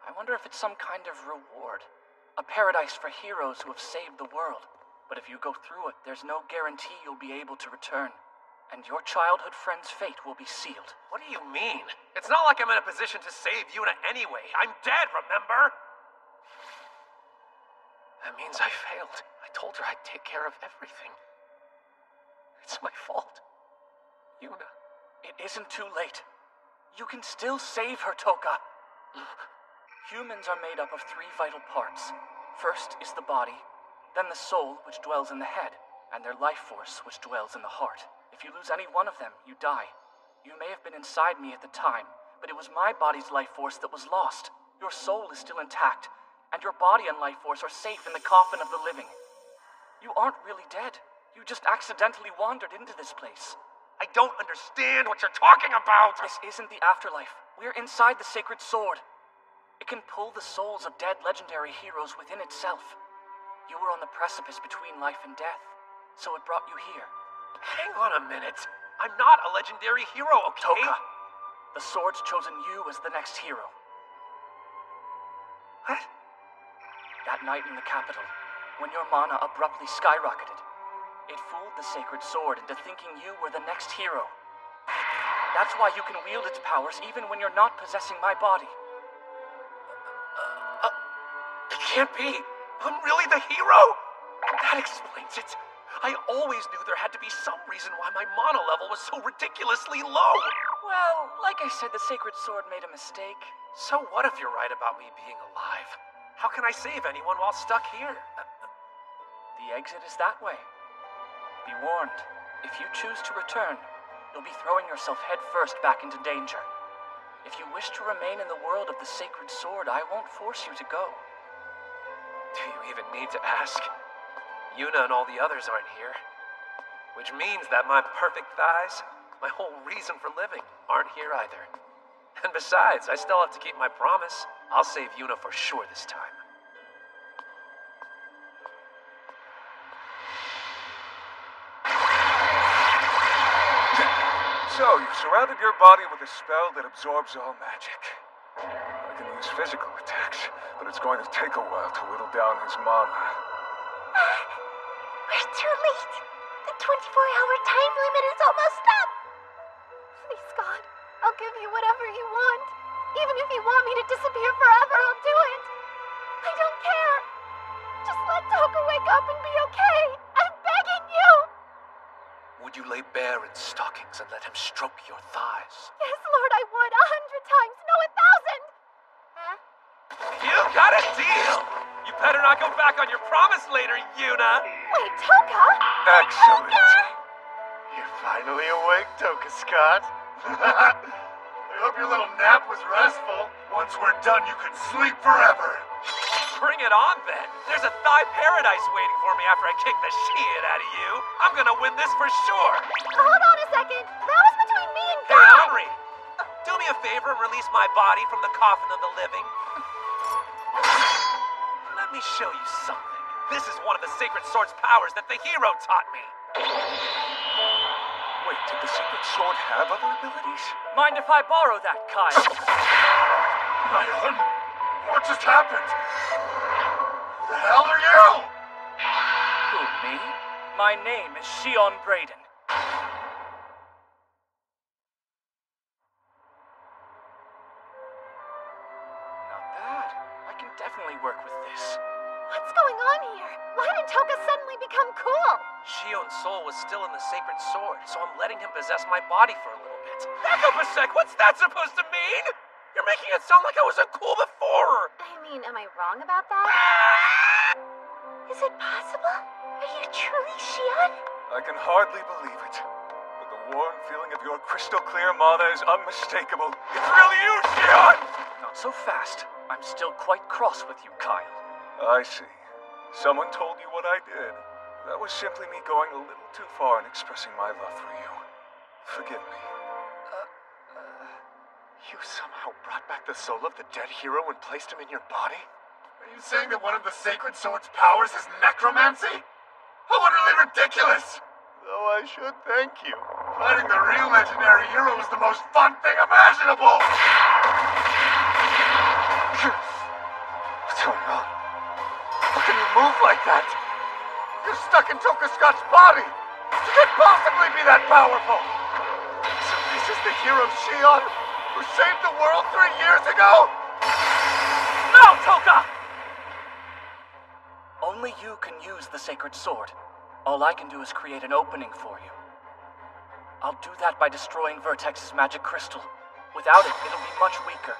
I wonder if it's some kind of reward. A paradise for heroes who have saved the world. But if you go through it, there's no guarantee you'll be able to return. And your childhood friend's fate will be sealed. What do you mean? It's not like I'm in a position to save Yuna anyway. I'm dead, remember? That means I failed. I told her I'd take care of everything. It's my fault. Yuna. It isn't too late. You can still save her, Toka. Humans are made up of 3 vital parts. First is the body, then the soul, which dwells in the head, and their life force, which dwells in the heart. If you lose any one of them, you die. You may have been inside me at the time, but it was my body's life force that was lost. Your soul is still intact, and your body and life force are safe in the coffin of the living. You aren't really dead. You just accidentally wandered into this place. I don't understand what you're talking about! This isn't the afterlife. We're inside the sacred sword. It can pull the souls of dead legendary heroes within itself. You were on the precipice between life and death, so it brought you here. Hang on a minute. I'm not a legendary hero, okay? Toka, the sword's chosen you as the next hero. What? That night in the capital, when your mana abruptly skyrocketed, it fooled the sacred sword into thinking you were the next hero. That's why you can wield its powers even when you're not possessing my body. It can't be. I'm really the hero? That explains it. I always knew there had to be some reason why my mana level was so ridiculously low. Well, like I said, the sacred sword made a mistake. So what if you're right about me being alive? How can I save anyone while stuck here? The exit is that way. Be warned, if you choose to return, you'll be throwing yourself headfirst back into danger. If you wish to remain in the world of the sacred sword, I won't force you to go. Do you even need to ask? Yuna and all the others aren't here. Which means that my perfect thighs, my whole reason for living, aren't here either. And besides, I still have to keep my promise. I'll save Yuna for sure this time. So, you've surrounded your body with a spell that absorbs all magic. I can use physical attacks, but it's going to take a while to whittle down his mana. We're too late. The 24-hour time limit is almost up. Please, God, I'll give you whatever you want. Even if you want me to disappear forever, I'll do it. I don't care. Just let Toka wake up and be okay. I'm begging you. Would you lay bare in stockings and let him stroke your thighs? Yes, Lord, I would. 100 times. No, 1,000. You got a deal. You better not go back on your promise later, Yuna. Wait, Toka? Excellent. You're finally awake, Toka Scott. I hope your little nap was restful. Once we're done, you can sleep forever. Bring it on, then. There's a thigh paradise waiting for me after I kick the shit out of you. I'm gonna win this for sure. Hold on a second. That was between me and God. Hey, Henry. Do me a favor and release my body from the coffin of the living. Let me show you something. This is one of the Sacred Sword's powers that the hero taught me. Wait, did the Sacred Sword have other abilities? Mind if I borrow that, Kyle? Rylan, what just happened? Who the hell are you? Who, me? My name is Shion Brayden. Not bad. I can definitely work with this. What's going on here? Why did Toka suddenly become cool? Shion's soul was still in the Sacred Sword, so I'm letting him possess my body for a little bit. Back up a sec, what's that supposed to mean? You're making it sound like I wasn't cool before! I mean, am I wrong about that? Is it possible? Are you truly Shion? I can hardly believe it. But the warm feeling of your crystal clear mana is unmistakable. It's really you, Shion! Not so fast. I'm still quite cross with you, Kyle. I see. Someone told you what I did. That was simply me going a little too far in expressing my love for you. Forgive me. You somehow brought back the soul of the dead hero and placed him in your body? Are you saying that one of the Sacred Sword's powers is necromancy? How utterly ridiculous! Though I should thank you. Fighting the real legendary hero is the most fun thing imaginable! What's going on? How can you move like that? You're stuck in Toka Scott's body! You can't possibly be that powerful! So this is the hero Shion, who saved the world 3 years ago? No, Toka! Only you can use the Sacred Sword. All I can do is create an opening for you. I'll do that by destroying Vertex's magic crystal. Without it, it'll be much weaker.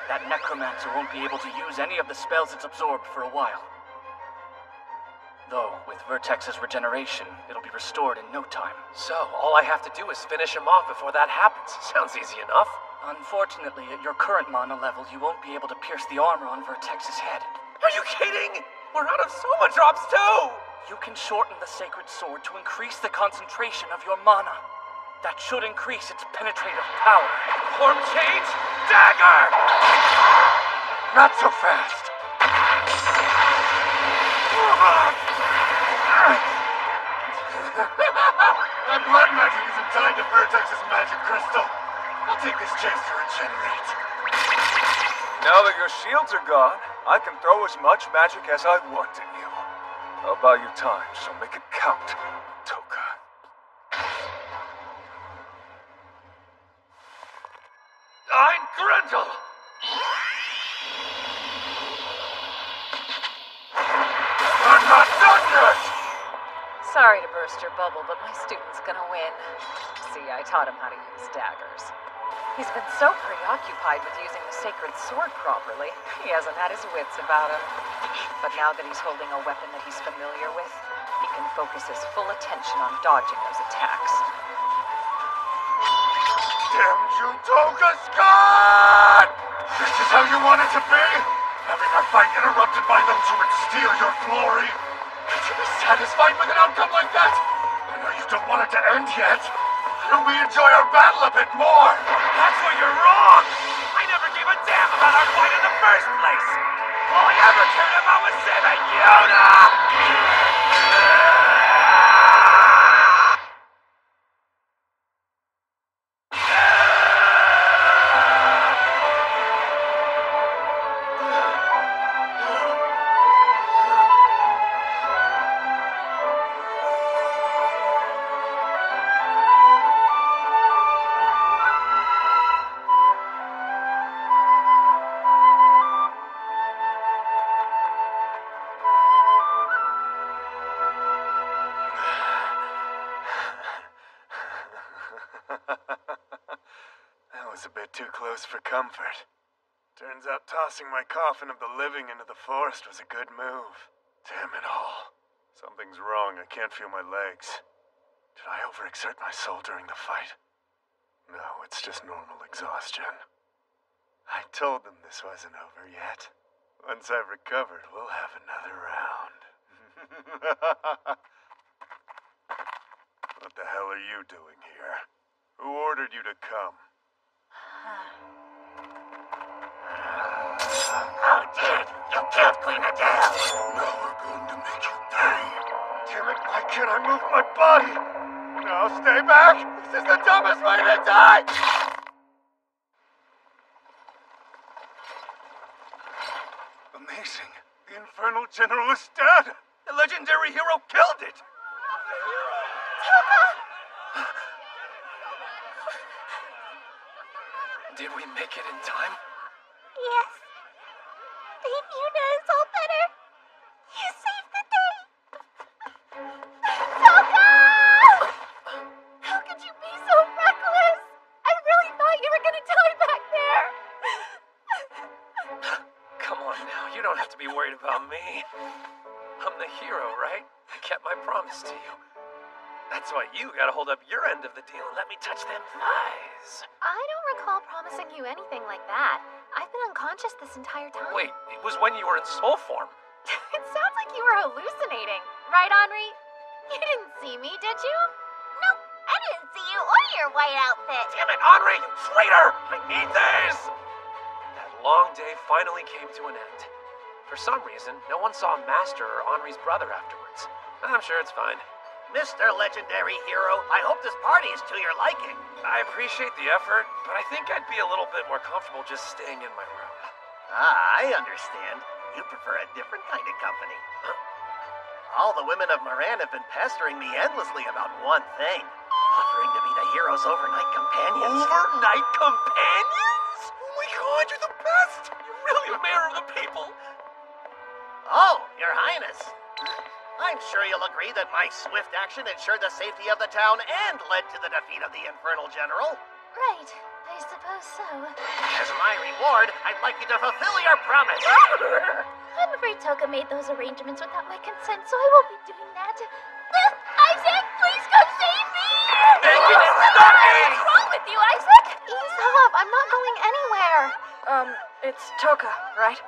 That necromancer won't be able to use any of the spells it's absorbed for a while. Though, with Vertex's regeneration, it'll be restored in no time. So, all I have to do is finish him off before that happens. Sounds easy enough. Unfortunately, at your current mana level, you won't be able to pierce the armor on Vertex's head. Are you kidding? We're out of Soma drops too! You can shorten the Sacred Sword to increase the concentration of your mana. That should increase its penetrative power. Form change, dagger! Not so fast! That blood magic isn't tied to Vertex's magic crystal. I'll take this chance to regenerate. Now that your shields are gone, I can throw as much magic as I want at you. I'll buy you time, so make it count, Toka. I'm Grendel! I'm not done yet! Sorry to burst your bubble, but my student's gonna win. See, I taught him how to use daggers. He's been so preoccupied with using the sacred sword properly, he hasn't had his wits about him. But now that he's holding a weapon that he's familiar with, he can focus his full attention on dodging those attacks. Damn you, Toga Scott! This is how you want it to be? Having our fight interrupted by those who would steal your glory? Could you be satisfied with an outcome like that? I know you don't want it to end yet. Why don't we enjoy our battle a bit more? That's where you're wrong! I never gave a damn about our fight in the first place! All I ever cared about was saving Yuna! That was a bit too close for comfort. Turns out tossing my coffin of the living into the forest was a good move. Damn it all. Something's wrong. I can't feel my legs. Did I overexert my soul during the fight? No, it's just normal exhaustion. I told them this wasn't over yet. Once I've recovered, we'll have another round. What the hell are you doing here? Who ordered you to come? How dare you killed Queen Adele? Now we're going to make you pay. Damn it, why can't I move my body? No, stay back! This is the dumbest way to die! Amazing. The Infernal General is dead! The legendary hero killed it! Did we make it in time? Yes. Babe Yuna is all better. You saved the day. Toka! How could you be so reckless? I really thought you were gonna die back there. Come on now, you don't have to be worried about me. I'm the hero, right? I kept my promise to you. That's why you gotta hold up your end of the deal and let me touch them thighs. I don't recall promising you anything like that. I've been unconscious this entire time. Wait, it was when you were in soul form. It sounds like you were hallucinating. Right, Henri? You didn't see me, did you? Nope, I didn't see you or your white outfit. Damn it, Henri, you traitor! I need this! That long day finally came to an end. For some reason, no one saw Master or Henri's brother afterwards. I'm sure it's fine. Mr. Legendary Hero, I hope this party is to your liking. I appreciate the effort, but I think I'd be a little bit more comfortable just staying in my room. Ah, I understand. You prefer a different kind of company. All the women of Moran have been pestering me endlessly about one thing. Offering to be the hero's overnight companions. Overnight companions? Oh my god, you're the best! You're really a mayor of the people! Oh, Your Highness. I'm sure you'll agree that my swift action ensured the safety of the town and led to the defeat of the Infernal General. Right. I suppose so. As my reward, I'd like you to fulfill your promise. I'm afraid Toka made those arrangements without my consent, so I won't be doing that. Isaac, please come save me! What's wrong with you, Isaac? Ease off. I'm not going anywhere. It's Toka, right?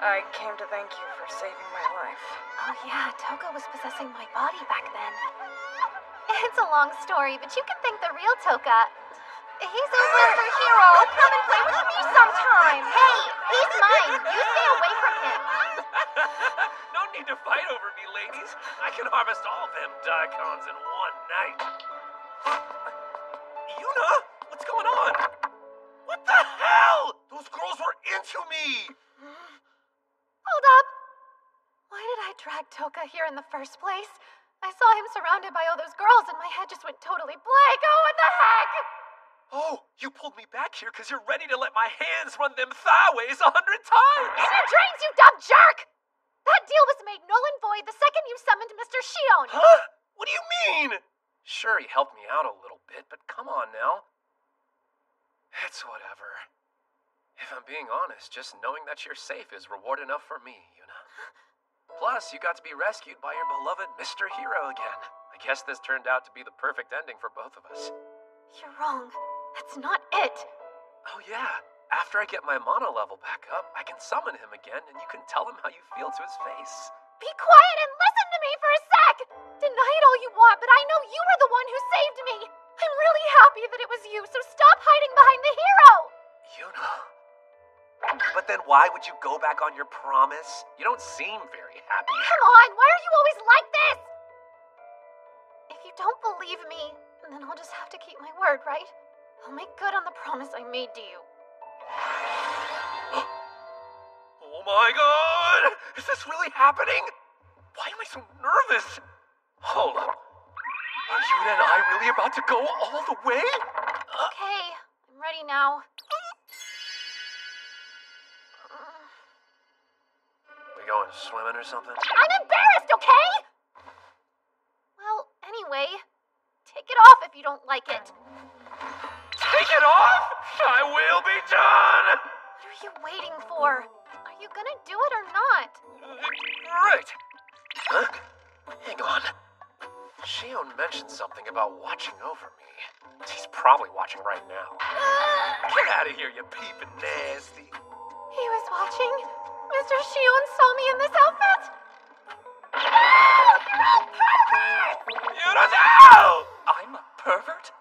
I came to thank you for saving my life. Oh yeah, Toka was possessing my body back then. It's a long story, but you can thank the real Toka. He's a Mr. Hero. Come and play with me sometime. Hey, he's mine. You stay away from him. No need to fight over me, ladies. I can harvest all them daikons in one night. Yuna, what's going on? What the hell? Those girls were into me. Hold up. Why did I drag Toka here in the first place? I saw him surrounded by all those girls and my head just went totally blank. Oh, what the heck? Oh, you pulled me back here because you're ready to let my hands run them thigh-ways 100 times. In your dreams, you dumb jerk! That deal was made null and void the second you summoned Mr. Shion. Huh? What do you mean? Sure, he helped me out a little bit, but come on now. It's whatever. If I'm being honest, just knowing that you're safe is reward enough for me, Yuna. Plus, you got to be rescued by your beloved Mr. Hero again. I guess this turned out to be the perfect ending for both of us. You're wrong. That's not it. Oh yeah, after I get my mana level back up, I can summon him again and you can tell him how you feel to his face. Be quiet and listen to me for a sec! Deny it all you want, but I know you were the one who saved me! I'm really happy that it was you, so stop hiding behind the hero! Yuna. But then why would you go back on your promise? You don't seem very happy. Come on, why are you always like this? If you don't believe me, then I'll just have to keep my word, right? I'll make good on the promise I made to you. Oh my god! Is this really happening? Why am I so nervous? Hold up. Are Yuna and I really about to go all the way? Okay, I'm ready now. We going swimming or something? I'm embarrassed, okay? Well, anyway, take it off if you don't like it. Take it off? I will be done! What are you waiting for? Are you gonna do it or not? Right. Huh? Hang on. Shion mentioned something about watching over me. He's probably watching right now. Get out of here, you peeping nasty. He was watching? Mr. Shion saw me in this outfit? You don't know! I'm a pervert?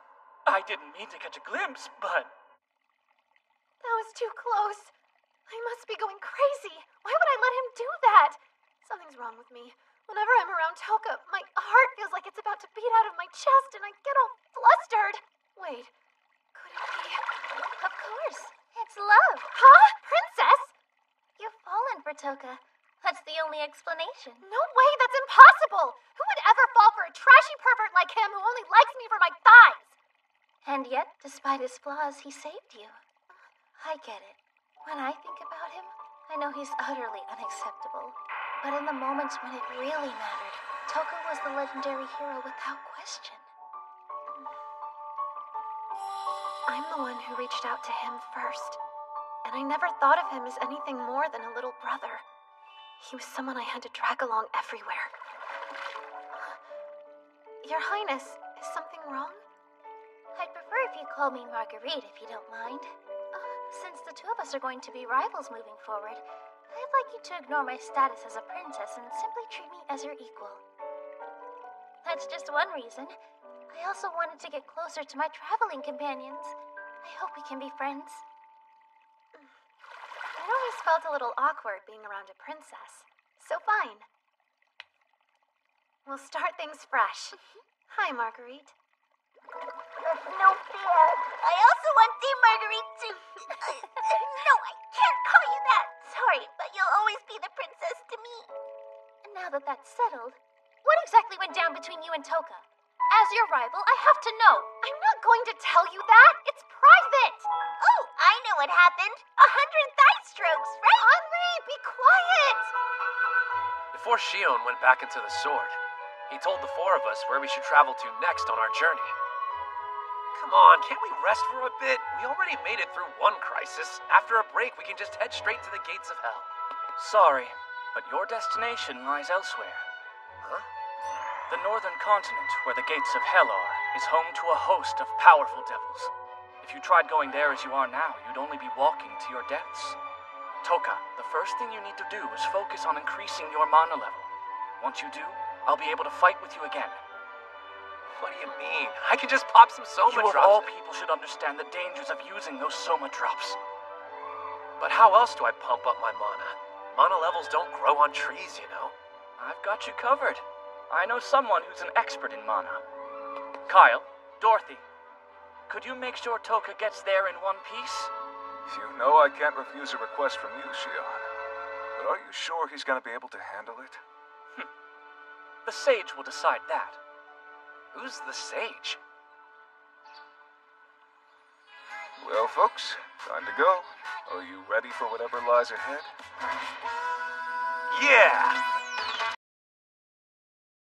I didn't mean to catch a glimpse, but... That was too close. I must be going crazy. Why would I let him do that? Something's wrong with me. Whenever I'm around Toka, my heart feels like it's about to beat out of my chest and I get all flustered. Wait, could it be? Of course. It's love. Huh? Princess? You've fallen for Toka. That's the only explanation. No way, that's impossible. Who would ever fall for a trashy pervert like him who only likes me for my thighs? And yet, despite his flaws, he saved you. I get it. When I think about him, I know he's utterly unacceptable. But in the moments when it really mattered, Toka was the legendary hero without question. I'm the one who reached out to him first. And I never thought of him as anything more than a little brother. He was someone I had to drag along everywhere. Your Highness, is something wrong? I'd prefer if you call me Marguerite, if you don't mind. Since the two of us are going to be rivals moving forward, I'd like you to ignore my status as a princess and simply treat me as your equal. That's just one reason. I also wanted to get closer to my traveling companions. I hope we can be friends. It always felt a little awkward being around a princess. So fine. We'll start things fresh. Hi, Marguerite. No fair. I also want Dame Marguerite to... No, I can't call you that. Sorry, but you'll always be the princess to me. And now that that's settled, what exactly went down between you and Toka? As your rival, I have to know. I'm not going to tell you that. It's private. Oh, I know what happened. 100 thigh strokes, right? Henri, be quiet. Before Shion went back into the sword, he told the four of us where we should travel to next on our journey. Come on, can't we rest for a bit? We already made it through one crisis. After a break, we can just head straight to the gates of hell. Sorry, but your destination lies elsewhere. Huh? The northern continent, where the gates of hell are, is home to a host of powerful devils. If you tried going there as you are now, you'd only be walking to your deaths. Toka, the first thing you need to do is focus on increasing your mana level. Once you do, I'll be able to fight with you again. What do you mean? I can just pop some Soma You of drops. all people should understand the dangers of using those Soma drops. But how else do I pump up my mana? Mana levels don't grow on trees, you know. I've got you covered. I know someone who's an expert in mana. Kyle, Dorothy, could you make sure Toka gets there in one piece? You know I can't refuse a request from you, Shion. But are you sure he's gonna be able to handle it? The Sage will decide that. Who's the Sage? Well, folks, time to go. Are you ready for whatever lies ahead? Yeah!